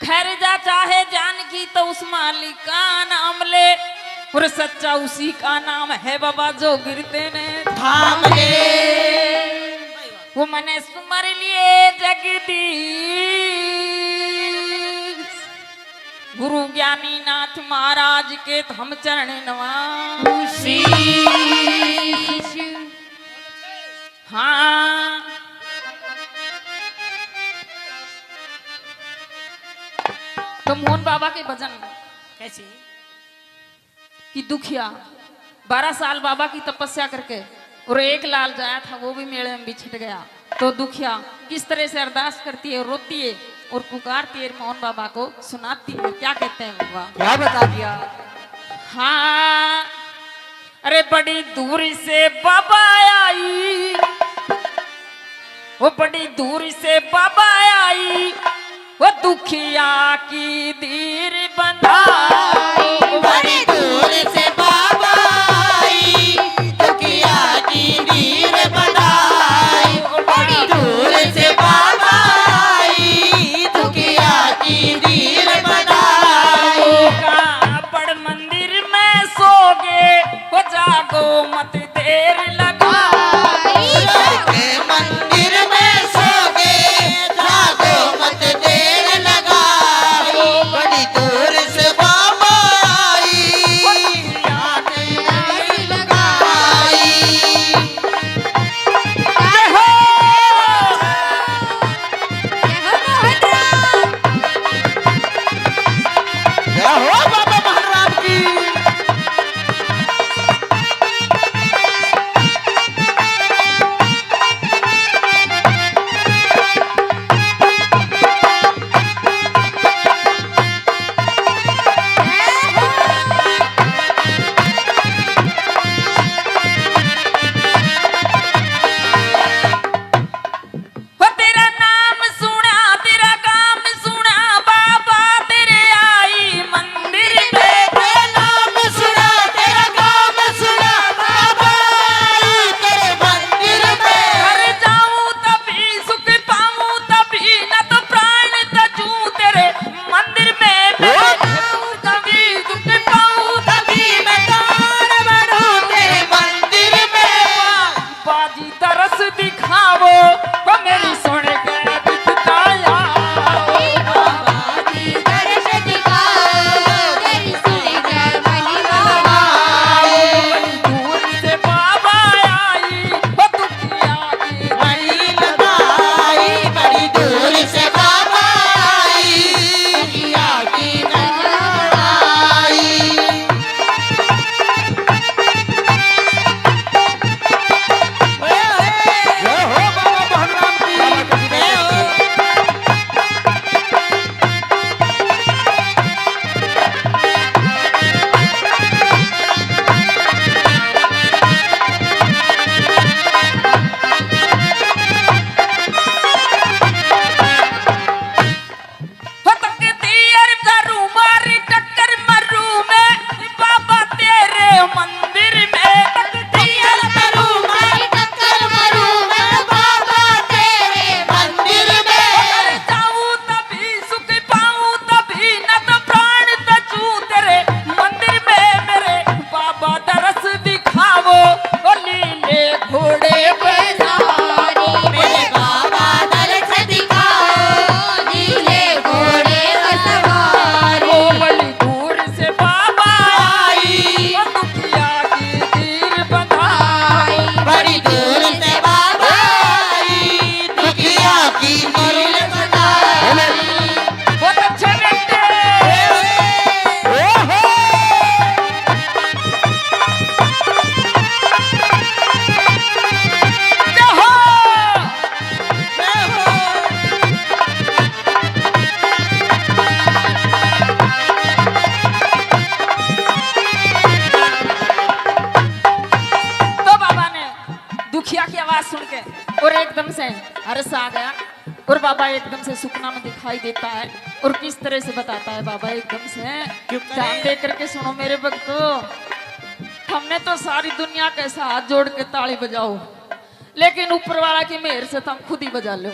खैर जा चाहे जान की तो उस मालिक का नाम ले, और सच्चा उसी का नाम है बाबा जो गिरते ने थाम ले। वो मैंने सुमर लिए जगदीश गुरु ज्ञानी नाथ महाराज के हम चरण नवासी। हाँ तो मोहन बाबा के भजन कैसे? कि दुखिया 12 साल बाबा की तपस्या करके और एक लाल जाया था वो भी मेले में बिछट गया। तो दुखिया किस तरह से अरदास करती है, रोती है और पुकारती है मोहन बाबा को, सुनाती है। क्या कहते हैं बाबा? क्या बता दिया? हाँ, अरे बड़ी दूरी से बाबा आई, वो बड़ी दूरी से बाबा आई, वो दुखिया की दीर बंधाई। बड़ी दूर से बाबा आई, दुखिया की दीर बनाई। बड़ी दूर से बाबा आई, दुखिया की दीर बनाई। का बड़ मंदिर में सोगे, वो जागो मत देर लगाई। के मंदिर में सोगे, जागो मत देर लगाई। बड़ी दूर से बाबा आई, दुखिया की दीर लगाई। जय हो! जय हो बाबा महाराम की। हो तेरा नाम सुना, तेरा काम सुना, बाबा तेरे आई मंदिर में। तेरा नाम सुना, तेरा काम सुना, बाबा आई तेरे मंदिर में। घर जाऊं तभी सुख पाऊं तभी, न तो प्राण तजूं तेरे मंदिर में। मैं जाऊं तभी सुख पाऊं तभी मैं दान बढ़ूं तेरे मंदिर में। बाजी तरस दिखावो, वो मेरी सुन के दिखताया। बाबाजी दर्श दिखाओ, तेरी सुनकर महिमा बड़ी दूर से बाबा आई, वो दुखिया की बड़ी लगाई, बड़ी दूर से बाबा आई, दुखिया की लगाई। जय हो बाबा महाराम की। जय हो। हो तकती अर करूं मारी टक्कर मरूं मैं, बाबा तेरे मंदिर में। तकती अर करूं मारी टक्कर मरूं मैं बाबा तेरे मंदिर में। घर जाऊं तभी सुख पाऊं तभी, न तो प्राण तजूं तेरे मंदिर में। मेरे बाबा दरस दिखावो, ओ लीले घोड़े पे सारी। मेरे बाबा दर्श दिखाओ, नीले घोड़े पर सवारी। ओ बड़ी दूर से बाबा आई, ओ दुखिया की तीर बंधाई। बड़ी दूर से बाबा आई, दुखिया की दीर बनाई। बहुत अच्छे बेटे। ओहो! जय हो! तो बाबा ने दुखिया की आवाज सुन के और एकदम से हर्ष आ गया, और बाबा एकदम से सुपना में दिखाई देता है। और किस तरह से बताता है बाबा एकदम से, ध्यान दे करके सुनो मेरे भक्तों। हमने तो सारी दुनिया के साथ हाथ जोड़ के ताली बजाओ, लेकिन ऊपर वाला की मेहर से तुम खुद ही बजा लो।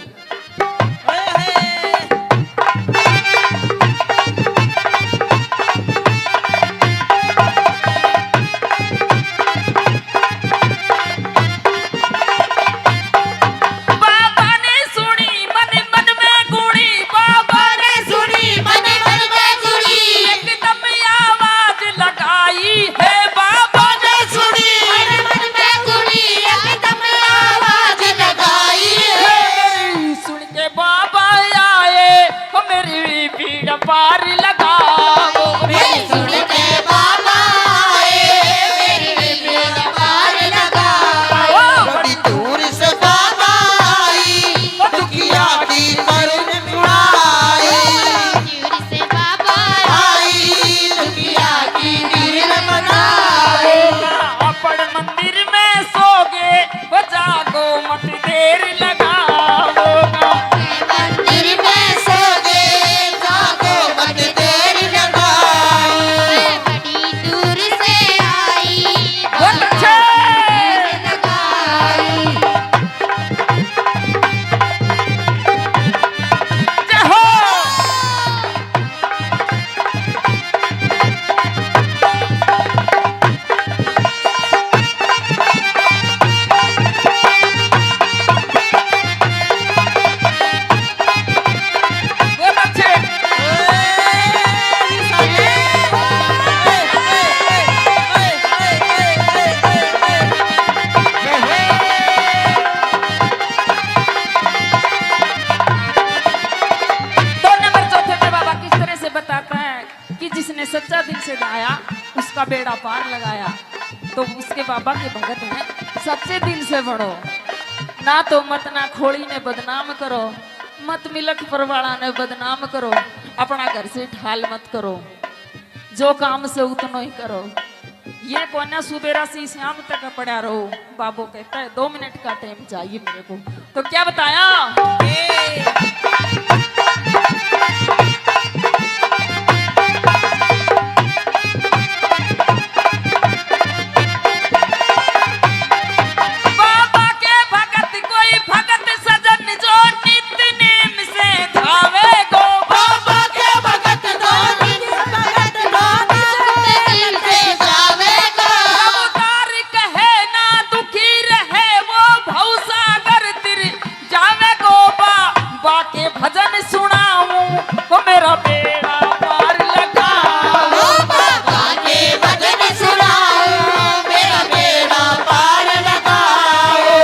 बाबा ने सुनी मन मन में गुणी, बाबा ने सुनी मन मन में गुणी। एकदम आवाज लगाई है। बाबा ने सुनी मन मन में गुणी, एकदम आवाज लगाई है। देर लगाओगा। मंदिर में सोगे जागो मत देर लगाओ। मैं बड़ी दूर से आई बहुत अच्छे। लगाई। जय हो। बहुत अच्छे। दो नंबर चौथे में बाबा किस तरह से बताता है कि जिसने सच्चा दिल से गाया उसका बेड़ा पार लगाया। तो उसके बाबा के भगत हैं, सच्चे दिल से बढ़ो, ना तो मत ना खोड़ी ने बदनाम करो, मत मिलक परवाड़ा ने बदनाम करो, अपना घर से ढाल मत करो, जो काम से उतना ही करो। ये कोना सुबेरा से शाम तक पड़ा रहो। बाबू कहता है 2 मिनट का टाइम चाहिए मेरे को। तो क्या बताया? बाबा के भगत कोई भगत सजन जो नित नेम से धावे गो। बाबा के भगत धोनी भगत धोनी दिल से जावेगा। उतार कहे ना दुखी रहे वो भवसागर तिर जावे गो। बा के भजन सुनाऊं वो मेरा बेड़ा पार लगाओ। बाबा के भजन सुनाओ मेरा बेड़ा पार लगाओ।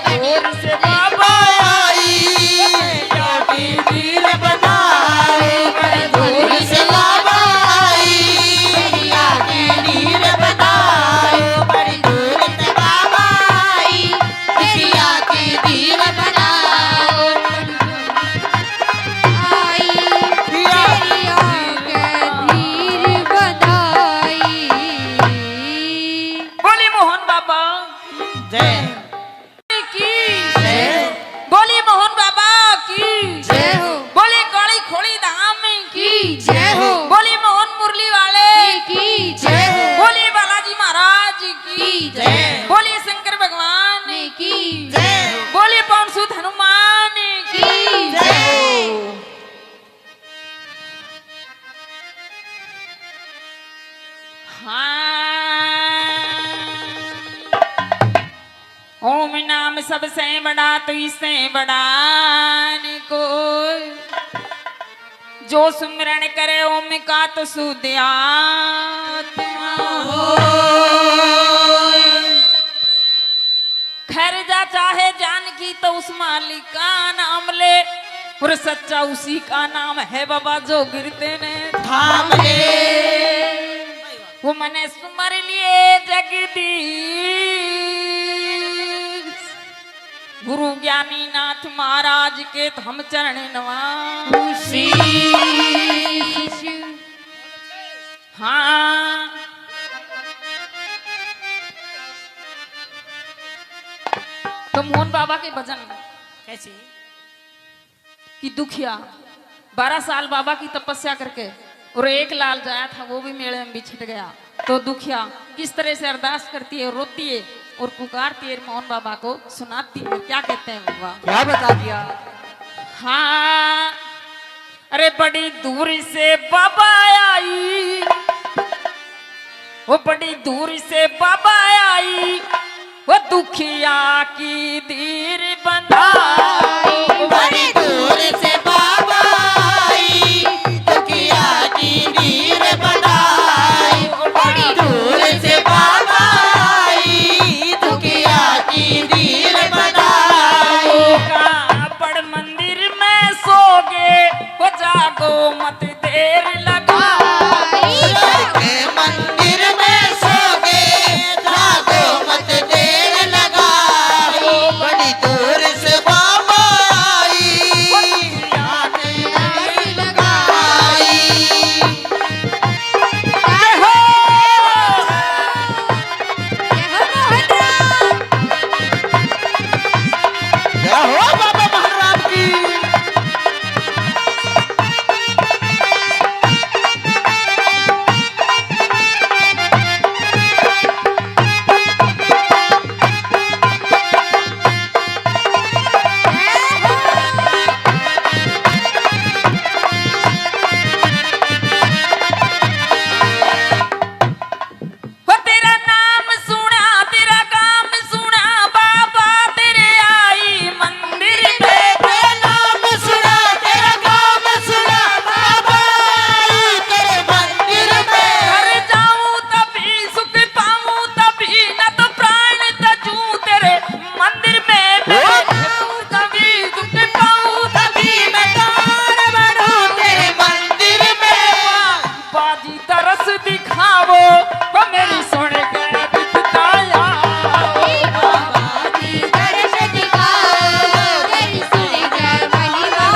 दूर से बाबा आई जाती वीर बनाए बड़ी दूर से बाबा आई जाती वीर बनाए बड़ी दूर से बाबा आई जाती वीर बनाओ। आई तेरी आंखें धीर बनाई। बोली मोहन बाबा जय की बोली मोहन बाबा की जय हो। बोली काली खोड़ी धाम की जय हो। बोली मोहन मुरली वाले की जय हो। बोली बालाजी महाराज की जय। बोली शंकर भगवान की जय बोली पवन सुत हनुमान की जय। हाँ। ओम नाम सबसे बड़ा तो इससे बड़ा न कोई, जो सुमिरन करे ओम का तो शुद्ध आत्मा होय। खैर जा चाहे जान की तो उस मालिक का नाम ले, और सच्चा उसी का नाम है बाबा जो गिरते ने थाम ले। वो मने सुमर लिए जगदीश। गुरु ज्ञानी नाथ महाराज के तो हम चरण नवासी। हाँ तो मोहन बाबा के भजन कैसी कि दुखिया 12 साल बाबा की तपस्या करके और एक लाल जाया था वो भी मेले में बिछट गया। तो दुखिया किस तरह से अरदास करती है, रोती है और पुकारती है मोहन बाबा को, सुनाती है। क्या कहते हैं बाबा? क्या बता दिया? हाँ अरे बड़ी दूर से बाबा आई, वो बड़ी दूर से बाबा आई, वो दुखिया की धीर बंधाई। बड़ी दूर से बाबा आई दुखिया की नीर बनाई। बड़ी दूर से बाबा आई दुखिया की नीर बनाई। बड़ मंदिर में सोगे वो जागो मत देर लगाई। के मंदिर में सोगे जागो मत देर लगाओ। बड़ी दूर जय हो बाबा महाराज की हो तेरा नाम सुना तेरा काम सुना बाबा तेरे आई मंदिर में तेरा नाम सुना तेरा काम सुना बाबा तेरे मंदिर में घर जाऊं तभी सुख पाऊं तभी न तो प्राण तजूं तेरे मंदिर में मैं जाऊं तभी सुख पाऊं तभी मैं कौन बनूं तेरे मंदिर में बाजी तरस दिखावो वो मेरी सुन के बिताया बाबाजी दर्श दिखाओ तेरी सुन के महिमा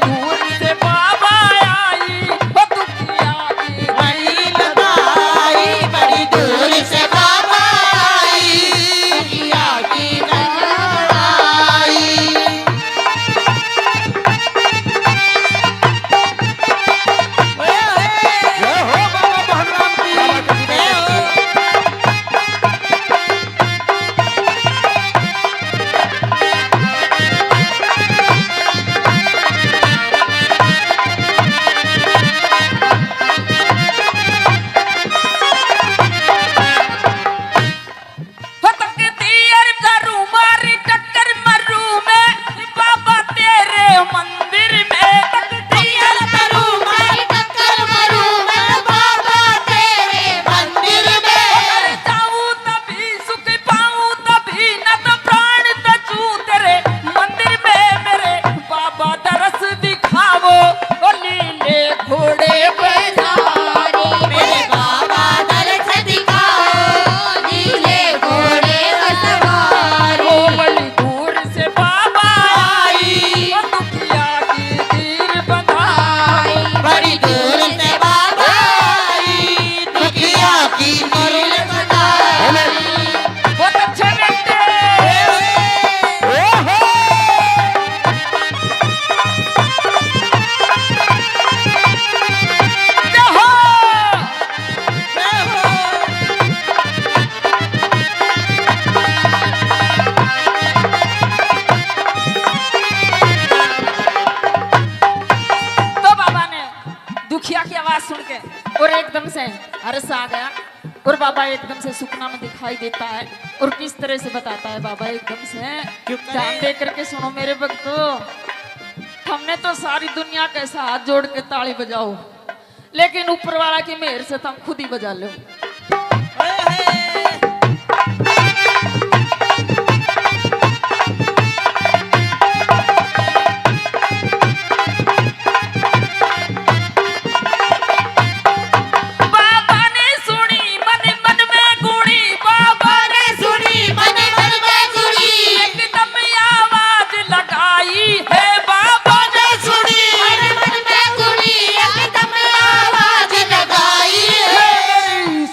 दूर से बाबा आई वो दुखिया की बड़ी लगाई बड़ी दूर से बाबा आई दुनिया की आई जय हो बाबा महाराज की जय हो हो तकती अर करूं मारी टक्कर मरूं मैं बाबा तेरे मंदिर में तकती अर करूं मारी टक्कर मरूं मैं बाबा तेरे मंदिर में घर जाऊं तभी सुख पाऊं तभी न तो प्राण तजूं तेरे मंदिर में मेरे बाबा तरस दिखावो ओ नीले घोड़े पे मेरे बाबा दर्श दिखाओ नीले घोड़े पर सवार ओ बड़ी दूर से बाबा आई ओ दुखिया की तीर बंधाई बड़ी दूर से बाबा आई दुखिया की नील बनाई बहुत अच्छे बेटे ओहो जय हो तो बाबा ने दुखिया की आवाज सुन के और एकदम से हर्ष आ गया और बाबा एकदम से सुपना में दिखाई देता है और किस तरह से बताता है बाबा एकदम से ध्यान दे करके सुनो मेरे भक्तों हमने तो सारी दुनिया के हाथ जोड़ के ताली बजाओ लेकिन ऊपर वाला की मेहर से तुम खुद ही बजा लो बाबा ने सुनी मन मन में गुणी बाबा ने सुनी मन मन में गुड़ी एकदम आवाज लगाई है बाबा ने सुनी मन मन में गुड़ी एकदम आवाज लगाई है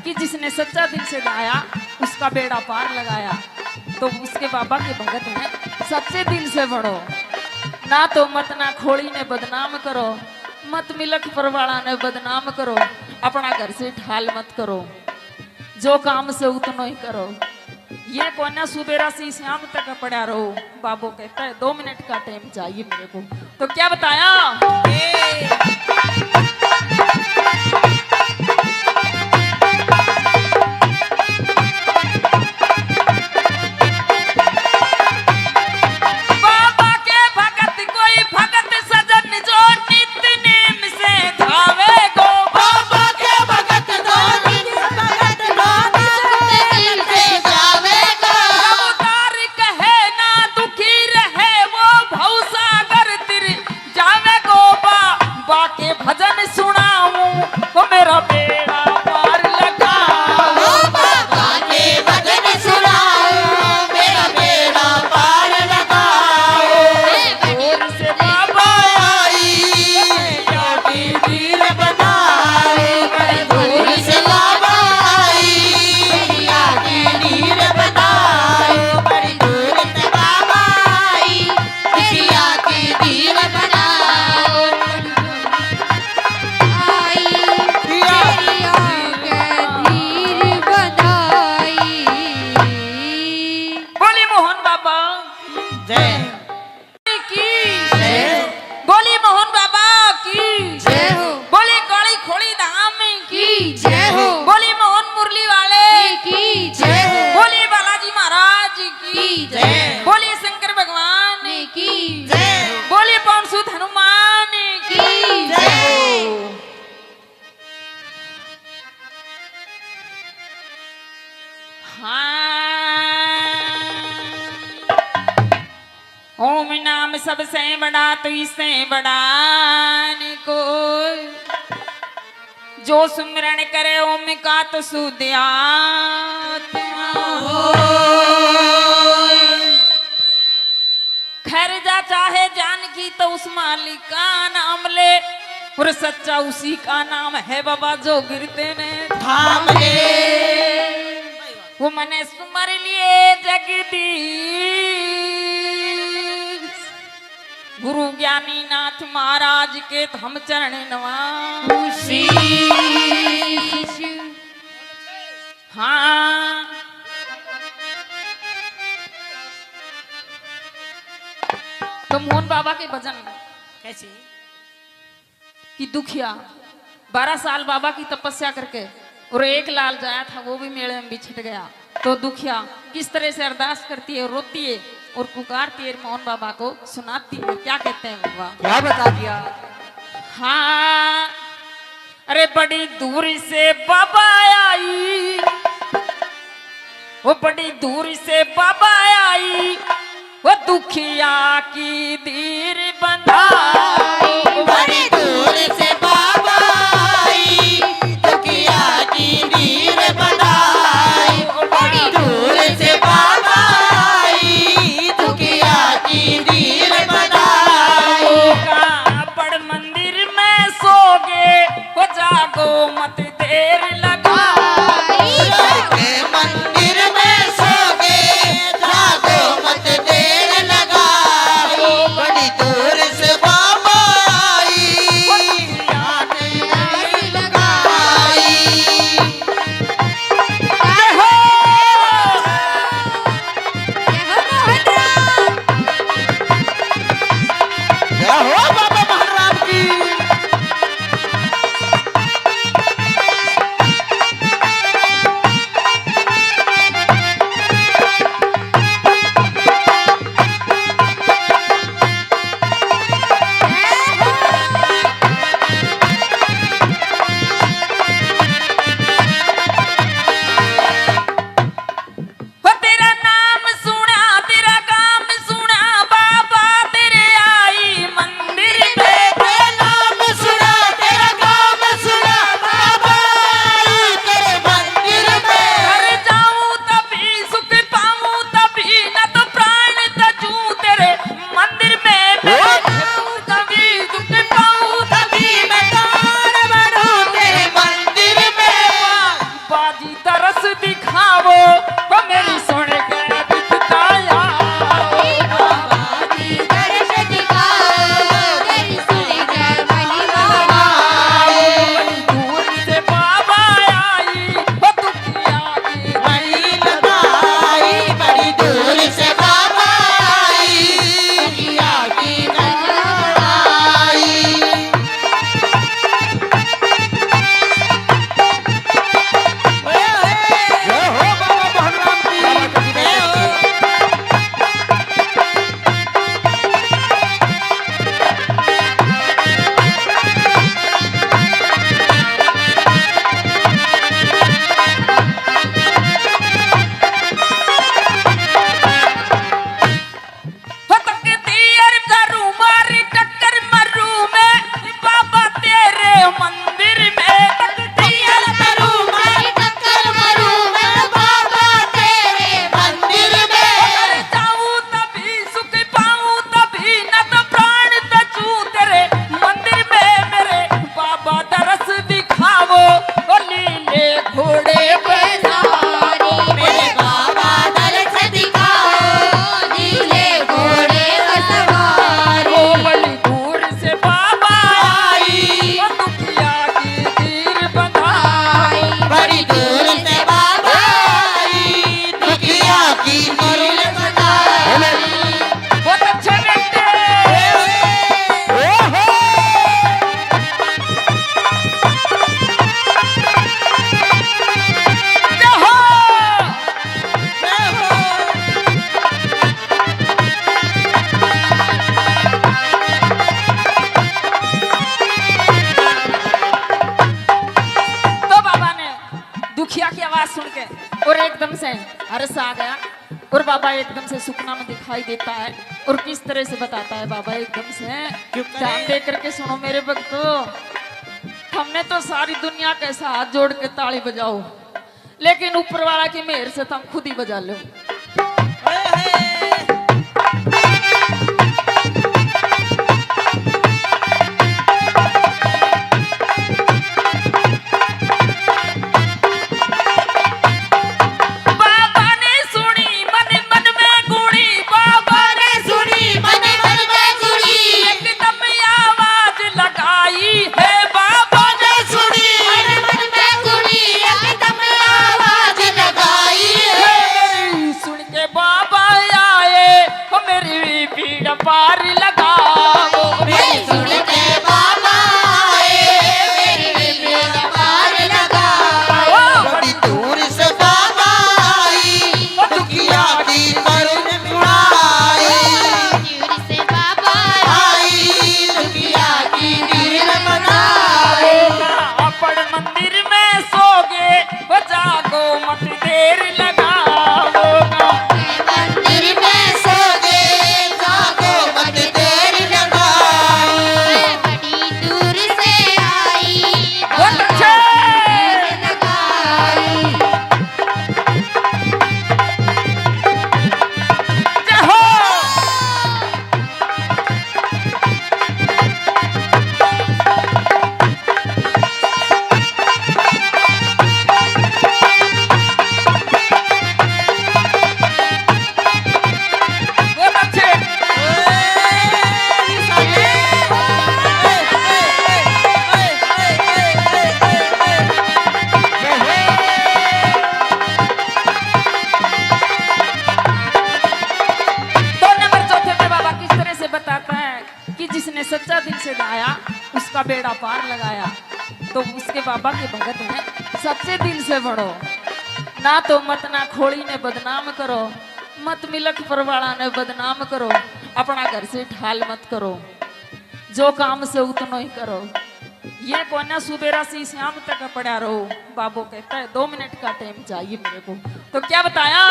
कि जिसने सच्चा दिल से गाया उसका बेड़ा पार लगाया। तो उसके बाबा के भगत हैं, सच्चे दिल से बढ़ो, ना तो मत ना खोड़ी ने बदनाम करो, मत मिलक परवाड़ा ने बदनाम करो, अपना घर से ढाल मत करो, जो काम से उतना ही करो। ये कोना सुबेरा से शाम तक पड़ा रहो। बाबू कहता है 2 मिनट का टाइम चाहिए मेरे को। तो क्या बताया? बाबा के भगत कोई भगत सजन जो नित्य नेम से धावे गो। बाबा के भगत दो दिन भगत दिल से जावेगा। अवतार कहे ना दुखी रहे वो भवसागर तिर जावे गो। बाबा के भजन सुनाऊं वो मेरा बेड़ा पार लगाओ। बाबा के भजन सुनाओ मेरा बेड़ा पार लगाओ। दूर से बाबा आई जाती तीर बनाए दूर से बाबा आई जाती तीर बनाए बड़ी दूर से बाबा आई जाती तीर बनाओ। बोली मोहन बाबा जय की, बोली मोहन बाबा की, बोली काली खोड़ी धाम की, बोली मोहन मुरली वाले की, बोली बालाजी महाराज की, जय। बोली शंकर भगवान की, जय बोली पौनसुत हनुमान की। जय। ओम नाम सबसे बड़ा तो इससे बड़ा न कोई, जो सुमिरन करे ओम का तो शुद्ध आत्मा होय। खैर जा चाहे जान की तो उस मालिक का नाम ले, और सच्चा उसी का नाम है बाबा जो गिरते ने थाम ले। वो मने सुमर लिए जगदीश गुरु ज्ञानी नाथ महाराज के हम चरण नवासी। हाँ तो मोहन बाबा के भजन कैसे? कि दुखिया 12 साल बाबा की तपस्या करके और एक लाल जाया था वो भी मेले में बिछट गया। तो दुखिया किस तरह से अरदास करती है, रोती है और पुकारती है, मोहन बाबा को सुनाती है। क्या कहते हैं बाबा? क्या बता दिया? हाँ अरे बड़ी दूर से बाबा आई, वो बड़ी दूर से बाबा आई, वो दुखिया की धीर बंधाई। बड़ी दूर से बाबा आई दुखिया की नीर बनाई। बड़ी दूर से बाबा आई दुखिया की नीर बनाई। कापड़ मंदिर में सोगे वो जागो मत देर लगाई। के मंदिर में सोगे जागो मत देर लगाई। बड़ी दूर से बाबा आई जी तरस दिखावो वो मेरी सुन के बिताया बाबाजी दर्श दिखाओ तेरी सुन के महिमा दूर से बाबा आई वो दुखिया की बड़ी लगाई बड़ी दूर से बाबा आई दुनिया की लगाई जय हो बाबा बहनराम की जय हो। फतकती अर करूं मारी टक्कर मरूं मैं बाबा तेरे मंदिर में तैयार करूं मारी टक्कर मरूं मैं बाबा तेरे मंदिर में अगर जाऊं तभी सुख पाऊं तभी न तो प्राण तजू तेरे मंदिर में मेरे बाबा दरस दिखावो ओ लीले घोड़े पे सवारी मेरे बाबा दर्श दिखाओ नीले घोड़े पर सवारी ओ बड़ी दूर से बाबा आई ओ दुखिया की तीर बंधाई बड़ी दूर से बाबा आई दुखिया की मरुल बहुत अच्छे बेटे ओहो जय हो तो बाबा ने दुखिया की आवाज सुन के और एकदम से हर्ष आ गया और बाबा एकदम से सुपना में दिखाई देता है और किस तरह से बताता है बाबा एकदम से ध्यान दे करके सुनो मेरे भक्तों हमने तो सारी दुनिया के साथ जोड़ के ताली बजाओ लेकिन ऊपर वाला की मेहर से तुम खुद ही बजा लो बाबा ने सुनी मन मन में गुणी बाबा ने सुनी मन मन में गुड़ी एकदम आवाज लगाई है बाबा ने सुनी मन मन में गुड़ी एकदम आवाज लगाई है मेरी सुन के बाबा आए वो मेरी पीड़ पार लगाओ मेरी सुन के बाबा आए मेरी बेड़ा पार लगाओ बड़ी दूर से बाबा आई दुखिया की मरुल दूर से बाबा आई दुखिया की नीर बनाई अपन मंदिर में सोगे वो जागो मत देर लगाओ मंदिर में सो गए जागो मत देर लगाई बड़ी दूर से आई बहुत अच्छे लगाई जय हो बहुत अच्छे तो नंबर चौथे में बाबा किस तरह से बताता है कि जिसने सच्चा दिल से गाया उसका बेड़ा पार लगाया तो उसके बाबा के भगत हैं सच्चे दिल से बढ़ो ना तो मत ना खोड़ी ने बदनाम करो मत मिलक परवाड़ा ने बदनाम करो अपना घर से ढाल मत करो जो काम से उतना ही करो ये कोना सुबेरा से शाम तक पड़ा रहो बाबू कहता है 2 मिनट का टाइम चाहिए मेरे को तो क्या बताया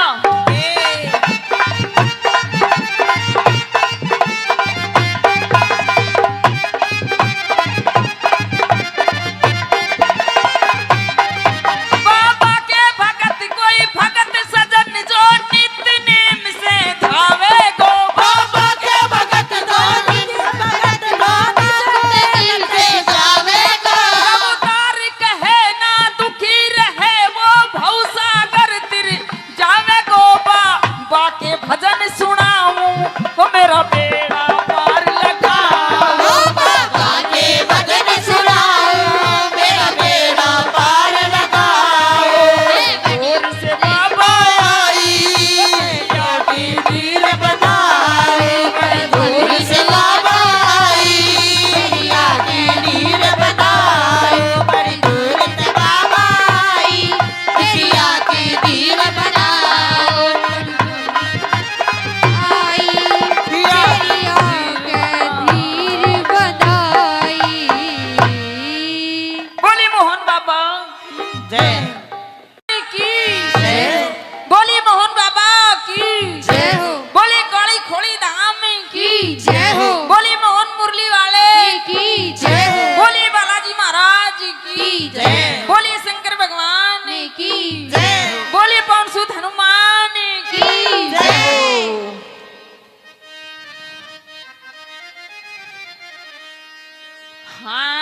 बाबा के भगत कोई भगत सजन जो नित्य नेम से धावे गो बाबा के भगत दिल से जावेगा अवतार कहे ना दुखी रहे वो धीर बनाओ आई तेरी आंखें धीर बनाई। बोली मोहन बाबा जय की जय बोली मोहन बाबा की जय हो बोली काली खोली धाम की जय हो बोली मोहन मुरली वाले की जय हो बोली बालाजी महाराज की जय बोली शंकर भगवान की जय बोली पवन सुत हनुमान की जय हाँ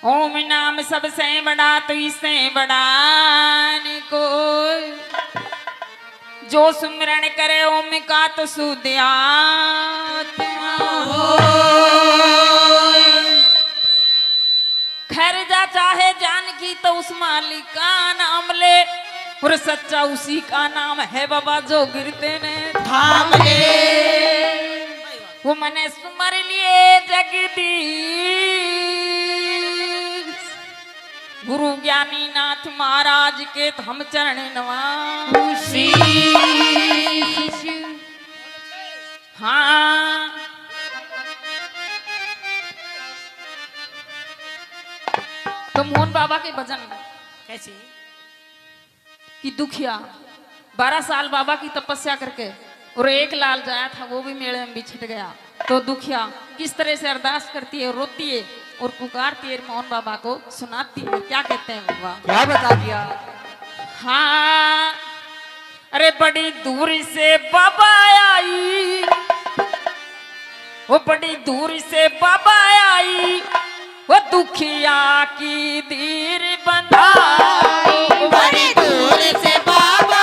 ओम नाम सबसे बड़ा तो इससे बड़ा न कोई जो सुमिरन करे ओम का तो सुध आत्मा खैर जा चाहे जान की तो उस मालिक का नाम ले और सच्चा उसी का नाम है बाबा जो गिरते ने थाम ले वो मैंने सुमर लिए जगदीश गुरु ज्ञानी नाथ महाराज के तो हम चरण नवासी। हाँ तो मोहन बाबा के भजन कैसी कि दुखिया 12 साल बाबा की तपस्या करके और एक लाल जाया था वो भी मेले में बिछट गया। तो दुखिया किस तरह से अरदास करती है, रोती है और पुकारती है मोहन बाबा को, सुनाती है। क्या कहते हैं बाबा? क्या बता दिया? हाँ अरे बड़ी दूर से बाबा आई, वो बड़ी दूर से बाबा आई, वो दुखिया की धीर बंधाई। बड़ी दूर से बाबा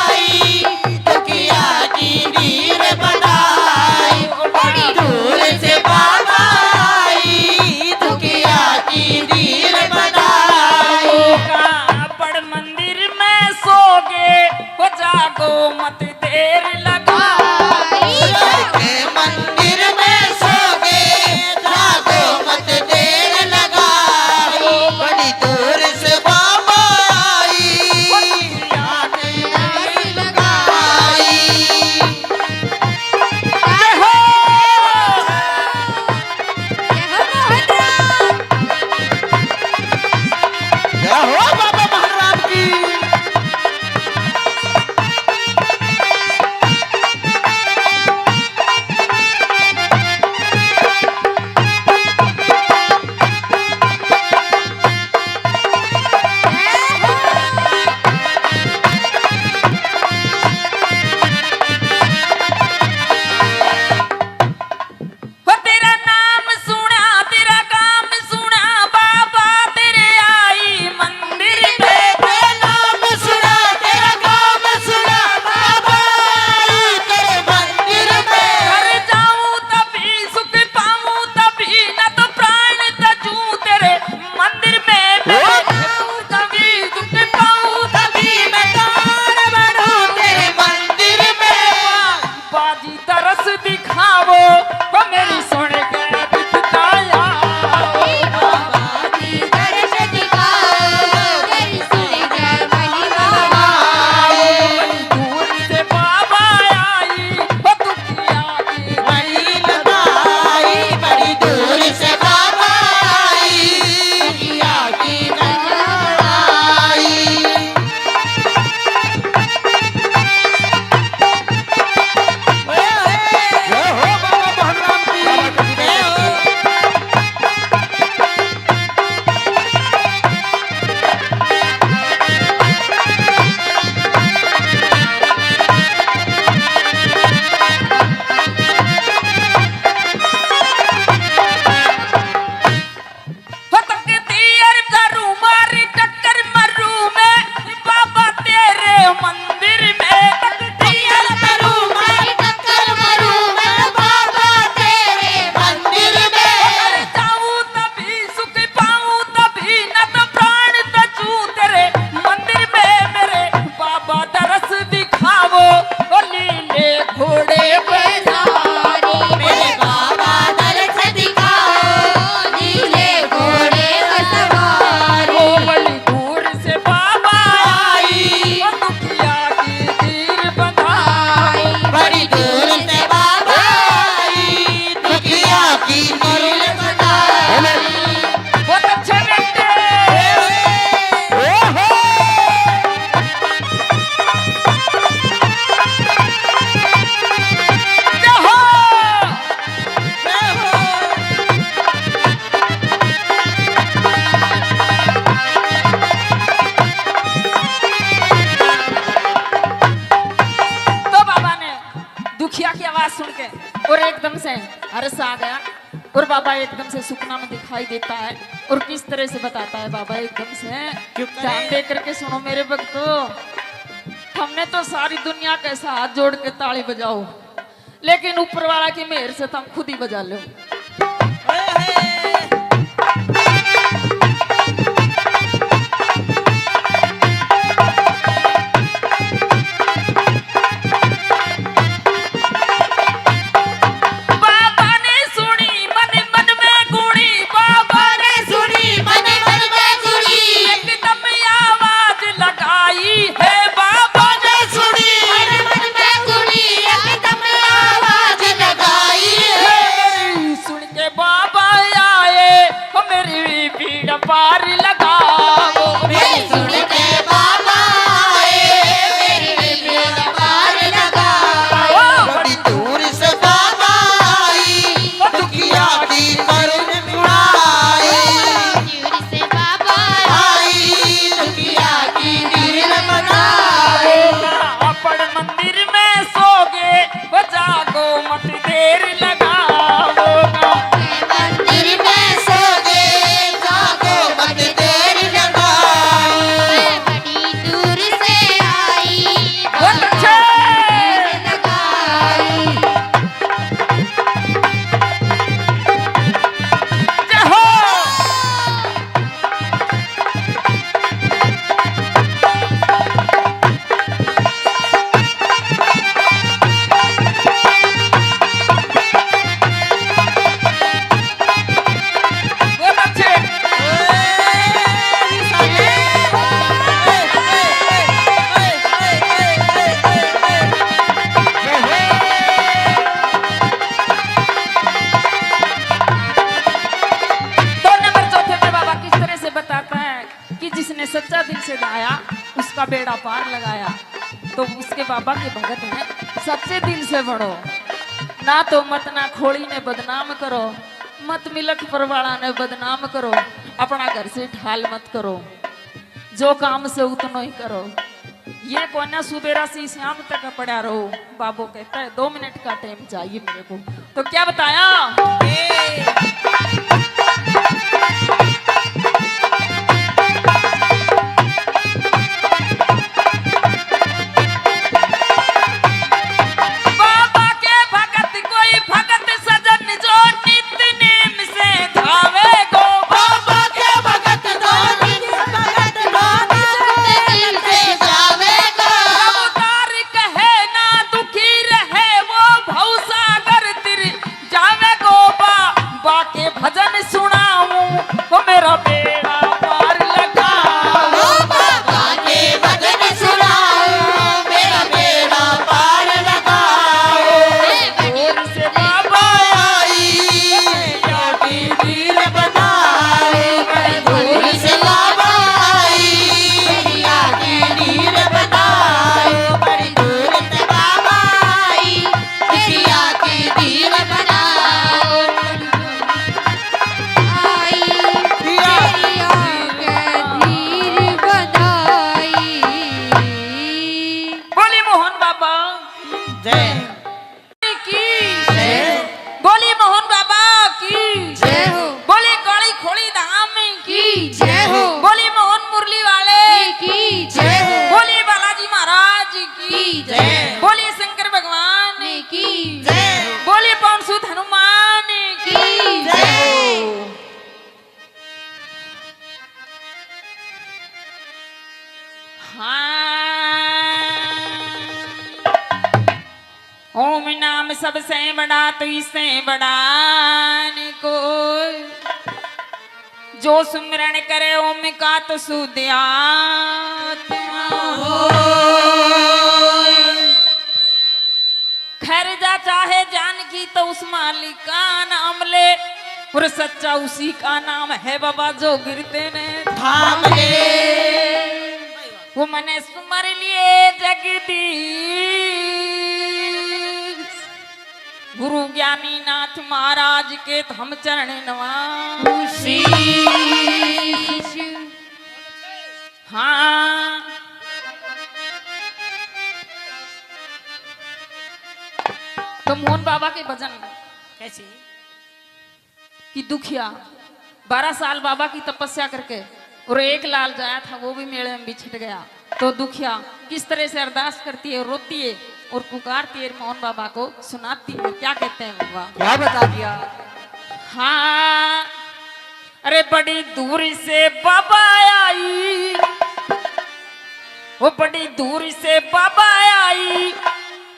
आई दुखिया की धीर बनाई। बड़ी दूर से बाबा आई दुखिया की धीर बनाई। बड़ मंदिर में सोगे वो जागो मत देर लगाई। के मंदिर में सोगे जागो मत देर लगाई। बड़ी दूर हर्ष आ गया और बाबा एकदम से सुपना में दिखाई देता है। और किस तरह से बताता है बाबा एकदम से, ध्यान दे करके सुनो मेरे भक्तों। हमने तो सारी दुनिया कैसा हाथ जोड़ के ताली बजाओ, लेकिन ऊपर वाला की मेहर से तुम खुद ही बजा लो। पार लगाओ सुन के बाबा मेरा पार लगाओ। बड़ी दूर से बाबा आई, दुखिया की करुण उड़ाई। दूर से बाबा आई, दुखिया की दिल बनाए। अपन मंदिर में सोगे वो जागो मत देर लगाओ। मंदिर में सो गए जागो मत देर लगाओ। बड़ी दूर से आई बहुत अच्छे। लगाई। जय हो। बहुत अच्छे। दो नंबर चौथे पे बाबा किस तरह से बताता है कि जिसने सच्चा दिल से गाया उसका बेड़ा पार लगाया। तो उसके बाबा के भगत हैं, सच्चे दिल से बढ़ो, ना तो मत ना खोड़ी ने बदनाम करो, मत मिलक परवाड़ा ने बदनाम करो, अपना घर से ढाल मत करो, जो काम से उतना ही करो। ये कोना सुबेरा से शाम तक पड़ा रहो। बाबू कहता है 2 मिनट का टाइम चाहिए मेरे को। तो क्या बताया, बाबा के भगत कोई भगत सजन जो नित नेम से धावे गो। बाबा के भगत धोनी, भगत धोनी दिल से जावेगा उतार कहे ना दुखी रहे वो भवसागर तिर जावे गो। बाबा के भजन सुनाऊं वो मेरा बेड़ा पार लगाओ। बाबा के भजन सुनाओ, मेरा बेड़ा पार लगाओ। दूर से बाबा आई, दुखिया की दिल बनाए। दूर से बाबा आई, दुखिया की दिल बनाए। बड़ी दूर से बाबा आई, दुखिया की दिल बनाओ। आई तेरी आंखें धीर बधाई। बोली मोहन बाबा जय की, बोली मोहन बाबा की, जय हो बोली काली खोड़ी धाम की, की जय हो बोली मोहन मुरली वाले की जय हो बोली बालाजी महाराज की, जय। बोली शंकर भगवान की जय बोली पवन सुत हनुमान की। की जय। हाँ। ओम नाम सबसे बड़ा तो इससे बड़ा न कोई, जो सुमिरन करे ओम का तो सुध आत्मा होय। खैर जा चाहे जान की तो उस मालिक का नाम ले, और सच्चा उसी का नाम है बाबा जो गिरते ने थाम ले। वो मने सुमर लिए जगदीश गुरु ज्ञानी नाथ महाराज के हम चरण नवासी। हाँ तो मोहन बाबा के भजन कैसी? कि दुखिया 12 साल बाबा की तपस्या करके और एक लाल जाया था, वो भी मेले में बिछड़ गया। तो दुखिया किस तरह से अरदास करती है, रोती है और पुकारती है मोहन बाबा को, सुनाती है। क्या कहते हैं बाबा? क्या बता दिया? हाँ, अरे बड़ी दूर से बाबा आई, वो बड़ी दूर से बाबा आई,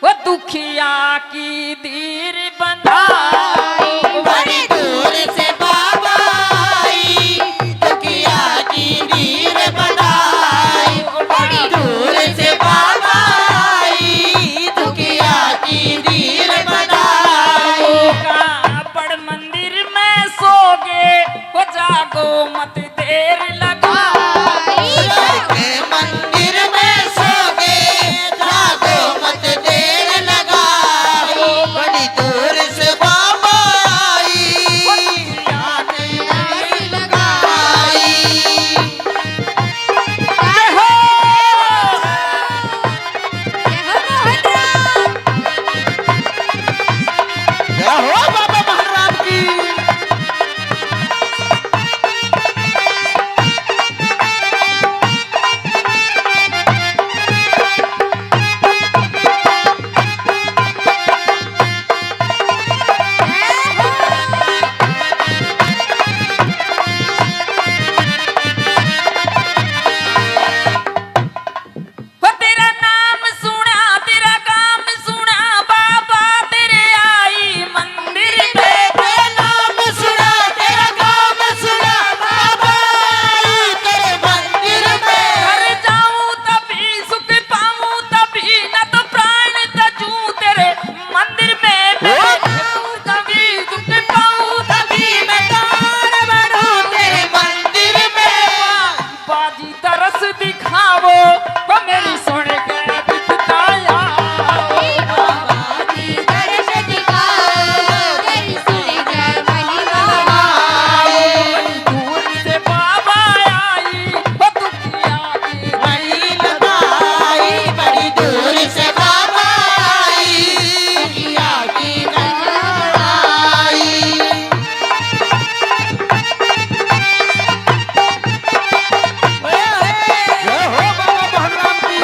वो दुखिया की धीर बंधाई। बड़ी दूर से बाबा आई, दुखिया की नीर बनाई। बड़ी दूर से बाबा आई, दुखिया की नीर बनाई। बड़ मंदिर में सोगे, वो जागो मत देर लगाई। के मंदिर में सोगे, जागो मत देर लगाओ। बड़ी दूर से बाबा आई, दुखिया की नीर लगाई। जय हो मोहन राम। जय हो बाबा मोहन राम की। वो तेरा नाम सुना, तेरा काम सुना, बाबा तेरे आई मंदिर में। तेरा नाम सुना, तेरा काम सुना, बाबा आई तेरे मंदिर में। घर जाऊं तभी सुख पाऊं तभी, न तो प्राण तजूं तेरे मंदिर में। मैं जाऊं तभी सुख पाऊं तभी मैं दान बढ़ूं तेरे मंदिर में। बाजी तरस दिखावो, वो मेरी सुन के बिताया। बाबाजी दर्श दिखाओ, तेरी सुनेगा महिमा। दूर से बाबा आई, वो दुखिया की बड़ी लगाई, बड़ी दूर से बाबा आई, दुखिया की लगाई। जय हो बाबा मोहन राम की।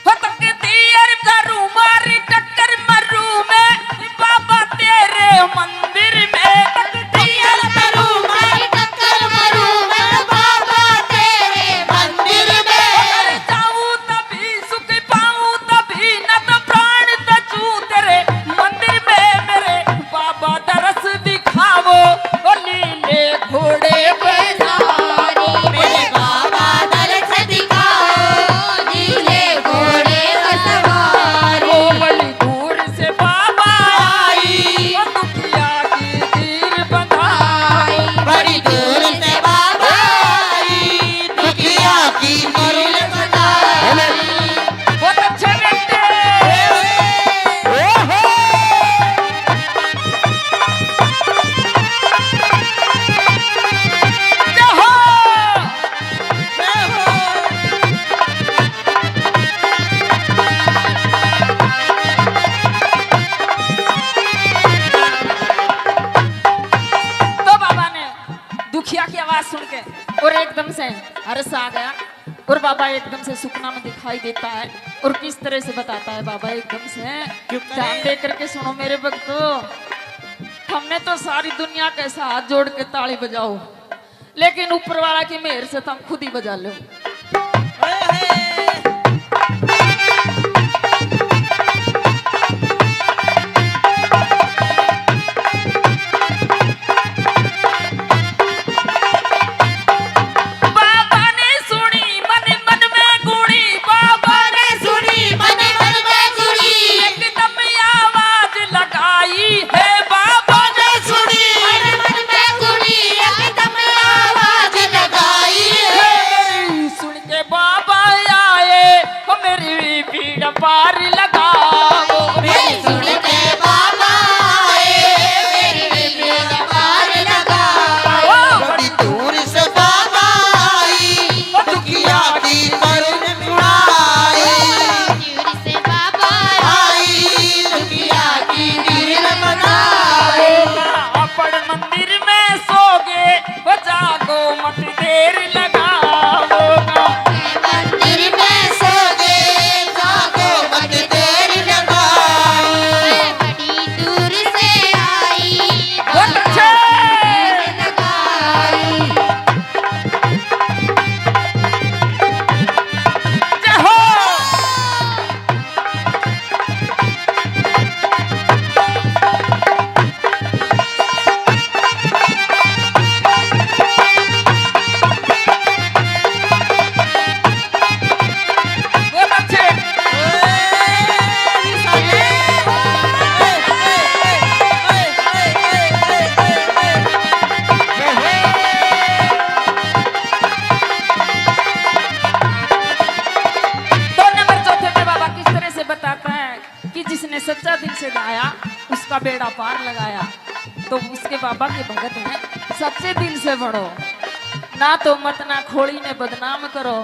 हो तकती अर करूं मारी टक्कर मरूं मैं, बाबा तेरे मंदिर में। तकती अर करूं मैं टक्कर मरूं मैं, बाबा तेरे मंदिर में। घर जाऊं तभी सुख पाऊं तभी, न तो प्राण तजूं तेरे मंदिर में। मेरे बाबा दरस दिखावो, ओ नीले घोड़े पे सारी मेरे बाबा दर्श दिखाओ, नीले घोड़े पर सवारी। ओ बड़ी दूर से बाबा आई, ओ दुखिया की तीर बंधाई। बड़ी दूर से बाबा आई, दुखिया की नीर बनाई। बहुत अच्छे बेटे। ओहो जय हो। तो बाबा ने दुखिया की आवाज सुन के और एकदम से हर्ष आ गया, और बाबा एकदम से सुपना में दिखाई देता है। और किस तरह से बताता है बाबा एकदम से, ध्यान दे करके सुनो मेरे भक्तों। हमने तो सारी दुनिया के साथ जोड़ के ताली बजाओ, लेकिन ऊपर वाला की मेहर से तुम खुद ही बजा लो। बाबा ने सुनी मन मन में गुणी, बाबा ने सुनी मन मन में गुड़ी, एकदम आवाज लगाई है। बाबा ने सुनी मन मन में गुड़ी, एकदम आवाज लगाई है। से आया उसका बेड़ा पार लगाया। तो उसके बाबा के भगत हैं सच्चे दिल से बढ़ो, ना तो मत ना खोड़ी ने बदनाम करो,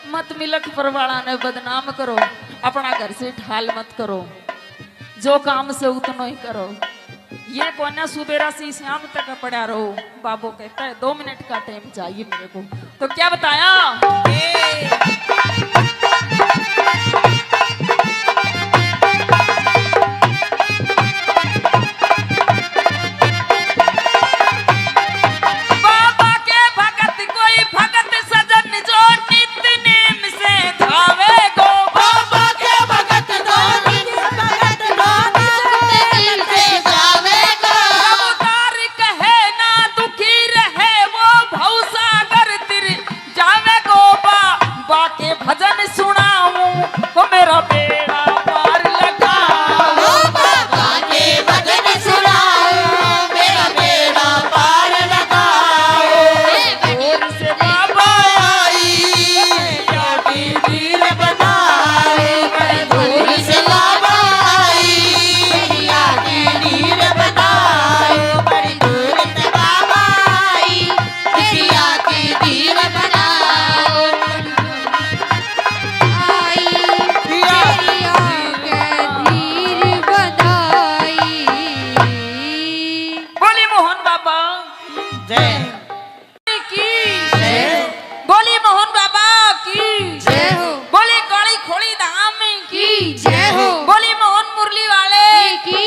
मत मिलक परवाड़ा ने बदनाम करो, अपना घर से ढाल मत करो, जो काम से उतना ही करो। ये कोना सुबेरा से शाम तक पड़ा रहो। बाबू कहता है 2 मिनट का टाइम चाहिए मेरे को। तो क्या बताया? बाबा के भगत कोई भगत सजन जो नित्य नेम से धावे गो। बाबा के भगत दिल से जावेगा। अवतार कहे ना दुखी रहे वो भवसागर तिर जावे गो। बाबा के भजन सुनाऊं वो मेरा बेड़ा पार लगाओ। बाबा के भजन सुनाओ मेरा बेड़ा पार लगाओ। दूर से बाबा आई जाती वीर बनाए। दूर से बाबा आई जाती वीर बनाए। बड़ी दूर से बाबा आई जाती वीर बनाए। बोली मोहन बाबा जय की बोली मोहन बाबा की बोली काली खोली धाम की बोली मोहन मुरली वाले की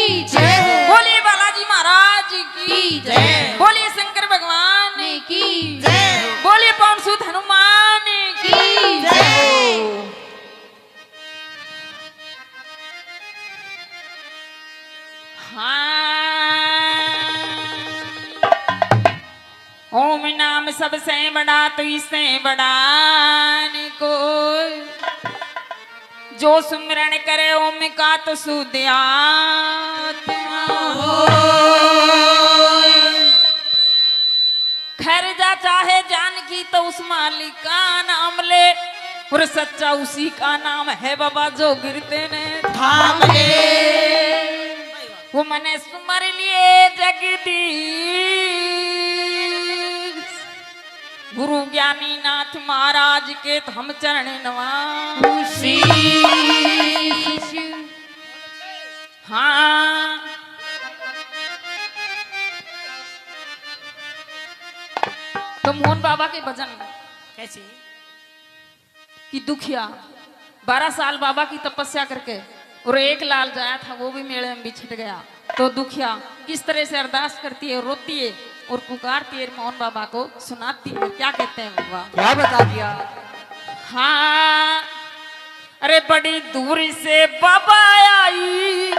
बोली बालाजी महाराज की जय। बोली शंकर भगवान की जय। बोली पवन सुत हनुमान की जय। ओम नाम सबसे बड़ा तो इससे बड़ा न कोई, जो सुमिरन करे ओम का तो शुद्ध आत्मा खैर जा चाहे जान की तो उस मालिक का नाम ले, और सच्चा उसी का नाम है बाबा जो गिरते ने थाम ले। वो मने सुमर लिए जगदीश गुरु ज्ञानी नाथ महाराज के हम चरण नवासी। हाँ तो मोहन बाबा के भजन कैसे? कि दुखिया 12 साल बाबा की तपस्या करके और एक लाल जाया था वो भी मेले में बिछट गया। तो दुखिया किस तरह से अरदास करती है, रोती है और पुकारती है मोहन बाबा को, सुनाती है। क्या कहते हैं बाबा? क्या बता दिया? हाँ अरे बड़ी दूर से बाबा आई,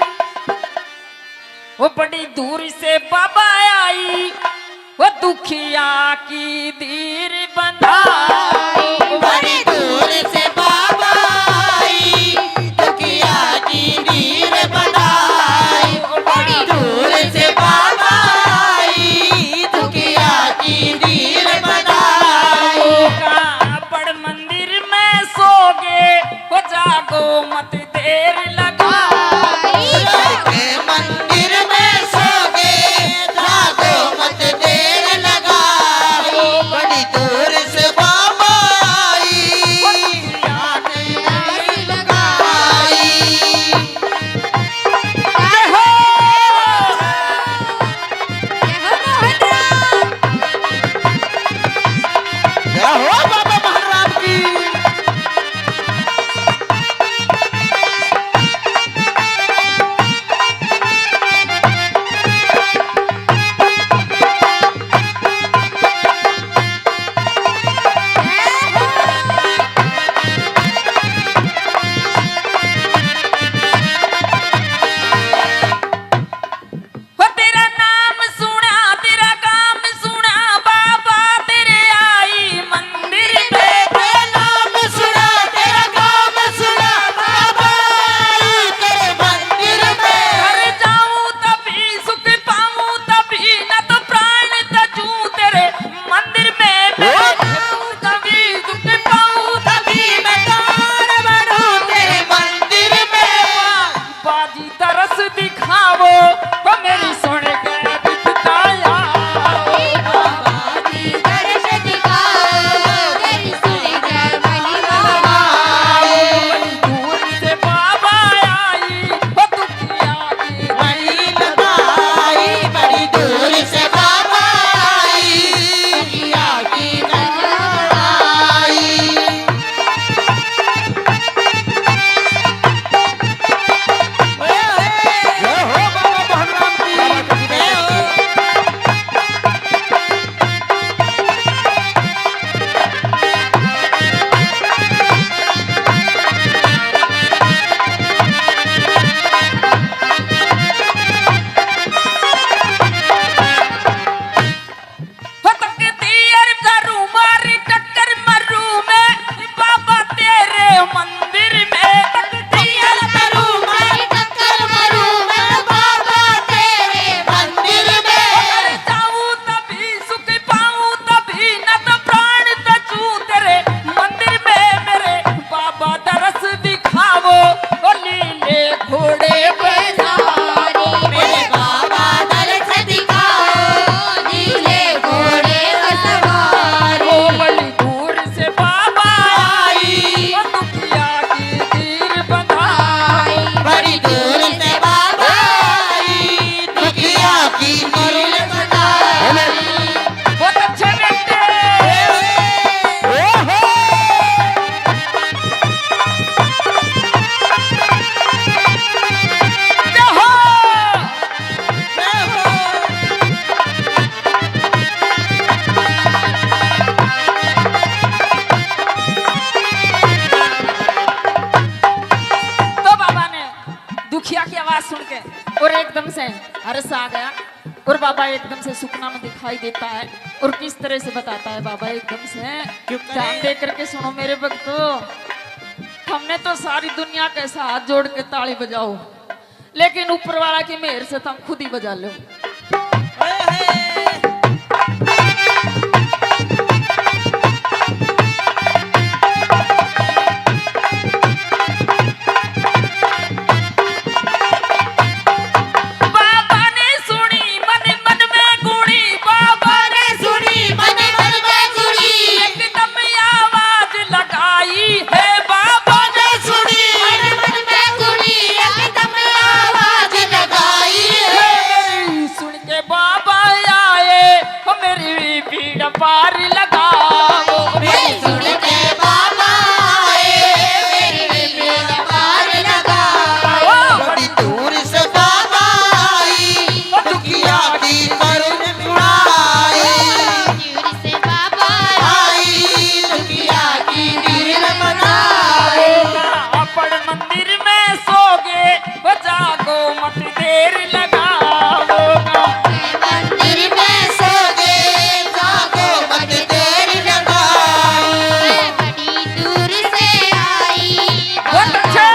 वो बड़ी दूर से बाबा आई, वो दुखिया की धीर बंधाई। बड़ी दूर से बाबा आई दुखिया की वीर बनाई। बड़ी दूर से बाबा आई दुखिया की वीर बनाई। कापड़ मंदिर में सोगे वो जागो मत देर लगाई। के मंदिर में सोगे जागो मत देर लगाओ। बड़ी दूर से बाबा आई आने लगाई। जय हो जय हो बाबा महाराज की। वो तेरा नाम सुना तेरा काम सुना बाबा तेरे आई मंदिर एकदम से हर्ष आ गया और बाबा एकदम से सुपना में दिखाई देता है और किस तरह से बताता है बाबा एकदम से। ध्यान दे करके सुनो मेरे भक्तों, हमने तो सारी दुनिया के साथ जोड़ के ताली बजाओ, लेकिन ऊपर वाला की मेहर से तुम खुद ही बजा लो। पार लगाओ सुन के बाबा आए मेरी बेड़ा पार लगाओ। बड़ी दूर से बाबा आई दुखिया की करुण उड़ाई। दूर से बाबा आई दुखिया की नीर बनाए। अपन मंदिर में सोगे जागो मत देर लगाओ। मंदिर में सोगे जागो मत देर लगाओ। बड़ी दूर से आई बहुत अच्छे।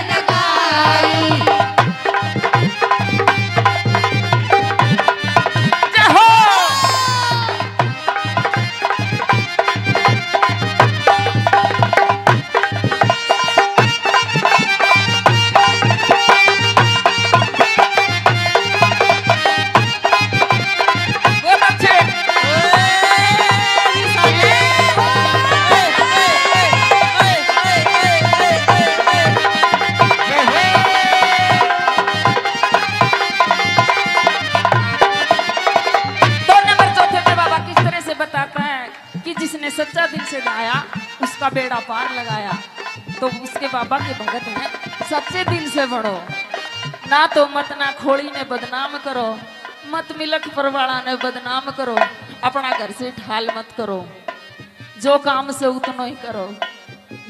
लगाई। जय हो। बहुत अच्छे। दो नंबर चौथे पे बाबा किस तरह से बताता है कि जिसने सच्चा दिल से गाया उसका बेड़ा पार लगाया। तो उसके बाबा के भगत हैं, सच्चे दिल से बढ़ो, ना तो मत ना खोड़ी ने बदनाम करो, मत मिलक परवाड़ा ने बदनाम करो, अपना घर से ढाल मत करो, जो काम से उतना ही करो।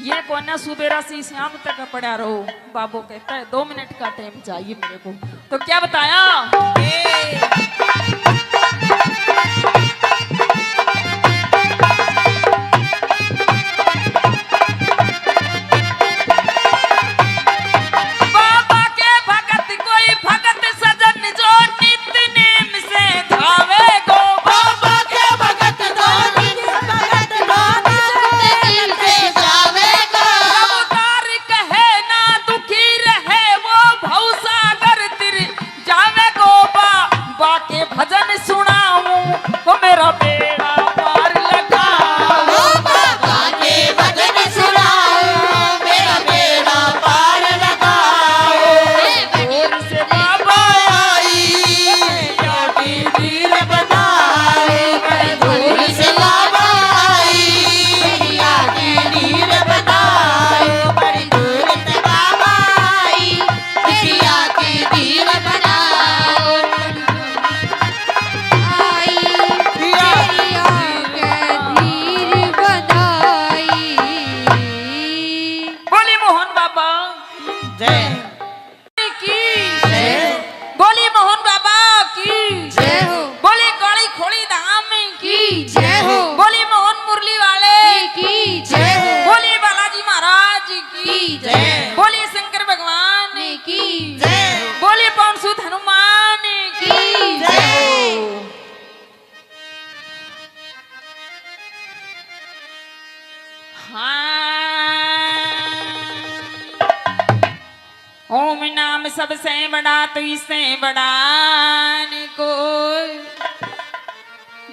ये कोना सुबेरा से शाम तक पड़ा रहो। बाबू कहता है 2 मिनट का टाइम चाहिए मेरे को। तो क्या बताया? बाबा के भगत कोई भगत सजन जो नित्य नेम से धावे गो। बाबा के भगत दिल से जावेगा। अवतार कहे ना दुखी रहे वो भवसागर तिर जावे गो। बा के भजन सुनाऊं वो मेरा बेड़ा पार लगाओ। बाबा के भजन सुनाओ मेरा बेड़ा पार लगाओ। दूर से बाबा आई की नीर बनाए। दूर से बाबा आई दुखिया की नीर बनाए। बड़ी दूर से बाबा आई दुखिया की नीर बनाए। आई तेरी आंखें धीर बनाई। बोली मोहन बाबा जय की बोली मोहन बाबा की जय हो बोली काली खोड़ी धाम की जय हो बोली मोहन मुरली वाले की जय हो बोली बालाजी महाराज की जय। बोली शंकर भगवान की जय बोली पवन सुत हनुमान की जय। हाँ। ओम नाम सबसे बड़ा तो इससे बड़ा न कोई,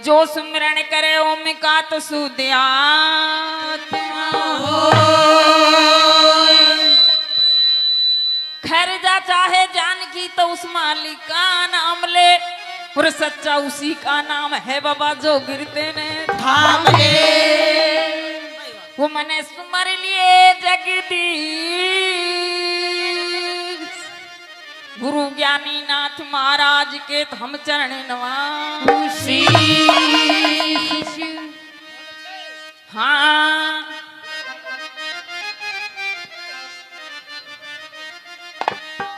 जो सुमिरन करे ओम का तो शुद्ध आत्मा होय। खैर जा चाहे जान की तो उस मालिक का नाम ले, और सच्चा उसी का नाम है बाबा जो गिरते ने थाम ले। वो मने सुमर लिए जगदीश गुरु ज्ञानी नाथ महाराज के तो हम चरण नवासी। हाँ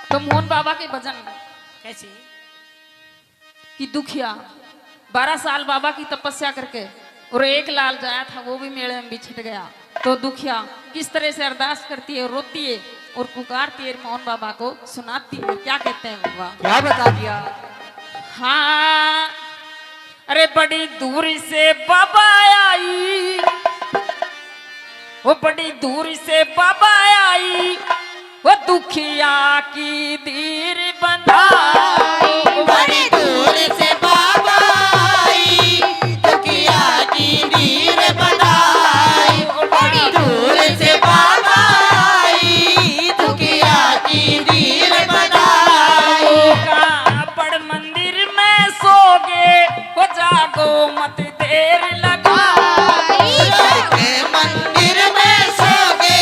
तो मोहन बाबा के भजन कैसे? कि दुखिया 12 साल बाबा की तपस्या करके और एक लाल जाया था वो भी मेले में बिछट गया। तो दुखिया किस तरह से अरदास करती है, रोती है और पुकारती है मोहन बाबा को, सुनाती है। क्या कहते हैं बाबा? क्या बता दिया? हाँ, अरे बड़ी दूरी से बाबा आई, वो बड़ी दूरी से बाबा आई, वो दुखिया की दीर बंधाई। बड़ी दूर से बाबा आई, दुखिया की नीर बनाई। बड़ी दूर से बाबा आई, दुखिया की नीर बनाई। बड़ मंदिर में सोगे, वो जागो मत देर लगाई। के मंदिर में सोगे,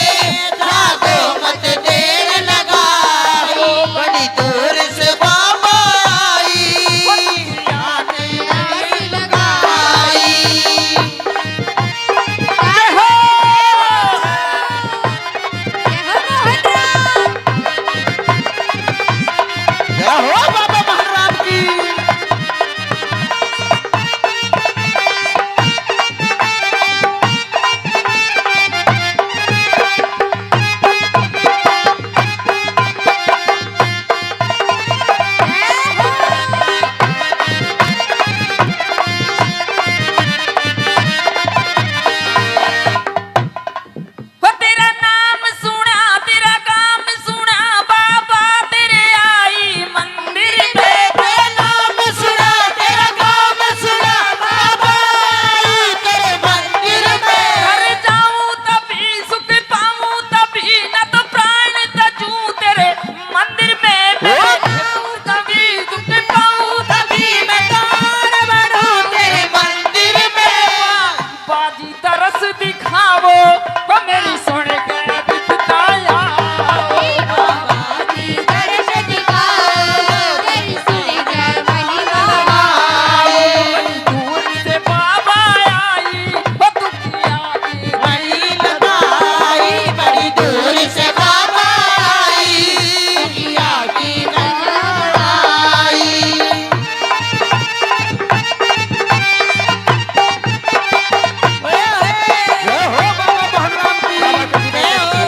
जागो मत देर लगाई। बड़ी दूर से बाबा आई, दुखिया की नीर लगाई। जय हो जय हो बाबा महाराज की। वो तेरा नाम सुना, तेरा काम सुना, बाबा तेरे आई मंदिर में। तेरा नाम सुना, तेरा काम सुना, बाबा आई तेरे मंदिर में। घर जाऊं तभी सुख पाऊं तभी, न तो प्राण तजूं तेरे मंदिर में। मैं जाऊं तभी सुख पाऊं तभी मैं दान बढ़ूं तेरे मंदिर में। बाजी तरस दिखावो, वो मेरी सुन के बिताया। बाबाजी दर्श दिखाओ, तेरी सुन के महिमा दूर से बाबा आई, वो दुखिया की बड़ी लगाई, बड़ी दूर से बाबा आई, दुखिया की लगाई। जय हो बाबा महाराज की। जय हो।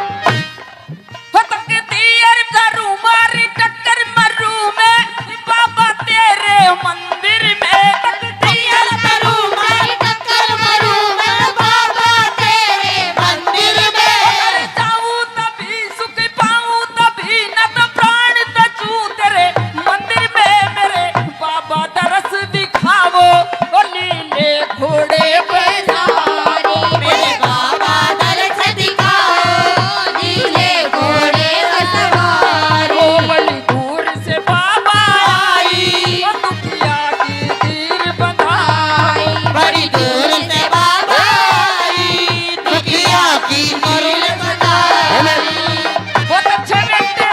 हो तकती अर करू मारी टक्कर मरू मैं, बाबा तेरे मंदिर में। तकती टक्कर करूं मैं, टक्कर मरूं मैं, बाबा तेरे मंदिर में। घर जाऊं तभी सुख पाऊं तभी, न तो प्राण तजूं तेरे मंदिर में। मेरे बाबा दरस दिखावो, ओ लीले घोड़े पे सवारी। मेरे बाबा दर्श दिखाओ, नीले घोड़े पर सवारी। ओ बड़ी दूर से बाबा आई, ओ दुखिया की तीर बंधाई। बड़ी दूर से बाबा आई, दुखिया की नीर बनाई। बहुत अच्छे बेटे।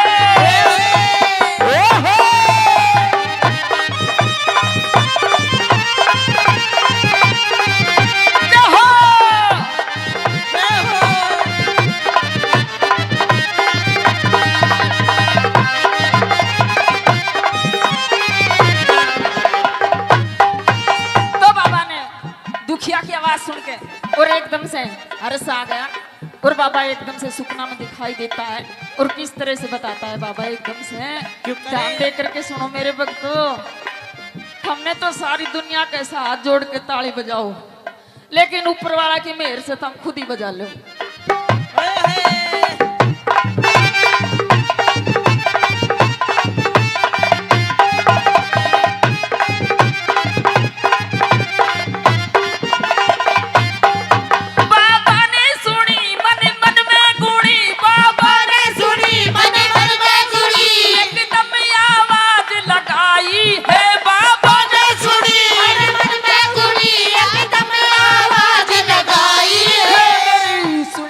ओहो जय हो। तो बाबा ने दुखिया की आवाज सुन के और एकदम से हर्ष आ गया, और बाबा एकदम से सुपना में दिखाई देता है। और किस तरह से बताता है बाबा एकदम से, ध्यान दे करके सुनो मेरे भक्तों। हमने तो सारी दुनिया के साथ हाथ जोड़ के ताली बजाओ, लेकिन ऊपर वाला की मेहर से तुम खुद ही बजा लो। बाबा ने सुनी मन मन में गुणी, बाबा ने सुनी मन मन में गुणी, एकदम आवाज लगाई है। बाबा ने सुनी मन मन में गुणी, एकदम आवाज लगाई है। सुन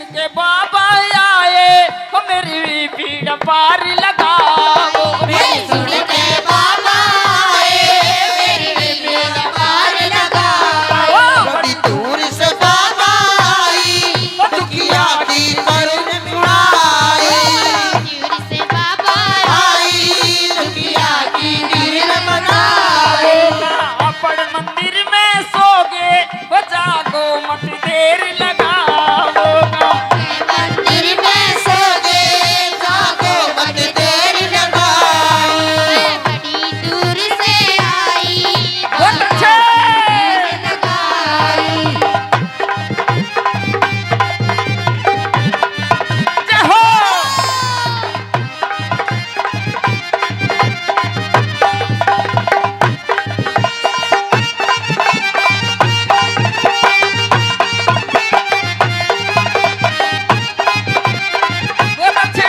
बड़ी दूर से बाबा आई, दुखिया की करुण मुड़ाई। दूर से बाबा आई दुखिया की दीन बनाए। अपन मंदिर में सोगे वो जागो मत देर लगाओगा। मंदिर में सोगे जागो मत देर लगाओ। बड़ी दूर से आई, बहुत अच्छे। लगाई। जय हो। बहुत अच्छे।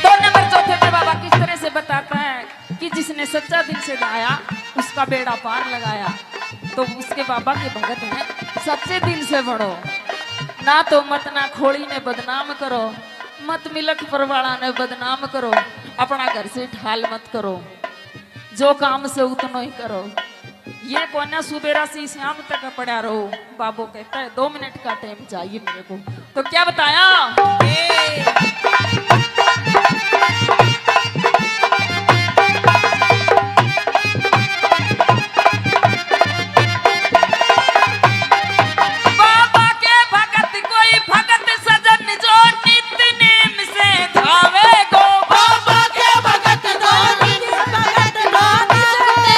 दो नंबर चौथे पे बाबा किस तरह से बताता है कि जिसने सच्चा दिल से गाया उसका बेड़ा पार लगाया। तो उसके बाबा के भगत हैं सच्चे दिल से बढ़ो, ना तो मत ना खोड़ी ने बदनाम करो, मत मिलक परवाड़ा ने बदनाम करो, अपना घर से ढाल मत करो, जो काम से उतना ही करो। ये कोना सुबेरा से शाम तक पड़ा रहो। बाबू कहता है 2 मिनट का टाइम चाहिए मेरे को। तो क्या बताया? बाबा के भगत कोई भगत सजन जो नित नेम से धावे गो। बाबा के भगत धोनी भगत धोनी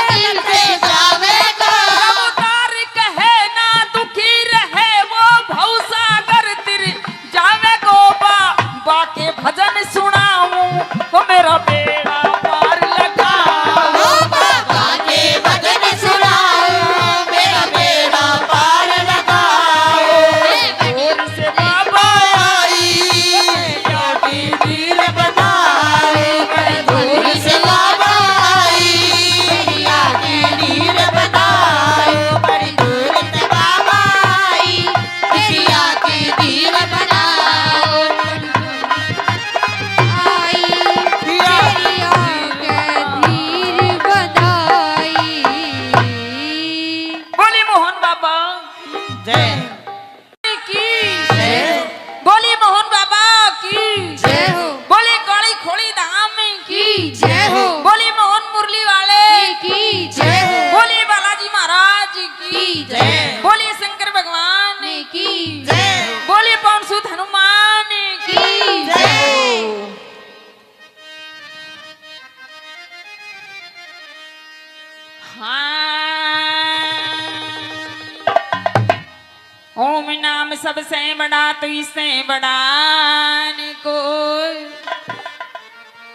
दिल से जावेगा। अवतार कहे ना दुखी रहे वो भवसागर तिर जावे गो। बाबा के भजन सुनाऊं वो मेरा बेड़ा पार लगाओ। बाबा के भजन सुनाओ, मेरा बेड़ा पार लगाओ। दूर से बाबा आई की दीन बनाए। दूर से बाबा आई, दुनिया की दीन बनाए। बड़ी दूर से बाबा आई, दुनिया की दीन बनाए। आई तेरी आंखें धीर बधाई। बोली मोहन बाबा जय की, बोली मोहन बाबा की, जय हो, बोली काली खोड़ी धाम की, की जय हो, बोली मोहन मुरली वाले की जय हो, बोली बालाजी महाराज की, जय। बोली शंकर भगवान की जय बोली पवन सुत हनुमान की की जय। हाँ। ओम नाम सबसे बड़ा तो इससे बड़ा न कोई,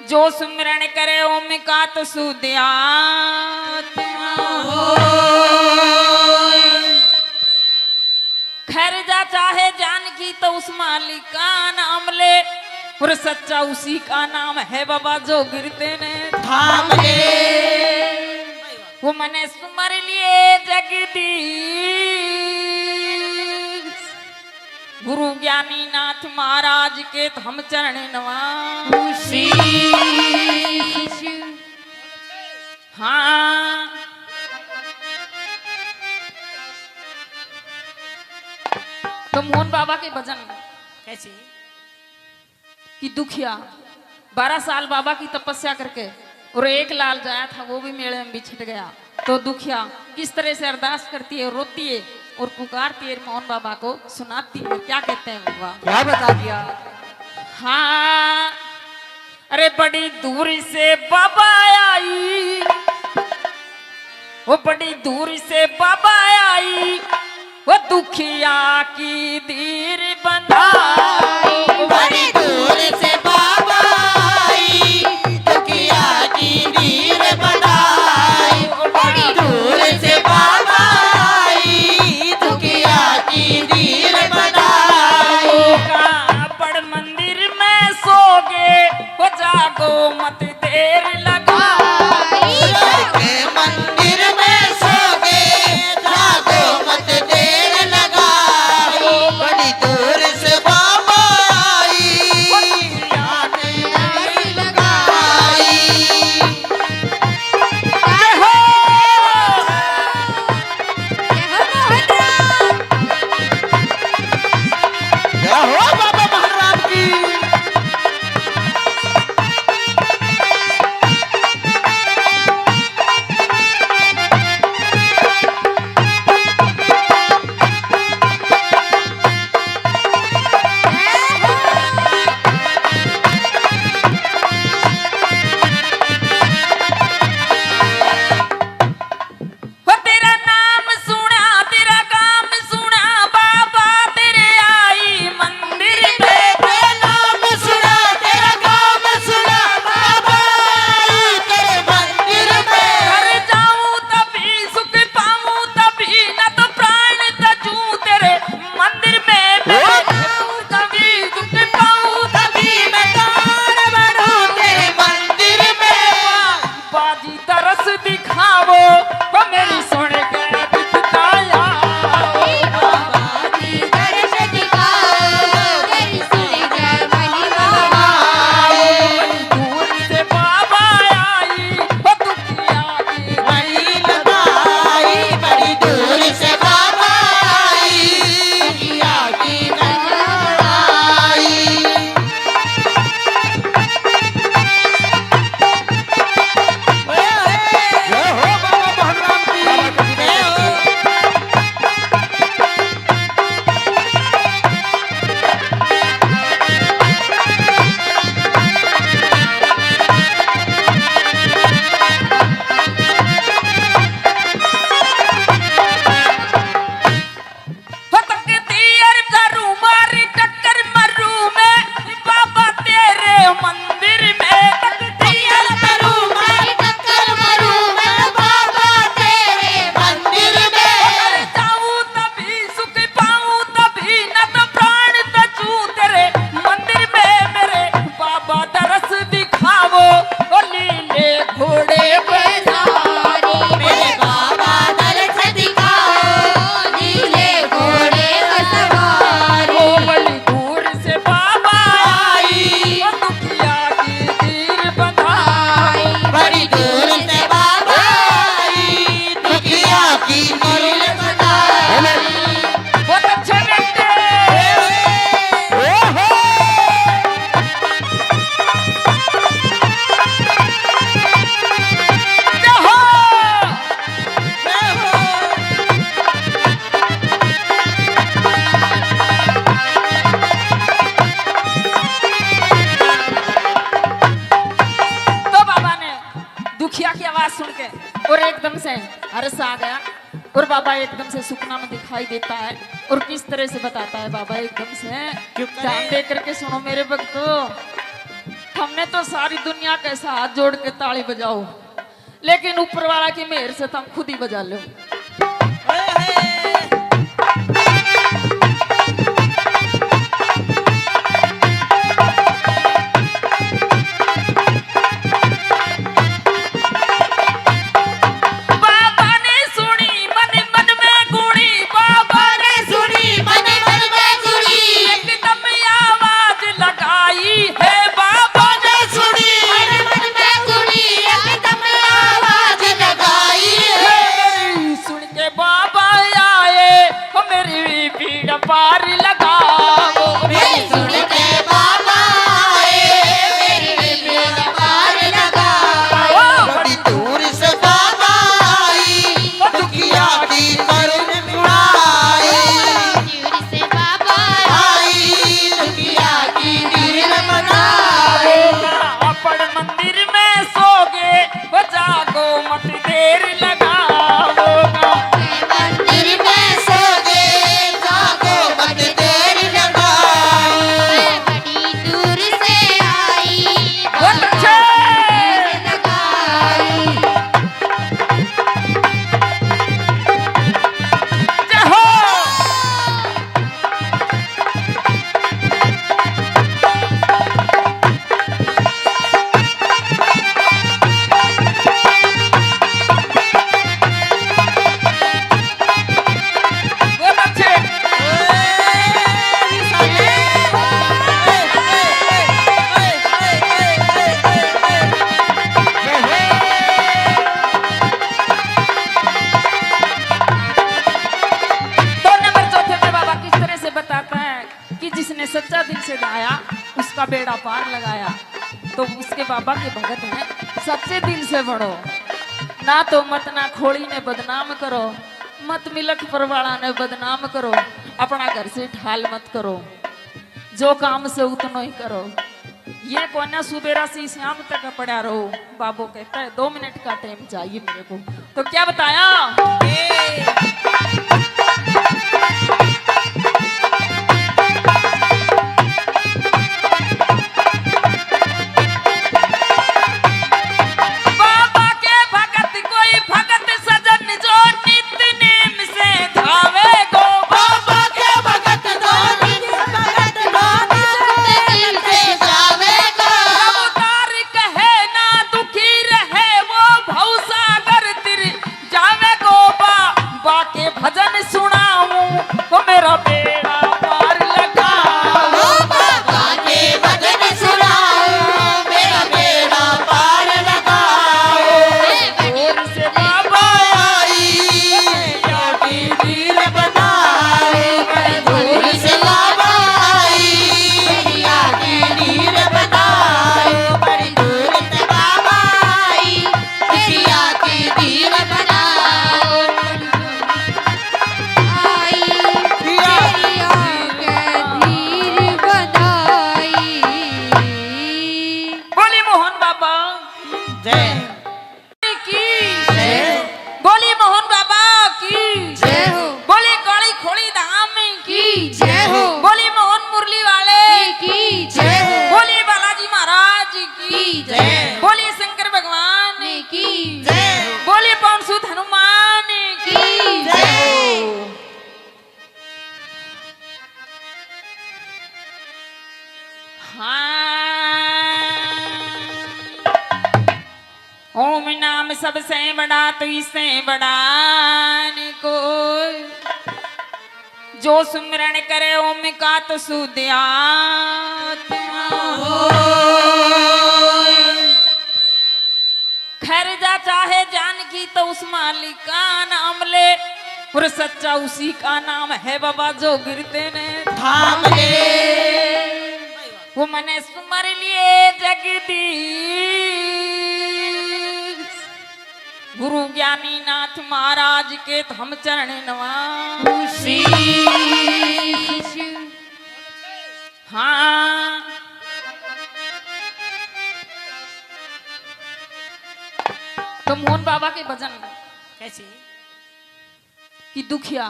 जो सुमिरन करे ओम का तो सुध आत्मा होय। खैर जा चाहे जान की तो उस मालिक का नाम ले, और सच्चा उसी का नाम है बाबा जो गिरते ने थाम ले। वो मने सुमर लिए जगदीश। गुरु ज्ञानी नाथ महाराज के हम चरण नवासी। हाँ तो मोहन बाबा के भजन कैसे कि दुखिया 12 साल बाबा की तपस्या करके और एक लाल जाया था वो भी मेले में बिछट गया। तो दुखिया किस तरह से अरदास करती है, रोती है और पुकारती है मोहन बाबा को, सुनाती है। क्या कहते हैं बाबा? क्या बता दिया? हाँ अरे बड़ी दूर से बाबा आई, वो बड़ी दूर से बाबा आई, वो दुखिया की दीर बंधाई। बड़ी दूर से बाबा आई, दुखिया की दीन बनाई। बड़ी दूर से बाबा आई, दुखिया की दीन बनाई। बड़ मंदिर में सोगे वो जागो मत देर लगाई। के मंदिर में सोगे, जागो मत देर लगाई। बात सुन के और एकदम से हर्ष आ गया और बाबा एकदम से सुपना में दिखाई देता है और किस तरह से बताता है बाबा एकदम से क्यों करे? ध्यान दे करके सुनो मेरे भक्तों। हमने तो सारी दुनिया के साथ हाथ जोड़ के ताली बजाओ, लेकिन ऊपर वाला की मेहर से तुम खुद ही बजा लो। पार लगाओ मेरी सुन के बाबा आए, मेरी बेड़ा पार लगाओ। बड़ी दूर से बाबा आई, दुखिया की करुण मुड़ाई। दूर से बाबा आई, दुखिया की दीन बनाए। अपन मंदिर में सोगे वो जागो मत देर लगाओ। मंदिर में सो गए, जागो मत देर लगाओ। बड़ी दूर से आई, बहुत अच्छे। देर लगाई। जय हो। बहुत अच्छे। दो नंबर चौथे पे बाबा किस तरह से बताता है कि जिसने सच्चा दिल से गाया उसका बेड़ा पार लगाया। तो उसके बाबा के भगत हैं सच्चे दिल से बढ़ो, ना तो मत ना खोड़ी ने बदनाम करो, मत मिलक परवाड़ा ने बदनाम करो, अपना घर से ढाल मत करो, जो काम से उतना ही करो। ये कोना सुबेरा से शाम तक पड़ा रहो। बाबू कहता है 2 मिनट का टाइम चाहिए मेरे को। तो क्या बताया? बाबा के भगत कोई भगत सजन जो नित्य नेम से धावे गो। बाबा के भगत धोनी, भगत धोनी दिल से जावेगा। अवतार कहे ना दुखी रहे वो भवसागर तिर जावे गो। बाबा के भजन सुनाऊं वो मेरा बेड़ा पार लगाओ। बाबा के भजन सुनाओ, मेरा बेड़ा पार लगाओ। दूर से बाबा आई, की दीन बनाए। दूर से बाबा आई, दुखिया की दीन बनाए। बड़ी दूर से बाबा आई, दुखिया की दीन बनाए। आई मेरी आंखें धीर बनाई। बोली मोहन बाबा जय की बोली मोहन बाबा की जय हो, बोली काली खोड़ी धाम की की जय हो, बोली मोहन मुरली वाले की जय हो, बोली बालाजी महाराज की की जय। बोली शंकर भगवान की जय बोली पवन सुत हनुमान की की जय। हाँ। ओम नाम सबसे बड़ा तो इससे बड़ा न कोई, जो सुमिरन करे ओम का तो शुद्ध आत्मा खैर जा चाहे जान की तो उस मालिक का नाम ले, और सच्चा उसी का नाम है बाबा जो गिरते ने थाम ले। वो मने सुमर लिए जगदीश गुरु ज्ञानी नाथ महाराज के हम चरण नवासी। हाँ तो मोहन बाबा के भजन कैसे? कि दुखिया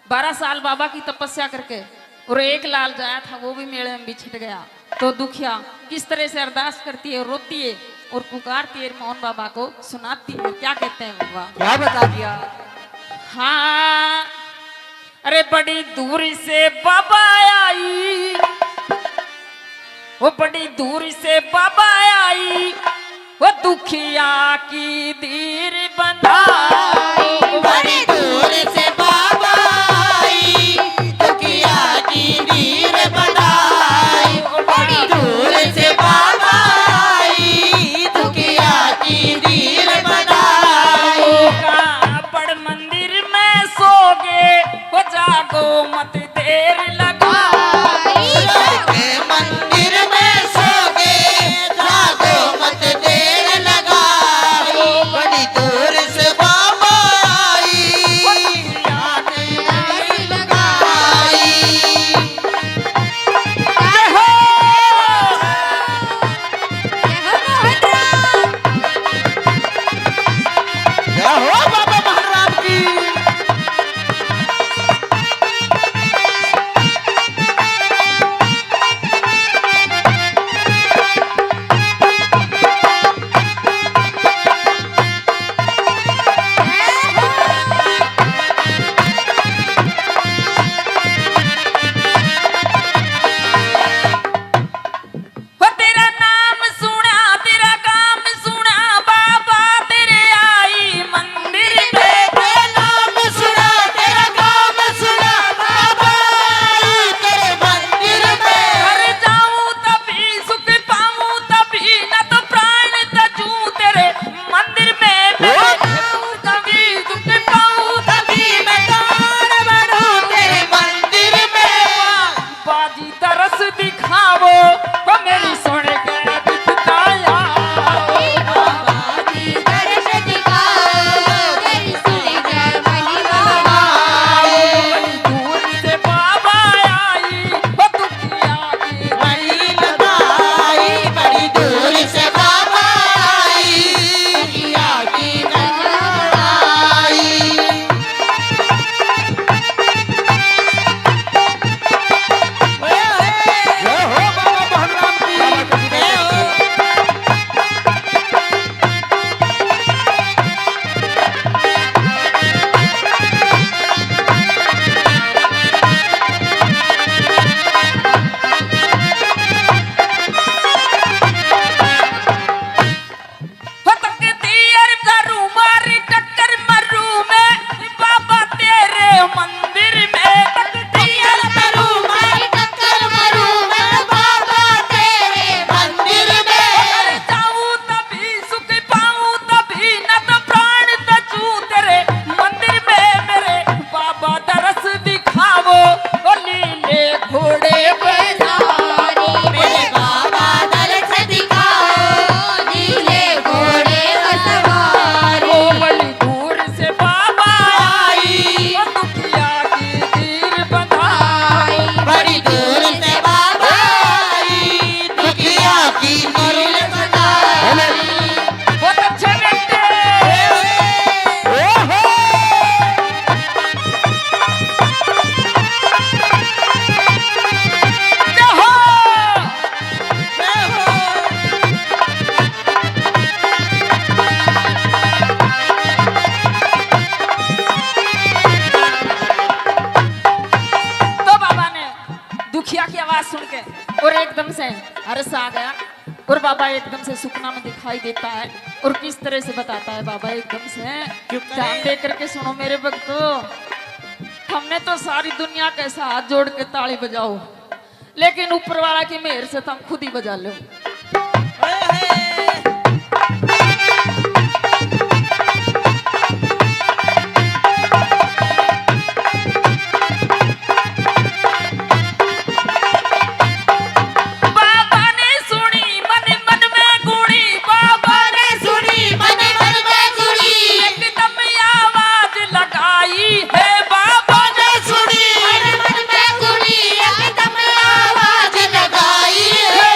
12 साल बाबा की तपस्या करके और एक लाल जाया था वो भी मेले में बिछट गया। तो दुखिया किस तरह से अरदास करती है, रोती है और पुकारती है मोहन बाबा को, सुनाती है। क्या कहते हैं बाबा? क्या बता दिया? हाँ, अरे बड़ी दूरी से बाबा आई, वो बड़ी दूरी से बाबा आई, वो दुखिया की धीर बंधाई। बड़ी दूर से बाबा आई, दुखिया की नीर बनाई। बड़ी दूर से बाबा आई, दुखिया की नीर बनाई। कापड़ मंदिर में सोगे, वो जागो मत देर लगाई। के मंदिर में सोगे, जागो मत देर लगाई। बड़ी दूर से बाबा आई, दुखिया की नीर लगाई। जय हो! जय हो बाबा महाराज की। वो तेरा नाम सुना, तेरा काम सुना, बाबा तेरे आई मंदिर में। तेरा नाम सुना, तेरा काम सुना, बाबा आई तेरे मंदिर में। घर जाऊं तभी सुख पाऊं तभी, न तो प्राण तजूं तेरे मंदिर में। मैं कभी सुख पाऊं तभी मैं गान बढ़ूं तेरे मंदिर में। बाजी तरस दिखावो, वो मेरी सुन के दिखाया। बाबाजी दर्श दिखाओ, तेरी सुनी जय महिमा। बड़ी दूर से बाबा आई, वो दुखिया की बड़ी लगाई, बड़ी दूर से बाबा आई, दुखिया की लगाई। जय हो बाबा महाराज की। जय हो। हो तकती अर करूं मारी टक्कर मरूं मैं, बाबा तेरे मंदिर में। तकती अर करूं मैं टक्कर मरूं मैं बाबा तेरे मंदिर में। घर जाऊं तभी सुख पाऊं तभी, न तो प्राण तजूं तेरे मंदिर में। मेरे बाबा दरस दिखावो, ओ लीले घोड़े पे सारी मेरे बाबा दर्श दिखाओ, नीले घोड़े पर सवारी। ओ बड़ी दूर से बाबा आई, ओ दुखिया की तीर बंधाई। बड़ी दूर से बाबा आई, दुखिया की नीर बनाई। बहुत अच्छे बेटे। ओहो! जय हो! जय हो। तो बाबा ने दुखिया की आवाज सुन के और एकदम से हर्ष आ गया, और बाबा एकदम से सुपना में दिखाई देता है। और किस तरह से बताता है बाबा एकदम से, ध्यान दे करके सुनो मेरे भक्तों। हमने तो सारी दुनिया के साथ हाथ जोड़ के ताली बजाओ, लेकिन ऊपर वाला की मेहर से तुम खुद ही बजा लो। बाबा ने सुनी मन मन में गुणी, बाबा ने सुनी मन मन में गुणी, एकदम आवाज लगाई है। बाबा ने सुनी मन मन में गुणी, एकदम आवाज लगाई है।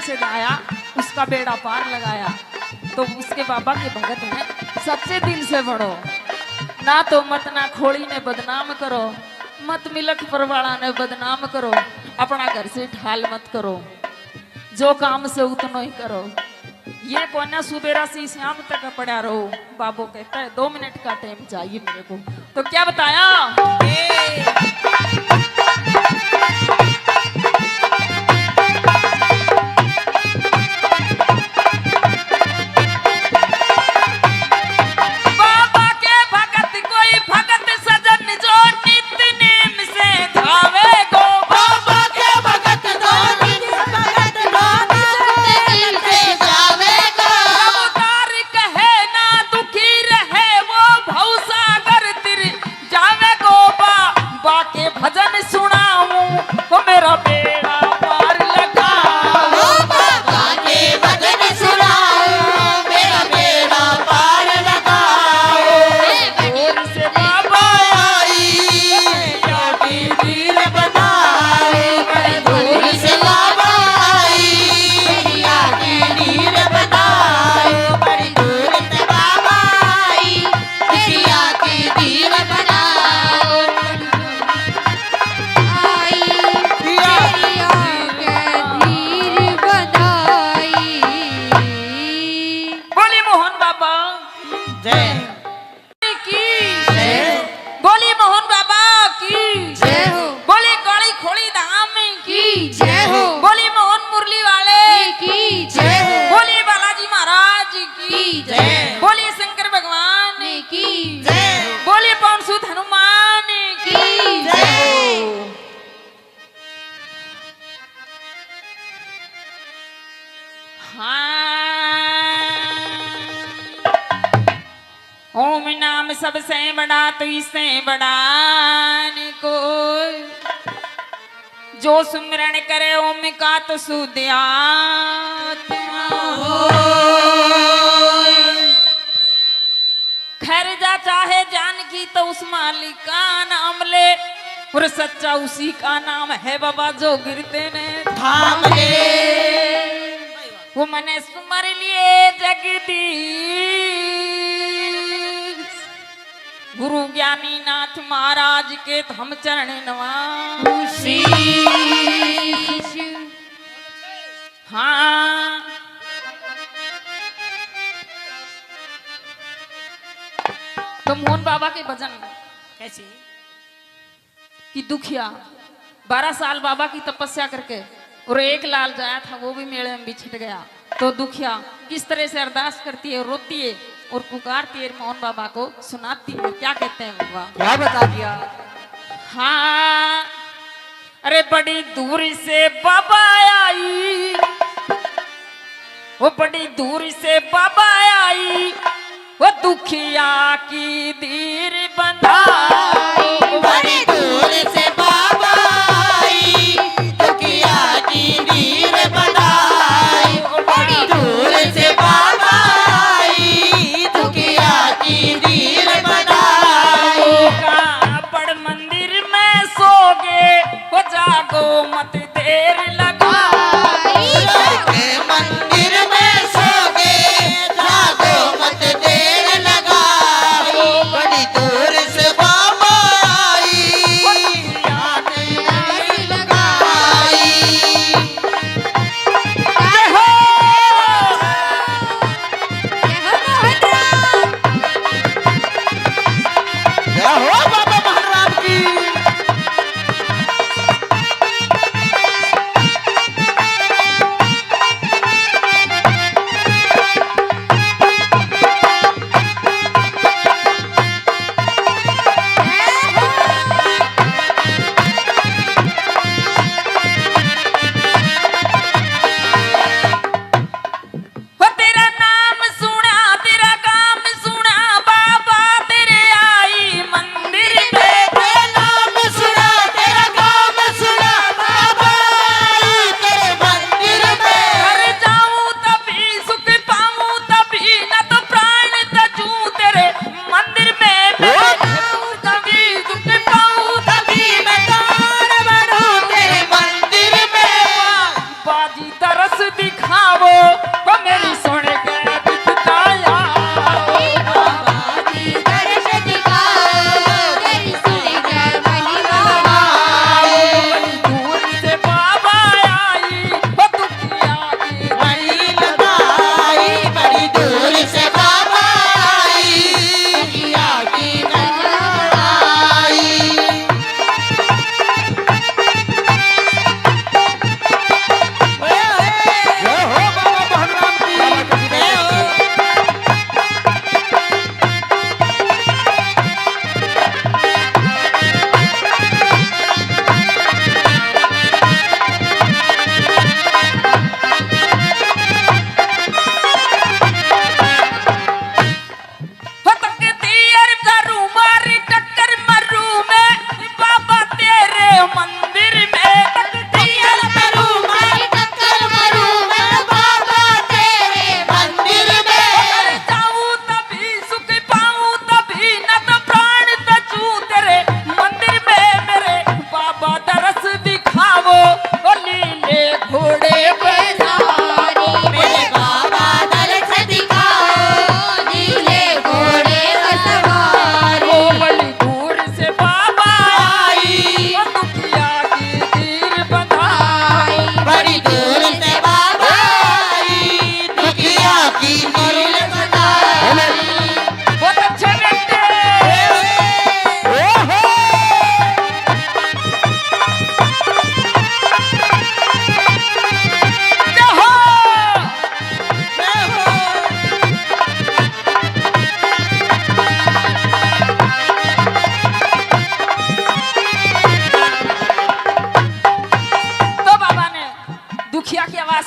से आया उसका बेड़ा पार लगाया। तो उसके बाबा के भगत हैं सच्चे दिल से बढ़ो, ना तो मत ना खोड़ी ने बदनाम करो, मत मिलक परवाड़ा ने बदनाम करो, अपना घर से ठाल मत करो, जो काम से उतना ही करो। ये कोना सुबेरा से शाम तक पड़ा रहो। बाबू कहता है 2 मिनट का टाइम चाहिए मेरे को। तो क्या बताया? बाबा के भगत कोई भगत सजन जो नित्य नेम से धावे गो। बाबा के भगत दो दिन भगत दो दिल से जावेगा। अवतार कहे ना दुखी रहे वो भवसागर तिर जावे गो। बाबा के भजन सुनाऊं वो मेरा बेड़ा पार लगाओ। बाबा के भजन सुनाओ मेरा बेड़ा पार लगाओ। दूर से बाबा आई जाती दिल बनाए बड़ी दूर से बाबा आई जाती दिल बनाए बड़ी दूर से बाबा आई जाती दिल बनाओ। बोली मोहन बाबा जय की बोली मोहन बाबा की जय हो बोली काली खोली धाम की जय हो बोली मोहन मुरली वाले की जय हो बोली बालाजी महाराज की जय बोली शंकर भगवान की जय बोली पवन सुत हनुमान की जय। हाँ। ओम नाम सबसे बड़ा तो इससे बड़ा न कोई, जो सुमिरन करे ओम का तो सुध आत्मा होय। खैर जा चाहे जान की तो उस मालिक का नाम ले, और सच्चा उसी का नाम है बाबा जो गिरते ने थाम ले वो मने सुमर लिए जगदीश। गुरु ज्ञानी नाथ महाराज के तो हम चरण नवासी। हाँ तो मोहन बाबा के भजन कैसी कि दुखिया 12 साल बाबा की तपस्या करके और एक लाल जाया था वो भी मेले में बिछट गया। तो दुखिया किस तरह से अरदास करती है, रोती है और पुकारती है मोहन बाबा को, सुनाती है। क्या कहते हैं बाबा? क्या बता दिया? हाँ अरे बड़ी दूर से बाबा आई, वो बड़ी दूर से बाबा आई, वो दुखिया की धीर बंधाई। बड़ी दूर से बाबा आई दुखिया की नीर बनाई। बड़ी दूर से बाबा आई दुखिया की नीर बनाई। बड़ मंदिर में सोगे वो जागो मत देर लगाई। के मंदिर में सोगे जागो मत देर लगाओ। बड़ी दूर से बाबा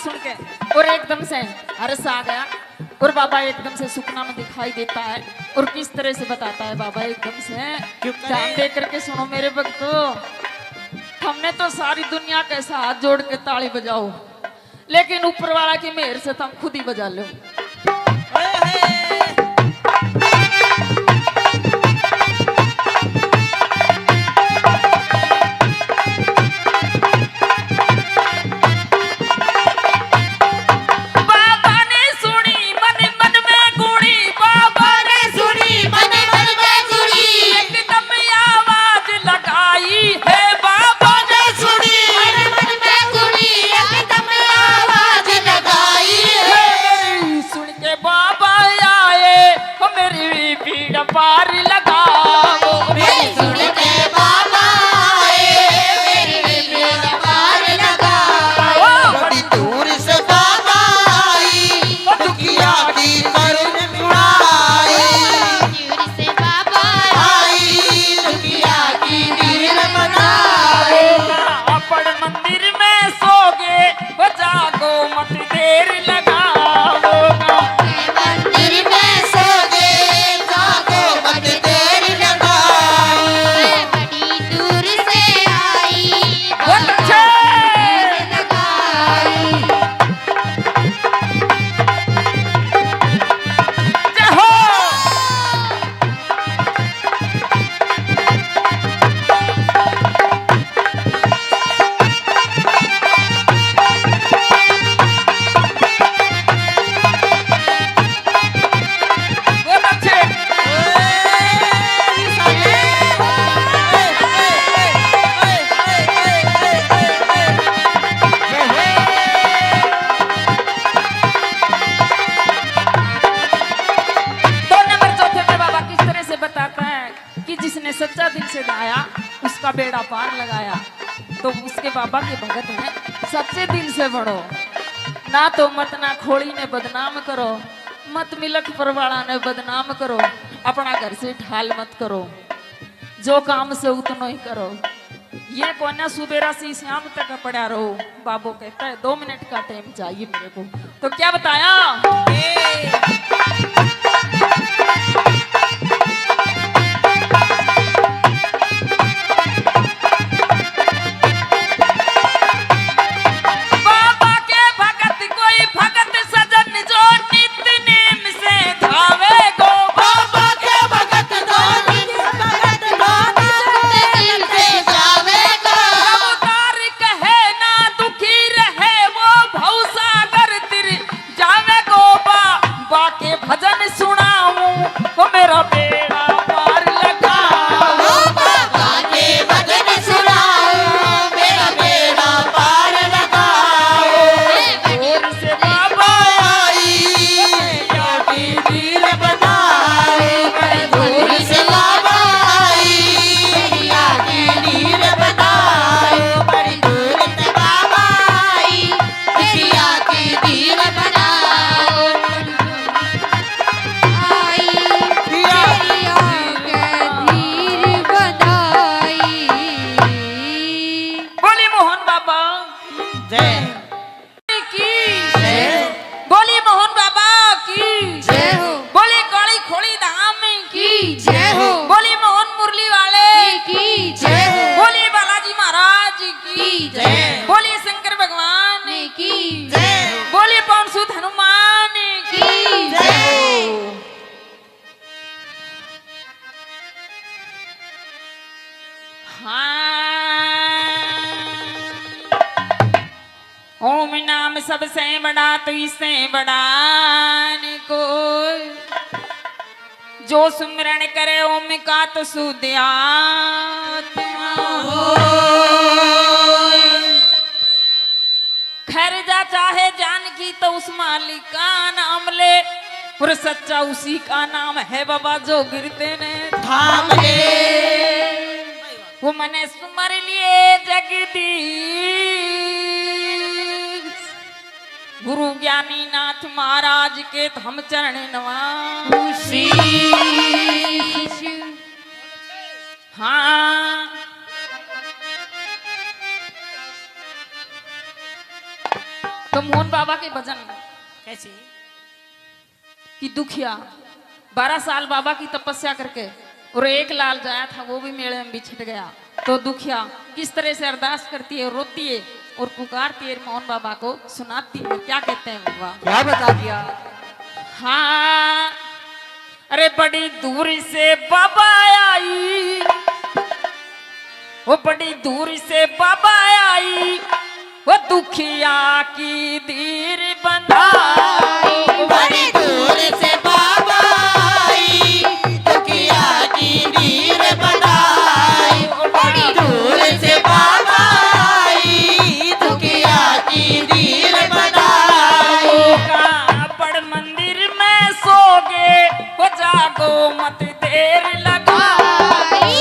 सुन के और एकदम से हर्ष आ गया और बाबा एकदम से सुपना में दिखाई देता है और किस तरह से बताता है बाबा एकदम से ध्यान दे करके सुनो मेरे भक्तों। हमने तो सारी दुनिया के साथ जोड़ के ताली बजाओ लेकिन ऊपर वाला की मेहर से तुम खुद ही बजा लो। पार लगाओ सुन के बाबा मेरी बेड़ा पार लगाओ। बड़ी दूर से बाबा आई दुखिया की करुण मुड़ाई। दूर से बाबा आई दुखिया की नीर बनाए। अपन मंदिर में सोगे वो जागो मत देर लगाओ। मंदिर में सो गए जागो मत देर लगाओ। बड़ी दूर से आई बहुत अच्छे। लगाई। जय हो। बहुत अच्छे। दो नंबर चौथे पे बाबा किस तरह से बताता है कि जिसने सच्चा दिल से गाया उसका बेड़ा पार लगाया। तो उसके बाबा के भगत हैं सच्चे दिल से बढ़ो ना तो मत ना खोड़ी ने बदनाम करो मत मिलक परवाड़ा ने बदनाम करो अपना घर से ढाल मत करो जो काम से उतना ही करो। ये कोना सुबेरा से शाम तक पड़ा रहो। बाबू कहता है 2 मिनट का टाइम चाहिए मेरे को। तो क्या बताया बाबा के भगत कोई भगत सजन जो नित्य नेम से धावे गो। बाबा के भगत भगत दिल से जावेगा। अवतार कहे ना दुखी रहे वो भवसागर तिर जावे गो। बाबा के भजन सुनाऊं वो मेरा बेड़ा पार लगाओ। बाबा के भजन सुनाओ मेरा बेड़ा पार लगाओ। दूर से बाबा आई की नीर बनाए। दूर से बाबा आई दुखिया की नीर बनाए। बड़ी दूर से बाबा आई दुखिया की नीर बनाए। आई तेरी आंखें धीर बनाई। बोली मोहन बाबा जय की बोली मोहन बाबा की जय हो बोली काली खोली धाम की की जय हो बोली मोहन मुरली वाले की जय हो बोली बालाजी महाराज की जय। बोली शंकर भगवान की जय बोली पवन सुत हनुमान की की जय हो। हाँ। ओम नाम सबसे बड़ा तो इससे बड़ा न कोई जो सुमिरन करे ओम का तो शुद्ध आत्मा होय। खैर जा चाहे जानकी तो उस मालिक का नाम ले और सच्चा उसी का नाम है बाबा जो गिरते ने थाम ले। वो मने सुमर लिए जगदीश गुरु ज्ञानी नाथ महाराज के हम चरण नवासी। हाँ तो मोहन बाबा के भजन कैसे? कि दुखिया 12 साल बाबा की तपस्या करके और एक लाल जाया था, वो भी मेले में बिछट गया। तो दुखिया किस तरह से अरदास करती है, रोती है और पुकारती है मोहन बाबा को, सुनाती है। क्या कहते हैं बाबा? क्या बता दिया? हाँ, अरे बड़ी दूर से बाबा आई, वो बड़ी दूर से बाबा आई, वो दुखिया की धीर बंधाई। बड़ी दूर से बाबा आई, दुखिया की धीर बंधाई। बड़ी दूर से बाबा आई, दुखिया की धीर बंधाई। बड़ मंदिर में सोगे, वो जागो मत देर लगाई।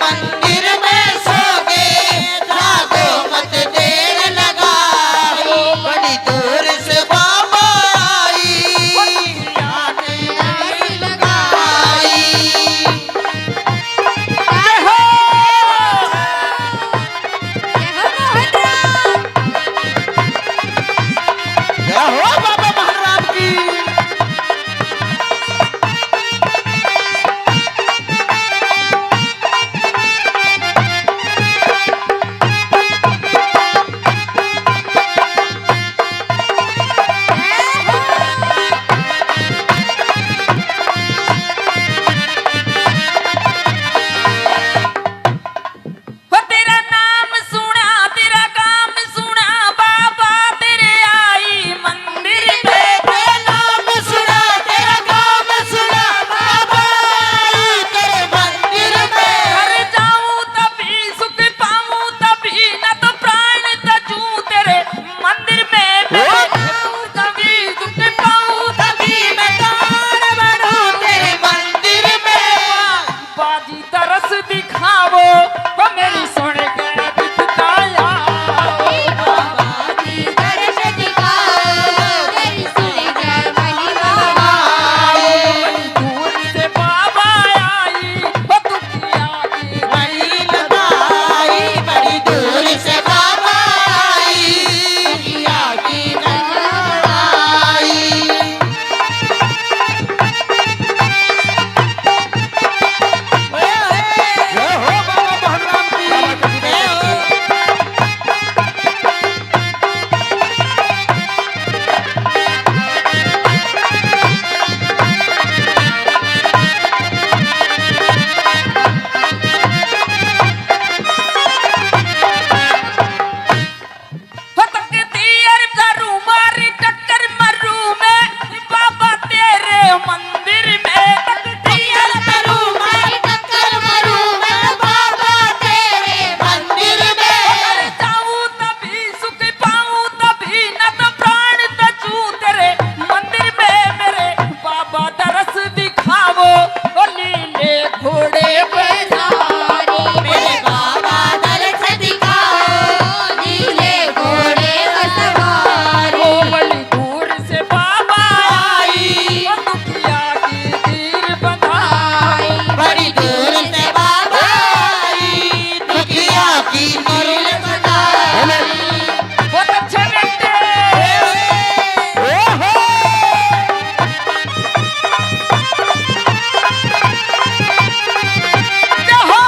मंदिर में सोगे, जागो मत देर लगाई। बड़ी दूर से बाबा आई, दुखिया की धीर लगाई। जय हो मोहन राम। जय हो बाबा मोहन राम की। वो तेरा नाम सुना, तेरा काम सुना, बाबा तेरे आई मंदिर में। तेरा नाम सुना, तेरा काम सुना, बाबा आई तेरे मंदिर में। घर जाऊं तभी सुख पाऊं तभी, न तो प्राण तजूं तेरे मंदिर में। मैं जाऊं तभी सुख पाऊं तभी मैं तार बनूं तेरे मंदिर में। बाजी तरस दिखावो, वो मेरी सुन के बिताया। बाबाजी दर्श दिखाओ, तेरी सुन कर महिमा बड़ी दूर से बाबा आई, वो दुखिया की बड़ी लगाई, बड़ी दूर से बाबा आई, दुखिया की लगाई। जय हो बाबा मोहन राम की। जय हो। हो तकती अर करूं मारी टक्कर मरूं मैं, बाबा तेरे मंदिर में। तकती अर करूं मैं टक्कर मरूं मैं, बाबा तेरे मंदिर में। घर जाऊं तभी सुख पाऊं तभी, न तो प्राण तजूं तेरे मंदिर में। मेरे बाबा दरस दिखावो, ओ नीले घोड़े पे सारी। मेरे बाबा दर्श दिखाओ, नीले घोड़े पर सवारी। ओ बड़ी दूर से बाबा आई, ओ दुखिया की धीर बंधाई। बड़ी दूर से बाबा आई, दुखिया की धीर बंधाई। बहुत अच्छे बेटे। ओहो जय हो।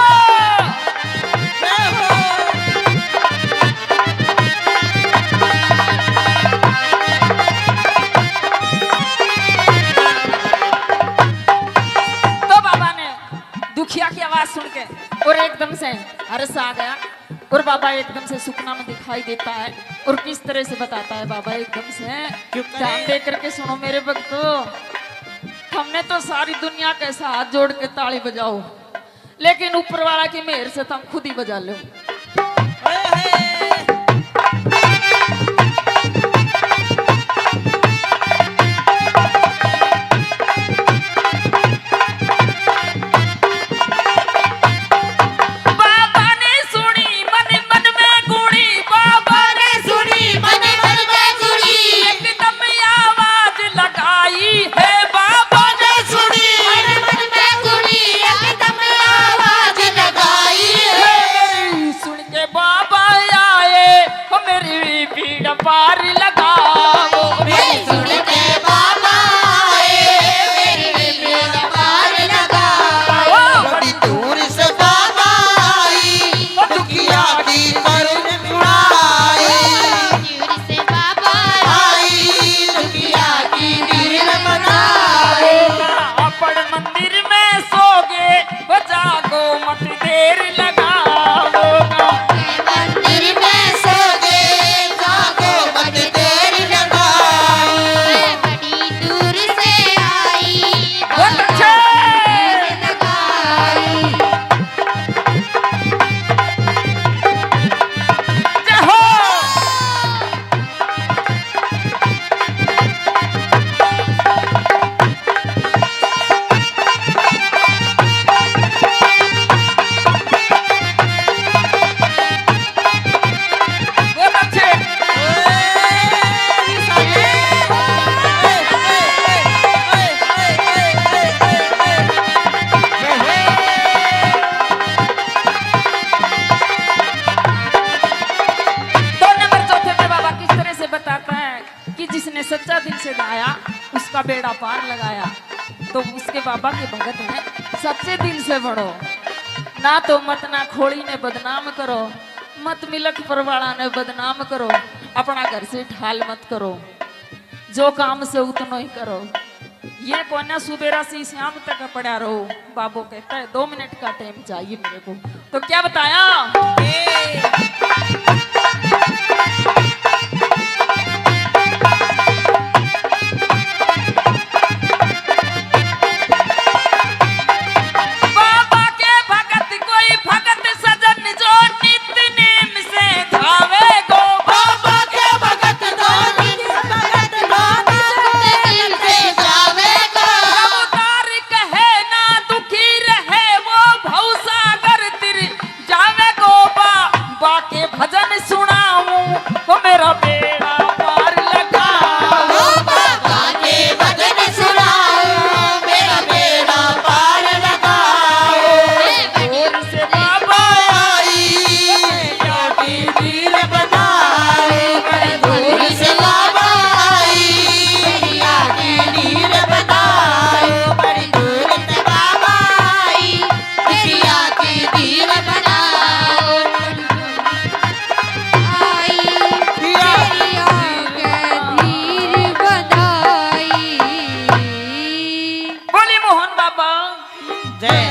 तो बाबा ने दुखिया की आवाज सुन के और एकदम से हर्ष आ गया, और बाबा एकदम से सुपना में दिखाई देता है। और किस तरह से बताता है बाबा एकदम से, ध्यान दे करके सुनो मेरे भक्तों। हमने तो सारी दुनिया के साथ जोड़ के ताली बजाओ, लेकिन ऊपर वाला की मेहर से तुम खुद ही बजा लो। बाबा ने सुनी मन मन में गुणी, बाबा ने सुनी मन मन में गुड़ी, एकदम आवाज लगाई है। बाबा ने सुनी मन मन में गुड़ी, एकदम आवाज लगाई है। उसका बेड़ा पार लगाया। तो उसके बाबा के भगत हैं, सच्चे दिल से बढ़ो, ना तो मत ना खोड़ी ने बदनाम करो, मत मिलक परवाड़ा ने बदनाम करो, अपना घर से ठाल मत करो, जो काम से उतना ही करो। ये कोना सुबेरा से शाम तक पड़ा रहो। बाबू कहता है 2 मिनट का टाइम चाहिए मेरे को। तो क्या बताया, बाबा के भगत कोई भगत सजन जो नित्य नेम से धावे गो। बाबा के भगत दो निज भगत दो दिल से जावेगा। अवतार कहे ना दुखी रहे वो भवसागर तिर जावे गो। बाबा के भजन सुनाऊं वो मेरा बेड़ा पार लगाओ। बाबा के भजन सुनाओ मेरा बेड़ा पार लगाओ। दूर से बाबा आई जाटी वीर बनाए दूर से बाबा आई जाटी वीर बनाए बड़ी दूर से बाबा आई जाटी वीर बनाओ। बोली मोहन बाबा जय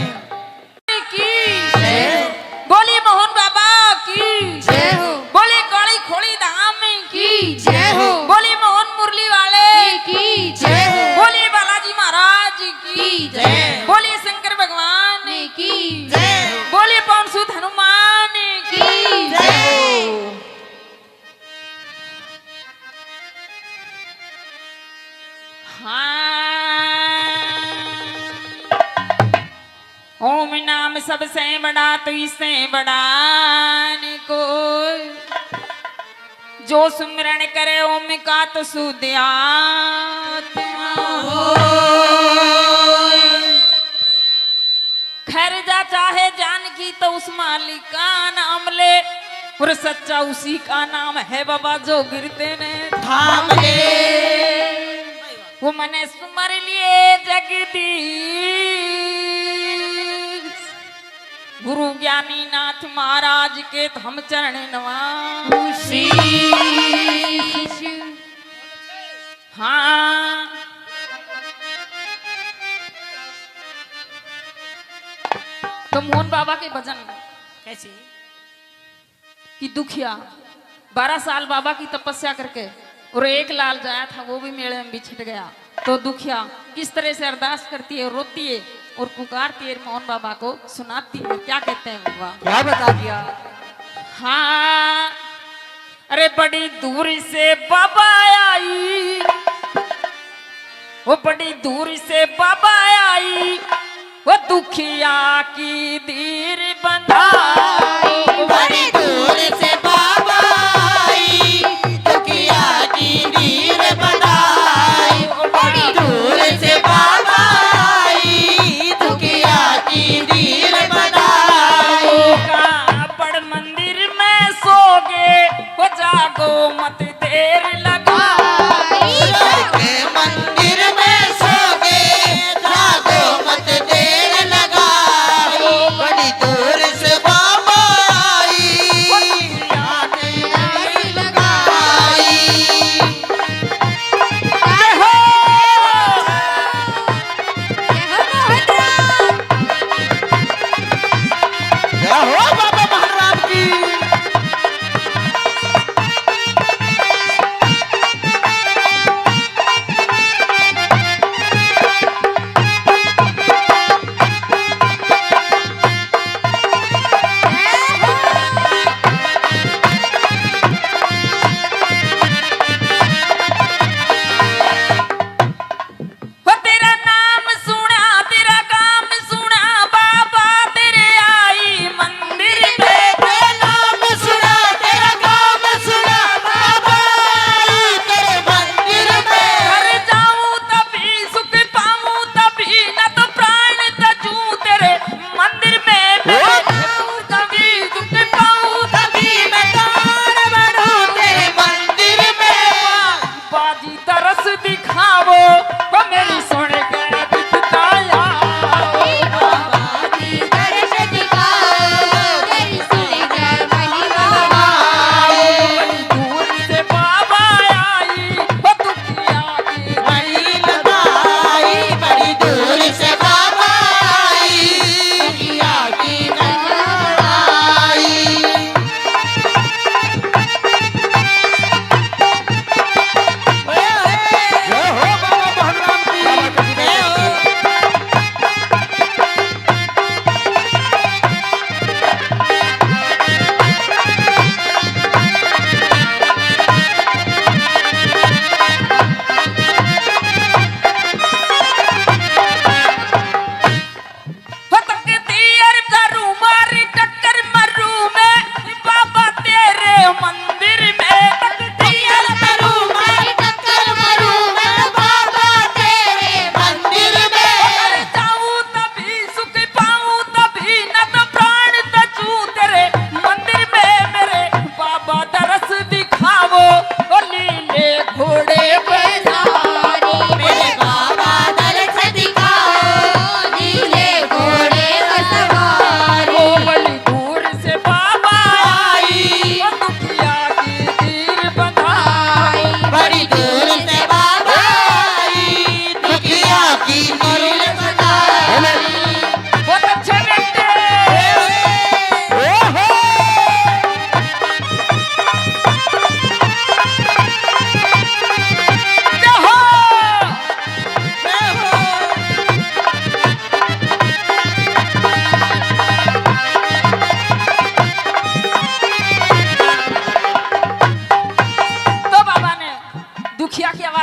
की, बोली मोहन बाबा की, बोली काली खोली धाम की, बोली मोहन मुरली वाले की, बोली बालाजी महाराज की, जय। बोली शंकर भगवान की, जय बोली पवन सुत हनुमान की। जय। हाँ। ओम नाम सबसे बड़ा तो इससे बड़ा न कोई, जो सुमिरन करे ओम का तो शुद्ध आत्मा होय। खैर जा चाहे जान की तो उस मालिक का नाम ले, और सच्चा उसी का नाम है बाबा जो गिरते ने थाम ले वो मने सुमर लिए जगदीश। गुरु ज्ञानी नाथ महाराज के हम चरण नवासी। हाँ तो मोहन बाबा के भजन कैसे कि दुखिया 12 साल बाबा की तपस्या करके और एक लाल जाया था वो भी मेले में बिछट गया। तो दुखिया किस तरह से अरदास करती है, रोती है और पुकारती है, मोहन बाबा को सुनाती है। क्या कहते हैं बाबा, क्या बता दिया। हाँ अरे बड़ी दूर से बाबा आई, वो बड़ी दूर से बाबा आई, वो दुखिया की धीर बंधाई। बड़ी दूर से बाबा आई दुखिया की नीर बनाई। बड़ी दूर से बाबा आई दुखिया की नीर बनाई। कापड़ मंदिर में सोगे वो जागो मत देर लगाई। के मंदिर में सोगे जागो मत देर लगाओ। बड़ी दूर से बाबा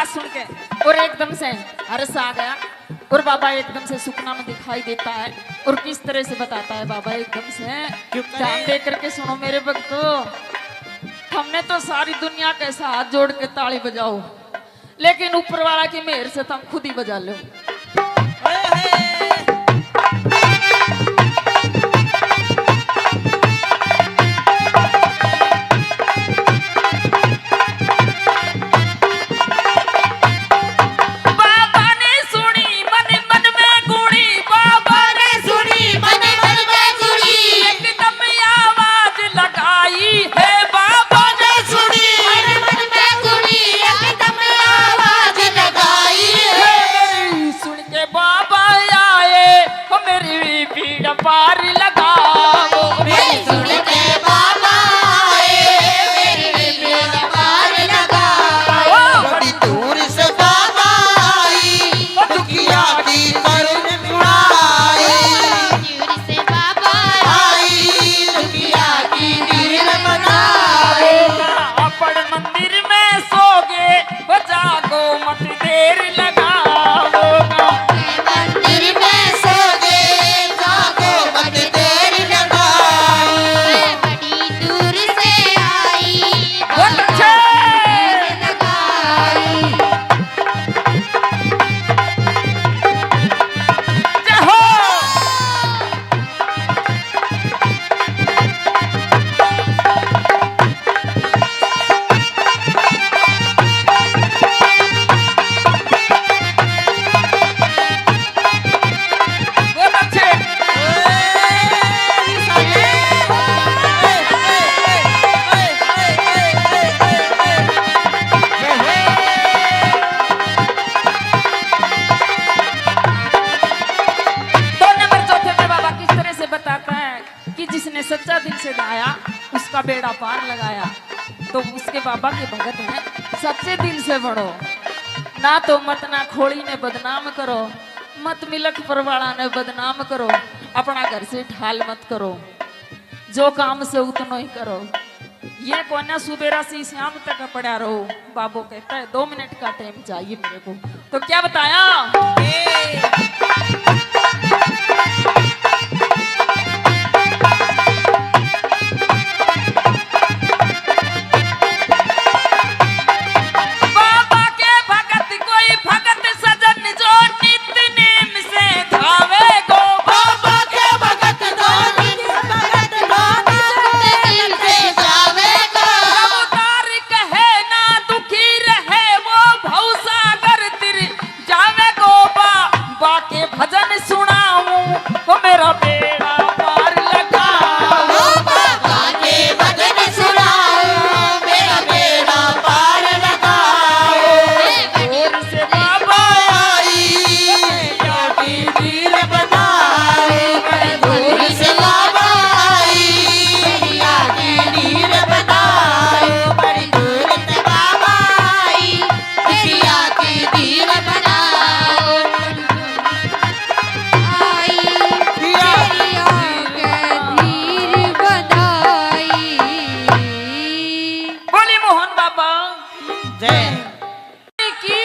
बात सुन के और एकदम से हर्ष आ गया और बाबा एकदम से सुपना में दिखाई देता है और किस तरह से बताता है बाबा एकदम से ध्यान दे करके सुनो मेरे भक्तों। हमने तो सारी दुनिया के साथ हाथ जोड़ के ताली बजाओ, लेकिन ऊपर वाला की मेहर से तुम खुद ही बजा लो। पार लगाओ सुन के बाबा मेरी पार लगाओ। बड़ी दूर से बाबा आई, दुखिया की करुण उड़ाई। दूर से बाबा आई, दुखिया की नीर बनाए। अपन मंदिर में सोगे वो जागो मत देर लगाओ। मंदिर में सोगे जागो मत देर लगाओ। बड़ी दूर से आई बहुत अच्छे। लगाई। जय हो। बहुत अच्छे। दो नंबर चौथे में बाबा किस तरह से बताता है कि जिसने सच्चा दिल से गाया उसका बेड़ा पार लगाया। तो उसके बाबा के भगत हैं सच्चे दिल से बढ़ो, ना तो मत ना खोड़ी ने बदनाम करो, मत मिलक परवाड़ा ने बदनाम करो, अपना घर से ढाल मत करो, जो काम से उतना ही करो। ये कोना सुबेरा से शाम तक पड़ा रहो। बाबू कहता है 2 मिनट का टाइम चाहिए मेरे को। तो क्या बताया? बाबा के भगत कोई भगत सजन जो नित्य नेम से धावे गो। बाबा के भगत धोनी भगत धोनी दिल से जावेगा अवतार कहे ना दुखी रहे वो भवसागर तिर जावे गो। बा के भजन सुनाऊं वो मेरा बेड़ा पार लगाओ। बाबा के भजन सुनाओ, मेरा बेड़ा पार लगाओ। दूर से बाबा आई, की नीर बनाए। दूर से बाबा आई, दुखिया की नीर बनाए। बड़ी दूर से बाबा आई, दुखिया की नीर बनाओ। आई तेरी आंखें धीर बनाई। बोली मोहन बाबा जय की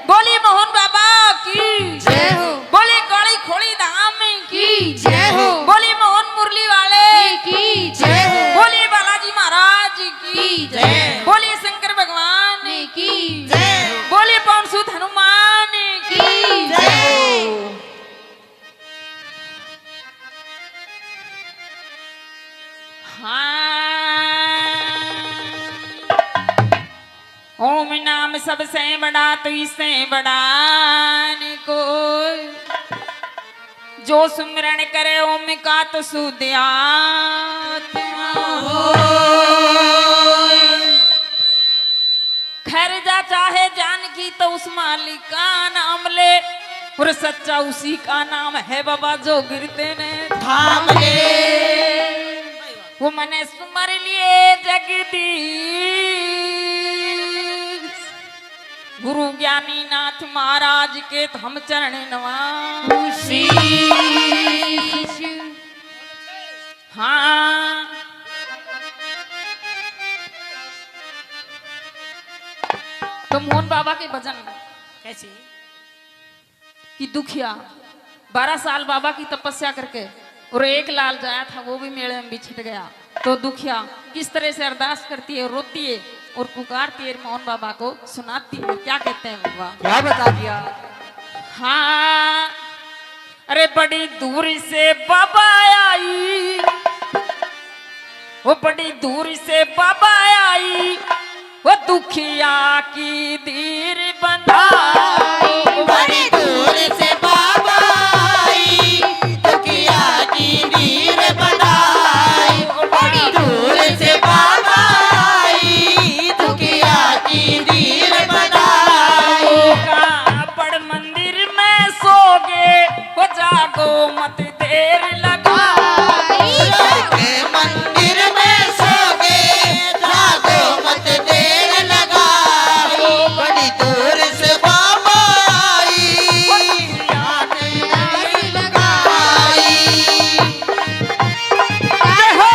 बोली मोहन बाबा की जय हो बोली काली खोली धाम की जय हो बोली मोहन मुरली वाले की जय हो बोली बालाजी महाराज की जय। बोली शंकर भगवान की जय बोली पवन सुत हनुमान की जय। हाँ। ओम नाम सबसे बड़ा तो इससे बड़ा न कोई, जो सुमिरन करे ओम का तो शुद्ध आत्मा होय। खैर जा चाहे जान की तो उस मालिक का नाम ले, और सच्चा उसी का नाम है बाबा जो गिरते ने थाम ले। वो मने सुमर लिए जगदीश गुरु ज्ञानी नाथ महाराज के तो हम चरण नवासी। हाँ तो मोहन बाबा के भजन कैसी? कि दुखिया 12 साल बाबा की तपस्या करके और एक लाल जाया था, वो भी मेले में बिछड़ गया। तो दुखिया किस तरह से अरदास करती है, रोती है और पुकारती है मोहन बाबा को, सुनाती है। क्या कहते हैं बाबा? क्या बता दिया? हाँ, अरे बड़ी दूर से बाबा आई, वो बड़ी दूर से बाबा आई, वो दुखिया की धीर बंधाई। बड़ी दूर से बाबा आई, दुखिया की नीर बनाई। बड़ी दूर से बाबा आई, दुखिया की नीर बनाई। बड़ मंदिर में सोगे, वो जागो मत देर लगाई। के मंदिर में सोगे, जागो मत देर लगाई। बड़ी दूर से बाबा आई, दुखिया की नीर लगाई। जय हो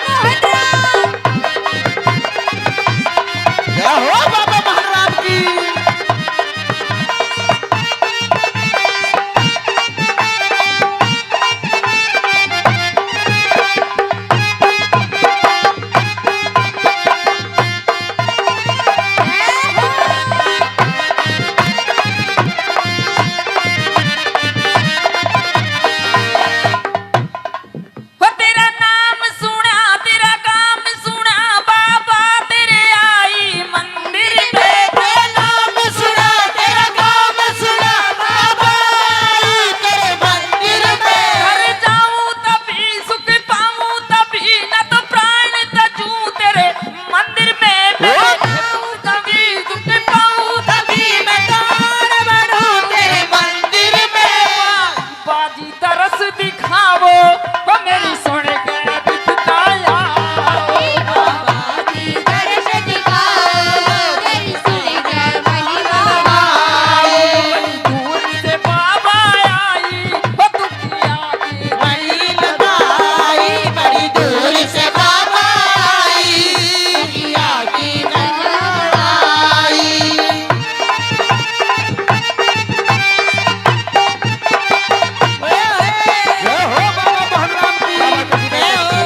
मोहन राम। जय हो बाबा महाराज की। वो तेरा नाम सुना, तेरा काम सुना, बाबा तेरे आई मंदिर में। तेरा नाम सुना, तेरा काम सुना, बाबा आई तेरे मंदिर में। घर जाऊं तभी सुख पाऊं तभी, न तो प्राण तजूं तेरे मंदिर में। मैं जाऊं तभी सुख पाऊं तभी मैं गान बढ़ूं तेरे मंदिर में। बाजी तरस दिखावो, वो मेरी सुन के बिताया। बाबा जी दर्श दिखाओ, तेरी सुन के महिमा बड़ी दूर से बाबा आई, वो दुखिया की वही लगाई। बड़ी दूर से बाबा आई, दुखिया की लगाई। जय हो बाबा महाराज की। जय हो।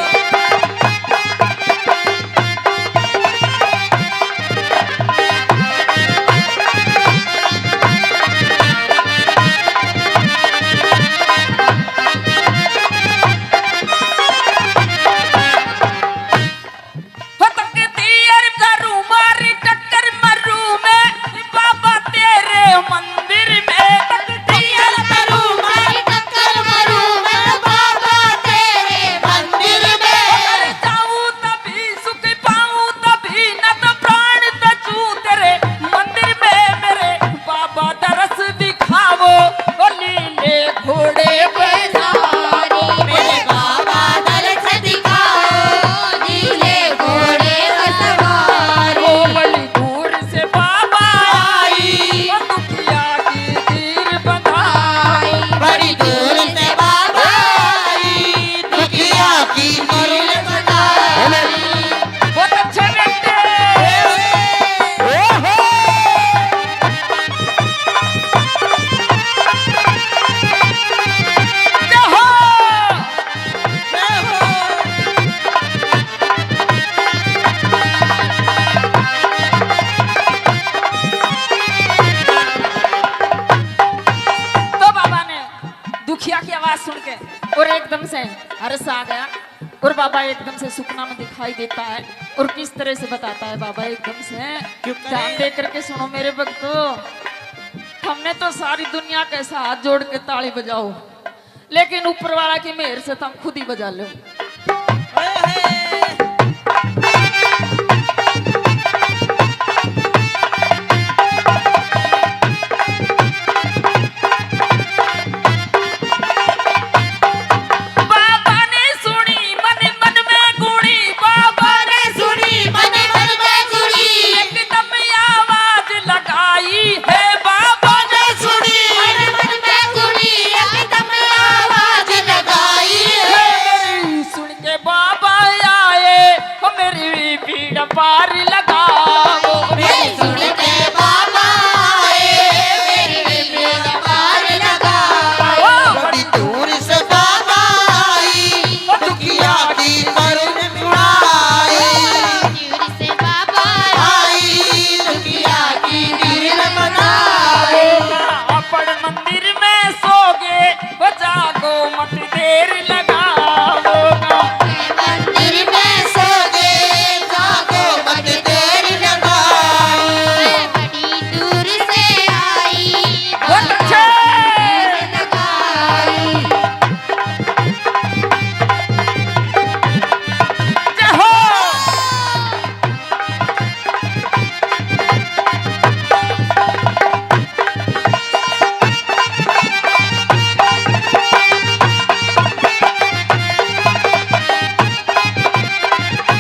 हो तकती अर करूं मारी टक्कर मरूं मैं, बाबा तेरे मंदिर में। तकती अर करूं मारी टक्कर मरूं मैं, बाबा तेरे मंदिर में। घर जाऊं तभी सुख पाऊं तभी, न तो प्राण तजूं तेरे मंदिर में। मेरे बाबा दरस दिखावो, ओ लीले घोड़े पे सवारी मेरे बाबा दर्श दिखाओ, नीले घोड़े पर सवारी। ओ बड़ी दूर से बाबा आई, ओ दुखिया की तीर बंधाई। बड़ी दूर से बाबा आई, दुखिया की नीर बनाई। बहुत अच्छे बेटे। जय हो। तो बाबा ने दुखिया की आवाज सुन के और एकदम से हर्ष आ गया, और बाबा एकदम से सुपना में दिखाई देता है। और किस तरह से बताता है बाबा एकदम से, ध्यान दे करके सुनो मेरे भक्तों। हमने तो सारी दुनिया के साथ जोड़ के ताली बजाओ, लेकिन ऊपर वाला की मेहर से तुम खुद ही बजा लो। बाबा ने सुनी मन मन में गुणी, बाबा ने सुनी मन मन में गुणी, एकदम आवाज लगाई है। बाबा ने सुनी मन मन में गुणी, एकदम आवाज लगाई है। में सोगे वो जागो मत देर लगाओ मंदिर में सोगे जागो मत देर लगाओ बड़ी दूर से आई बहुत अच्छे लगाई जय हो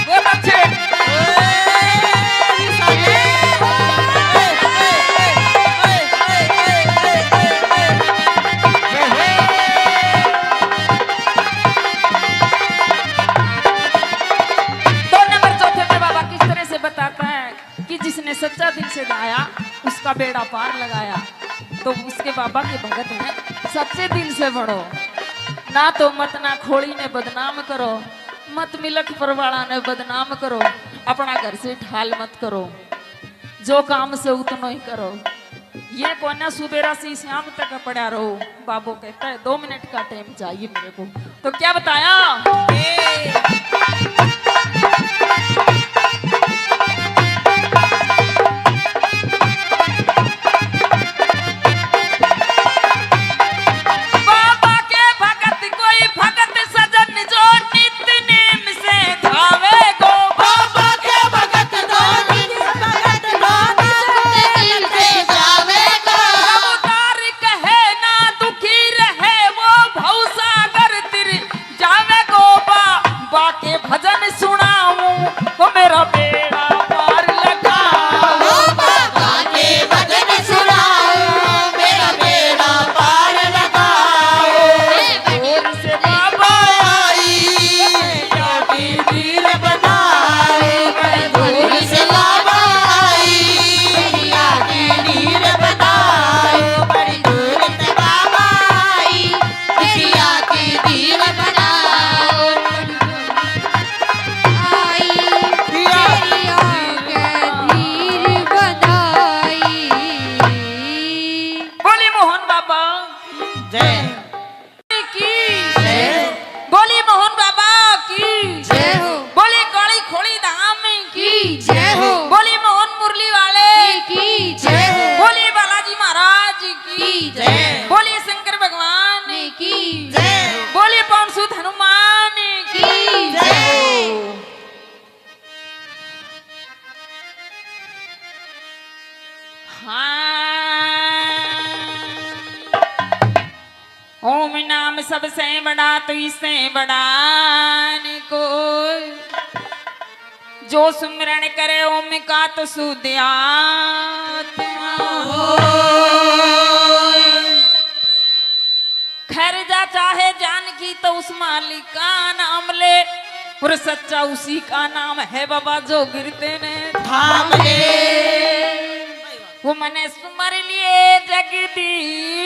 बहुत अच्छे दो नंबर चौथे पे बाबा किस तरह से बताता है कि जिसने सच्चा दिल से गाया उसका बेड़ा पार लगाया। तो उसके बाबा के भगत हैं सच्चे दिल से बढ़ो, ना तो मत ना खोड़ी ने बदनाम करो, मत मिलक परवाड़ा ने बदनाम करो, अपना घर से ढाल मत करो, जो काम से उतना ही करो। ये कोना सुबेरा से शाम तक पड़ा रहो। बाबू कहता है 2 मिनट का टाइम चाहिए मेरे को। तो क्या बताया बाबा के भगत कोई भगत सजन जो नित्य नेम से धावे गो बाबा के भगत दो दिन भगत दो दिल से जावेगा अवतार कहे ना दुखी रहे वो भवसागर तिर जावे गो बाबा के भजन सुनाऊं वो मेरा बेड़ा पार लगाओ बाबा के भजन सुनाओ मेरा बेड़ा पार लगाओ दूर से बाबा आई की धीर बनाओ दूर से बाबा आई की धीर बनाओ बड़ी दूर से बाबा आई पिया की धीर बनाओ आई पिया के धीर बनाई बोली मोहन बाबा जय की बोली मोहन बाबा की जय हो बोली काली खोली धाम की की जय हो बोली मोहन मुरली वाले की जय हो बोली बालाजी महाराज की की जय बोली शंकर भगवान की जय बोली पवन सुत हनुमान की की जय हाँ ओम नाम सबसे बड़ा तो इससे बड़ा न कोई जो सुमिरन करे ओम का तो शुद्ध आत्मा खैर जा चाहे जान की तो उस मालिक का नाम ले और सच्चा उसी का नाम है बाबा जो गिरते ने थाम ले वो मने सुमर लिए जगदीश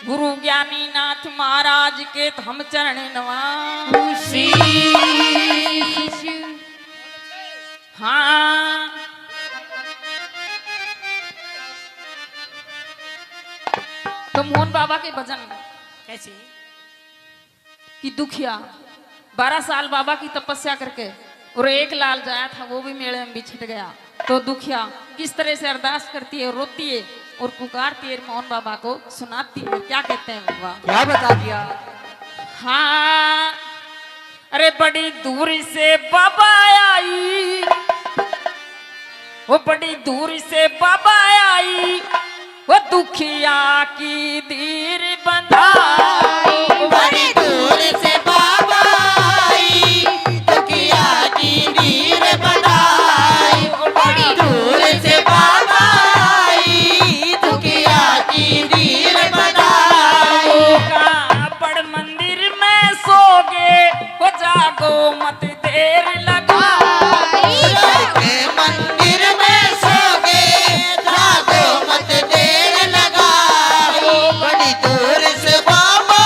गुरु ज्ञानी नाथ महाराज के हम चरण नवासी हाँ तो मोहन बाबा के भजन कैसे कि दुखिया 12 साल बाबा की तपस्या करके और एक लाल जाया था वो भी मेले में बिछट गया। तो दुखिया किस तरह से अरदास करती है, रोती है और पुकारती है मोहन बाबा को, सुनाती है। क्या कहते हैं बाबा? क्या बता दिया? हाँ अरे बड़ी दूर से बाबा आई, वो बड़ी दूर से बाबा आई, वो दुखिया की धीर बंधाई। बड़ी दूर से बाबा आई दुखिया की धीर बनाई बड़ी दूर से बाबा आई दुखिया की धीर बनाई कापड़ मंदिर में सोगे वो जागो मत देर लगाई। के मंदिर में सोगे जागो मत देर लगाओ बड़ी दूर से बाबा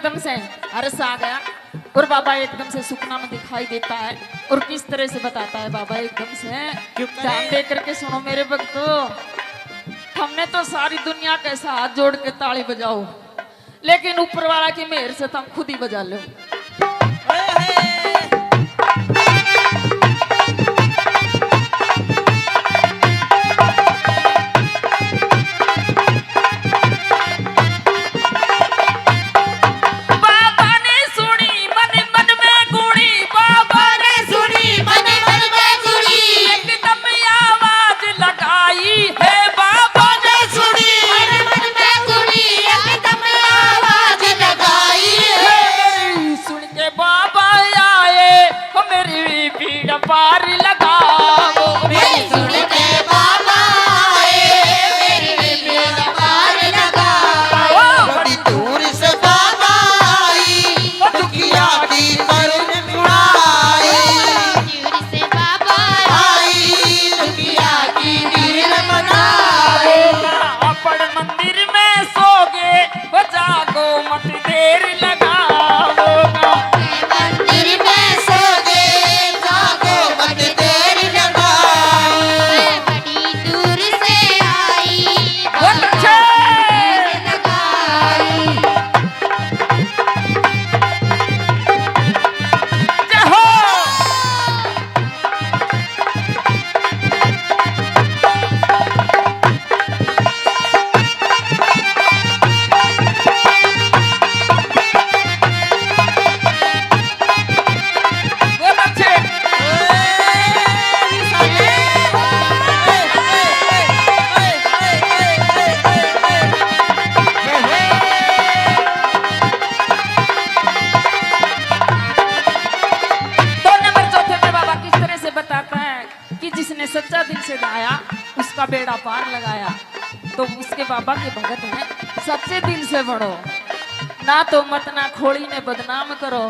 एकदम से हर्ष आ गया और बाबा एकदम से सुपना में दिखाई देता है और किस तरह से बताता है बाबा एकदम से। क्यों करे? ध्यान दे करके सुनो मेरे भक्तों, हमने तो सारी दुनिया के साथ हाथ जोड़ के ताली बजाओ, लेकिन ऊपर वाला की मेहर से तुम खुद ही बजा लो। पार लगाओ सुन के बाबा आए मेरी बेड़ा पार लगाओ। बड़ी दूर से बाबा आई दुखिया की करुण उड़ाई। दूर से बाबा आई दुखिया की नीर बनाए। अपन मंदिर में सोगे जागो मत देर लगाओ। मंदिर में सो गए जागो मत देर लगाओ। बड़ी दूर से आई बहुत अच्छे। लगाई। जय हो। बहुत अच्छे। तो नंबर चौथे में बाबा किस तरह से बताता है कि जिसने सच्चा दिल से गाया उसका बेड़ा पार लगाया। तो उसके बाबा के भगत हैं, सच्चे दिल से बढ़ो, ना तो मत ना खोड़ी ने बदनाम करो,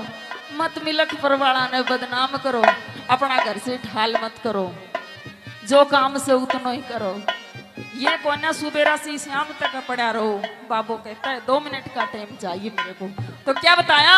मत मिलक परवाड़ा ने बदनाम करो, अपना घर से ढाल मत करो, जो काम से उतना ही करो। ये कोना सुबेरा से शाम तक पड़ा रहो। बाबू कहता है 2 मिनट का टाइम चाहिए मेरे को। तो क्या बताया?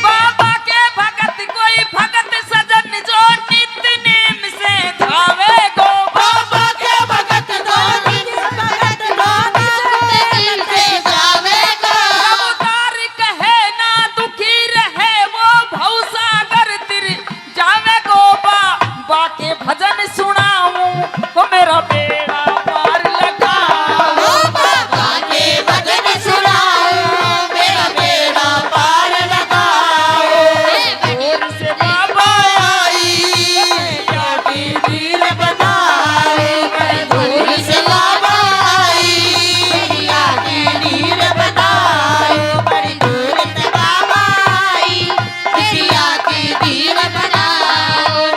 बाबा के भगत कोई भगत सजन जो नित्य नेम से धावे गो। बाबा के भगत भगत दिल से जावेगा। उतार कहे ना दुखी रहे वो भवसागर तिर जावे गो। बा के भजन सुनाऊं वो मेरा बेड़ा पार लगाओ। बाबा के भजन सुनाओ मेरा बेड़ा पार लगाओ। दूर से बाबा आई की नीर बनाए। दूर से बाबा आई दुखिया की नीर बनाए। बड़ी दूर से बाबा आई दुखिया की नीर बनाए।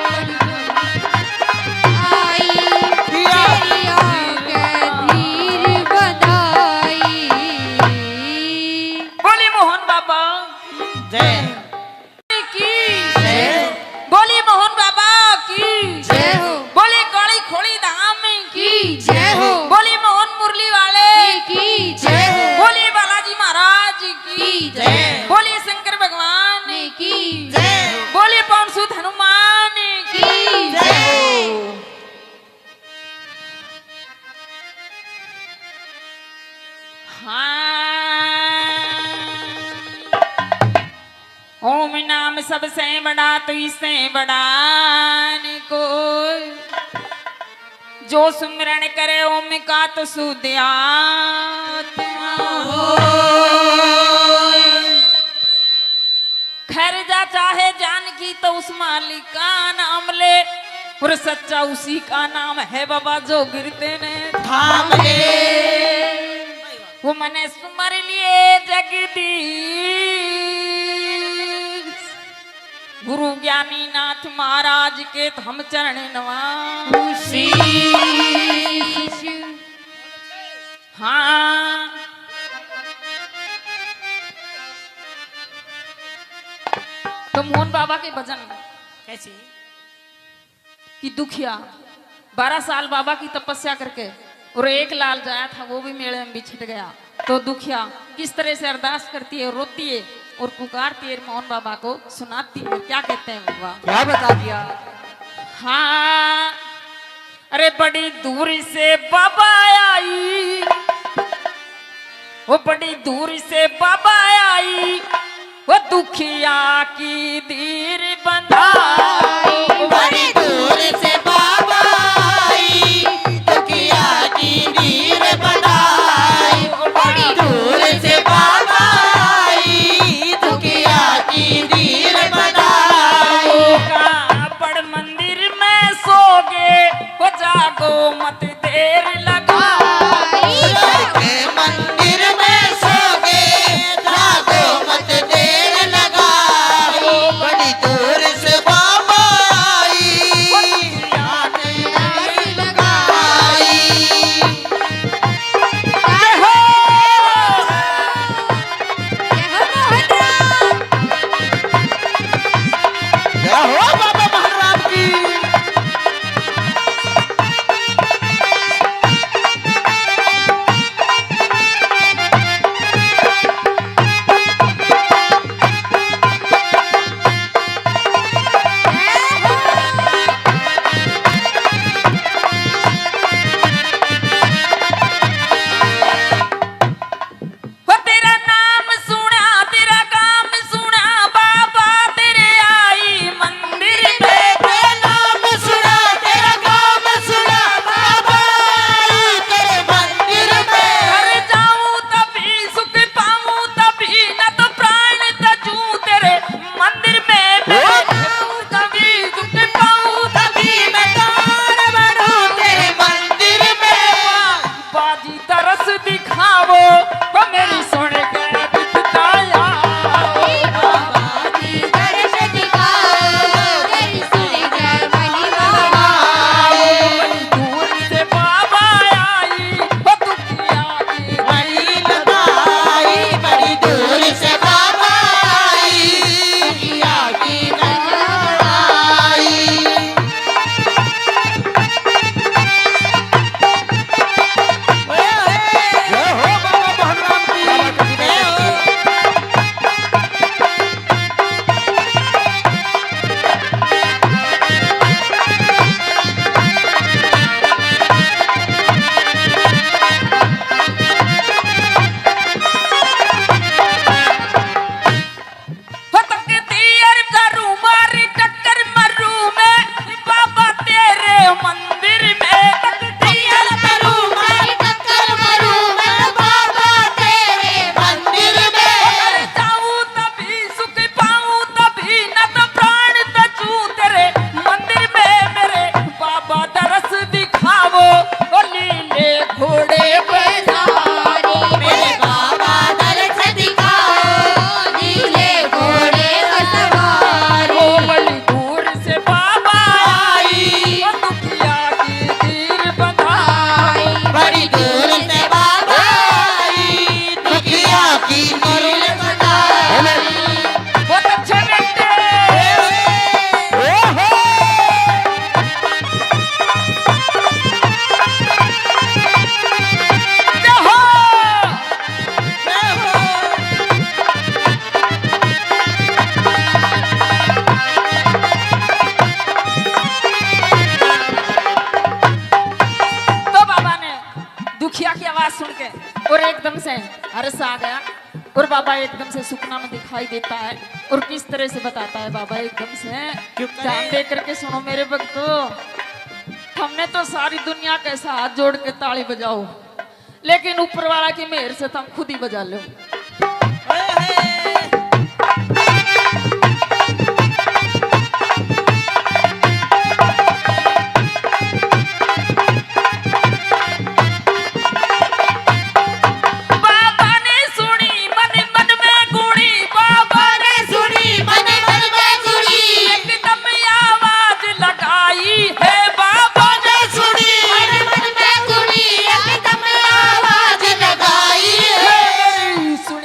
आई तेरी आंखें धीर बनाई। बोली मोहन बाबा जय की जय बोली मोहन बाबा की जय हो बोली काली खोली धाम की जय हो बोली मोहन मुरली वाले की जय हो बोली बालाजी महाराज की जय बोली शंकर भगवान की जय बोली पवन सुत हनुमान की जय। हाँ। ओम नाम सबसे बड़ा तो इससे बड़ा न कोई, जो सुमिरन करे ओम का तो शुद्ध आत्मा होय। खैर जा चाहे जान की तो उस मालिक का नाम ले, और सच्चा उसी का नाम है बाबा जो गिरते ने थाम ले। वो मने सुमर लिए जगदीश। गुरु ज्ञानी नाथ महाराज के हम चरण नवासी। हाँ तो मोहन बाबा के भजन कैसी? कि दुखिया 12 साल बाबा की तपस्या करके और एक लाल जाया था वो भी मेले में बिछट गया। तो दुखिया किस तरह से अरदास करती है, रोती है और पुकारती है मोहन बाबा को, सुनाती है। क्या कहते हैं बाबा? क्या बता दिया? हाँ, अरे बड़ी दूरी से बाबा आई, वो बड़ी दूरी से बाबा आई, वो दुखिया की धीर बंधाई। बड़ी दूर से बाबा आई, दुखिया की नीर बनाई। बड़ी दूर से बाबा आई, दुखिया की नीर बनाई। का बड़ मंदिर में सोगे, वो जागो मत देर लगाई। के मंदिर में सोगे, जागो मत देर लगाई। बड़ी दूर से बाबा आई, दुखिया की नीर लगाई। जय हो मोहन राम। जय हो बाबा महाराम की। वो तेरा नाम सुना, तेरा काम सुना, बाबा तेरे आई मंदिर में। तेरा नाम सुना, तेरा काम सुना, बाबा आई तेरे मंदिर में। घर जाऊं तभी सुख पाऊं तभी, न तो प्राण तजूं तेरे मंदिर में। मैं जाऊं तभी सुख पाऊं तभी, मैं तार बढ़ूं तेरे मंदिर में। बाजी तरस दिखावो, वो मेरी सुन के दिखताया। बाबा जी दर्श दिखाओ, तेरी सुन कर महिमा गाओ। दूर से बाबा आई, वो दुखिया की बड़ी लगाई, बड़ी दूर से बाबा आई, दुखिया की लगाई। जय हो बाबा महाराम की। जय हो। फतकती अर करूं मारी टक्कर मरूं मैं, बाबा तेरे मंदिर में। तैयार करूं मारी टक्कर मरूं मैं, बाबा तेरे मंदिर में। घर जाऊं तभी सुख पाऊं तभी, न तो प्राण तजूं तेरे मंदिर में। मेरे बाबा तरस दिखावो, ओ लीले घोड़े पे सवारी। मेरे बाबा दर्श दिखाओ, नीले घोड़े पर सवारी। ओ बड़ी दूर से बाबा आई, ओ दुखिया की तीर बंधाई। बड़ी दूर से बाबा आई, दुखिया की नीर बनाई। बहुत अच्छे बेटे। ओहो जय हो। तो बाबा ने दुखिया की आवाज सुन के और एकदम से हर्ष आ गया, और बाबा एकदम से सुपना में दिखाई देता है। और किस तरह से बताता है बाबा एकदम से, ध्यान दे करके सुनो मेरे भक्तों। हमने तो सारी दुनिया के साथ हाथ जोड़ के ताली बजाओ, लेकिन ऊपर वाला की मेहर से तुम खुद ही बजा लो। बाबा ने सुनी मन मन में गुणी, बाबा ने सुनी मन मन में गुणी, एकदम आवाज लगाई है। बाबा ने सुनी मन मन में गुणी, एकदम आवाज लगाई है। सुन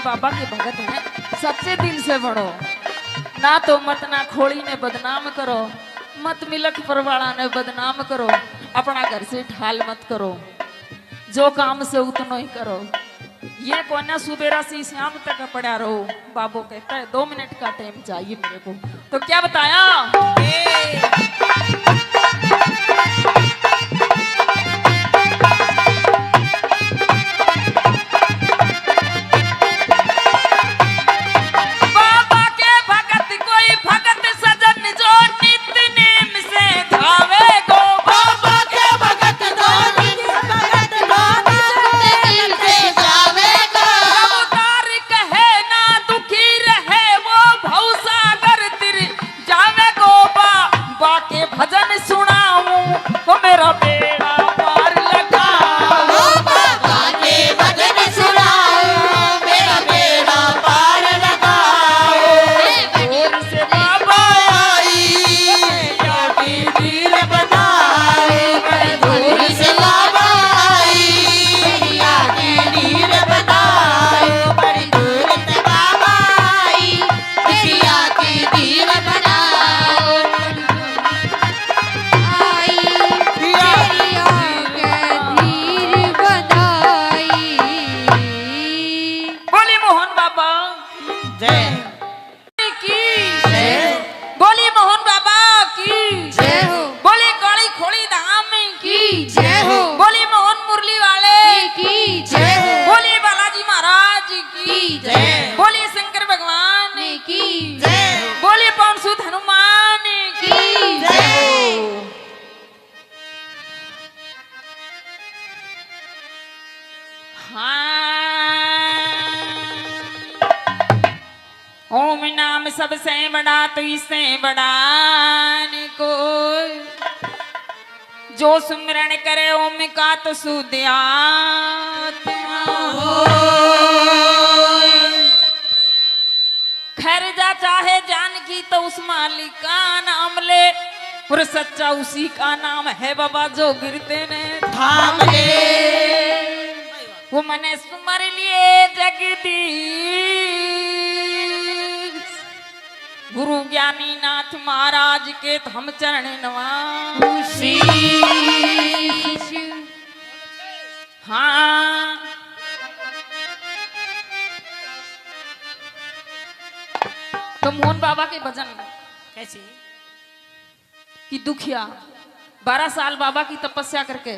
बाबा के भगत हैं, सच्चे दिल से बढ़ो। ना तो मत ना खोड़ी ने बदनाम करो, मत मिलक परवाड़ा ने बदनाम करो, अपना घर से ढाल मत करो, जो काम से उतना ही करो। ये कोना सुबेरा से शाम तक पड़ा रहो। बाबू कहता है 2 मिनट का टाइम चाहिए मेरे को। तो क्या बताया? बाबा के भगत कोई भगत सजन जो नित नेम से धावे गो। बाबा के भगत धोनी भगत दिल से जावेगा। अवतार कहे ना दुखी रहे वो भवसागर तिर जावे गो। बाबा के भजन सुनाऊं वो मेरा बेड़ा पार लगाओ। बाबा के भजन सुनाओ मेरा बेड़ा पार लगाओ। दूर से बाबा आई की वीर बनाए बड़े दूर से बाबा आई की वीर बनाए बड़ी दूर से बाबा आई की वीर बनाओ। बोली मोहन बाबा जय की बोली मोहन बाबा की जय हो बोली काली खोड़ी धाम की जय हो बोली मोहन मुरली वाले की जय हो बोली बालाजी महाराज की जय बोली शंकर भगवान की जय बोली पवन सुत हनुमान की जय। हाँ। ओम नाम सबसे बड़ा तो इससे बड़ा न कोई, जो सुमिरन करे ओम का तो शुद्ध आत्मा होय। खैर जा चाहे जान की तो उस मालिक का नाम ले, और सच्चा उसी का नाम है बाबा जो गिरते ने थाम ले वो मने सुमर लिए जगदीश। गुरु ज्ञानी नाथ महाराज के तो हम चरण नवासी। हाँ तो मोहन बाबा के भजन कैसी कि दुखिया 12 साल बाबा की तपस्या करके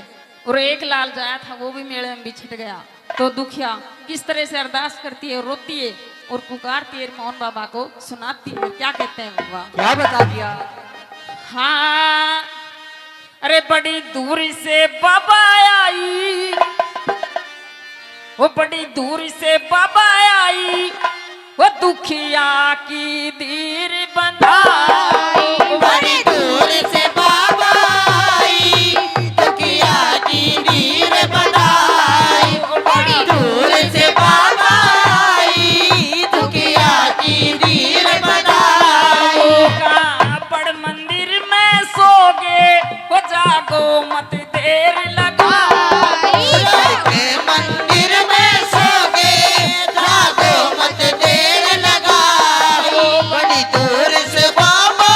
और एक लाल जाया था वो भी मेले में बिछट गया। तो दुखिया किस तरह से अरदास करती है, रोती है और पुकारती है मोहन बाबा को, सुनाती है। क्या कहते हैं बाबा? क्या बता दिया? हाँ अरे बड़ी दूर से बाबा आई, वो बड़ी दूर से बाबा आई, वो दुखिया की धीर बंधाई। बड़ी दूर से बाबा आई दुखिया की वीर बनाई। बड़ी दूर से बाबा आई दुखिया की वीर बनाई। बड़ मंदिर में सोगे वो जागो मत देर लगाई। के मंदिर में सोगे जागो मत देर लगाओ। बड़ी दूर से बाबा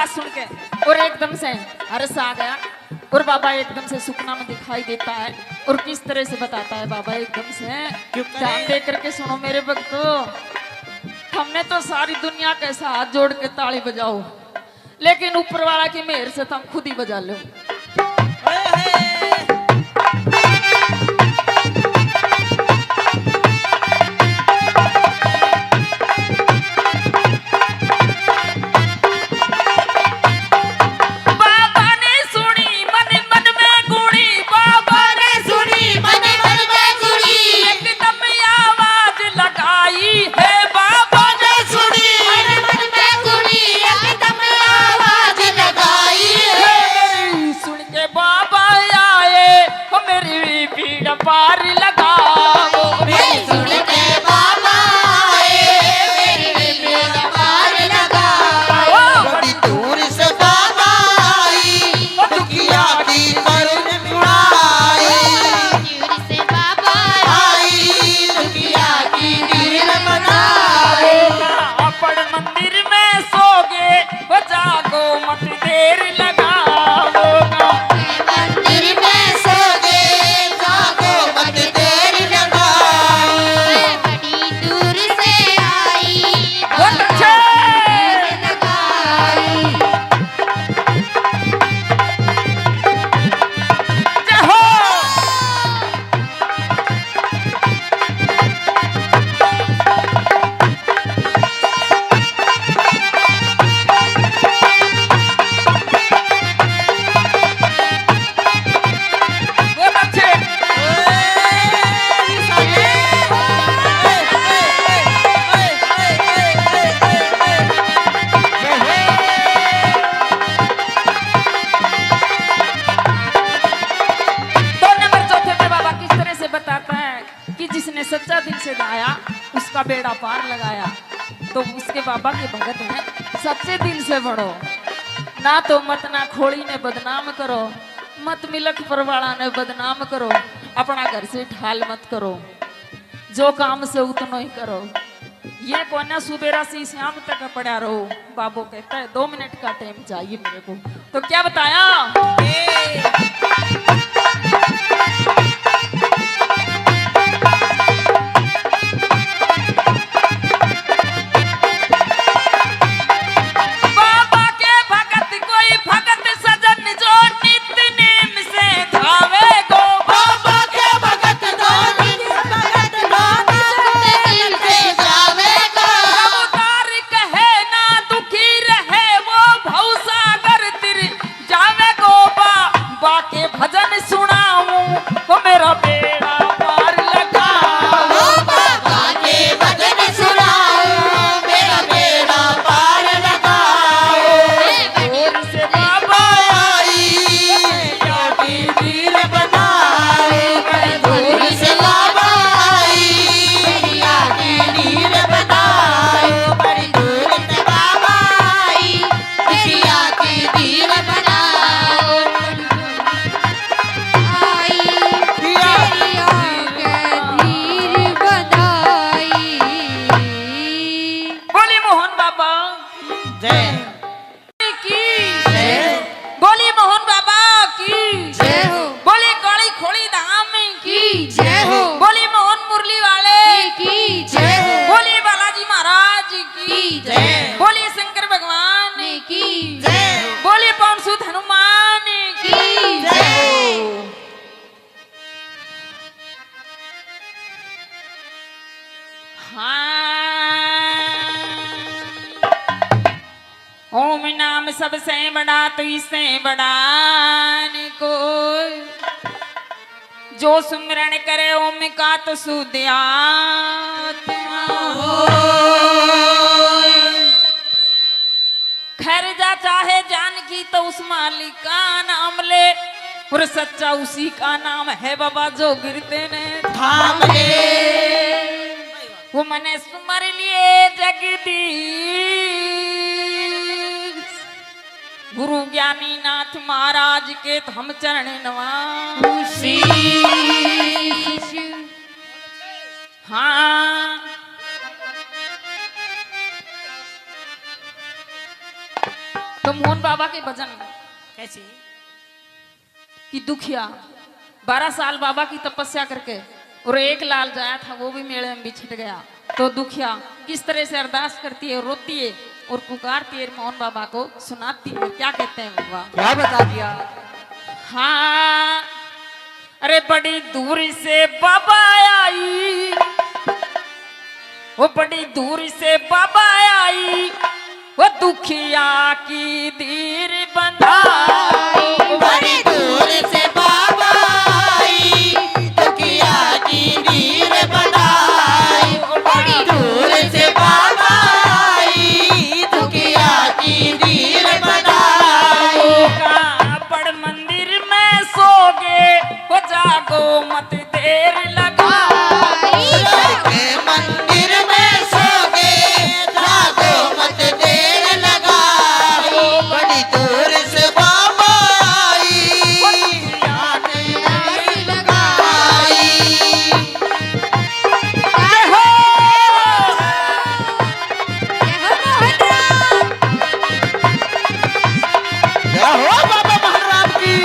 बात सुन के और एकदम से हर्ष आ गया और बाबा एकदम से सुपना में दिखाई देता है और किस तरह से बताता है बाबा एकदम से ध्यान दे करके सुनो मेरे भक्तों। हमने तो सारी दुनिया के साथ जोड़ के ताली बजाओ लेकिन ऊपर वाला की मेहर से तुम खुद ही बजा लो। पार लगाओ सुन के बाबा आए मेरी बेड़ा पार लगाओ। बड़ी दूर से बाबा आई दुखिया की करुण बुराई दूर से बाबा आई दुखिया की दीन बनाए। अपन मंदिर में सोगे वो जागो मत देर लगाओ। मंदिर में सो गए जागो मत देर लगाओ। बड़ी दूर से आई बहुत अच्छे। लगाई जय हो। बहुत अच्छे। दो नंबर चौथे पे बाबा किस तरह से बताता है कि जिसने सच्चा दिल से गाया उसका बेड़ा पार लगाया। तो उसके बाबा के भगत हैं सच्चे दिल से बढ़ो ना तो मत ना खोड़ी ने बदनाम करो मत मिलक परवाड़ा ने बदनाम करो अपना घर से ढाल मत करो जो काम से उतना ही करो। ये कोना सुबेरा से शाम तक पड़ा रहो। बाबू कहता है 2 मिनट का टाइम चाहिए मेरे को। तो क्या बताया बाबा के भगत कोई भगत सजन जो नित्य नेम से धावे गो। बाबा के भगत दिल से जावेगा। अवतार कहे ना दुखी रहे वो भवसागर तिर जावे गो। बाबा के भजन सुनाऊं वो मेरा बेड़ा पार लगाओ। बाबा के भजन सुनाओ मेरा बेड़ा पार लगाओ। दूर से बाबा आई की दीन बनाए। दूर से बाबा आई की दीन बनाए। बड़ी दूर से बाबा आई दुखिया की दीन बनाओ। आई तेरी आंखें धीर बधाई। बोली मोहन बाबा जय की बोली मोहन बाबा की जय हो बोली काली खोली धाम की जय हो बोली मोहन मुरली वाले की जय हो बोली बालाजी महाराज की जय। बोली शंकर भगवान की जय बोली पवन सुत हनुमान की जय। हाँ। ओम नाम सबसे बड़ा तो इससे बड़ा न कोई जो सुमिरन करे ओम का तो शुद्ध आत्मा खैर जा चाहे जान की तो उस मालिक का नाम ले और सच्चा उसी का नाम है बाबा जो गिरते ने थाम ले वो मने सुमर लिए जगदीश गुरु ज्ञानी नाथ महाराज के हम चरण नवासी। हाँ तो मोहन बाबा के भजन कैसे? कि दुखिया 12 साल बाबा की तपस्या करके और एक लाल जाया था वो भी मेले में बिछट गया। तो दुखिया किस तरह से अरदास करती है, रोती है और पुकारती है मोहन बाबा को, सुनाती है। क्या कहते हैं बाबा? क्या बता दिया? हाँ, अरे बड़ी दूर से बाबा आई, वो बड़ी दूर से बाबा आई, वो दुखिया की धीर बंधाई। बड़ी दूर से बाबा आई, दुखिया की नीर बनाई। बड़ी दूर से बाबा आई, दुखिया की नीर बनाई। का बड़ मंदिर में सोगे, वो जागो मत देर लगाई। के मंदिर में सोगे, जागो मत देर लगाई। बड़ी दूर से बाबा आई, दुखिया की नीर लगाई। जय हो जय हो बाबा महाराज की।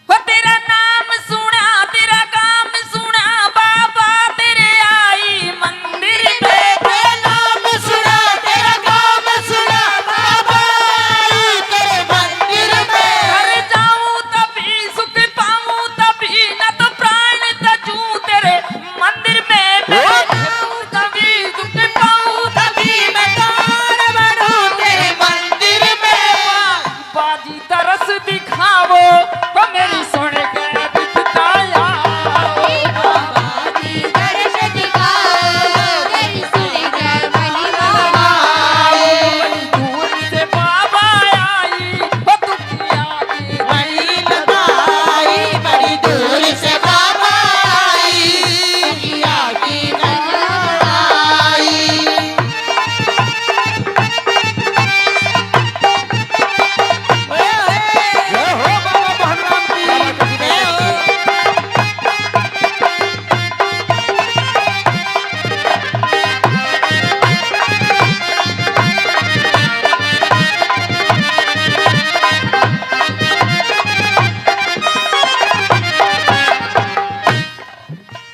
वो तेरा नाम सुना, तेरा काम सुना, बाबा तेरे आई मंदिर में। तेरा नाम सुना, तेरा काम सुना, बाबा आई तेरे मंदिर में। घर जाऊं तभी सुख पाऊं तभी, न तो प्राण तजूं तेरे मंदिर में। मैं जाऊं तभी सुख पाऊं तभी मैं तार बनूं तेरे मंदिर में। बाजी तरस दिखावो, वो मेरी सुन के बिताया। बाबा की दर्श दिखाओ, तेरी सुन कर महिमा बड़ी दूर से बाबा आई, वो दुखिया की वही लगाई। बड़ी दूर से बाबा आई, दुखिया की लगाई। जय हो बाबा महाराज की। जय हो।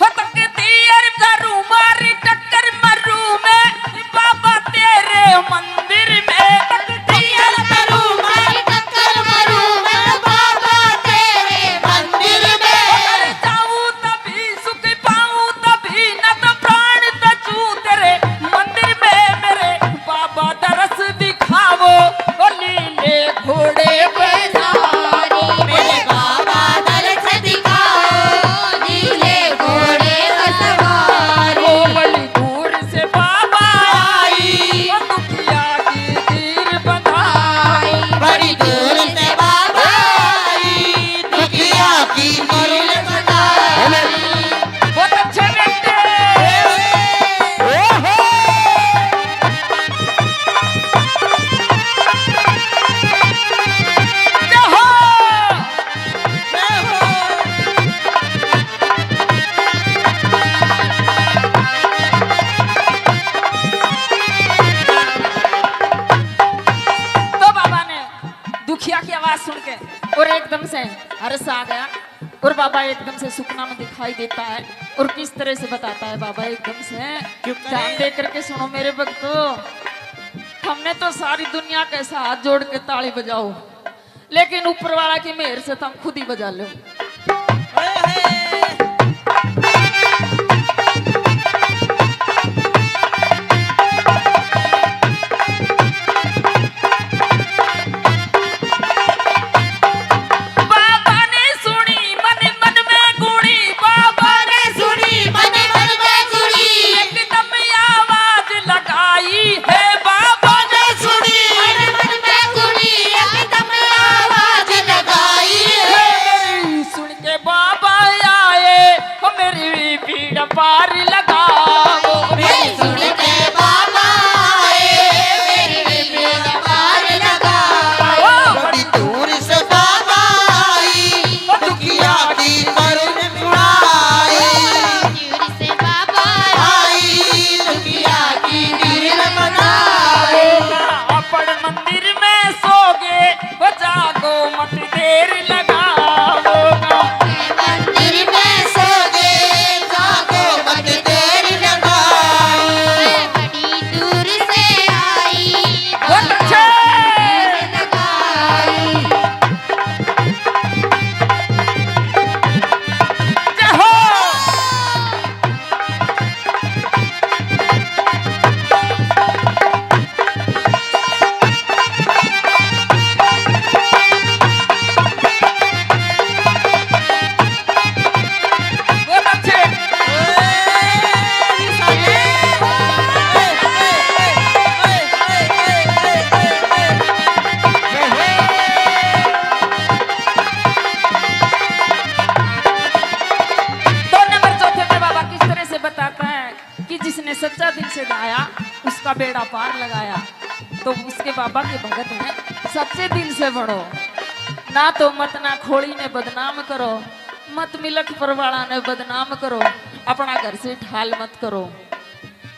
हो तकती अर करूं मारी टक्कर मरूं मैं, बाबा तेरे मंदिर में। तकती टक्कर करूं मैं, टक्कर मरूं मैं, बाबा तेरे मंदिर में। घर जाऊं तभी सुख पाऊं तभी, न तो प्राण तजूं तेरे मंदिर में। मेरे बाबा दरस दिखावो, ओ लीले घोड़े पे सवारी। मेरे बाबा दर्श दिखाओ, नीले घोड़े पर सवारी। ओ बड़ी दूर से बाबा आई, ओ दुखिया की तीर बंधाई। बड़ी दूर से बाबा आई, दुखिया की नीर बनाई। बहुत अच्छे बेटे। ओहो जय हो। तो बाबा ने दुखिया की आवाज सुन के और एकदम से हर्ष आ गया, और बाबा एकदम से सुपना में दिखाई देता है। और किस तरह से बताता है बाबा एकदम से, ध्यान दे करके सुनो मेरे भक्तों। हमने तो सारी दुनिया के साथ जोड़ के ताली बजाओ, लेकिन ऊपर वाला की मेहर से तुम खुद ही बजा लो। बाबा ने सुनी मन मन में गुणी, बाबा ने सुनी मन मन में गुड़ी। एकदम आवाज लगाई है। बाबा ने सुनी मन मन में गुड़ी, एकदम आवाज लगाई है। सुन के बाबा आए, से आया उसका बेड़ा पार लगाया। तो उसके बाबा के भगत हैं सच्चे दिल से बढ़ो, ना तो मत ना खोड़ी ने बदनाम करो, मत मिलक परवाड़ा ने बदनाम करो, अपना घर से ढाल मत करो,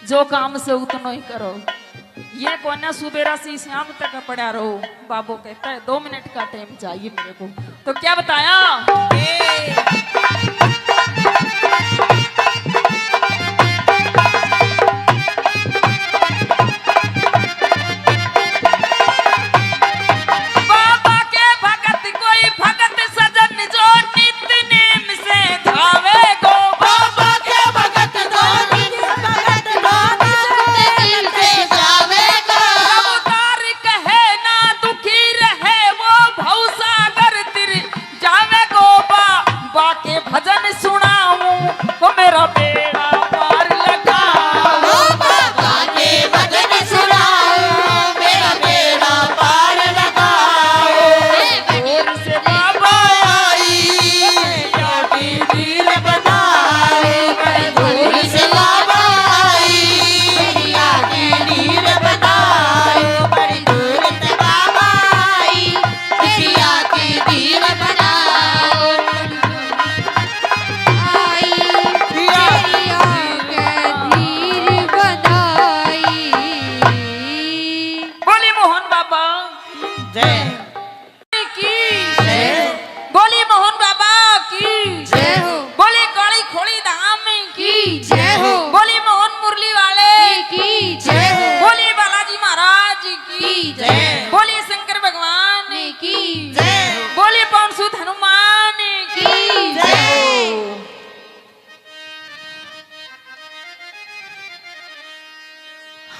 जो काम से उतना ही करो। ये कोना सुबेरा से शाम तक पड़ा रहो। बाबू कहता है 2 मिनट का टाइम चाहिए मेरे को। तो क्या बताया? बाबा के भगत कोई भगत सजन जो नित्य नेम से धावे गो। बाबा के भगत धोनी भगत दिल से जावेगा। अवतार कहे ना दुखी रहे वो भवसागर तिर जावे गो। बाबा के भजन सुनाऊं वो मेरा बेड़ा पार लगाओ। बाबा के भजन सुनाओ मेरा बेड़ा पार लगाओ। दूर से बाबा आई ज्योति दीन बनाए। दूर से बाबा आई दुनिया की नीर बनाए। बड़ी दूर से बाबा आई दुनिया की नीर बनाए। आई दुनिया के नीर बनाई। बोली मोहन बाबा जय की, जय बोली मोहन बाबा की, जय हो बोली काली खोड़ी धाम की, जय हो बोली मोहन मुरली वाले की जय हो बोली बालाजी महाराज की, जय बोली शंकर भगवान की, जय बोली पवन सुत हनुमान की। जय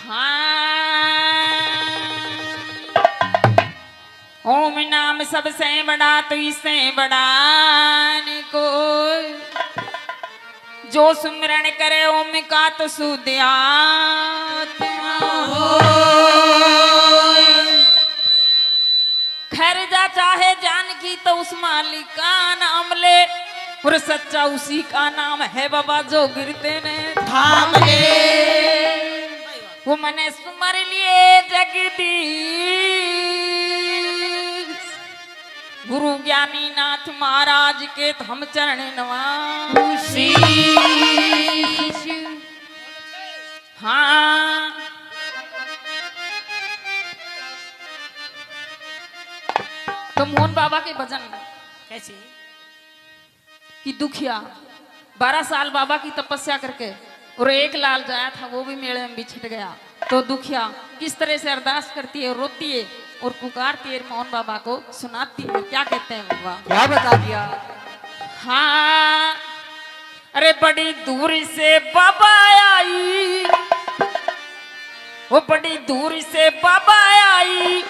हाँ। ओम नाम सबसे बड़ा तो इससे बड़ा न कोई, जो सुमिरन करे ओम का तो शुद्ध आत्मा होय। खैर जा चाहे जान की तो उस मालिक का नाम ले, और सच्चा उसी का नाम है बाबा जो गिरते ने थाम ले। वो मने सुमर लिए जगदीश। गुरु ज्ञानी नाथ महाराज के हम चरण नवासी। हाँ तो मोहन बाबा के भजन कैसे कि दुखिया 12 साल बाबा की तपस्या करके और एक लाल जाया था वो भी मेले में बिछट गया। तो दुखिया किस तरह से अरदास करती है, रोती है और पुकारती है, मोहन बाबा को सुनाती है। क्या कहते हैं बाबा? क्या बता दिया? हाँ अरे बड़ी दूर से बाबा आई, वो बड़ी दूर से बाबा आई,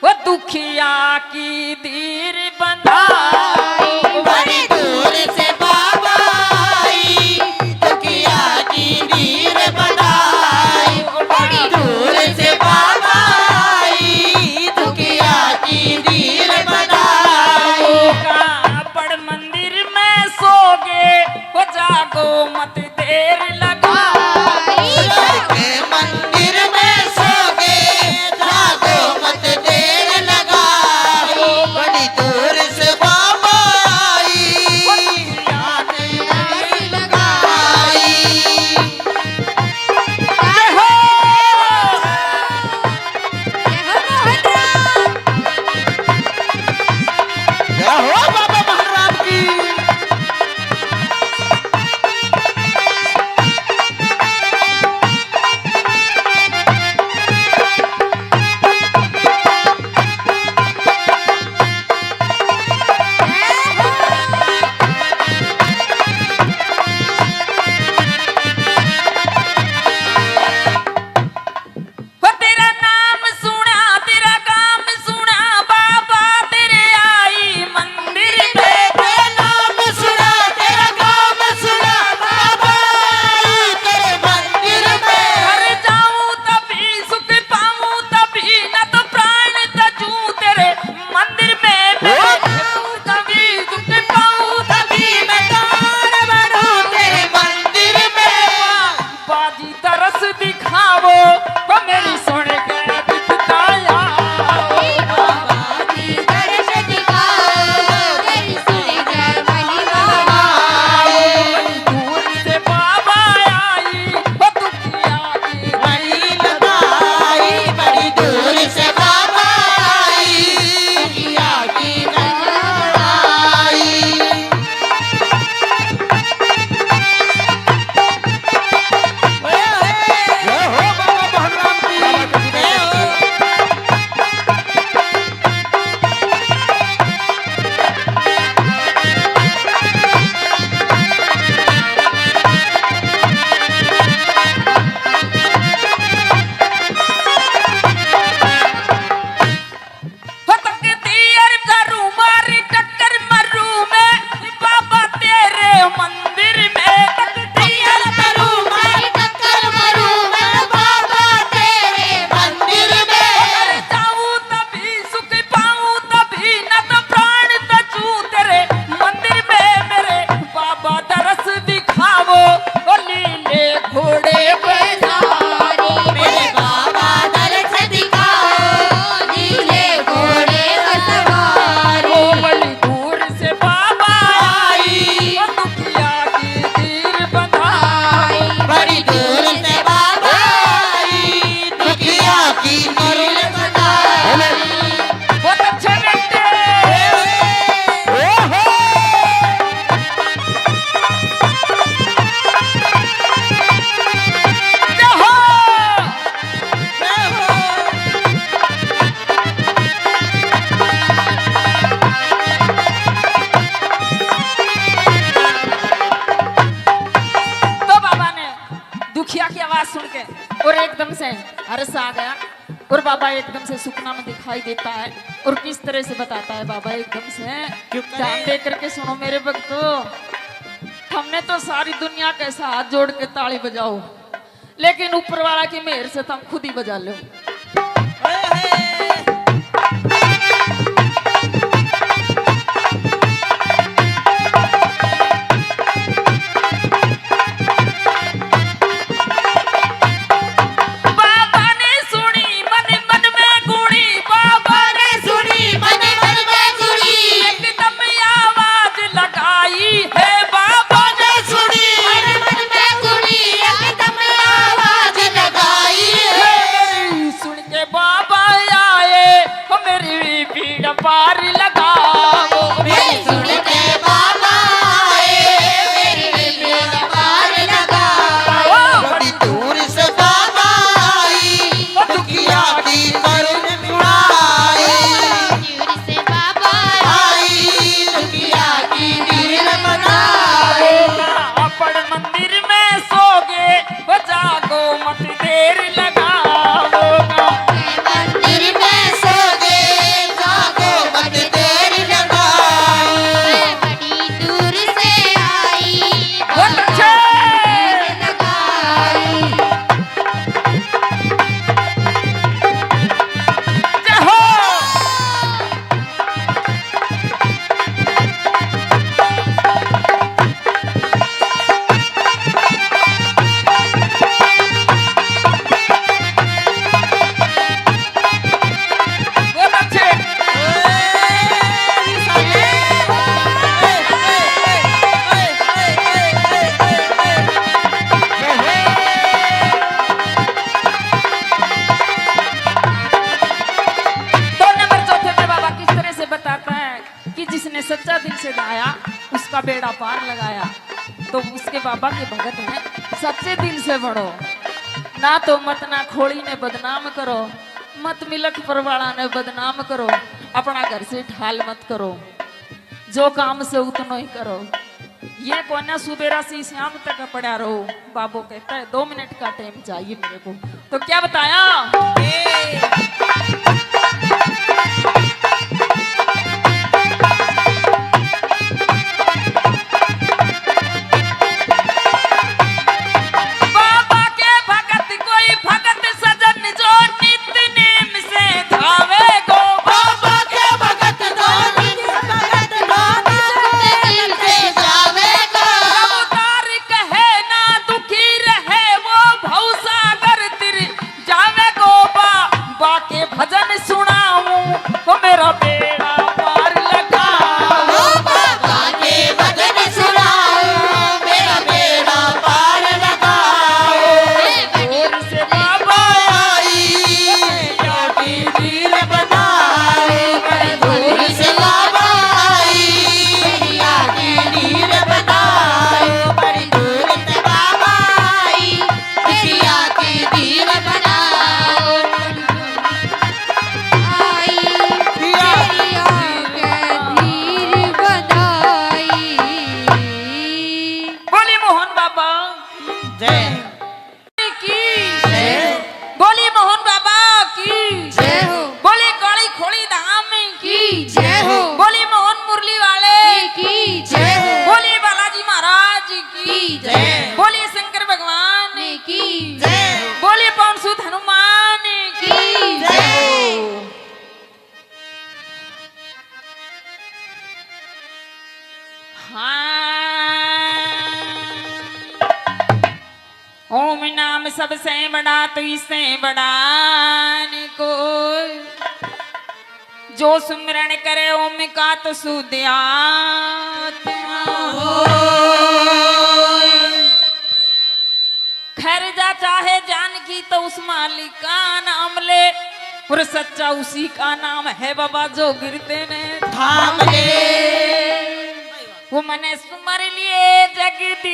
वो दुखिया की धीर बंधाई। बड़ी दूर से बाबा आई दुखिया की नीर बनाई। बड़ी दूर से बाबा आई दुखिया की नीर बनाई। कापड़ मंदिर में सोगे वो जागो मत देर लगाई। के मंदिर में सोगे जागो मत देर लगाई। बड़ी दूर से बाबा आई वो हर्ष आ गया और बाबा एकदम से सुपना में दिखाई देता है और किस तरह से बताता है बाबा एकदम से। ध्यान दे करके सुनो मेरे भक्तों, हमने तो सारी दुनिया कैसा हाथ जोड़ के ताली बजाओ, लेकिन ऊपर वाला की मेहर से तुम खुद ही बजा लो। पार लगाओ सुन के बाबा मेरी पार लगाओ। बड़ी दूर से बाबा आई, दुखिया की करुण मुड़ाई। दूर से बाबा आई, दुखिया की नीर बनाए। अपन मंदिर में सोगे वो जागो मत देर लगाओ। मंदिर में सोगे जागो मत देर लगाओ। बड़ी दूर से आई बहुत अच्छे। लगाई। जय हो। बहुत अच्छे। दो नंबर चौथे में बाबा किस तरह से बताता है कि जिसने सच्चा दिल से गाया उसका बेड़ा पार लगाया। तो उसके बाबा के भगत हैं, सच्चे दिल से बढ़ो, ना तो मत ना खोड़ी ने बदनाम करो, मत मिलक परवाड़ा ने बदनाम करो, अपना घर से ढाल मत करो, जो काम से उतना ही करो। ये कोना सुबेरा से शाम तक पड़ा रहो। बाबू कहता है 2 मिनट का टाइम चाहिए मेरे को। तो क्या बताया? बाबा के भगत कोई भगत सजन जो नित नेम से धावे गो। बाबा के भगत धोनी भगत धोनी दिल से जावेगा। उतार कहे ना दुखी रहे वो भवसागर तिर जावे गो। बाबा के भजन सुनाऊं वो मेरा बेड़ा पार लगाओ। बाबा के भजन सुनाओ, मेरा बेड़ा पार लगाओ। दूर से बाबा आई, की नीर बनाए। दूर से बाबा आई, दुनिया की नीर बनाए। बड़ी दूर से बाबा आई, दुनिया की नीर बनाओ। आई तेरी आंखें धीर बनाई। बोली मोहन बाबा जय की, बोली मोहन बाबा की, जय हो बोली काली खोड़ी धाम की, की जय हो बोली मोहन मुरली वाले की जय हो बोली बालाजी महाराज की, की जय बोली शंकर भगवान की जय बोली पवन सुत हनुमान की। की जय। हाँ। ओम नाम सबसे बड़ा तो इससे बड़ा न कोई, जो सुमिरन करे ओम का तो सुध आत्मा होय। खैर जा चाहे जान की तो उस मालिक का नाम ले, और सच्चा उसी का नाम है बाबा जो गिरते ने थाम ले। वो मने सुमर लिए जगदीश।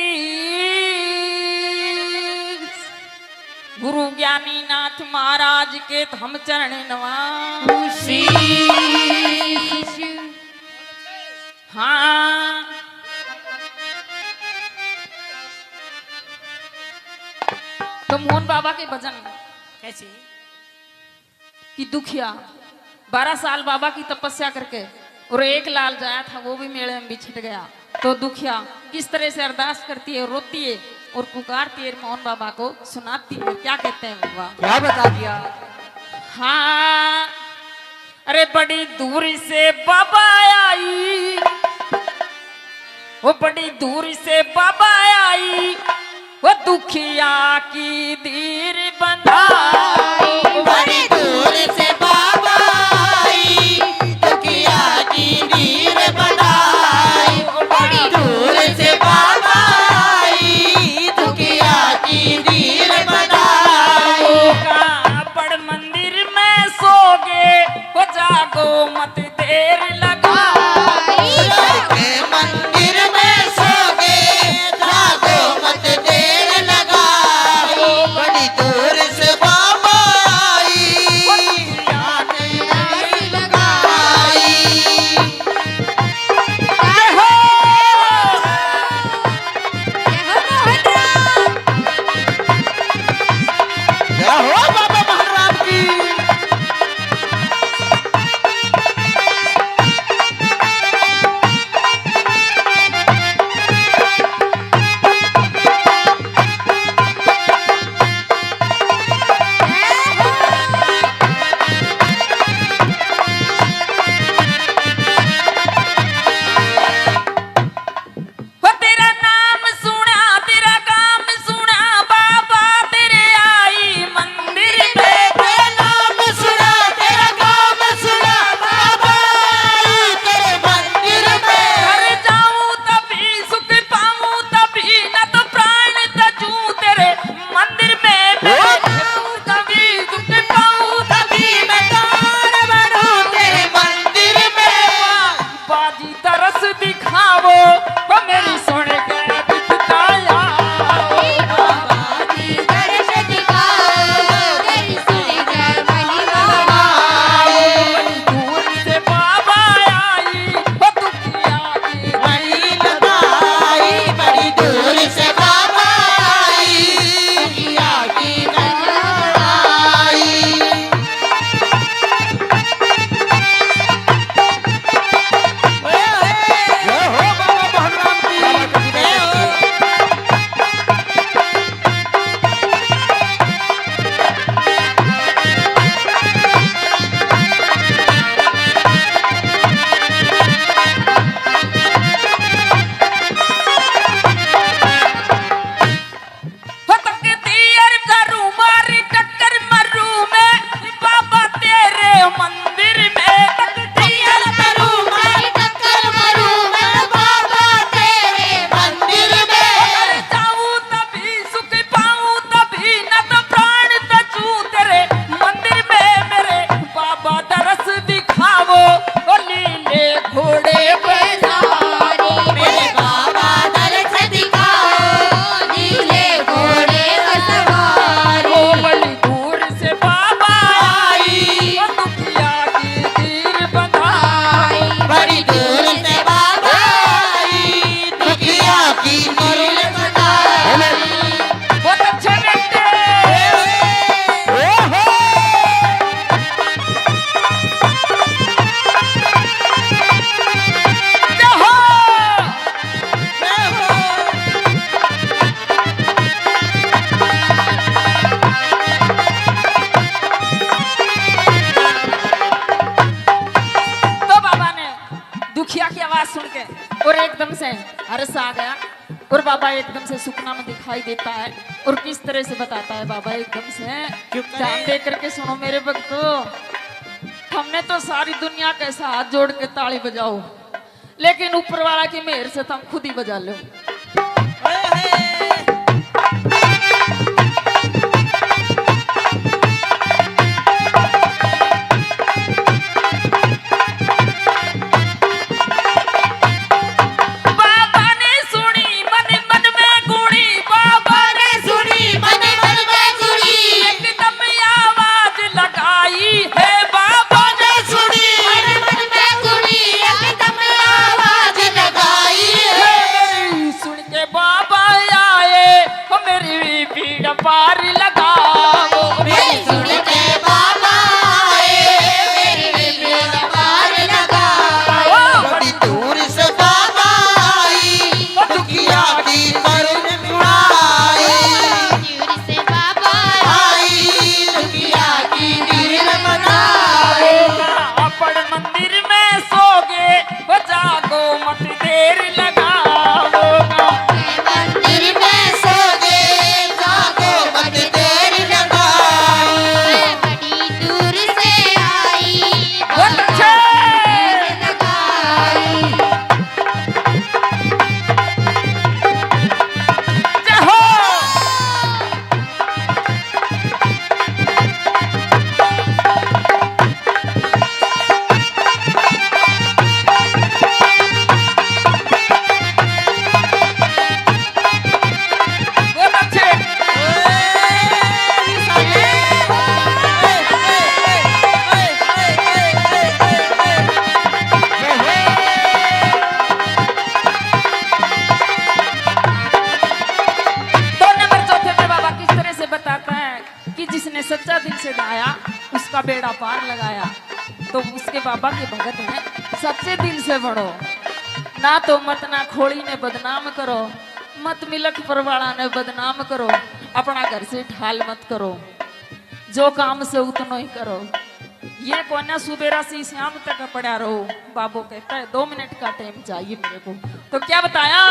गुरु ज्ञानी नाथ महाराज के तो हम चरण नवासी। हाँ तो मोहन बाबा के भजन कैसे कि दुखिया 12 साल बाबा की तपस्या करके और एक लाल जाया था, वो भी मेले में बिछट गया। तो दुखिया किस तरह से अरदास करती है, रोती है और पुकारती है मोहन बाबा को, सुनाती है। क्या कहते हैं बाबा? क्या बता दिया? हाँ, अरे बड़ी दूर से बाबा आई, वो बड़ी दूर से बाबा आई, वो दुखिया की धीर बंधाई। बड़ी दूर से बाबा आई, दुखिया की नीर बनाई। बड़ी दूर से बाबा आई, दुखिया की नीर बनाई। बड़ मंदिर में सोगे, वो जागो मत देर लगाई। के मंदिर में सोगे, जागो मत देर लगाई। बड़ी दूर से बाबा आई, दुखिया की नीर लगाई। जय हो जय हो बाबा महाराज की। वो तेरा नाम सुना, तेरा काम सुना, बाबा तेरे आई मंदिर में। तेरा नाम सुना, तेरा काम सुना, बाबा आई तेरे मंदिर में। घर जाऊं तभी सुख पाऊं तभी, न तो प्राण तजूं तेरे मंदिर में। मैं जाऊं तभी सुख पाऊं तभी मैं गान बढ़ूं तेरे मंदिर में। बाजी तरस दिखावो, वो मेरी सुन के बिताया। बाबाजी दर्श दिखाओ, तेरी सुन कर महिमा बड़ी दूर से बाबा आई, वो दुखिया की वही लगाई। बड़ी दूर से बाबा आई, दुखिया की लगाई। जय हो बाबा महाराज की। जय हो। हो तकती अर करूं मारी टक्कर मरूं मैं, बाबा तेरे मंदिर में। तकती अर करूं मैं टक्कर मरूं मैं, बाबा तेरे मंदिर में। घर जाऊं तभी सुख पाऊं तभी, न तो प्राण तजूं तेरे मंदिर में। मेरे बाबा दरस दिखावो, ओ लीले घोड़े पे सवारी। मेरे बाबा दर्श दिखाओ, नीले घोड़े पर सवारी। ओ बड़ी दूर से बाबा आई, ओ दुखिया की तीर बंधाई। बड़ी दूर से बाबा आई, दुखिया की नीर बनाई। बहुत अच्छे बेटे। ओहो जय हो। तो बाबा ने दुखिया की आवाज सुन के और एकदम से हर्ष आ गया, और बाबा एकदम से सुपना में दिखाई देता है। और किस तरह से बताता है बाबा एकदम से, ध्यान दे करके सुनो मेरे भक्तों। हमने तो सारी दुनिया के साथ जोड़ के ताली बजाओ, लेकिन ऊपर वाला की मेहर से तुम खुद ही बजा लो। बाबा ने सुनी मन मन में गुणी, बाबा ने सुनी मन मन में गुणी। एकदम आवाज लगाई है। बाबा ने सुनी मन मन में गुणी, एकदम आवाज लगाई है। तो उसके बाबा के भगत हैं, सच्चे दिल से बढ़ो। ना तो मत ना खोड़ी ने बदनाम करो, मत मिलक परवाड़ा ने बदनाम करो, अपना घर से ढाल मत करो, जो काम से उतना ही करो। ये कोना सुबेरा से शाम तक पड़ा रहो। बाबू कहता है 2 मिनट का टाइम चाहिए मेरे को। तो क्या बताया?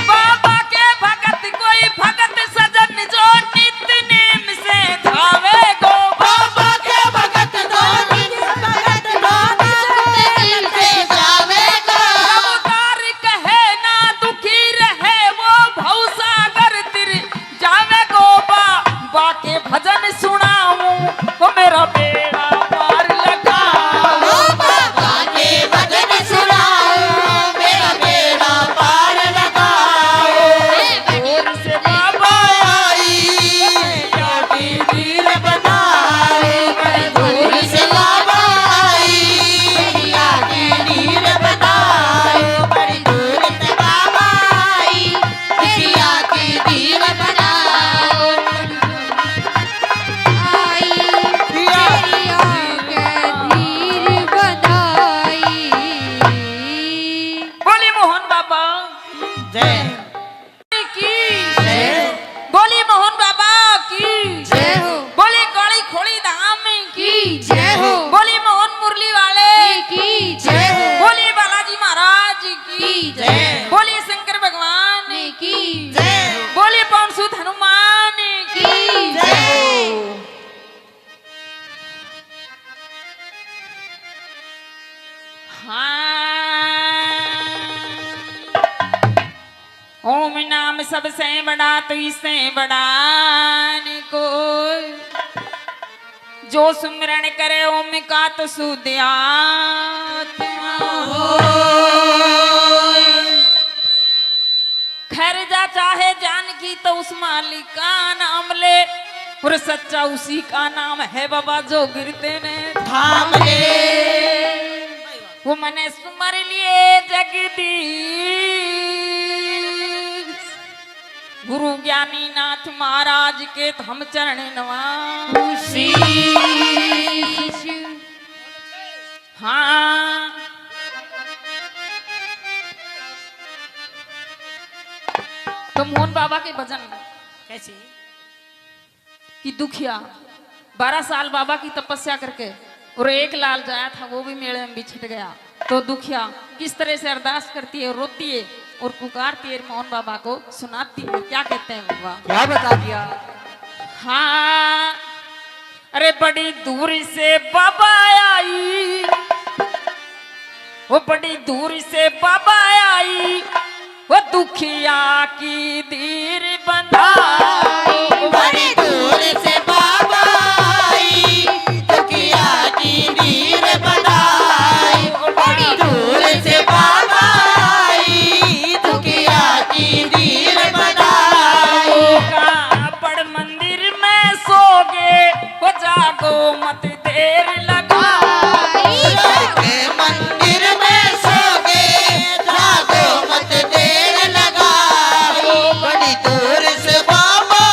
बाबा के भगत कोई भगत सजन जो नित्य नेम से धावे गो। बाबा के भगत दो दिन भगत दो दिल से जावेगा। अवतार कहे ना दुखी रहे वो भवसागर तिर जावे गो। बाबा के भजन सुनाऊं वो मेरा बेड़ा पार लगाओ। बाबा के भजन सुनाओ मेरा बेड़ा पार लगाओ। दूर से बाबा आई जाती तीर बनाओ। दूर से बाबा आई जाती तीर बनाओ। बड़ी दूर से बाबा आई जाती तीर बनाओ। बोली मोहन बाबा जय की बोली मोहन बाबा की बोली काली खोली धाम की बोली मोहन मुरली वाले बोली बालाजी महाराज की जय। बोली शंकर भगवान की जय बोली पवन सुत हनुमान की जय। ओम नाम सबसे बड़ा तो इससे बड़ा न कोई। जो सुमिरन करे ओम का तो शुद्ध आत्मा होय। खैर जा चाहे जान की तो उस मालिक का नाम ले, और सच्चा उसी का नाम है बाबा जो गिरते ने थाम ले। वो मने सुमर लिए जगदीश। गुरु ज्ञानी नाथ महाराज के हम चरण नवासी। हाँ तो मोहन बाबा के भजन कैसे? कि दुखिया 12 साल बाबा की तपस्या करके और एक लाल जाया था वो भी मेले में बिछट गया। तो दुखिया किस तरह से अरदास करती है, रोती है और पुकारती है मोहन बाबा को, सुनाती है। क्या कहते हैं बाबा? क्या बता दिया? हाँ अरे बड़ी दूर से बाबा आई, वो बड़ी दूर से बाबा आई, वो दुखिया की धीर बंधाई। बड़ी दूर से बाबा आई दुखिया की धीर बनाई। बड़ी दूर से बाबा आई दुखिया की धीर बनाई। कापड़ मंदिर में सोगे वो जागो मत देर लगाई। के मंदिर में सोगे जागो मत देर लगाओ। बड़ी दूर से बाबा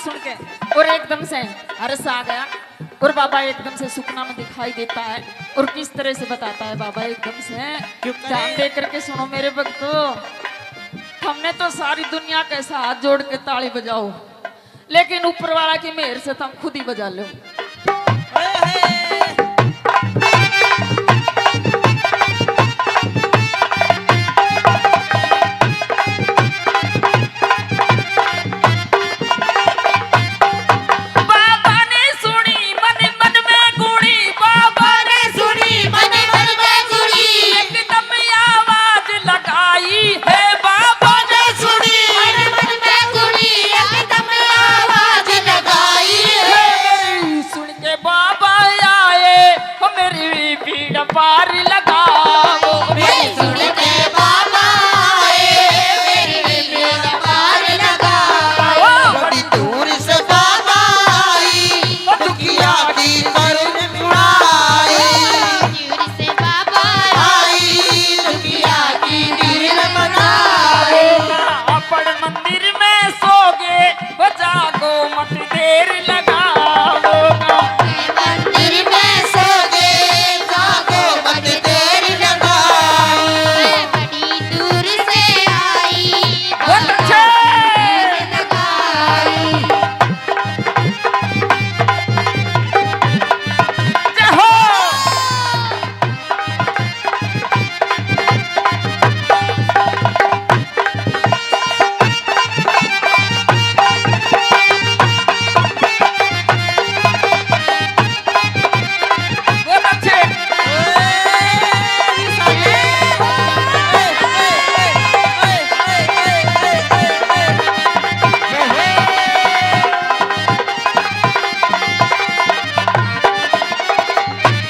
सुन के और एकदम से हर्ष आ गया और बाबा एकदम से सुपना में दिखाई देता है और किस तरह से बताता है बाबा एकदम से। ध्यान दे करके सुनो मेरे भक्तों, हमने तो सारी दुनिया के साथ हाथ जोड़ के ताली बजाओ, लेकिन ऊपर वाला की मेहर से तुम खुद ही बजा लो। पार लगाओ सुन के बाबा आए मेरी बेड़ा पार लगाओ। बड़ी दूर से बाबा आई दुखिया की करुण उड़ाई। दूर से बाबा आई दुखिया की दिल बनाए। अपन मंदिर में सोगे जागो मत देर लगाओ। मंदिर में सो गए जागो मत देर लगाओ। बड़ी दूर से आई बहुत अच्छे। लगाई। जय हो। बहुत अच्छे।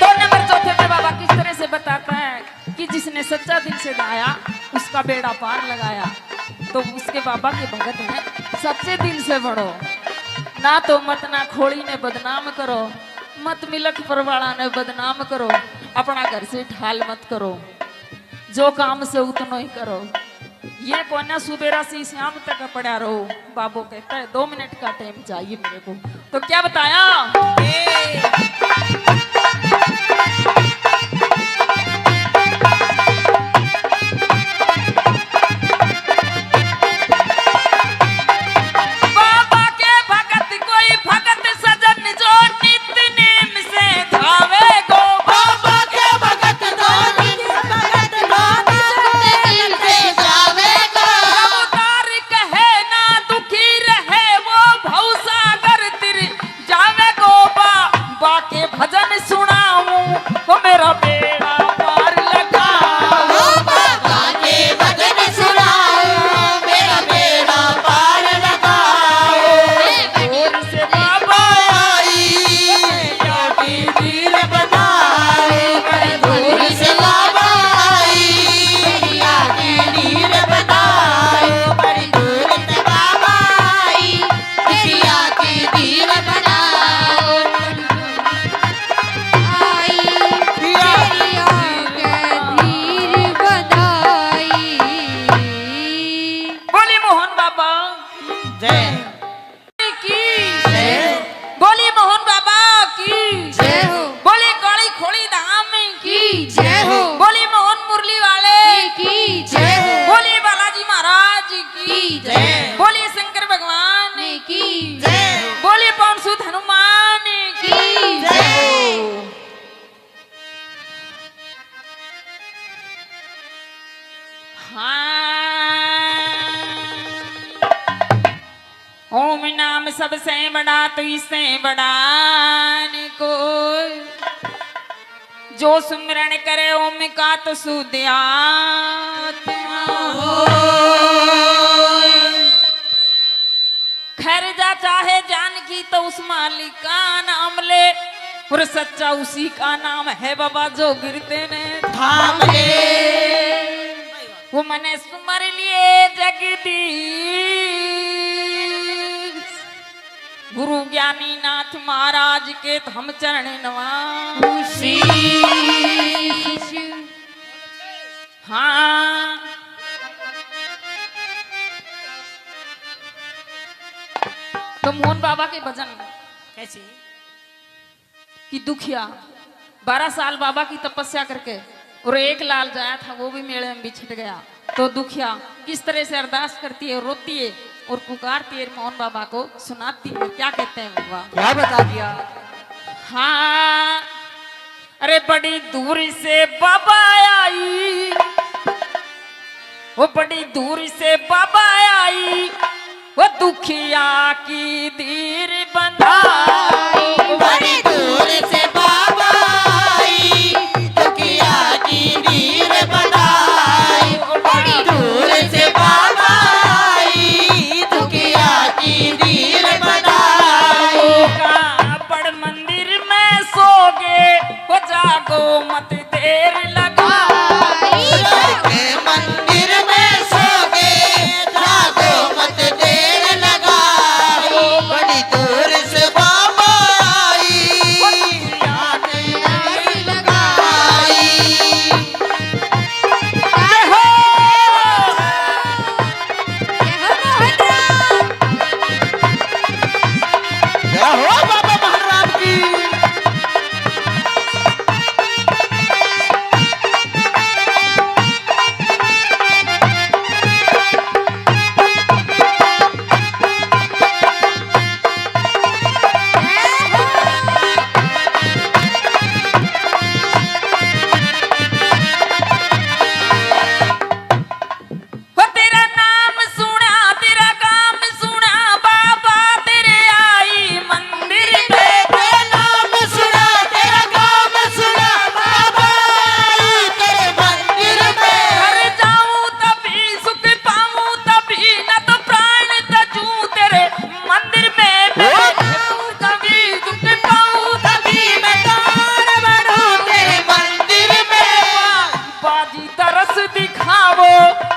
दो नंबर चौथे पे बाबा किस तरह से बताता है कि जिसने सच्चा दिल से गाया उसका बेड़ा पार लगाया। तो उसके बाबा के भगत हैं, सच्चे दिल से बढ़ो, ना तो मत ना खोड़ी ने बदनाम करो, मत मिलक परवाड़ा ने बदनाम करो, अपना घर से ढाल मत करो, जो काम से उतना ही करो। ये कोना सुबेरा से शाम तक पड़ा रहो। बाबू कहता है 2 मिनट का टाइम चाहिए मेरे को। तो क्या बताया? बाबा के भगत कोई भगत सजन जो नित्य नेम से धावे गो। बाबा के भगत दिल से जावेगा। अवतार कहे ना दुखी रहे वो भवसागर तिर जावे गो। बाबा के भजन सुनाऊं वो मेरा बेड़ा पार लगाओ। बाबा के भजन सुनाओ मेरा बेड़ा पार लगाओ। दूर से बाबा आई की दिल बनाए। दूर से बाबा आई दुखिया की दिल बनाए। बड़ी दूर से बाबा आई दुखिया की दिल बनाए। आई तेरी आंखें धीर बनाई। बोली मोहन बाबा जय की बोली मोहन बाबा की जय हो बोली काली खोली धाम की जय हो बोली मोहन मुरली वाले की जय हो बोली बालाजी महाराज की जय। बोली शंकर भगवान की जय बोली पवन सुत हनुमान की जय। हाँ। ओम नाम सबसे बड़ा तो इससे बड़ा न कोई, जो सुमिरन करे ओम का तो सुध आत्मा होय। खैर जा चाहे जान की तो उस मालिक का नाम ले, और सच्चा उसी का नाम है बाबा जो गिरते ने थाम ले। वो मने सुमर लिए जगदीश गुरु ज्ञानी नाथ महाराज के तो हम चरण नवासी। हाँ तो तो मोहन बाबा के भजन कैसे? कि दुखिया 12 साल बाबा की तपस्या करके और एक लाल जाया था वो भी मेले में बिछट गया। तो दुखिया किस तरह से अरदास करती है, रोती है और पुकारती है मोहन बाबा को, सुनाती है। क्या कहते हैं बाबा? क्या बता दिया? हाँ, अरे बड़ी दूरी से बाबा आई, वो बड़ी दूरी से बाबा आई, वो दुखिया की धीर बंधाई। बड़ी दूर से बाबा आई, दुखिया की नीर बनाई। बड़ी दूर से बाबा आई, दुखिया की नीर बनाई। का बड़ मंदिर में सोगे, वो जागो मत देर लगाई। के मंदिर में सोगे, जागो मत देर लगाई। बड़ी दूर से बाबा आई, दुखिया की नीर लगाई। जय हो! जय हो बाबा महाराज की। हो तेरा नाम सुना, तेरा काम सुना, बाबा तेरे आई मंदिर में। तेरा नाम सुना, तेरा काम सुना, बाबा आई तेरे मंदिर में। घर जाऊं तभी सुख पाऊं तभी, न तो प्राण तजूं तेरे मंदिर में। मैं जाऊं तभी सुख पाऊं तभी मैं दान बढ़ूं तेरे मंदिर में। बाजी तरस दिखावो,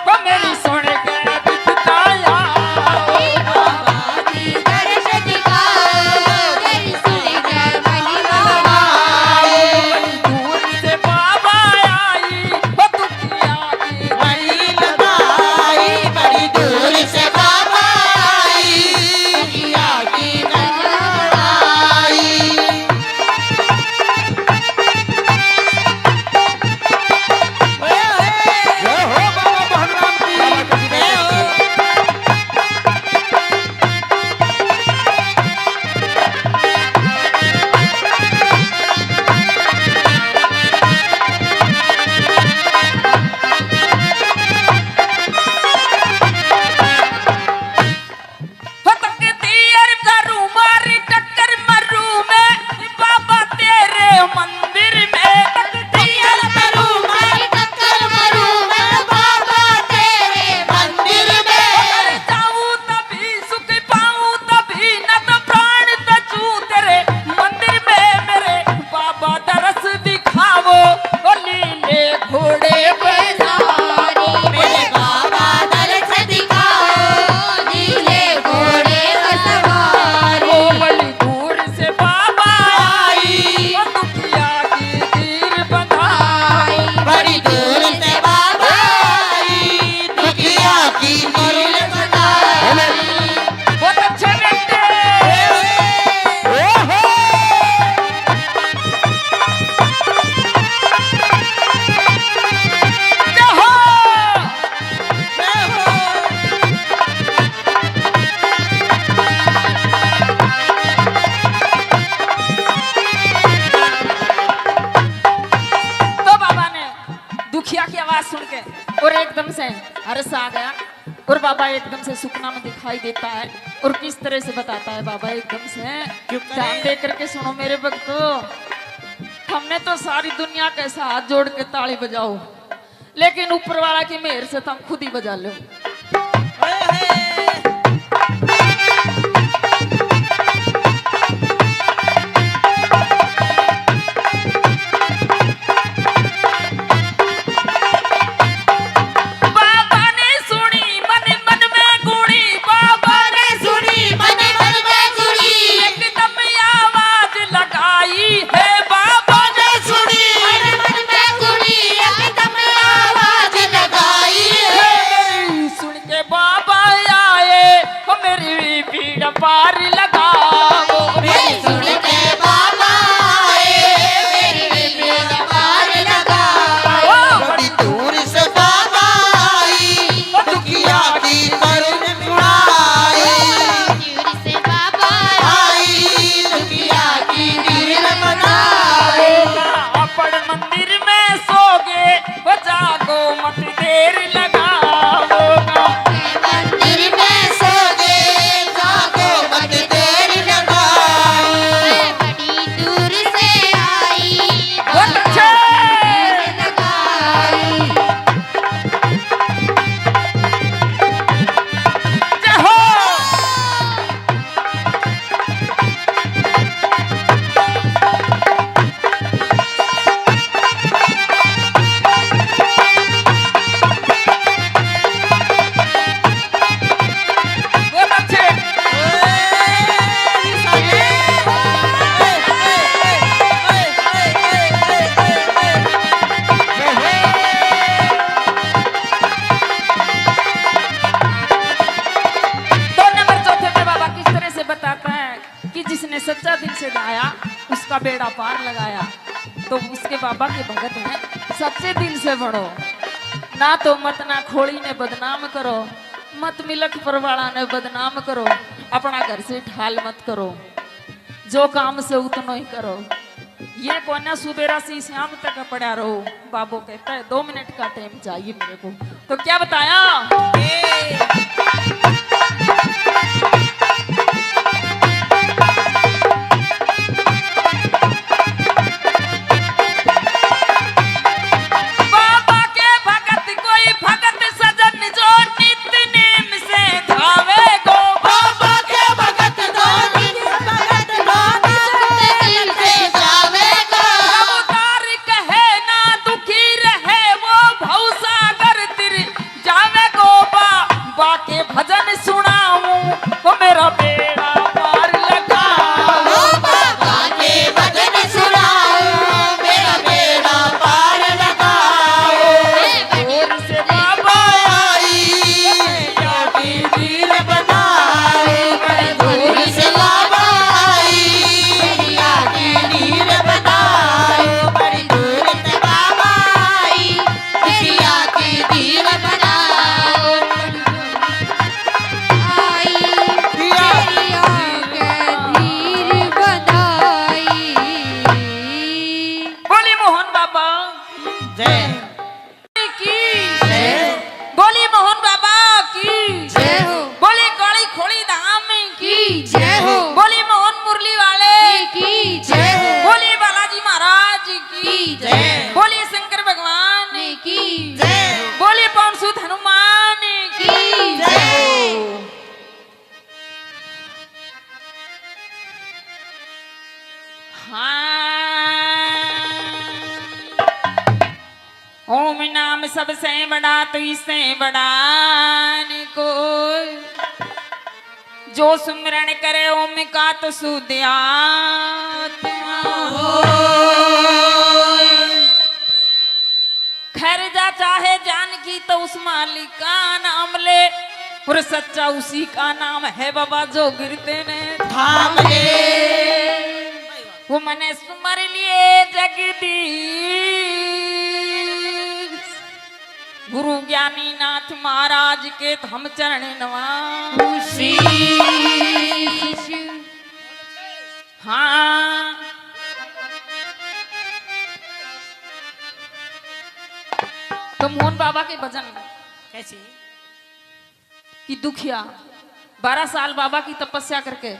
वो मेरी सुन के बिताया। बाबाजी दर्श दिखाओ, तेरी सुन के महिमा दूर से बाबा आई, वो दुखिया की वही लगाई। बड़ी दूर से बाबा आई, दुखिया की लगाई। जय हो बाबा महाराज की। जय हो। हो तकती अर करू मारी टक्कर मरू मैं, बाबा तेरे मंदिर में। तकती अर करू मारी टक्कर मरूं मैं बाबा तेरे मंदिर में। घर जाऊं तभी सुख पाऊं तभी, न तो प्राण तजूं तेरे मंदिर में। मेरे बाबा दरस दिखावो, ओ लीले घोड़े पे सवारी। मेरे बाबा दर्श दिखाओ, नीले घोड़े पर सवारी। ओ बड़ी दूर से बाबा आई, ओ दुखिया की तीर बंधाई। बड़ी दूर से बाबा आई, दुखिया की नीर बनाई। बहुत अच्छे बेटे। ओहो! जय हो! तो बाबा ने दुखिया की आवाज सुन के और एकदम से हर्ष आ गया, और बाबा एकदम से सुपना में दिखाई देता है। और किस तरह से बताता है बाबा एकदम से, ध्यान दे करके सुनो मेरे भक्तों। हमने तो सारी दुनिया के ऐसा हाथ जोड़ के ताली बजाओ, लेकिन ऊपर वाला की मेहर से तुम खुद ही बजा लो। बाबा ने सुनी मन मन में गुणी, बाबा ने सुनी मन मन में गुणी। एकदम आवाज लगाई है। बाबा ने सुनी मन मन में गुणी, एकदम आवाज लगाई है। सुन के बाबा आए उसका बेड़ा पार लगाया। तो उसके बाबा के भगत हैं, सच्चे दिल से बढ़ो, ना तो मत ना खोड़ी ने बदनाम करो, मत मिलक परवाड़ा ने बदनाम करो, अपना घर से ढाल मत करो, जो काम से उतना ही करो। ये कोना सुबेरा सी शाम तक पड़ा रहो। बाबू कहता है 2 मिनट का टाइम चाहिए मेरे को। तो क्या बताया? बाबा के भगत कोई भगत सजन जो नित नेम से धावे गो। बाबा के भगत धोनी भगत धोनी दिल से जावेगा। अवतार कहे ना दुखी रहे वो भवसागर तिर जावे गो। बाबा के भजन सुनाऊं वो मेरा बेड़ा पार लगाओ। बाबा के भजन सुनाओ मेरा बेड़ा पार लगाओ। दूर से बाबा आई जाती वीर बनाओ। दूर से बाबा आई जाती वीर बनाओ। बड़ी दूर से बाबा आई जाती वीर बनाओ। बोली मोहन बाबा जय की, बोली मोहन बाबा की, बोली काली खोड़ी धाम की, बोली मोहन मुरली वाले की, बोली बालाजी महाराज की, बोली शंकर भगवान की, बोली पवन सुत हनुमान की। हाँ। ओम नाम सबसे बड़ा तो इससे बड़ा न कोई, जो सुमिरन करे ओम का तो सुध आत्मा खैर जा चाहे जान की तो उस मालिक का नाम ले, और सच्चा उसी का नाम है बाबा जो गिरते ने थाम ले। वो मने सुमर लिए जगदीश गुरु ज्ञानी नाथ महाराज के हम चरण नवासी। हाँ तो मोहन बाबा के भजन कैसी कि दुखिया 12 साल बाबा की तपस्या करके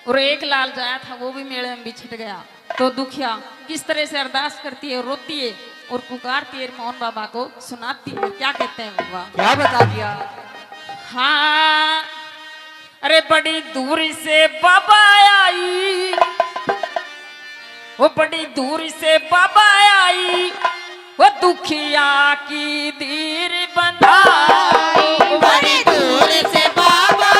और एक लाल जाया था वो भी मेले में बिछट गया। तो दुखिया किस तरह से अरदास करती है, रोती है और पुकारती है मोहन बाबा को, सुनाती है। क्या कहते हैं बाबा? क्या बता दिया? हाँ अरे बड़ी दूर से बाबा आई, वो बड़ी दूर से बाबा आई, वो दुखिया की धीर बंधाई। बड़ी दूर से बाबा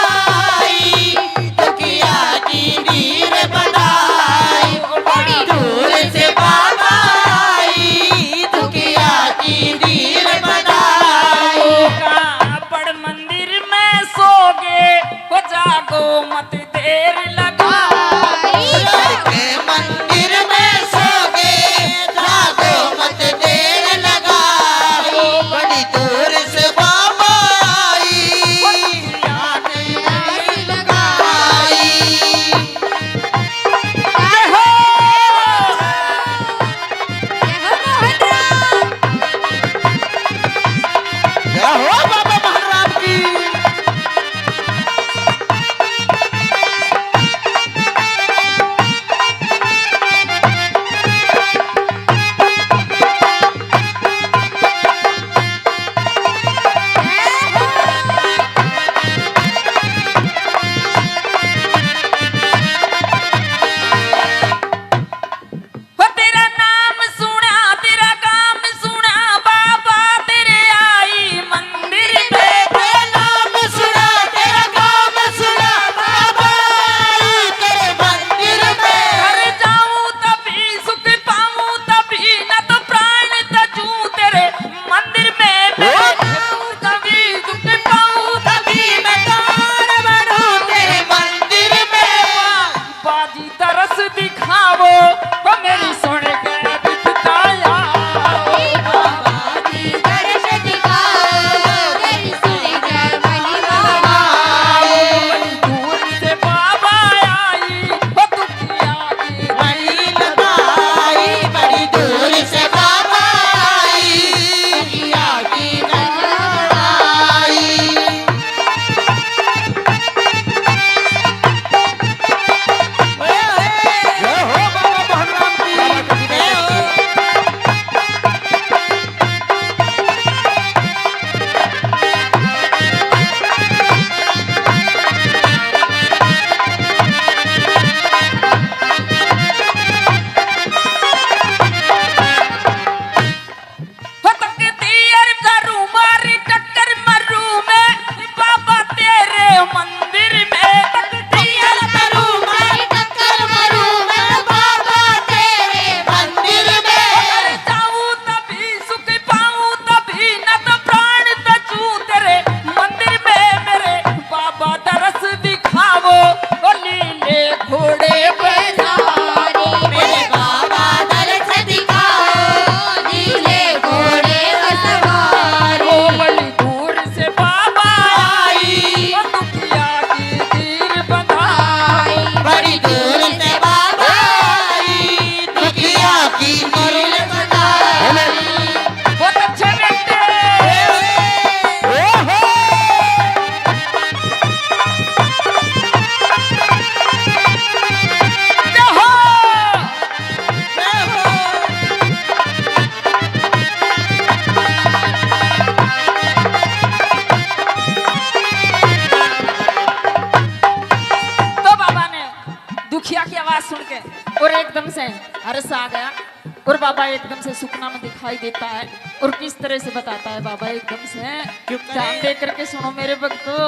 आई दुखिया की वीर बनाई। बड़ी दूर से बाबा आई दुखिया की वीर बनाई। बड़ मंदिर में सोगे वो जागो मत देर लगाई। के मंदिर में सोगे जागो मत देर लगाओ। बड़ी दूर से बाबा आई की नीर बनाई। बहुत अच्छे बेटे। ओहो जय हो। तो बाबा ने दुखिया की आवाज सुन के और एकदम से हर्ष आ गया और बाबा एकदम से सुपना में दिखाई देता है और किस तरह से बताता है बाबा एकदम से। ध्यान दे करके सुनो मेरे भक्तों,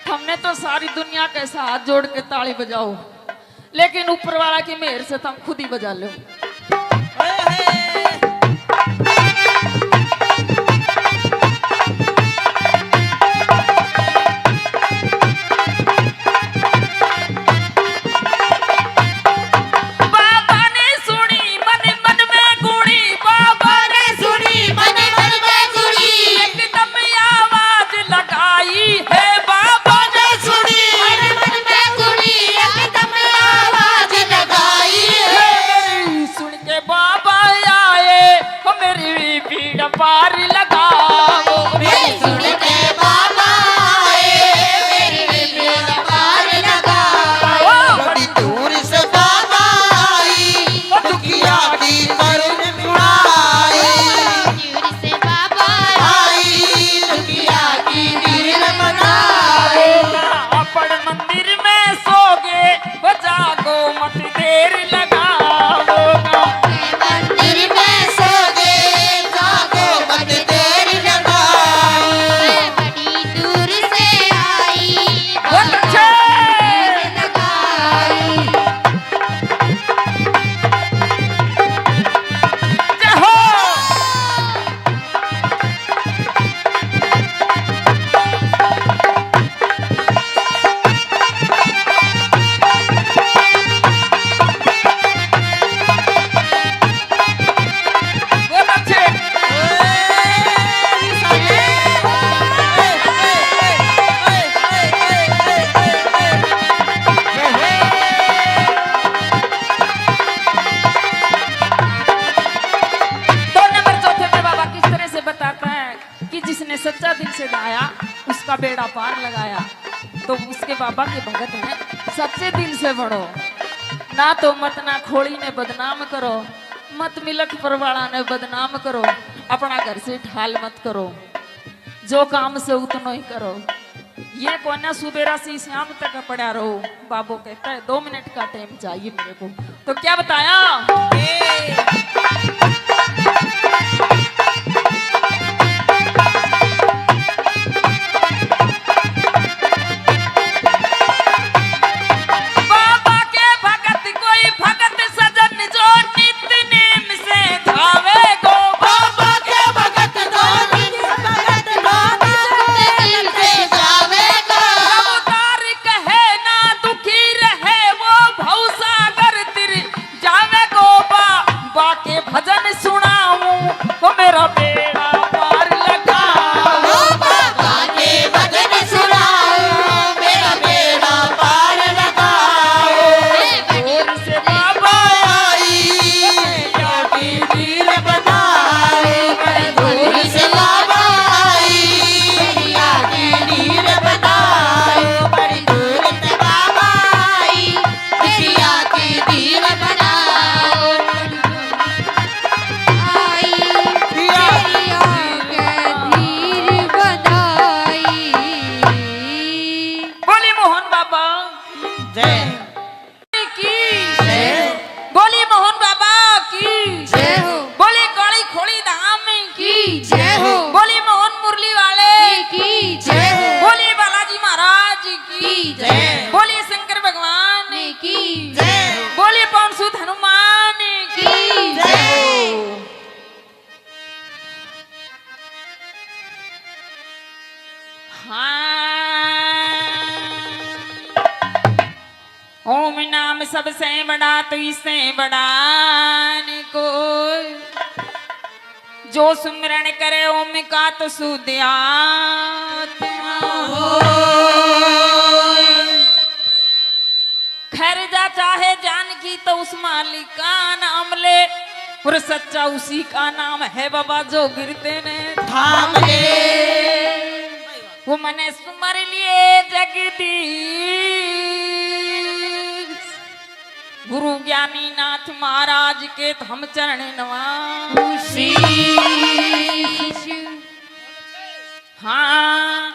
हमने तो सारी दुनिया के हाथ जोड़ के ताली बजाओ, लेकिन ऊपर वाला की मेहर से तुम खुद ही बजा लो। बाबा ने सुनी मन मन में गुणी, बाबा ने सुनी मन मन में गुड़ी एकदम आवाज लगाई है, बाबा ने सुनी मन मन में गुड़ी एकदम आवाज लगाई है। सुन के बाबा आए वो मेरी पीड़ पार लगाओ। मेरी सुन के बाबा आए मेरी पीड़ पार लगाओ। बड़ी दूर से बाबा आई, दुखिया की करुण सुनाई। दूर से बाबा आई, दुखिया की नीर बनाई। अपन मंदिर में सोगे वो जागो मत देर लगाओ। मंदिर में सो गए जागो मत देर लगाई। बड़ी दूर से आई बहुत अच्छे। लगाई। जय हो। बहुत अच्छे। दो नंबर चौथे पे बाबा किस तरह से बताता है कि जिसने सच्चा दिल से गाया उसका बेड़ा पार लगाया। तो उसके बाबा के भगत हैं सच्चे दिल से बढ़ो, ना तो मत ना खोड़ी ने बदनाम करो, मत मिलक परवाड़ा ने बदनाम करो, अपना घर से ढाल मत करो, जो काम से उतना ही करो। ये कोना सुबेरा से शाम तक पड़ा रहो। बाबू कहता है 2 मिनट का टाइम चाहिए मेरे को। तो क्या बताया? बाबा के भगत कोई भगत सजन जो नित्य नेम से धावे गो। बाबा के भगत भगत दिल से जावेगा अवतार कहे ना दुखी रहे वो भवसागर तिर जावे गो। बाबा के भजन सुनाऊं वो मेरा बेड़ा पार लगाओ। बाबा के भजन सुनाओ मेरा बेड़ा पार लगाओ। दूर से बाबा आई, की नीर बनाई। दूर से बाबा आई, दुखिया की नीर बनाई। बड़ी दूर से बाबा आई, दुखिया की नीर बनाई। आई मेरिया के धीर बनाई। बोली मोहन बाबा जय की, बोली मोहन बाबा की, जय हो बोली काली खोली धाम की, की जय हो बोली मोहन मुरली वाले की जय हो बोली बालाजी महाराज की, जय। बोली शंकर भगवान की जय बोली पवन सुत हनुमान की। की जय। हाँ। ओम नाम सबसे बड़ा तो इससे बड़ा न कोई, जो सुमिरन करे ओम का तो शुद्ध आत्मा होय। खैर जा चाहे जान की की तो उस मालिक का नाम ले, और सच्चा उसी का नाम है बाबा जो गिरते ने थाम ले। वो मने सुमर लिए जगदीश गुरु ज्ञानी नाथ महाराज के हम चरण नवासी। हाँ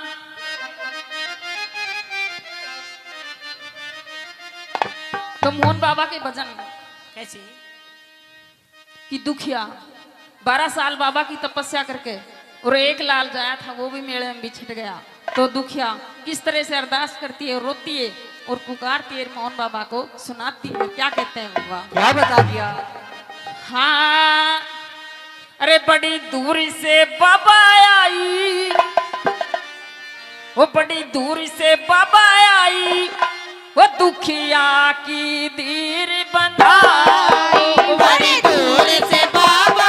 तो मोहन बाबा के भजन कैसे? कि दुखिया 12 साल बाबा की तपस्या करके और एक लाल जाया था वो भी मेले में बिछट गया, तो दुखिया किस तरह से अरदास करती है, रोती है और पुकारती है मोहन बाबा को, सुनाती है। क्या कहते हैं बाबा? क्या बता दिया? हाँ अरे बड़ी दूर से बाबा आई, वो बड़ी दूर से बाबा आई, वो दुखिया की धीर बंधाई। बड़ी दूर से बाबा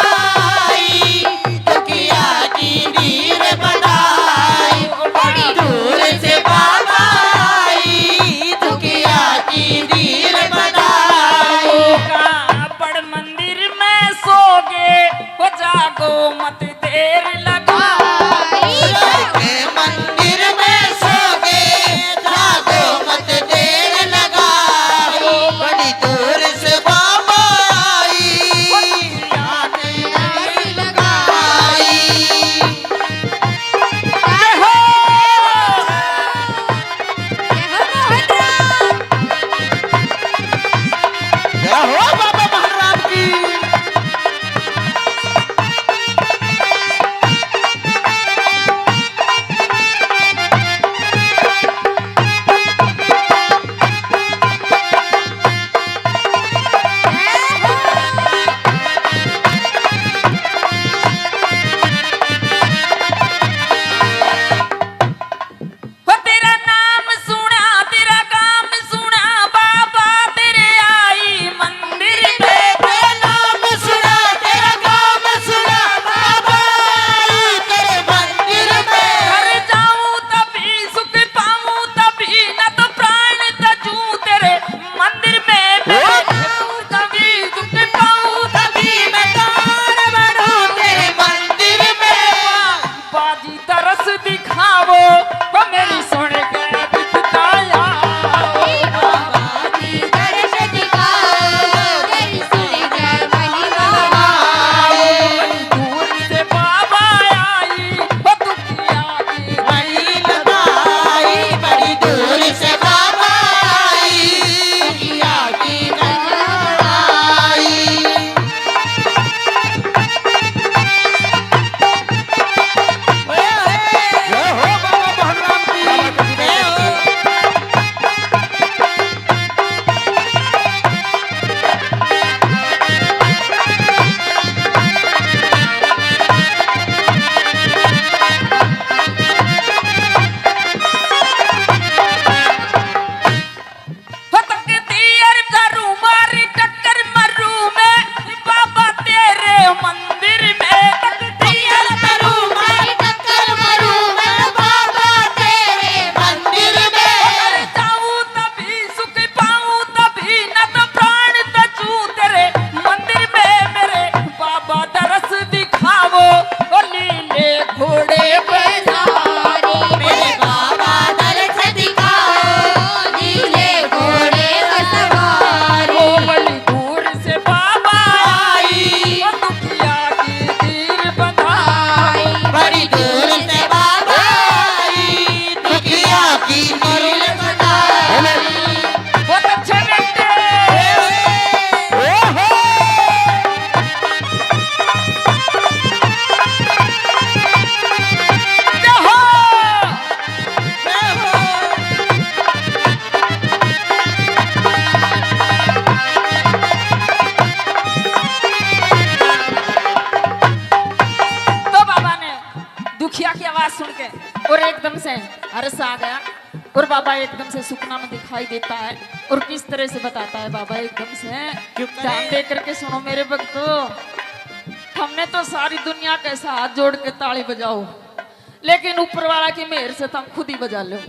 आई, दुखिया की नीर बनाई। बड़ी दूर से बाबा आई, दुखिया की नीर बनाई। कापड़ मंदिर में सोगे, वो जागो मत देर लगाई। जाके मंदिर में सोगे, जागो मत देर लगाई। बड़ी दूर से बाबा आई, दुखिया की नीर लगाई। जय हो जय हो बाबा महाराज की। वो तेरा नाम सुना, तेरा काम सुना, बाबा तेरे आई मंदिर में। तेरा नाम सुना, तेरा काम सुना, बाबा आई तेरे मंदिर में। घर जाऊं तभी सुख पाऊं तभी, न तो प्राण तजूं तेरे मंदिर में। मैं तभी सुख पाऊं तभी मैं तार बढ़ूं तेरे मंदिर में। बाजी तरस दिखावो, वो मेरी सुन के बिताया। बाबा की दर्श दिखाओ, तेरी सुन कर महिमा गाओ। दूर से बाबा आई, वो दुखिया की बड़ी लगाई, बड़ी दूर से बाबा आई, दुखिया की लगाई। जय हो बाबा महाराज की। जय हो। फटकती अर करूं मारी टक्कर मरूं मैं, बाबा तेरे मंदिर में। तैयार करूं मारी टक्कर मरूं मैं, बाबा तेरे मंदिर में। घर जाऊं तभी सुख पाऊं तभी, न तो प्राण तजूं तेरे मंदिर में। मेरे बाबा दरस दिखावो, ओ लीले घोड़े पे सवारी। मेरे बाबा दर्श दिखाओ, नीले घोड़े पर सवारी। ओ बड़ी दूर से बाबा आई, ओ दुखिया की तीर बंधाई। बड़ी दूर से बाबा आई, दुखिया की नीर बनाई। बहुत अच्छे बेटे। ओहो जय हो। तो बाबा ने दुखिया की आवाज सुन के और एकदम से हर्ष आ गया, और बाबा एकदम से सुपना में दिखाई देता है। और किस तरह से बताता है बाबा एकदम से, ध्यान दे करके सुनो मेरे भक्तों। हमने तो सारी दुनिया के साथ जोड़ के ताली बजाओ, लेकिन ऊपर वाला की मेहर से तुम खुद ही बजा लो।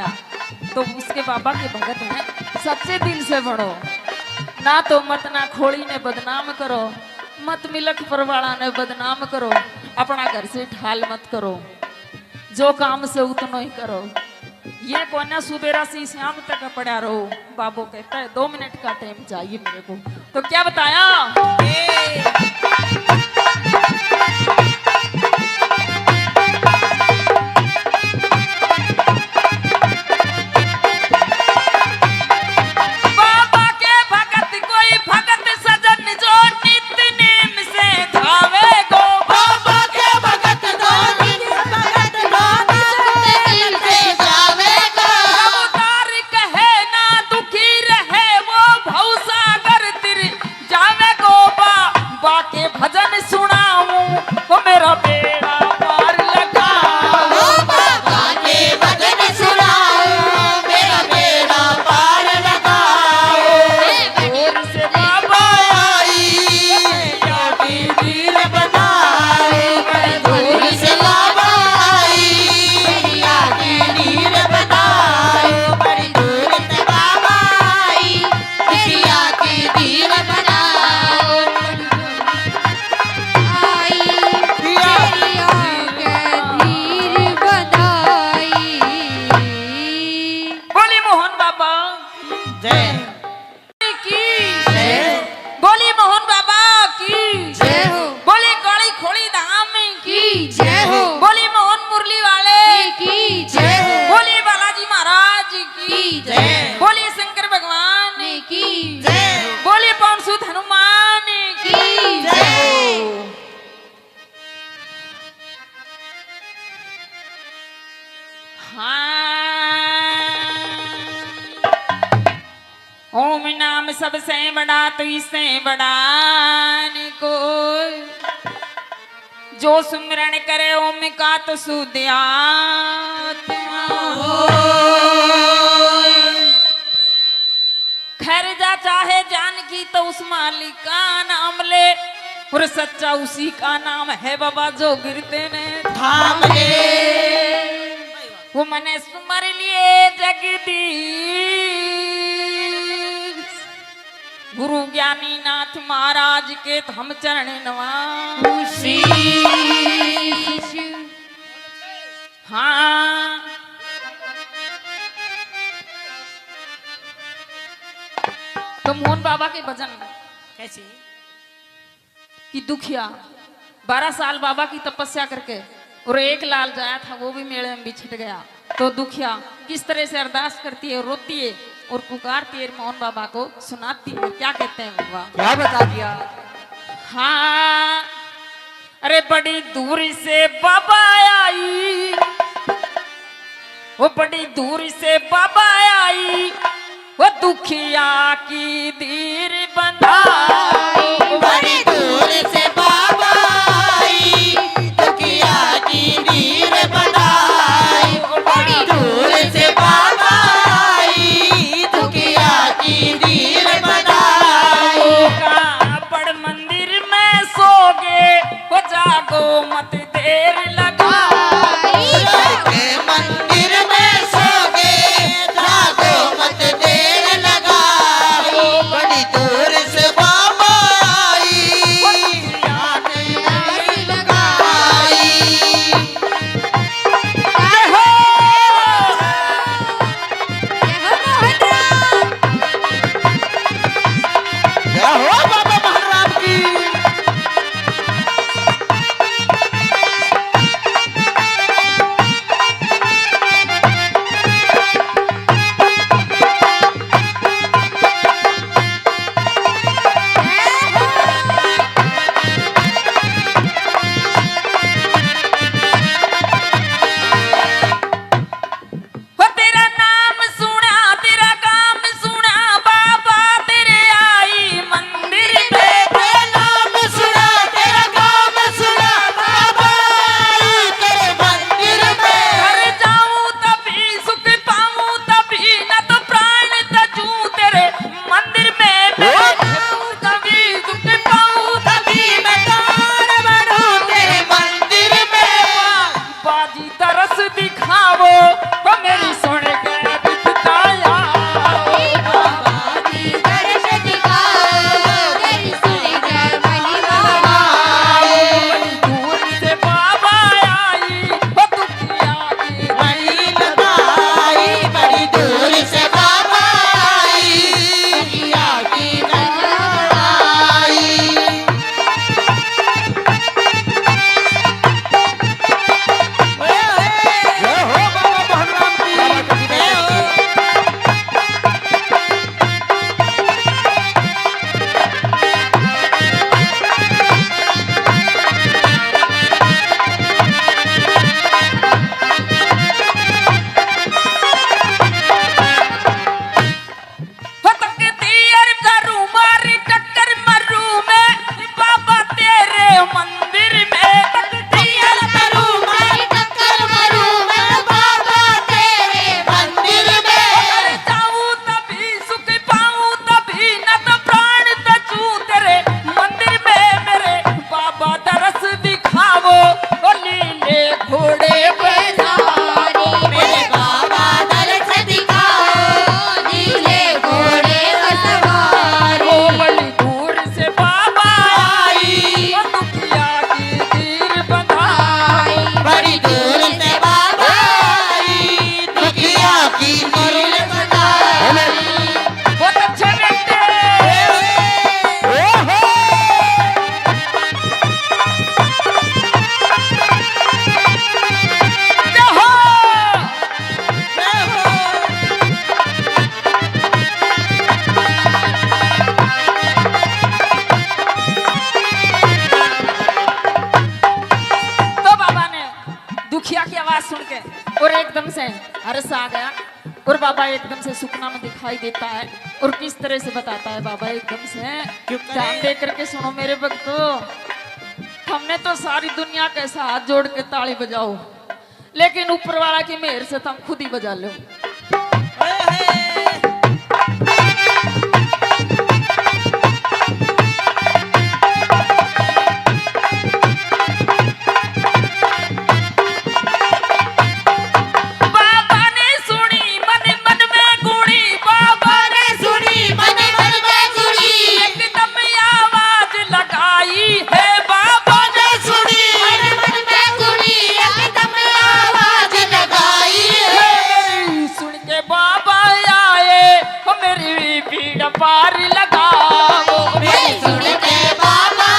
आया तो उसके बाबा के भगत हैं, सच्चे दिल से बढ़ो। ना तो मत ना खोड़ी ने बदनाम करो, मत मिलक परवाड़ा ने बदनाम करो, अपना घर से ठाल मत करो, जो काम से उतना ही करो। ये कोना सुबेरा से शाम तक पड़ा रहो। बाबू कहता है 2 मिनट का टाइम चाहिए मेरे को। तो क्या बताया? बाबा के भगत कोई भगत सजन जो नित्य नेम से धावे गो। बाबा के भगत दो दिन भगत दो दिल से जावेगा। अवतार कहे ना दुखी रहे वो भवसागर तिर जावे गो। बाबा के भजन सुनाऊं वो मेरा बेड़ा पार लगाओ। बाबा के भजन सुनाओ मेरा बेड़ा पार लगाओ। दूर से बाबा आई जाती दिल बनाए दूर से बाबा आई जाती दिल बनाए बड़ी दूर से बाबा आई जाती दिल बनाओ। बोली मोहन बाबा जय की बोली मोहन बाबा की जय हो बोली काली खोली धाम की जय हो बोली मोहन मुरली वाले की जय हो बोली बालाजी महाराज की जय बोली शंकर भगवान की जय बोली पवन सुत हनुमान की जय। ओम नाम सबसे बड़ा तो इससे बड़ा न कोई, जो सुमिरन करे ओम का तो शुद्ध आत्मा खैर जा चाहे जान की तो उस मालिक का नाम ले, और सच्चा उसी का नाम है बाबा जो गिरते ने थाम ले वो मने सुमर लिए जगदीश गुरु ज्ञानी नाथ महाराज के तो हम चरण नवासी। हाँ तो मोहन बाबा के भजन कैसे कि दुखिया 12 साल बाबा की तपस्या करके और एक लाल जाया था वो भी मेले में बिछट गया। तो दुखिया किस तरह से अरदास करती है, रोती है और पुकारती है मोहन बाबा को, सुनाती है। क्या कहते हैं बाबा? क्या बता दिया? हाँ अरे बड़ी दूर से बाबा आई, वो बड़ी दूर से बाबा आई, वो दुखिया की धीर बंधाई। बड़ी दूर से बाबा आई दुखिया की नीर बनाई। बड़ी दूर से बाबा आई दुखिया की नीर बनाई। बड़ मंदिर में सोगे वो जागो मत देर लगाई। के मंदिर में सोगे जागो मत देर लगाओ। बड़ी दूर से बाबा सुन के और एकदम से हर्ष आ गया और बाबा एकदम से सुपना में दिखाई देता है और किस तरह से बताता है बाबा एकदम से ध्यान दे करके सुनो मेरे भक्तों। हमने तो सारी दुनिया के साथ जोड़ के ताली बजाओ लेकिन ऊपर वाला की मेहर से तुम खुद ही बजा लो। पार लगाओ सुन के बाबा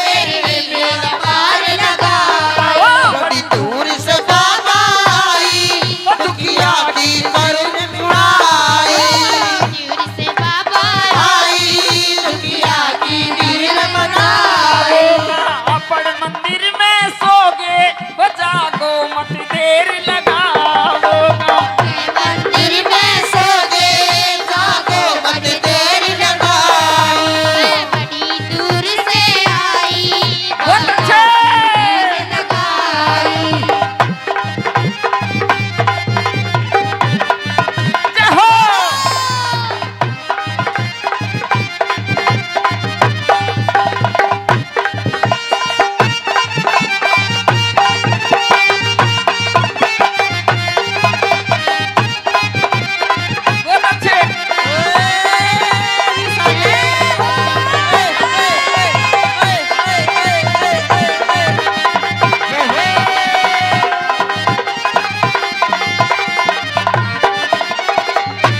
मेरी पार लगाओ। बड़ी दूर से बाबा आई दुखिया की करुण मुड़ाई। दूर से बाबा आई दुखिया की दिल बनाए। अपन मंदिर में सोगे वो जागो मत देर लगाओ। मंदिर में सोगे जागो मत देर लगाओ। बड़ी दूर से आई बहुत अच्छे। लगाई। जय हो। बहुत अच्छे।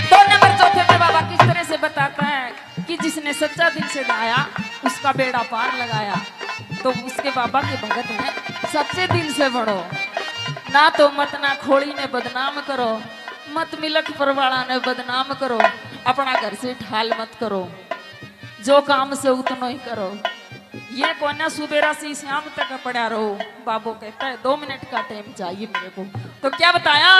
दो नंबर चौथे पे बाबा किस तरह से बताता है कि जिसने सच्चा दिल से गाया उसका बेड़ा पार लगाया। तो उसके बाबा के भगत हैं सच्चे दिल से बढ़ो ना तो मत ना खोड़ी ने बदनाम करो मत मिलक परवाड़ा ने बदनाम करो अपना घर से ढाल मत करो जो काम से उतना ही करो। ये कोना सुबेरा से शाम तक पड़ा रहो। बाबू कहता है 2 मिनट का टाइम चाहिए मेरे को। तो क्या बताया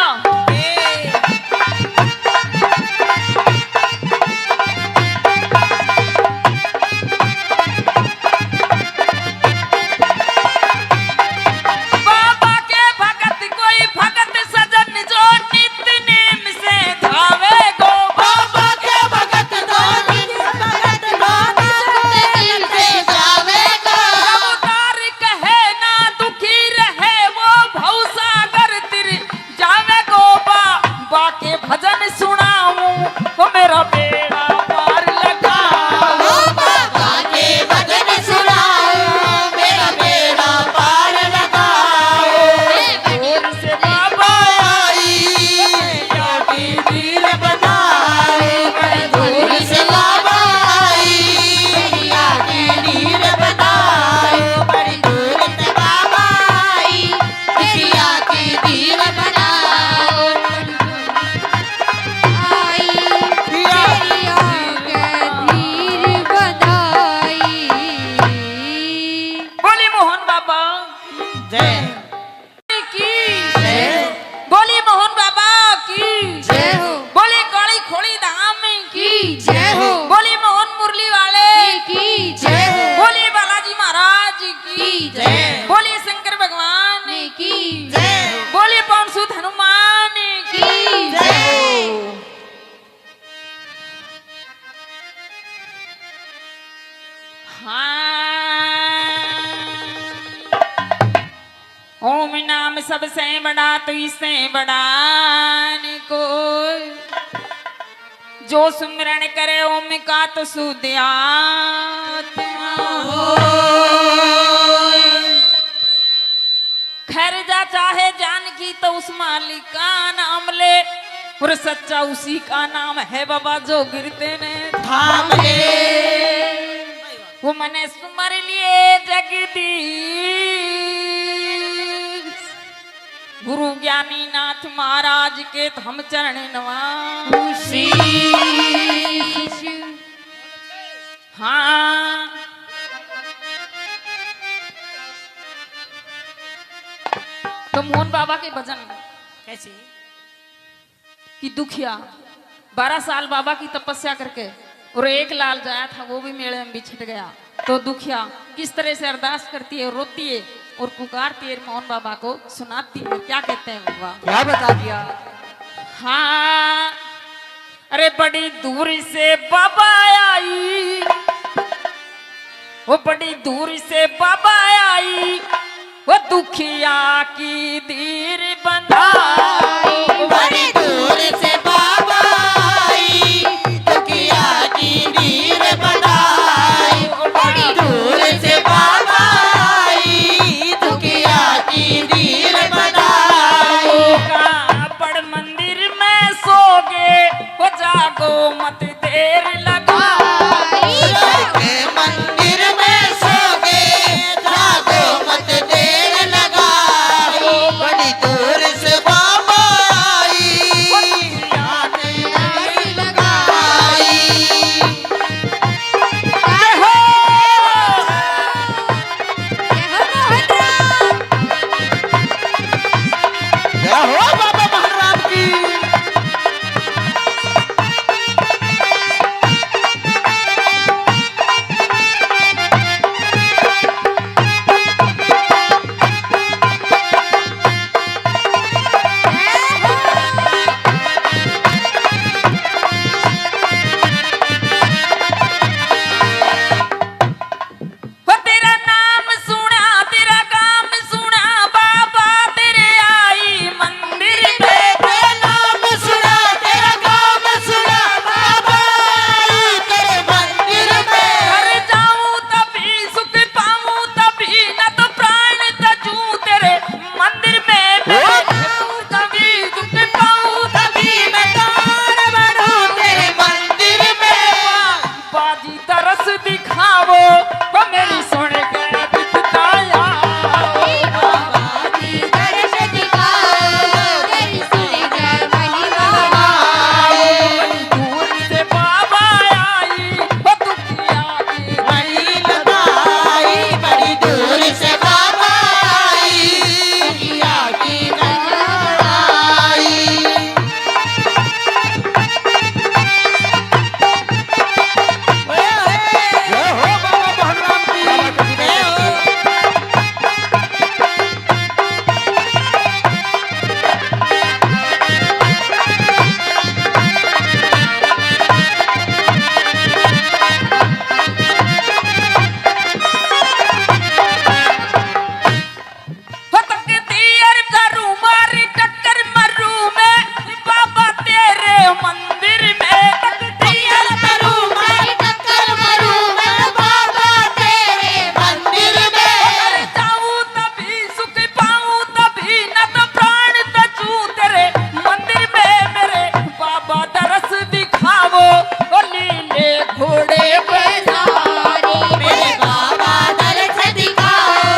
बाबा के भगत कोई भगत सजन जो नित्य नेम से धावे गो। बाबा के भगत भगत दिल से जावेगा। उतार कहे ना दुखी रहे वो भवसागर तिर जावे गो। बाबा के भजन सुनाऊं वो मेरा बेड़ा पार लगाओ। बाबा के भजन सुनाओ मेरा बेड़ा पार लगाओ। दूर से बाबा आई दुखिया की दिल बनाए। दूर से बाबा आई दुखिया की दिल बनाए। बड़ी दूर से बाबा आई दुखिया की दिल बनाओ। आई तेरी आंखें धीर बधाई। बोली मोहन बाबा जय की बोली मोहन बाबा की जय हो। बोली काली खोली धाम की जय हो। बोली मोहन मुरली वाले की जय हो। बोली बालाजी महाराज की जय। बोली शंकर भगवान की जय बोली पवन सुत हनुमान की जय। हाँ। ओम नाम सबसे बड़ा तो इससे बड़ा न कोई जो सुमिरन करे ओम का तो शुद्ध आत्मा होय। खैर जा चाहे जानकी तो उस मालिक का नाम ले और सच्चा उसी का नाम है बाबा जो गिरते ने थाम ले। वो मने सुमर लिए जगदीश गुरु ज्ञानी नाथ महाराज के हम चरण नवासी। हाँ तो मोहन बाबा के भजन कैसे? कि दुखिया 12 साल बाबा की तपस्या करके और एक लाल जाया था, वो भी मेले में बिछट गया। तो दुखिया किस तरह से अरदास करती है, रोती है और पुकारती है मोहन बाबा को, सुनाती है। क्या कहते हैं बाबा? क्या बता दिया? हाँ, अरे बड़ी दूर से बाबा आई, वो बड़ी दूर से बाबा आई, वो दुखिया की दीर बंधाई। बड़ी दूर से बाबा आई, दुखिया की नीर बनाई। बड़ी दूर से बाबा आई, दुखिया की नीर बनाई। बड़ मंदिर में सोगे, वो जागो मत देर लगाई। के मंदिर में सोगे, जागो मत देर लगाई। बड़ी दूर से बाबा आई, दुखिया की नीर लगाई। जय हो! जय हो बाबा महाराज की। वो तेरा नाम सुना, तेरा काम सुना, बाबा तेरे आई मंदिर में। तेरा नाम सुना, तेरा काम सुना, बाबा आई तेरे मंदिर में। घर जाऊं तभी सुख पाऊं तभी, न तो प्राण तजूं तेरे मंदिर में। मैं जाऊं तभी सुख पाऊं तभी मैं तार बढ़ूं तेरे मंदिर में। बाजी तरस दिखावो, वो मेरी सुन के बिताया। बाबाजी दर्श दिखाओ, तेरी सुने जय महिमा। बड़ी दूर से बाबा आई, वो दुखिया की बड़ी लगाई, बड़ी दूर से बाबा आई, दुखिया की लगाई। जय हो बाबा महाराज की। जय हो। हो तकती अर करूं मारी टक्कर मरूं मैं, बाबा तेरे मंदिर में। तकती अर करूं मैं टक्कर मरूं मैं, बाबा तेरे मंदिर में। घर जाऊं तभी सुख पाऊं तभी, न तो प्राण तजूं तेरे मंदिर में। मेरे बाबा दरस दिखावो, ओ नीले घोड़े पे सारी मेरे बाबा दर्श दिखाओ,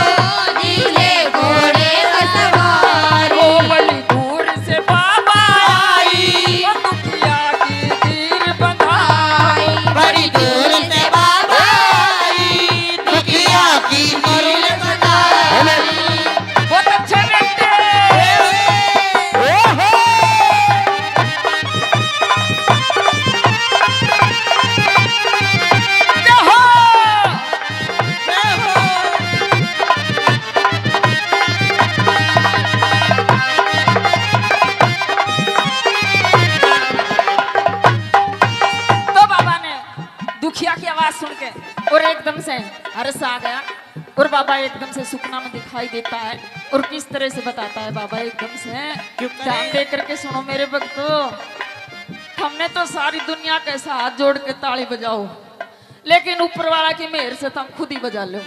नीले घोड़े पर सवारी। ओ बड़ी दूर से बाबा आई, ओ दुखिया की तीर बंधाई। बड़ी दूर से बाबा आई, दुखिया की नीर बनाई। बहुत अच्छे बेटे। ओहो! जय हो! जय हो। तो बाबा ने दुखिया की आवाज सुन के और एकदम से हर्ष आ गया, और बाबा एकदम से सुपना में दिखाई देता है। और किस तरह से बताता है बाबा एकदम से, ध्यान दे करके सुनो मेरे भक्तों। हमने तो सारी दुनिया के साथ जोड़ के ताली बजाओ, लेकिन ऊपर वाला की मेहर से तुम खुद ही बजा लो।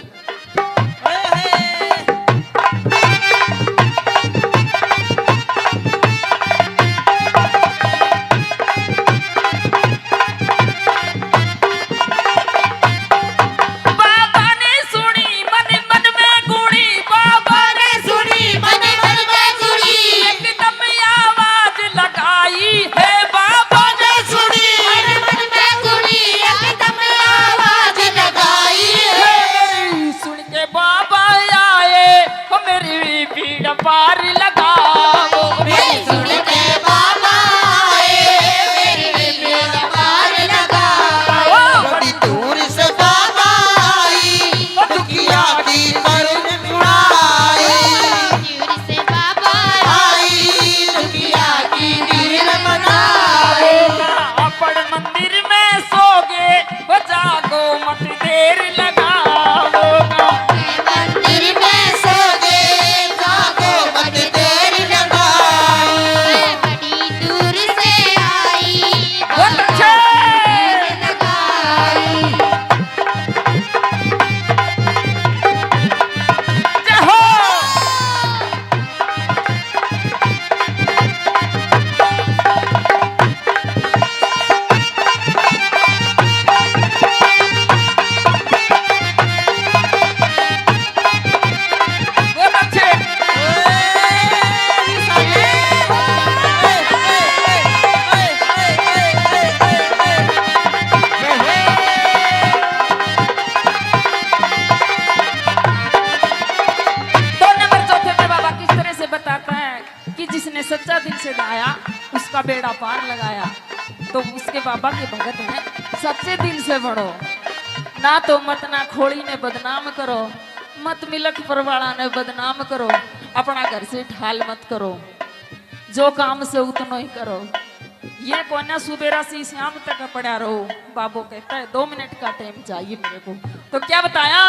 बाबा ने सुनी मन मन में गुणी, बाबा ने सुनी मन मन में गुड़ी, एकदम आवाज लगाई है। बाबा ने सुनी मन मन में गुड़ी, एकदम आवाज लगाई है। सुन के बाबा आए, वो मेरी पीड़ पार लग उसका बेड़ा पार लगाया। तो उसके बाबा के भगत हैं, सच्चे दिल से बढ़ो, ना तो मत ना खोड़ी ने बदनाम करो, मत मिलक परवाड़ा ने बदनाम करो, अपना घर से ठाल मत करो, जो काम से उतना ही करो। ये कोना सुबेरा से शाम तक पड़ा रहो। बाबू कहता है 2 मिनट का टाइम चाहिए मेरे को। तो क्या बताया?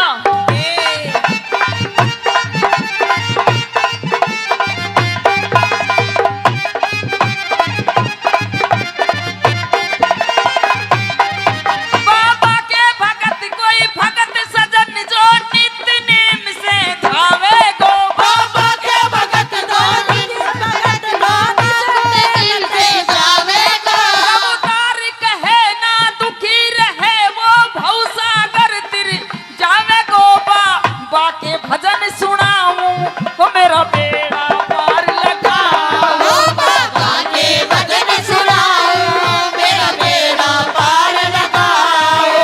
बाबा के भगत कोई भगत सजन जो नित्य नेम से धावे गो। बाबा के भगत दिल से जावेगा। अवतार कहे ना दुखी रहे वो भवसागर तिर जावे गो। बाबा के भजन सुनाऊं वो मेरा बेड़ा पार लगाओ। बाबा के भजन सुनाओ, मेरा बेड़ा पार लगाओ।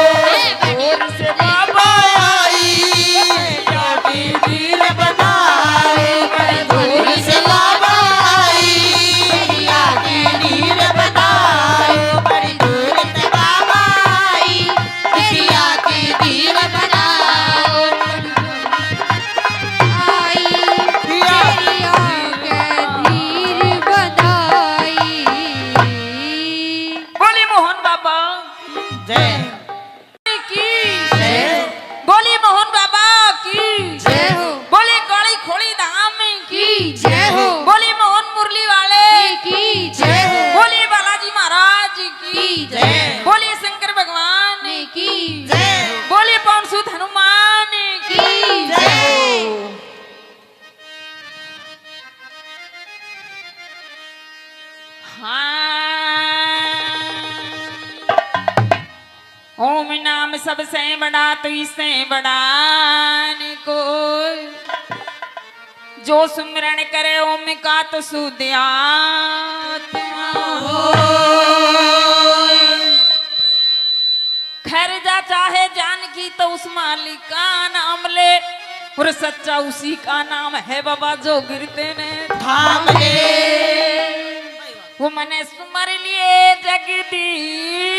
दूर से बाबा आई जाती दिल बनाए, दूर से बाबा आई जाती दिल बनाए, बड़ी दूर से बाबा आई जाती दिल बनाओ। बोली मोहन बाबा जय की बोली मोहन बाबा की बोली काली खोली धाम की बोली मोहन मुरली वाले की बोली बालाजी महाराज की जय। बोली शंकर भगवान की जय बोली पवन सुत हनुमान की जय। हाँ। ओम नाम सबसे बड़ा तो इससे बड़ा न कोई, जो सुमिरन करे ओम का तो शुद्ध आत्मा खैर जा चाहे जान की तो उस मालिक का नाम ले, और सच्चा उसी का नाम है बाबा जो गिरते ने थाम ले। वो मने सुमर लिए जगदीश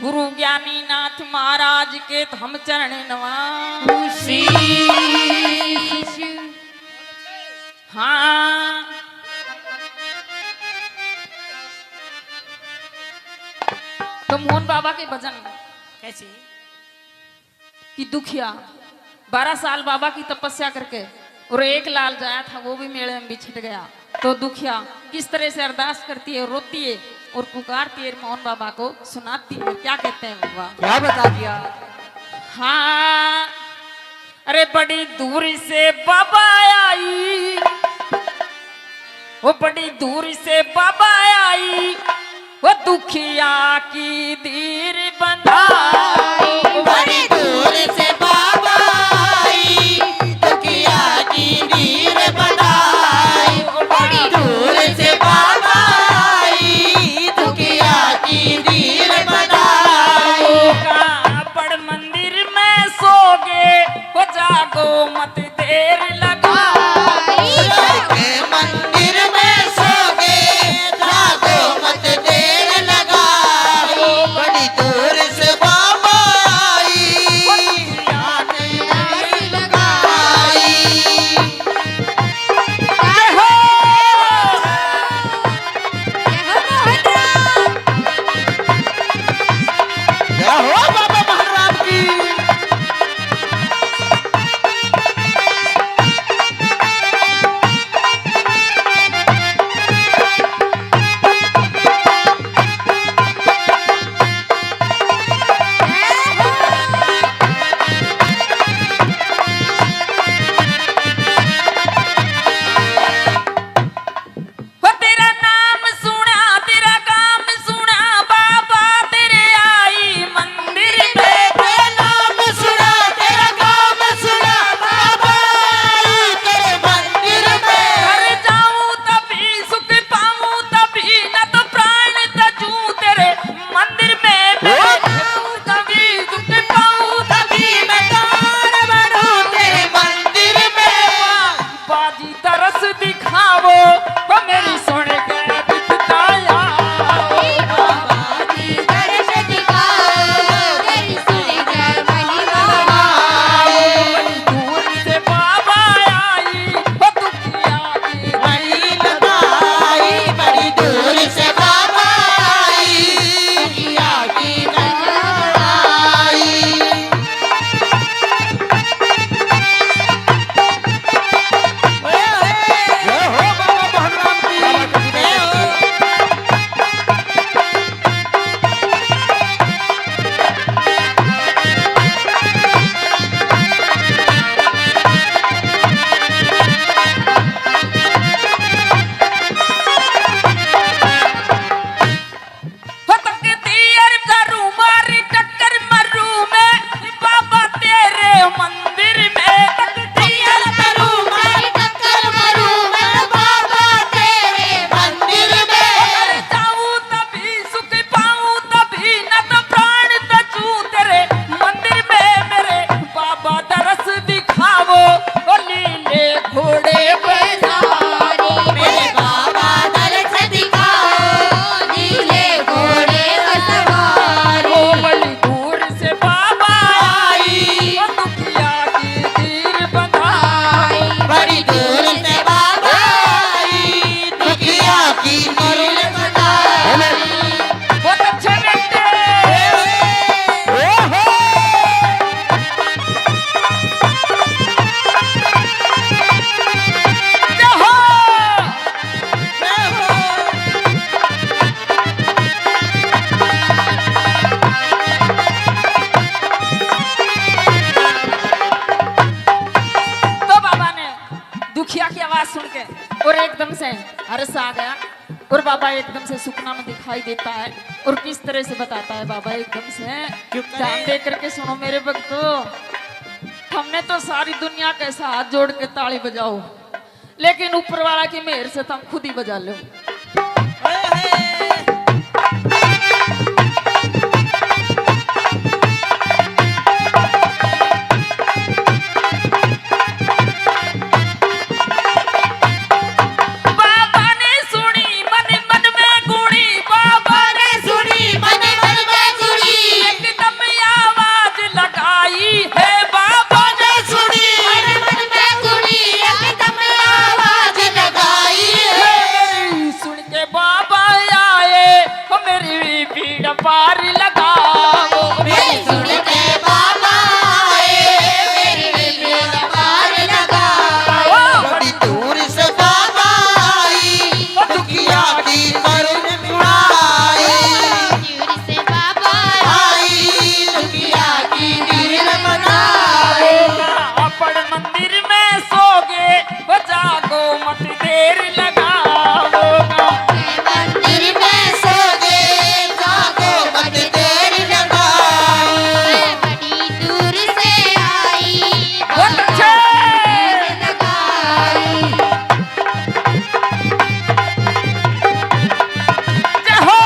गुरु ज्ञानी नाथ महाराज के हम चरण नवासी। हाँ तो मोहन बाबा के भजन कैसे? कि दुखिया 12 साल बाबा की तपस्या करके और एक लाल जाया था वो भी मेले में बिछट गया। तो दुखिया किस तरह से अरदास करती है, रोती है और पुकारती है, मोहन बाबा को सुनाती है। क्या कहते हैं बाबा? क्या बता दिया? हाँ अरे बड़ी दूर से बाबा आई, वो बड़ी दूर से बाबा आई, वो दुखिया की धीर बंधाई। बड़ी दूर से बाबा आई, दुखिया की धीर बनाई। बड़ी दूर से बाबा आई, दुखिया की धीर बनाई। कापड़ मंदिर में सोगे, वो जागो मत देर लगाई। जाके मंदिर में सोगे, जागो मत देर लगाओ। बड़ी दूर से बाबा एकदम से हर्ष आ गया और बाबा एकदम से सुपना में दिखाई देता है और किस तरह से बताता है बाबा एकदम से ध्यान दे करके सुनो मेरे भक्तों। हमने तो सारी दुनिया के साथ हाथ जोड़ के ताली बजाओ, लेकिन ऊपर वाला की मेहर से तुम खुद ही बजा लो। पार लगाओ सुन के बाबा मेरी पार लगाओ। बड़ी दूर से बाबा आई, दुखिया की करुण उड़ाई। दूर से बाबा आई, दुखिया की दिल बनाए। अपन मंदिर में सोगे वो जागो मत देर लगाओ। मंदिर में सोगे जागो मत देर लगाओ। बड़ी दूर से आई बहुत अच्छे। लगाई। जय हो।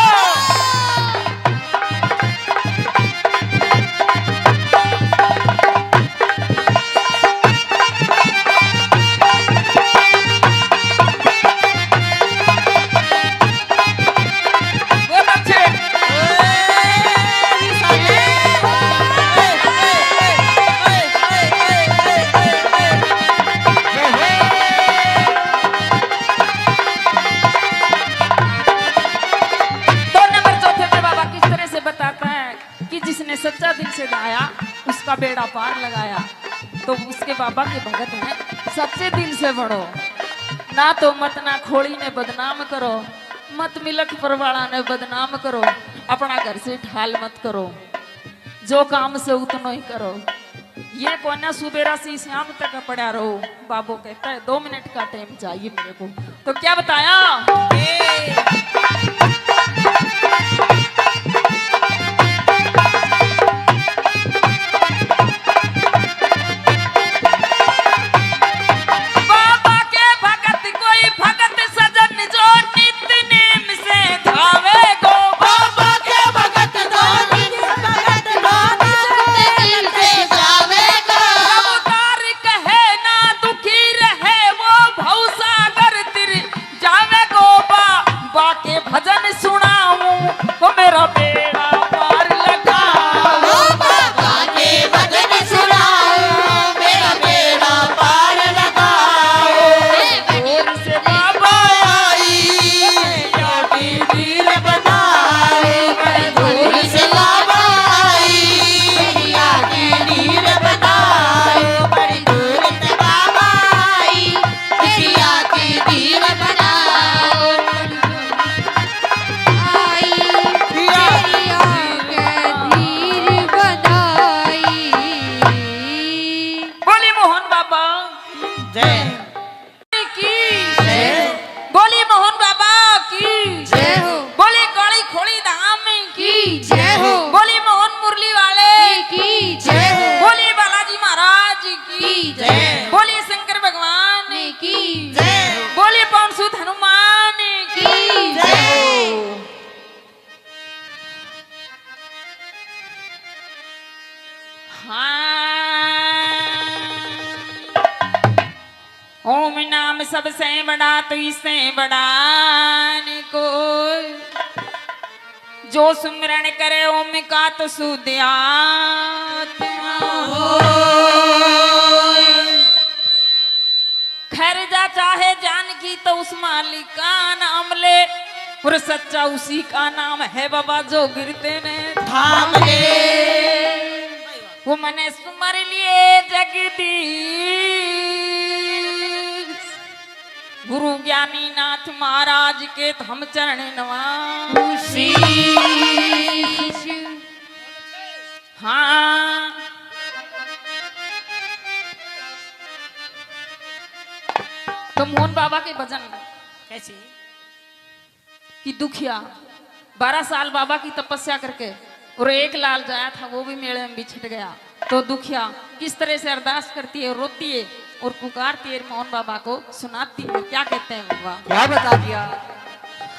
बहुत अच्छे। दो नंबर चौथे पे बाबा किस तरह से बताता है कि जिसने सच्चा दिल से गाया उसका बेड़ा पार लगाया। तो उसके बाबा के भगत हैं सच्चे दिल से बढ़ो, ना तो मत ना खोड़ी ने बदनाम करो, मत मिलक परवाड़ा ने बदनाम करो, अपना घर से ठाल मत करो, जो काम से उतना ही करो। ये कोना सुबेरा से शाम तक पड़ा रहो। बाबू कहता है 2 मिनट का टाइम चाहिए मेरे को। तो क्या बताया? बाबा के भगत कोई भगत सजन जो नित्य नेम से धावे गो। बाबा के भगत दिल से जावेगा। अवतार कहे ना दुखी रहे वो भवसागर तिर जावे गो। बाबा के भजन सुनाऊं वो मेरा बेड़ा पार लगाओ। बाबा के भजन सुनाओ, मेरा बेड़ा पार लगाओ। दूर से बाबा आई, की दिल बनाए। दूर से बाबा आई, की दिल बनाए। बड़ी दूर से बाबा आई, दुखिया की दिल बनाओ। आई तेरी आंखें धीर बनाई। बोली मोहन बाबा जय की बोली मोहन बाबा की जय हो बोली काली खोली धाम की जय हो बोली मोहन मुरली वाले की जय हो बोली बालाजी महाराज की जय। बोली शंकर भगवान की जय बोली पवन सुत हनुमान की जय। हाँ। ओम नाम सबसे बड़ा तो इससे बड़ा न कोई, जो सुमिरन करे ओम का तो शुद्ध आत्मा होय। खैर जा चाहे जान की तो उस मालिक का नाम ले, और सच्चा उसी का नाम है बाबा जो गिरते ने थाम ले। वो मने सुमर लिए जगदीश। गुरु ज्ञानी नाथ महाराज के हम चरण नवासी। हाँ तो मोहन बाबा के भजन कैसी? कि दुखिया 12 साल बाबा की तपस्या करके और एक लाल जाया था, वो भी मेले में बिछट गया। तो दुखिया किस तरह से अरदास करती है, रोती है और पुकारती है मोहन बाबा को, सुनाती है। क्या कहते हैं बाबा? क्या बता दिया?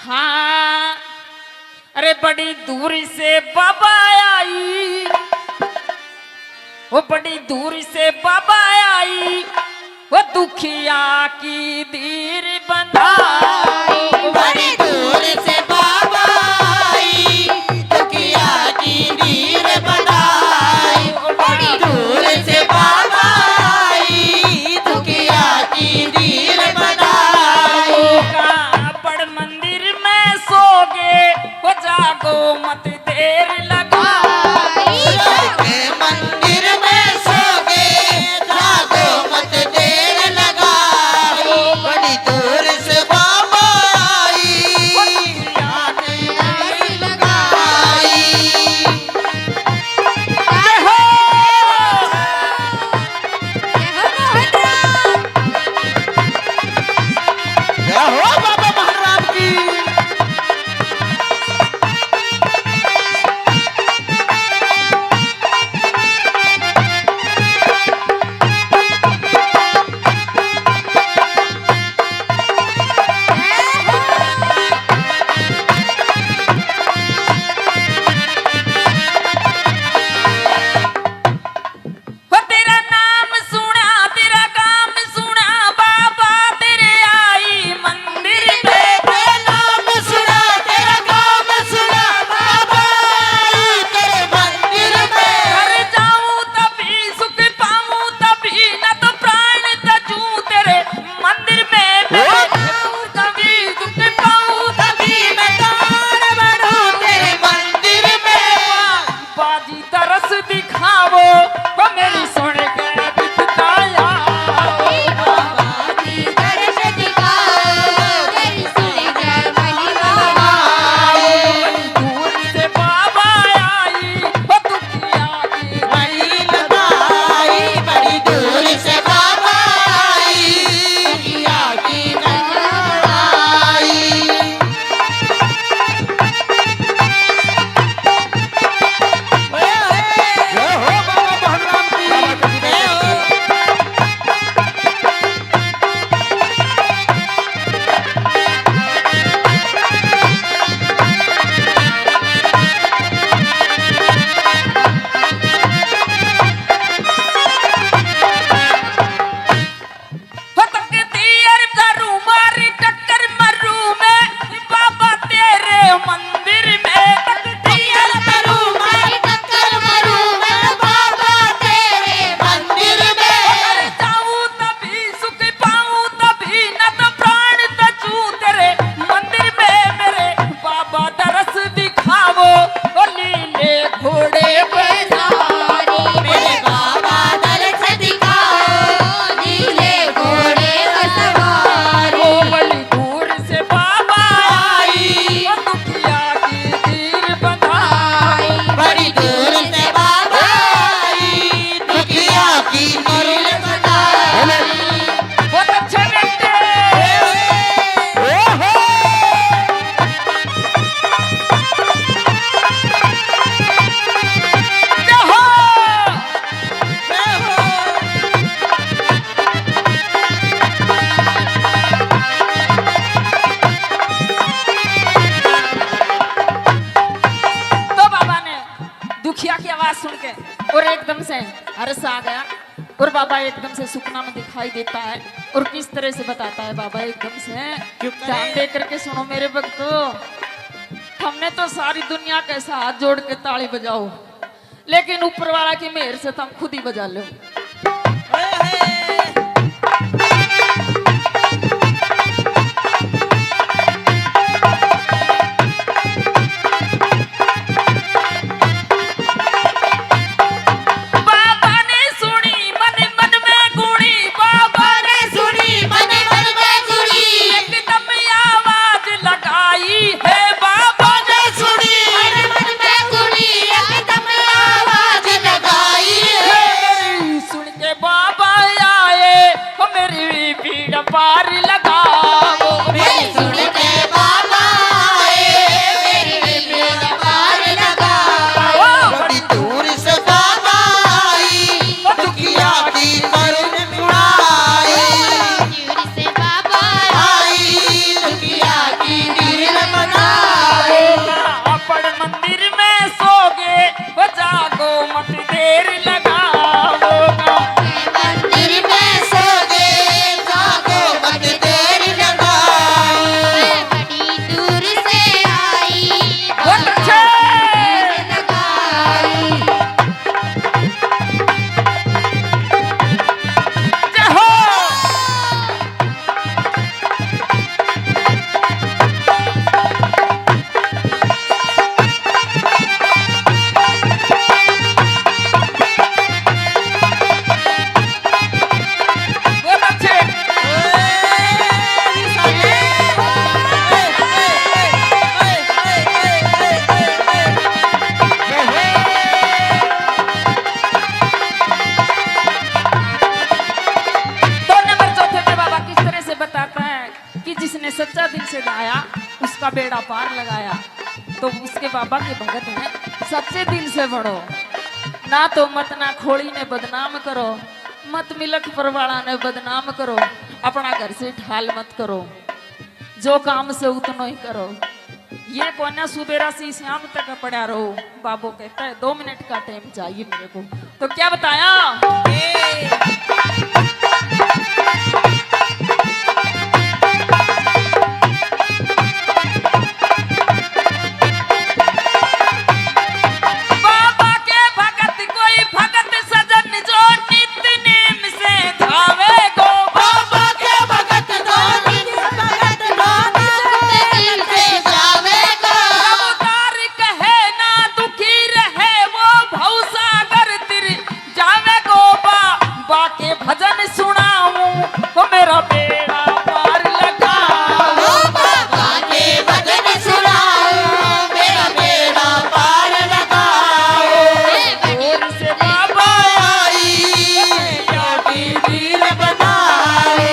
हाँ, अरे बड़ी दूर से बाबा आई, वो बड़ी दूर से बाबा आई, वो दुखिया की दीर बंधाई। बड़ी दूर से बाबा आई, दुखिया की नीर बनाई। बड़ी दूर से बाबा आई, दुखिया की नीर बनाई। बड़ मंदिर में सोगे, वो जागो मत देर लगाई। मंदिर में सोगे, जागो मत देर लगाई। बड़ी दूर से बाबा आई, दुखिया की नीर लगाई। जय हो मोहन राम। जय हो बाबा महाराज की। वो तेरा नाम सुना, तेरा काम सुना, बाबा तेरे आई मंदिर में। तेरा नाम सुना, तेरा काम सुना, बाबा आई तेरे मंदिर में। घर जाऊं तभी सुख पाऊं तभी, न तो प्राण तजूं तेरे मंदिर में। मैं जाऊं तभी सुख पाऊं तभी मैं दान बढ़ूं तेरे मंदिर में। बाजी तरस दिखावो, वो मेरी सुन के बिताया। बाबाजी दर्श दिखाओ, तेरी सुन के महिमा बड़ी दूर से बाबा आई, वो दुखिया की बड़ी लगाई, बड़ी दूर से बाबा आई, दुखिया की लगाई। जय हो बाबा महाराज की। जय हो। हो तकती अर करू मारी टक्कर मरू मैं, बाबा तेरे मंदिर में। तकती अर करू मारी टक्कर मरूं मैं, बाबा तेरे मंदिर में। घर जाऊं तभी सुख पाऊं तभी, न तो प्राण तजूं तेरे मंदिर में। मेरे बाबा दरस दिखावो, ओ लीले घोड़े पे सवारी मेरे बाबा दर्श दिखाओ, नीले घोड़े पर सवारी। ओ बड़ी दूर से बाबा आई, ओ दुखिया की दीर बंधाई। बड़ी दूर से बाबा आई, दुखिया की नीर बनाई। बहुत अच्छे बेटे। जय हो। जय हो। तो बाबा ने दुखिया की आवाज सुन के और एकदम से हर्ष आ गया, और बाबा एकदम से सुपना में दिखाई देता है। और किस तरह से बताता है बाबा एकदम से, ध्यान दे करके सुनो मेरे भक्तों। हमने तो सारी दुनिया के साथ हाथ जोड़ के ताली बजाओ, लेकिन ऊपर वाला की मेहर से तुम खुद ही बजा लो। बाबा ने सुनी मन मन में गुणी, बाबा ने सुनी मन मन में गुड़ी, एकदम आवाज लगाई है। बाबा ने सुनी मन मन में गुड़ी, एकदम आवाज लगाई है। उसका बेड़ा पार लगाया। तो उसके बाबा के भगत हैं, सच्चे दिल से बढ़ो, ना तो मत ना खोड़ी ने बदनाम करो, मत मिलक परवाड़ा ने बदनाम करो, अपना घर से ढाल मत करो, जो काम से उतना ही करो। ये कोना सुबेरा से शाम तक पड़ा रहो। बाबू कहता है 2 मिनट का टाइम चाहिए मेरे को। तो क्या बताया? बाबा के भगत कोई भगत सजन जो नित्य नेम से धावे गो। बाबा के भगत भगत दिल से जावेगा। अवतार कहे ना दुखी रहे वो भवसागर तिर जावे गो। बाबा के भजन सुनाऊं तो मेरा बेड़ा पार लगाओ। बाबा के भजन सुनाओ मेरा बेड़ा पार लगाओ। दूर से बाबा आई की वीर बनाओ।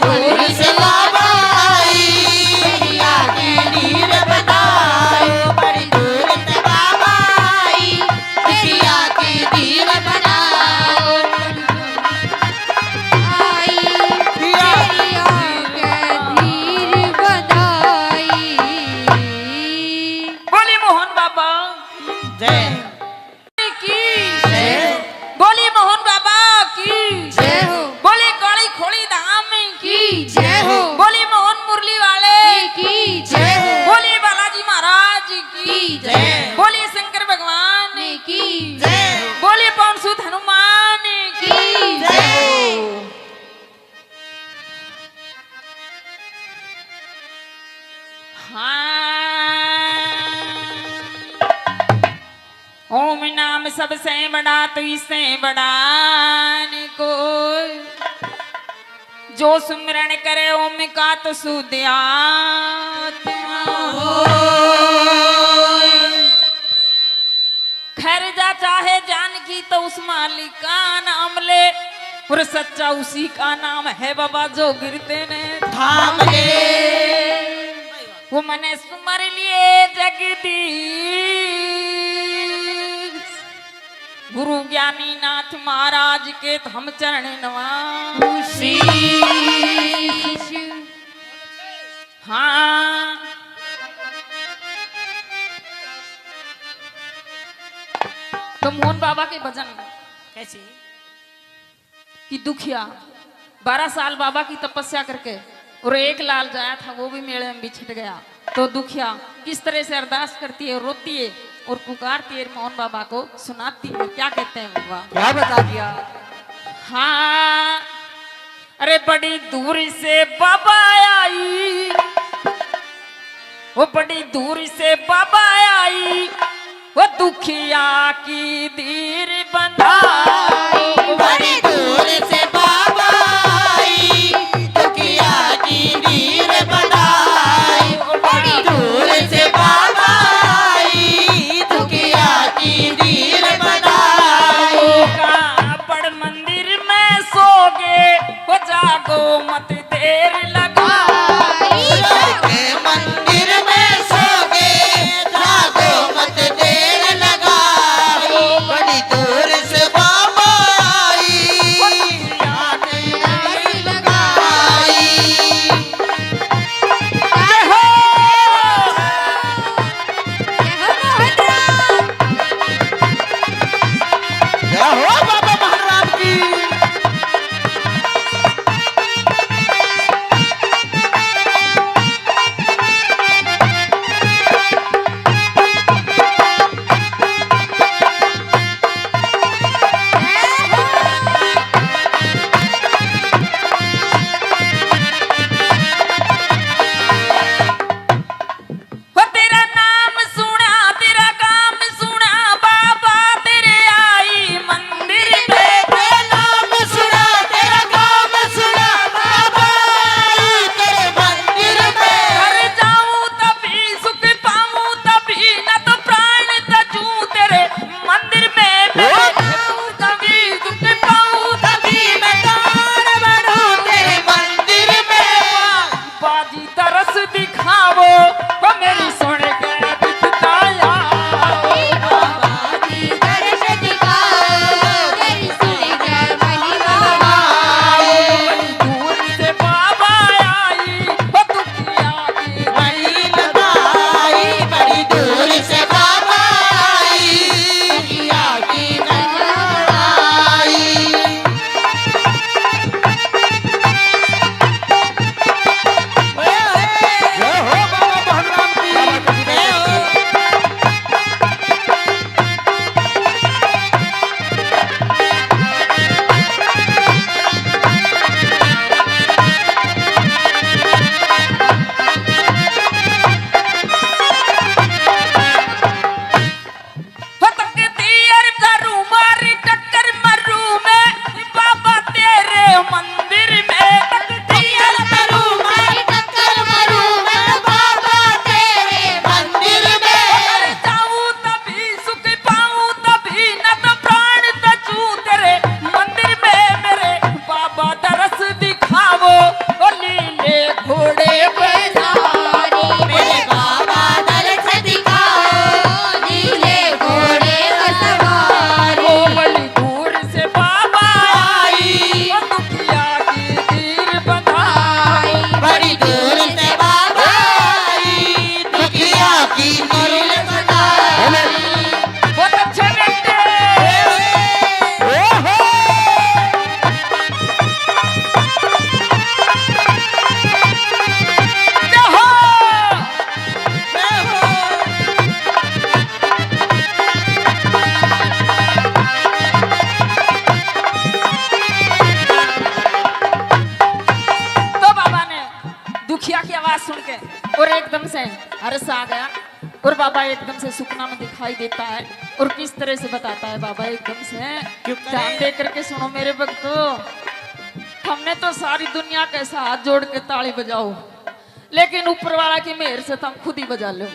दूर से बाबा आई की वीर बनाओ। बड़ी दूर से बाबा आई की वीर बनाओ। बोली मोहन बाबा जय की, बोली मोहन बाबा की, बोली काली खोली धाम की, बोली मोहन मुरली वाले की, बोली बालाजी महाराज की, बोली शंकर भगवान की, बोली पवन सुत हनुमान की। हाँ। ओम नाम सबसे बड़ा तो इससे बड़ा न कोई, जो सुमिरन करे ओम का तो शुद्ध आत्मा होय। खैर जा चाहे जान की तो उस मालिक का नाम ले, और सच्चा उसी का नाम है बाबा जो गिरते ने थाम ले। वो मने सुमर लिए जगदीश। गुरु ज्ञानी नाथ महाराज के हम चरण नवासी। हाँ तो मोहन बाबा के भजन कैसे कि दुखिया 12 साल बाबा की तपस्या करके और एक लाल जाया था वो भी मेले में बिछट गया। तो दुखिया किस तरह से अरदास करती है, रोती है और पुकारती है मोहन बाबा को, सुनाती है। क्या कहते हैं बाबा? क्या बता दिया? हाँ अरे बड़ी दूर से बाबा आई, वो बड़ी दूर से बाबा आई, वो दुखिया की धीर बंधाई। बड़ी दूर से बाबा आई दुखिया की वीर बनाई। बड़ी दूर से बाबा आई दुखिया की वीर बनाई। कापड़ मंदिर में सोगे वो जागो मत देर लगाई। के मंदिर में सोगे जागो मत देर लगाई। बड़ी दूर से बाबा एकदम से हर्ष आ गया और बाबा एकदम से सुपना में दिखाई देता है और किस तरह से बताता है बाबा एकदम से। क्यों करे? ध्यान दे करके सुनो मेरे भक्तों, हमने तो सारी दुनिया के साथ हाथ जोड़ के ताली बजाओ, लेकिन ऊपर वाला की मेहर से तुम खुद ही बजा लो।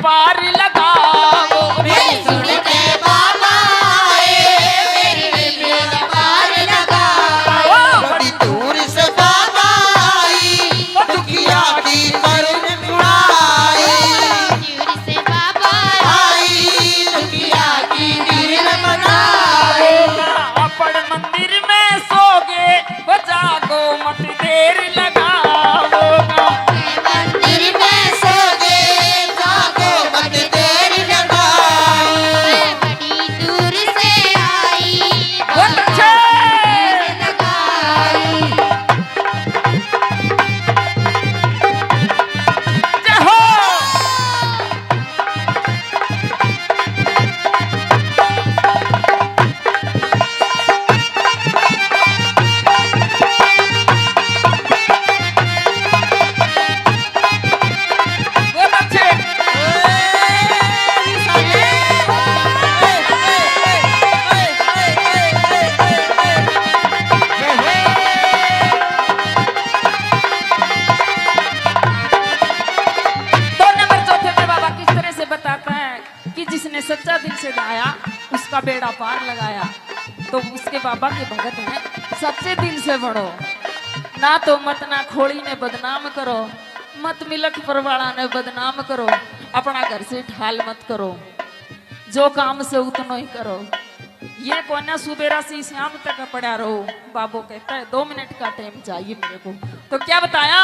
पार लगाओ सुन के बाबा आए मेरी बेड़ा पार लगाओ। बड़ी दूर से बाबा आई दुखिया की करुण उड़ाई। दूर से बाबा आई दुखिया की नीर बनाए। अपन मंदिर में सोगे जागो मत देर लगाओ। मंदिर में सो गए जागो मत देर लगाओ। बड़ी दूर से आई बहुत अच्छे। लगाई। जय हो। बहुत अच्छे। दो नंबर चौथे में बाबा किस तरह से बताता है कि जिसने सच्चा दिल से गाया उसका बेड़ा पार लगाया। तो उसके बाबा के भगत हैं, सच्चे दिल से बढ़ो, ना तो मत ना खोड़ी ने बदनाम करो, मत मिलक परवाड़ा ने बदनाम करो, अपना घर से ढाल मत करो, जो काम से उतना ही करो। ये कोना सुबेरा से शाम तक पड़ा रहो। बाबू कहता है 2 मिनट का टाइम चाहिए मेरे को। तो क्या बताया?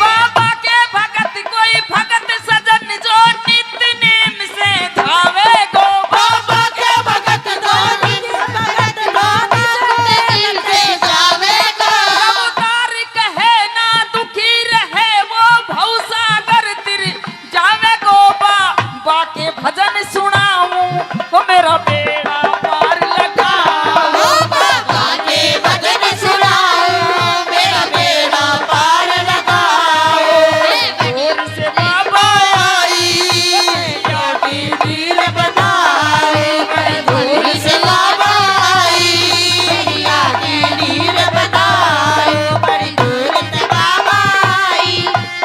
बाबा के भगत कोई भगत सजन जो नित्य नेम से धावे गो। बाबा के भगत भगत दिल से जावेगा। अवतार कहे ना दुखी रहे वो भवसागर तिर जावे गो। बा के भजन सुनाऊं वो मेरा बेड़ा पार लगाओ। बाबा के भजन सुनाओ मेरा बेड़ा पार लगाओ। दूर से बाबा दुखिया की नीर बनाए। दूर से बाबा आई दुखिया की नीर बनाए। बड़ी दूर से बाबा आई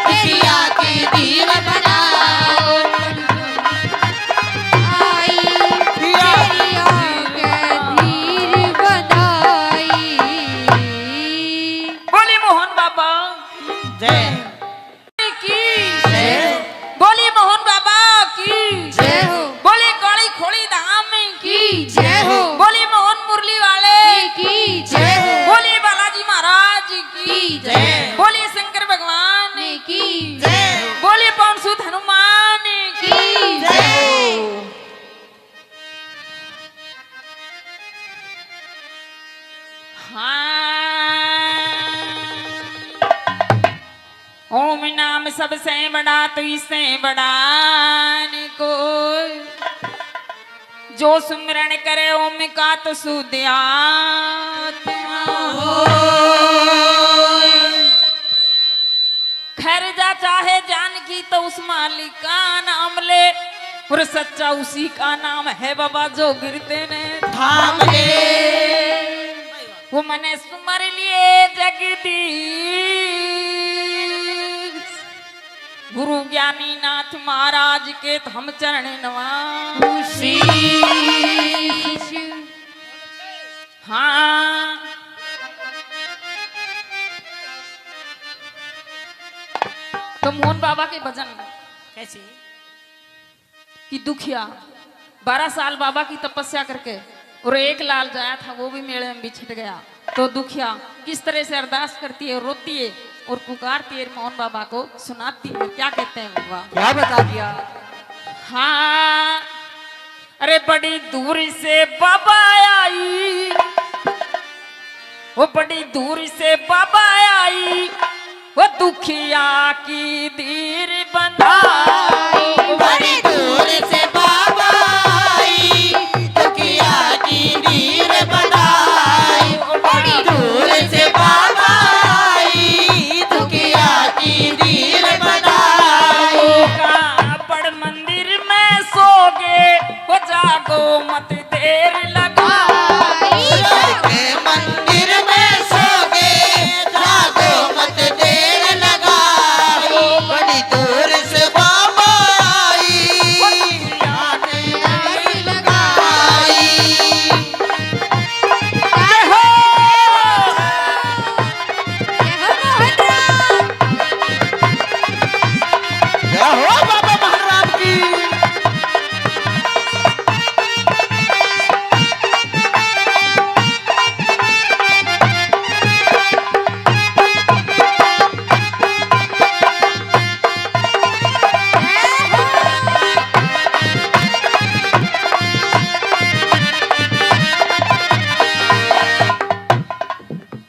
दुखिया की नीर बनाए। आई तेरी आंखें धीर बनाई। बोली मोहन बाबा जय की, जय बोली मोहन बाबा की, जय हो बोली काली खोड़ी धाम की, की जय हो बोली मोहन मुरली वाले की जय हो बोली बालाजी महाराज की, की जय बोली शंकर भगवान की जय बोली पवन सुत हनुमान की। की जय। हाँ। ओम नाम सबसे बड़ा तो इससे बड़ा न कोई, जो सुमिरन करे ओम का तो शुद्ध आत्मा होय। खैर जा चाहे जान की तो उस मालिक का नाम ले, और सच्चा उसी का नाम है बाबा जो गिरते ने थाम ले। वो मैंने सुमर लिए जगदीश गुरु ज्ञानी नाथ महाराज के हम चरण नवासी। हाँ तो मोहन बाबा के भजन कैसे? कि दुखिया 12 साल बाबा की तपस्या करके और एक लाल जाया था वो भी मेले में बिछट गया। तो दुखिया किस तरह से अरदास करती है, रोती है और पुकारती है मोहन बाबा को, सुनाती है। क्या कहते हैं बाबा? क्या बता दिया? हाँ, अरे बड़ी दूरी से बाबा आई, वो बड़ी दूरी से बाबा आई, वो दुखिया की धीर बंधाई। बड़ी दूर से बाबा आई, दुखिया की नीर बनाई। बड़ी दूर से बाबा आई, दुखिया की नीर बनाई। का बड़ मंदिर में सोगे, वो जागो मत देर लगाई। के मंदिर में सोगे, जागो मत देर लगाई। बड़ी दूर से बाबा आई, दुखिया की नीर लगाई। जय हो मोहन राम। जय हो बाबा महाराम की।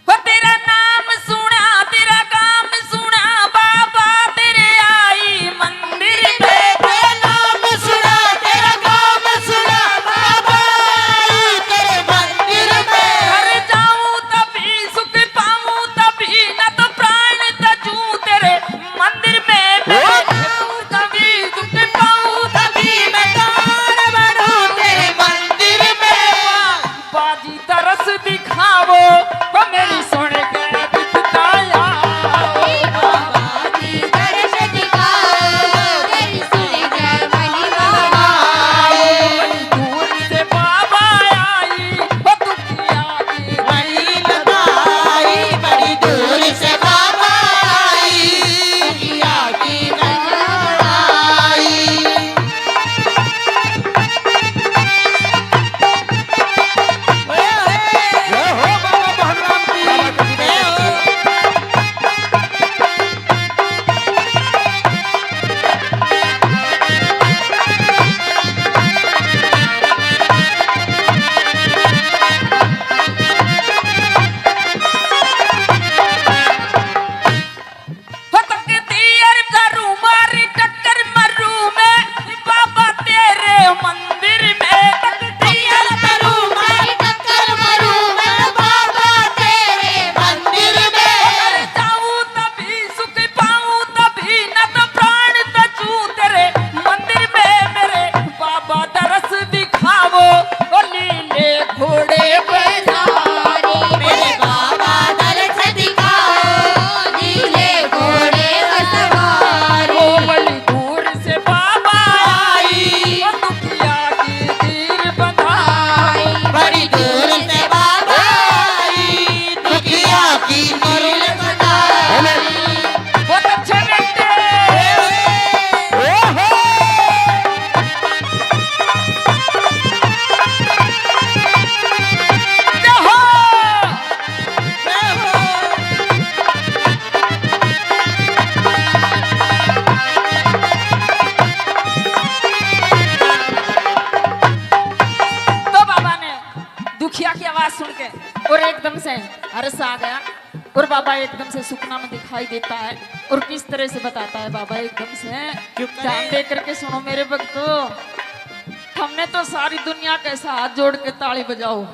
वो तेरा नाम सुना, तेरा काम सुना, बाबा तेरे आई मंदिर में। तेरा नाम सुना, तेरा काम सुना, बाबा आई तेरे मंदिर में। घर जाऊं तभी सुख पाऊं तभी, न तो प्राण तजूं तेरे मंदिर में। मैं जाऊं तभी सुख पाऊं तभी, मैं दान बढ़ूं तेरे मंदिर में। बाजी तरस दिखावो, वो मेरी सुन के बिताया। बाबा जी दर्श दिखाओ, तेरी सुन कर महिमा गाओ। दूर से बाबा आई, वो दुखिया की वही लगाई, बड़ी दूर से बाबा आई, दुखिया की लगाई। जय हो बाबा महाराम की। फटकती अर करूं मारी टक्कर मरूं मैं, बाबा तेरे मंदिर में। तैयार करूं मारी टक्कर मरूं मैं, बाबा तेरे मंदिर में। घर जाऊं तभी सुख पाऊं तभी, न तो प्राण तजूं तेरे मंदिर में। मेरे बाबा दरस दिखावो, ओ लीले घोड़े पे सारी मेरे बाबा दर्श दिखाओ, नीले घोड़े पर सवार। ओ बड़ी दूर से बाबा आई, ओ दुखिया की तीर बंधाई। बड़ी दूर से बाबा आई, दुखिया की नीर बनाई। बहुत अच्छे बेटे। ओहो। जय हो। तो बाबा ने दुखिया की आवाज सुन के और एकदम से हर्ष आ गया, और बाबा एकदम से सुपना में दिखाई देता है। और किस तरह से बताता है बाबा एकदम से, ध्यान दे करके सुनो मेरे भक्तों। हमने तो सारी दुनिया के साथ हाथ जोड़ के ताली बजाओ,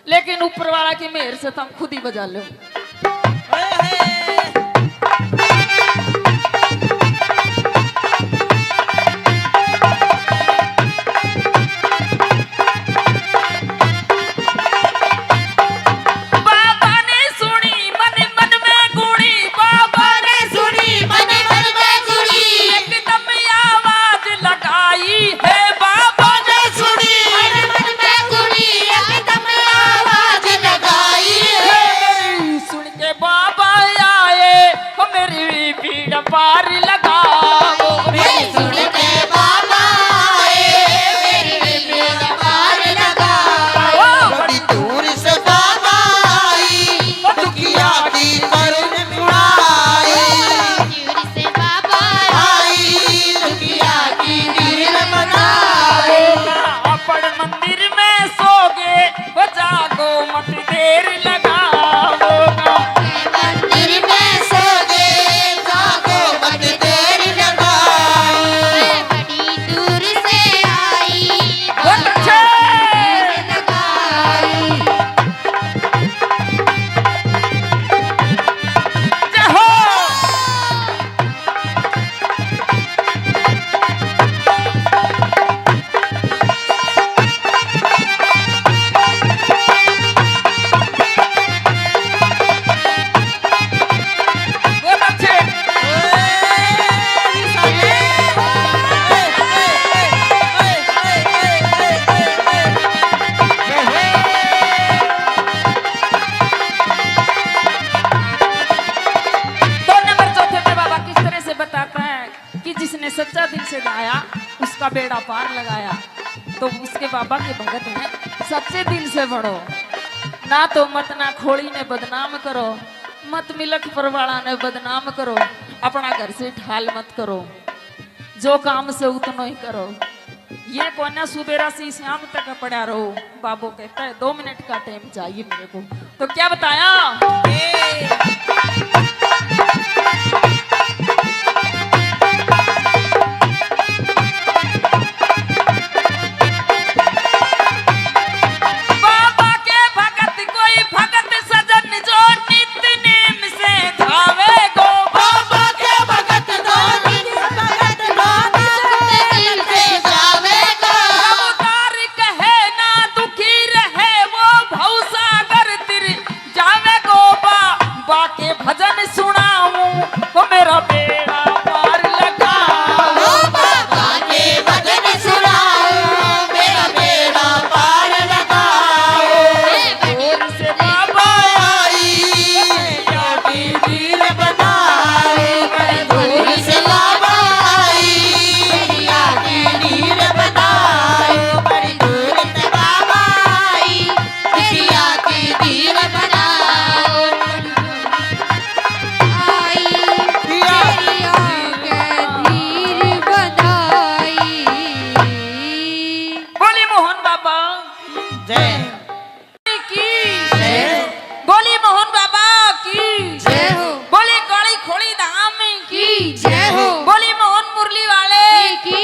लेकिन ऊपर वाला की मेहर से तुम खुद ही बजा लो। बाबा ने सुनी मन मन में गुणी, बाबा ने सुनी मन मन में गुणी, एकदम आवाज लगाई है। बाबा ने सुनी मन मन में गुणी, एकदम आवाज लगाई है। उसका बेड़ा पार लगाया। तो उसके बाबा के भगत हैं, सच्चे दिल से बढ़ो, ना तो मत ना खोड़ी ने बदनाम करो, मत मिलक परवाड़ा ने बदनाम करो, अपना घर से ठाल मत करो, जो काम से उतना ही करो। ये कोना सुबेरा से शाम तक पड़ा रहो। बाबू कहता है 2 मिनट का टाइम चाहिए मेरे को। तो क्या बताया? बाबा के भगत कोई भगत सजन जो नित नेम से धावे गो। बाबा के भगत दो दिन भगत दिल से जावेगा। अवतार कहे ना दुखी रहे वो भवसागर तिर जावे गो। बाबा के भजन सुनाऊं वो मेरा बेड़ा पार लगाओ। बाबा के भजन सुनाओ मेरा बेड़ा पार लगाओ। दूर से बाबा आई की वीर बनाए बड़ी दूर से बाबा आई की वीर बनाए बड़ी दूर से बाबा आई की वीर बनाओ। बोली मोहन बाबा जय की, बोली मोहन बाबा की, बोली काली खोड़ी धाम की, बोली मोहन मुरली वाले की,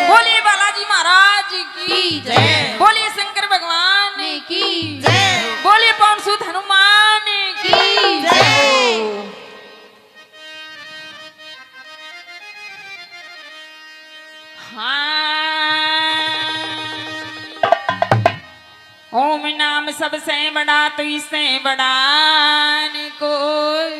बोली बालाजी महाराज की, जय। बोली शंकर भगवान की, जय बोली पवन सुत हनुमान की। जय। ओम नाम सबसे बड़ा तो इससे बड़ा न कोई,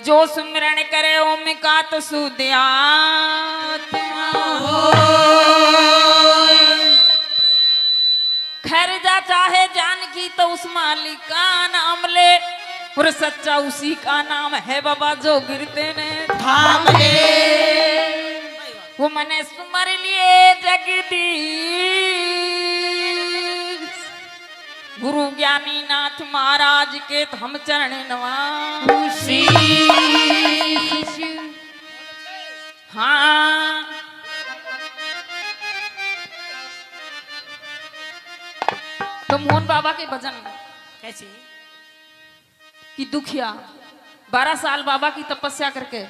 जो सुमिरन करे ओम का तो सुध आत्मा होय। खैर जा चाहे जान की तो उस मालिक का नाम ले, और सच्चा उसी का नाम है बाबा जो गिरते ने थाम ले। वो मने सुमर लिए जगदीश। गुरु ज्ञानी नाथ महाराज के तो हम चरण नवासी। हाँ तो मोहन बाबा के भजन कैसी कि दुखिया 12 साल बाबा की तपस्या करके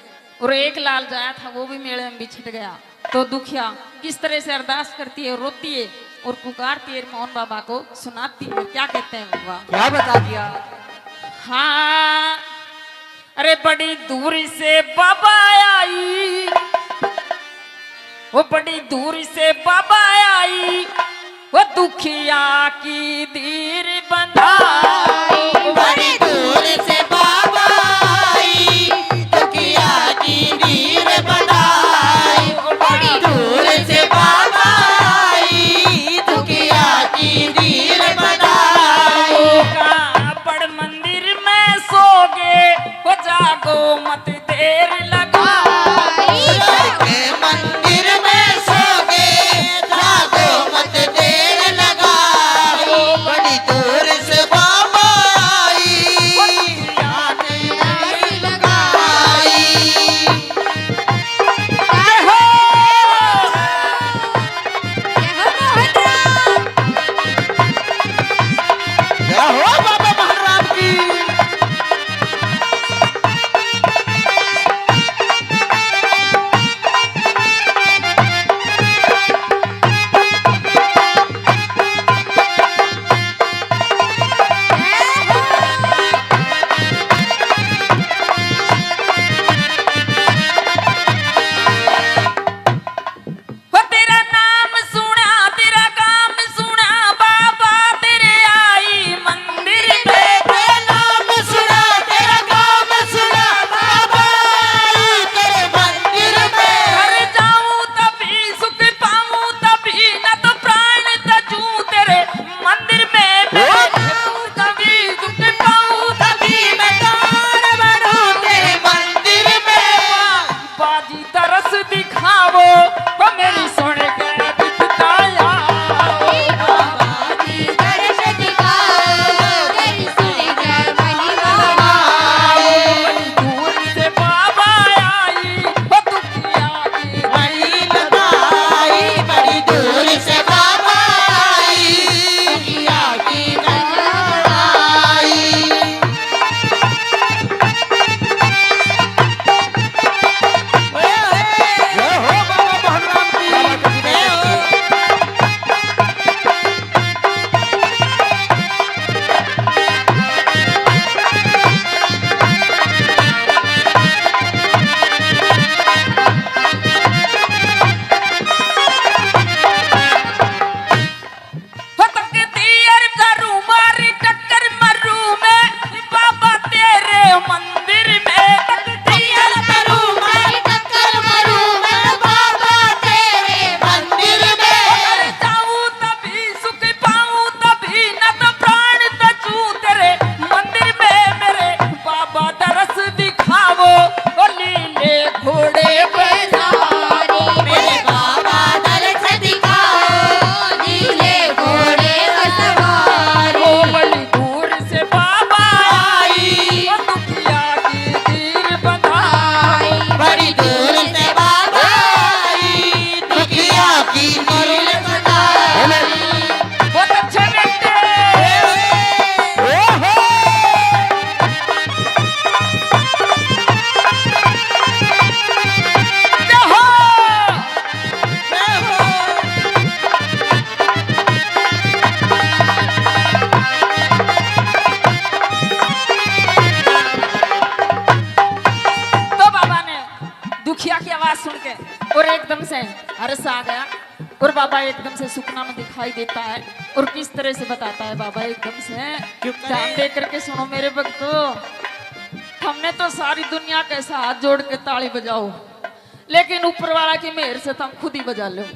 और एक लाल जाया था वो भी मेले में बिछट गया। तो दुखिया किस तरह से अरदास करती है, रोती है और पुकारती है मोहन बाबा को, सुनाती है। क्या कहते हैं बाबा? क्या बता दिया? हाँ अरे बड़ी दूर से बाबा आई, वो बड़ी दूर से बाबा आई, वो दुखिया की धीर बंधाई। बड़ी दूर से बाबा आई दुखिया की वीर बनाई। बड़ी दूर से बाबा आई दुखिया की वीर बनाई। बड़ मंदिर में सोगे वो जागो मत देर लगाई। के मंदिर में सोगे जागो मत देर लगाओ। बड़ी दूर से बाबा से हर्ष आ गया और बाबा एकदम से सुपना में दिखाई देता है। और किस तरह से बताता है बाबा एकदम से, ध्यान दे करके सुनो मेरे भक्तों। हमने तो सारी दुनिया के हाथ जोड़ के ताली बजाओ, लेकिन ऊपर वाला की मेहर से तुम खुद ही बजा लो।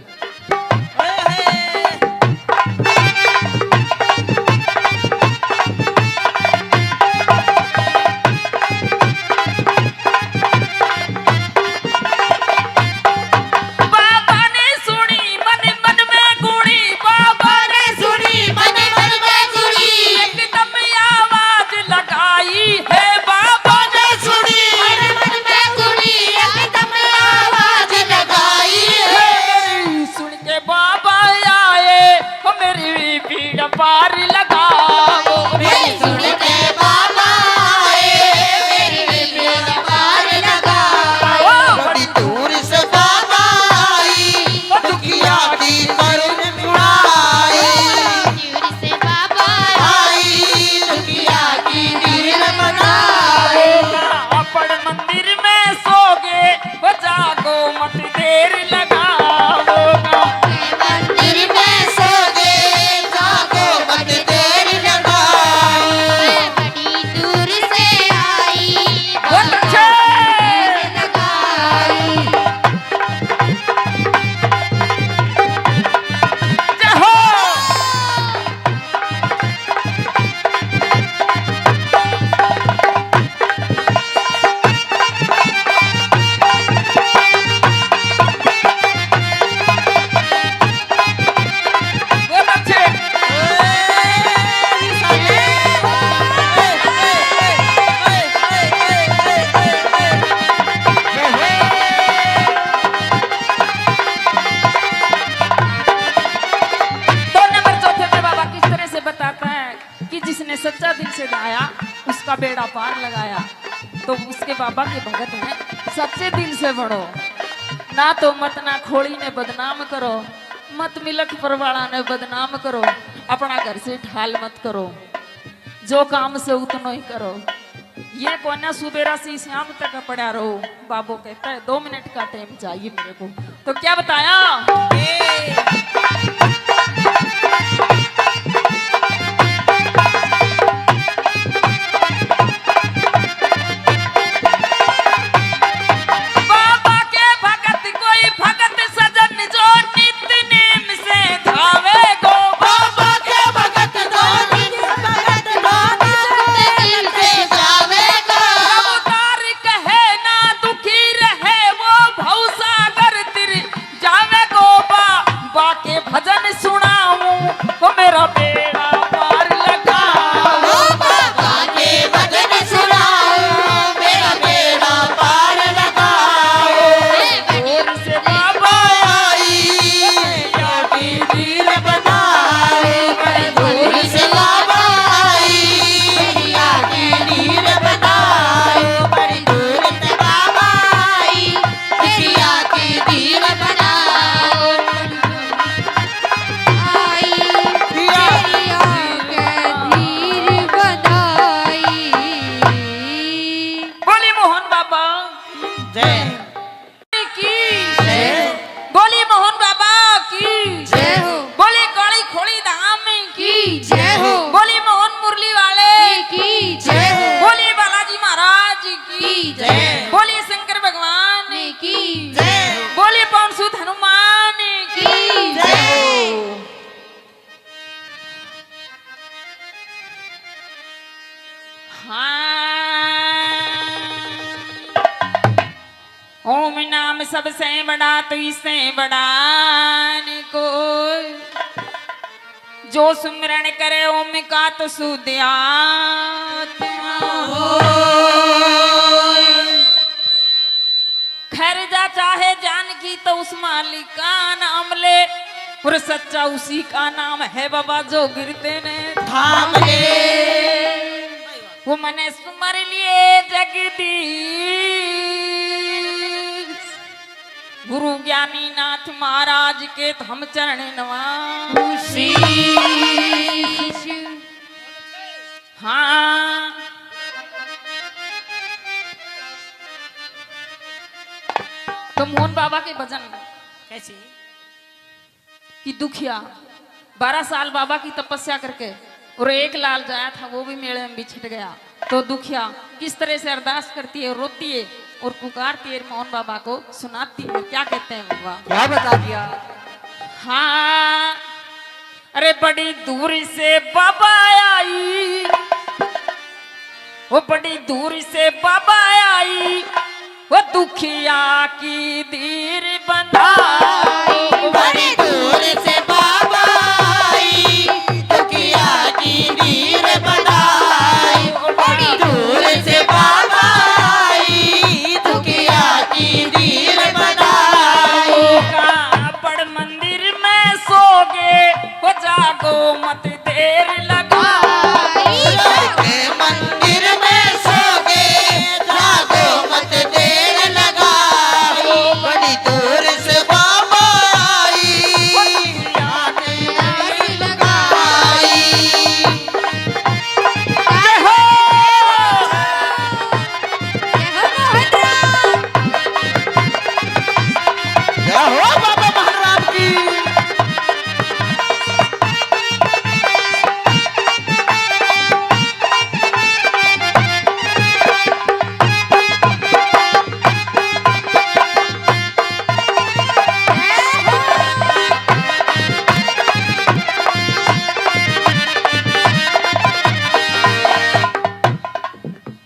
पार लगाओ सुन के बाबा आए, मेरी बेड़ा पार लगाओ। बड़ी दूर से बाबा आई, दुखिया की करुण बुराई दूर से बाबा आई, दुखिया की दीन बनाए। अपन मंदिर में सोगे वो जागो मत देर लगाओ। मंदिर में सो गए, जागो मत देर लगाओ। बड़ी दूर से आई, बहुत अच्छे। लगाई। जय हो। बहुत अच्छे। दो नंबर चौथे पे बाबा किस तरह से बताता है कि जिसने सच्चा दिल से गाया उसका बेड़ा पार लगाया। तो उसके बाबा के भगत हैं, सच्चे दिल से बढ़ो, ना तो मत ना खोड़ी ने बदनाम करो, मत मिलक परवाड़ा ने बदनाम करो, अपना घर से ढाल मत करो, जो काम से उतना ही करो। ये कोना सुबेरा से शाम तक पड़ा रहो। बाबू कहता है 2 मिनट का टाइम चाहिए मेरे को। तो क्या बताया, बाबा के भगत कोई भगत सजन जो नित्य नेम से धावे गो। बाबा के भगत धोनी, भगत धोनी दिल से जावेगा। अवतार कहे ना दुखी रहे वो भवसागर तिर जावे गो। बाबा के भजन सुनाऊं वो मेरा बेड़ा पार लगाओ। बाबा के भजन सुनाओ, मेरा बेड़ा पार लगाओ। दूर से बाबा आई, की दीन बनाए। दूर से बाबा आई, दुनिया की दीन बनाए। बड़ी दूर से बाबा आई, दुनिया की दीन बनाए। आई तेरी आंखें धीर बनाई। बोली मोहन बाबा जय की, बोली मोहन बाबा की, जय हो, बोली काली खोली धाम की, की जय हो, बोली मोहन मुरली वाले की जय हो, बोली बालाजी महाराज की, जय। बोली शंकर भगवान की जय बोली पवन सुत हनुमान की जय। हाँ। ओम नाम सबसे बड़ा तो इससे बड़ा न कोई, जो सुमिरन करे ओम का तो शुद्ध आत्मा होय। खैर जा चाहे जान की तो उस मालिक का नाम ले, और सच्चा उसी का नाम है बाबा जो गिरते ने थाम ले। वो मने सुमर लिए जगदीश। गुरु ज्ञानी नाथ महाराज के हम चरण नवासी। हाँ तो मोहन बाबा के भजन कैसी? कि दुखिया 12 साल बाबा की तपस्या करके और एक लाल जाया था, वो भी मेले में बिछट गया। तो दुखिया किस तरह से अरदास करती है, रोती है और पुकारती है मोहन बाबा को, सुनाती है। क्या कहते हैं बाबा? क्या बता दिया? हाँ, अरे बड़ी दूर से बाबा आई, वो बड़ी दूर से बाबा आई, वो दुखिया की धीर बंधाई। बड़ी दूर से बाबा आई, दुखिया की नीर बनाई। बड़ी दूर से बाबा आई, दुखिया की नीर बनाई। बड़ मंदिर में सोगे, वो जागो मत देर लगाई। मंदिर में सोगे, जागो मत देर लगाई। बड़ी दूर से बाबा आई, दुखिया की नीर लगाई। जय हो। जय हो बाबा महाराज की।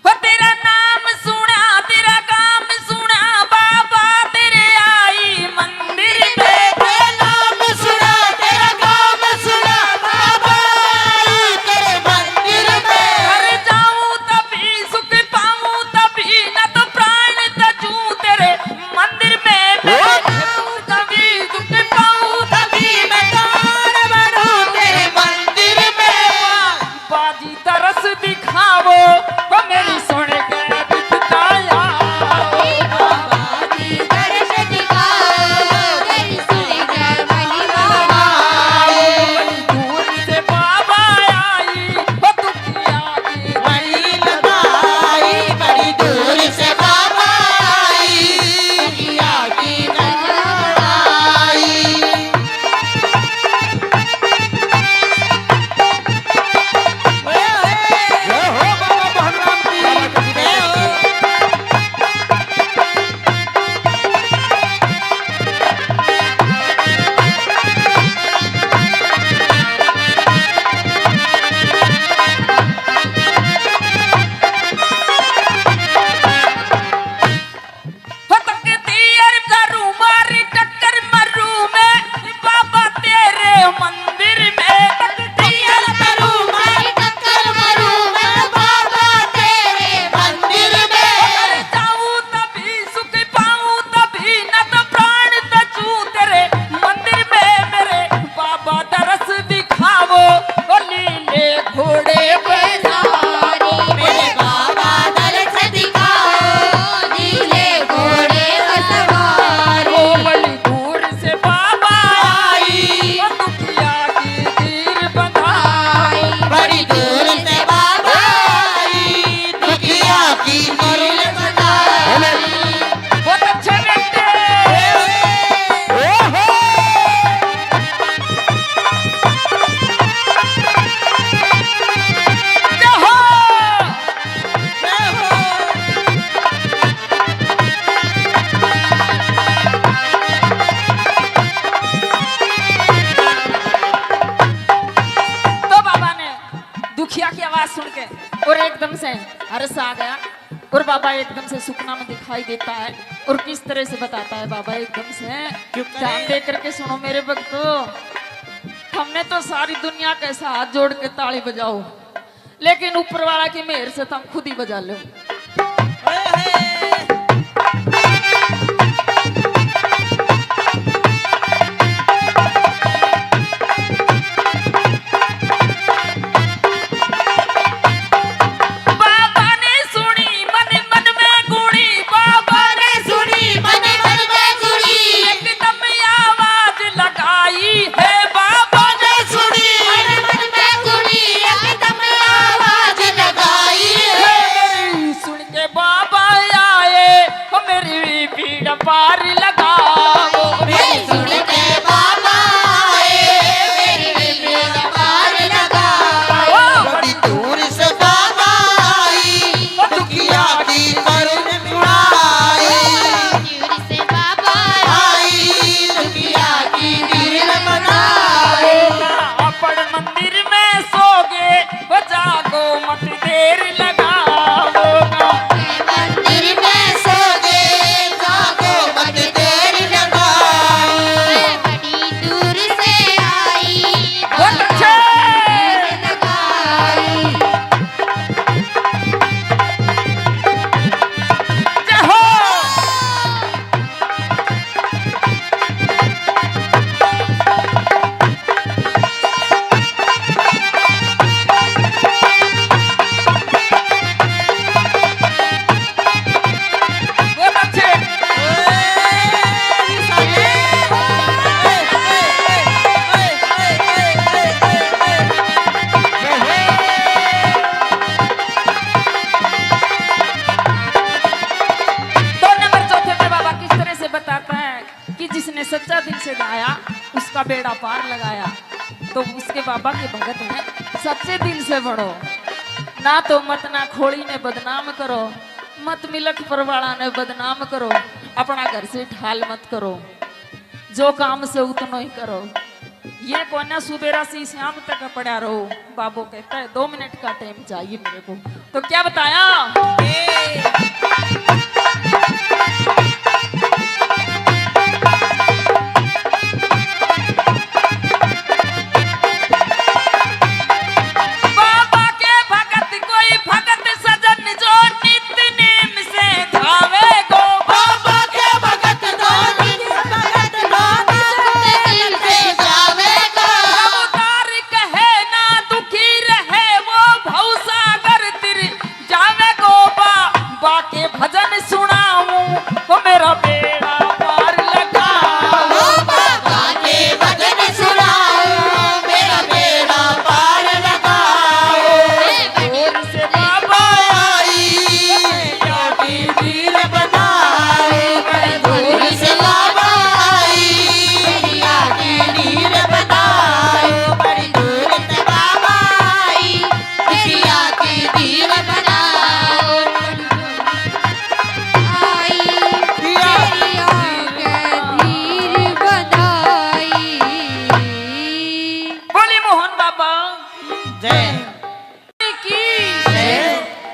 वो तेरा नाम सुना, तेरा काम सुना, बाबा तेरे आई मंदिर में। तेरा नाम सुना, तेरा काम सुना, बाबा आई तेरे मंदिर में। घर जाऊं तभी सुख पाऊं तभी, न तो प्राण तजूं तेरे मंदिर में। मैं कभी सुख पाऊं तभी मैं प्राण बढ़ूं तेरे मंदिर में। बाजी तरस दिखावो, वो मेरी सुन के बिताया। बाबा की दर्श दिखाओ, तेरी सुन कर महिमा बड़ी दूर से बाबा आई, वो दुखिया की बड़ी लगाई, बड़ी दूर से बाबा आई, दुखिया की लगाई। जय हो बाबा महाराज की। जय हो। हो तकती अर करूं मारी टक्कर मरूं मैं, बाबा तेरे मंदिर में। तकती टक्कर करूं मैं, टक्कर मरूं मैं, बाबा तेरे मंदिर में। घर जाऊं तभी सुख पाऊं तभी, न तो प्राण तजूं तेरे मंदिर में। मेरे बाबा तरस दिखावो, ओ नीले घोड़े पे सवारी। मेरे बाबा दर्श दिखाओ, नीले घोड़े पर सवारी। ओ बड़ी दूर से बाबा आई, ओ दुखिया की धीर बंधाई। बड़ी दूर से बाबा आई, दुखिया की नीर बनाई। बहुत अच्छे बेटे। ओहो। जय हो। जय हो। तो बाबा ने दुखिया की आवाज सुन के और एकदम से हर्ष आ गया, और बाबा एकदम से सुपना में दिखाई देता है। और किस तरह से बताता है बाबा एकदम से, ध्यान दे करके सुनो मेरे भक्तों। हमने तो सारी दुनिया के साथ हाथ जोड़ के ताली बजाओ, लेकिन ऊपर वाला की मेहर से तुम खुद ही बजा लो। बाबा ने सुनी मन मन में गुणी, बाबा ने सुनी मन मन में गुड़ी, एकदम आवाज लगाई है। बाबा ने सुनी मन मन में गुड़ी, एकदम आवाज लगाई है। आया उसका बेड़ा पार लगाया। तो उसके बाबा के भगत हैं, सच्चे दिल से बढ़ो, ना तो मत ना खोड़ी ने बदनाम करो, मत मिलक परवाड़ा ने बदनाम करो, अपना घर से ढाल मत करो, जो काम से उतना ही करो। ये कोना सुबेरा से शाम तक पड़ा रहो। बाबू कहता है 2 मिनट का टाइम चाहिए मेरे को। तो क्या बताया? बाबा के भगत कोई भगत सजन जो नित्य नेम से धावे गो। बाबा के भगत दो दिन भगत दो दिल से जावेगा। अवतार कहे ना दुखी रहे वो भवसागर तिर जावे गो। बाबा के भजन सुनाऊं तो मेरा बेड़ा पार लगाओ। बाबा के भजन सुनाओ मेरा बेड़ा पार लगाओ। दूर से बाबा आई ज्योति वीर बनाए दूर से बाबा आई दुनिया की नीर बनाए। बड़ी दूर से बाबा आई दुनिया की नीर बनाओ। आई दुनिया के नीर बनाई। बोली मोहन बाबा जय की, जय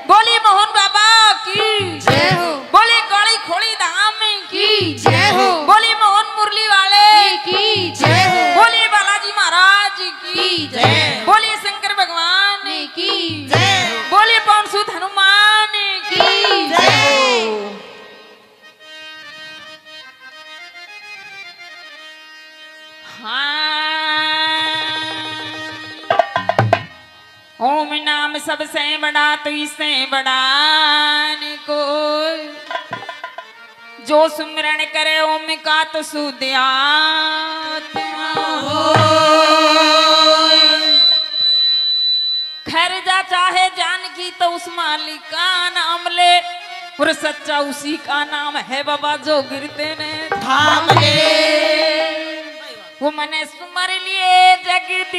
बोली मोहन बाबा की, जय हो बोली काली खोड़ी धाम की, जय हो बोली मोहन मुरली वाले की जय हो बोली बालाजी महाराज की, जय बोली शंकर भगवान की, जय बोली पवन सुत हनुमान की। जय हाँ। ओम नाम सबसे बड़ा तो इससे बड़ा न कोई, जो सुमिरन करे ओम का तो शुद्ध आत्मा होय। खैर जा चाहे जान की तो उस मालिक का नाम ले, और सच्चा उसी का नाम है बाबा जो गिरते ने थाम ले। वो मने सुमर लिए जगदीश।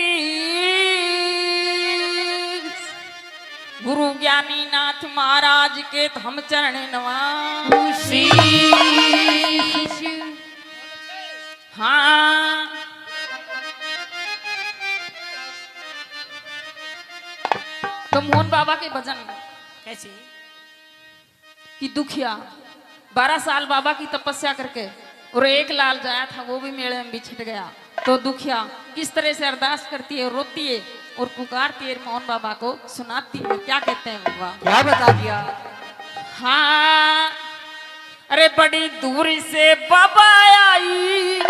गुरु ज्ञानी नाथ महाराज के तो हम चरण नवासी। हाँ तो मोहन बाबा के भजन कैसे कि दुखिया 12 साल बाबा की तपस्या करके और एक लाल जाया था वो भी मेले में बिछट गया। तो दुखिया किस तरह से अरदास करती है, रोती है और पुकारती है, मोहन बाबा को सुनाती है। क्या कहते हैं बाबा? क्या बता दिया? हाँ अरे बड़ी दूर से बाबा आई,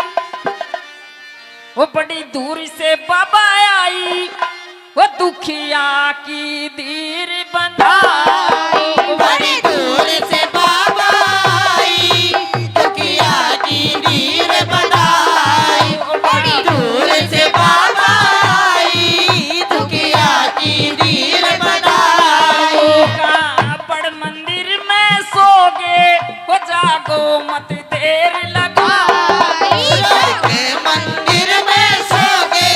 वो बड़ी दूर से बाबा आई, वो दुखिया की धीर बंधाई। बड़ी दूर से बाबा आई दुखिया की नीर बनाई। बड़ी दूर से बाबा आई दुखिया की नीर बनाई। का बड़ मंदिर में सोगे, वो जागो मत देर लगाई। के मंदिर में सोगे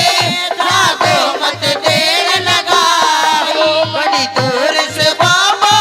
जागो मत देर लगाओ। बड़ी दूर से बाबा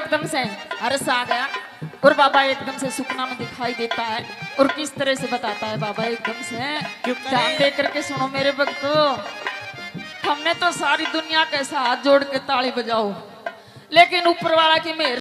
एकदम से हर्ष आ गया और बाबा एकदम से सुपना में दिखाई देता है और किस तरह से बताता है बाबा एकदम से ध्यान दे करके सुनो मेरे भक्तों। हमने तो सारी दुनिया के साथ जोड़ के ताली बजाओ, लेकिन ऊपर वाला की मेहर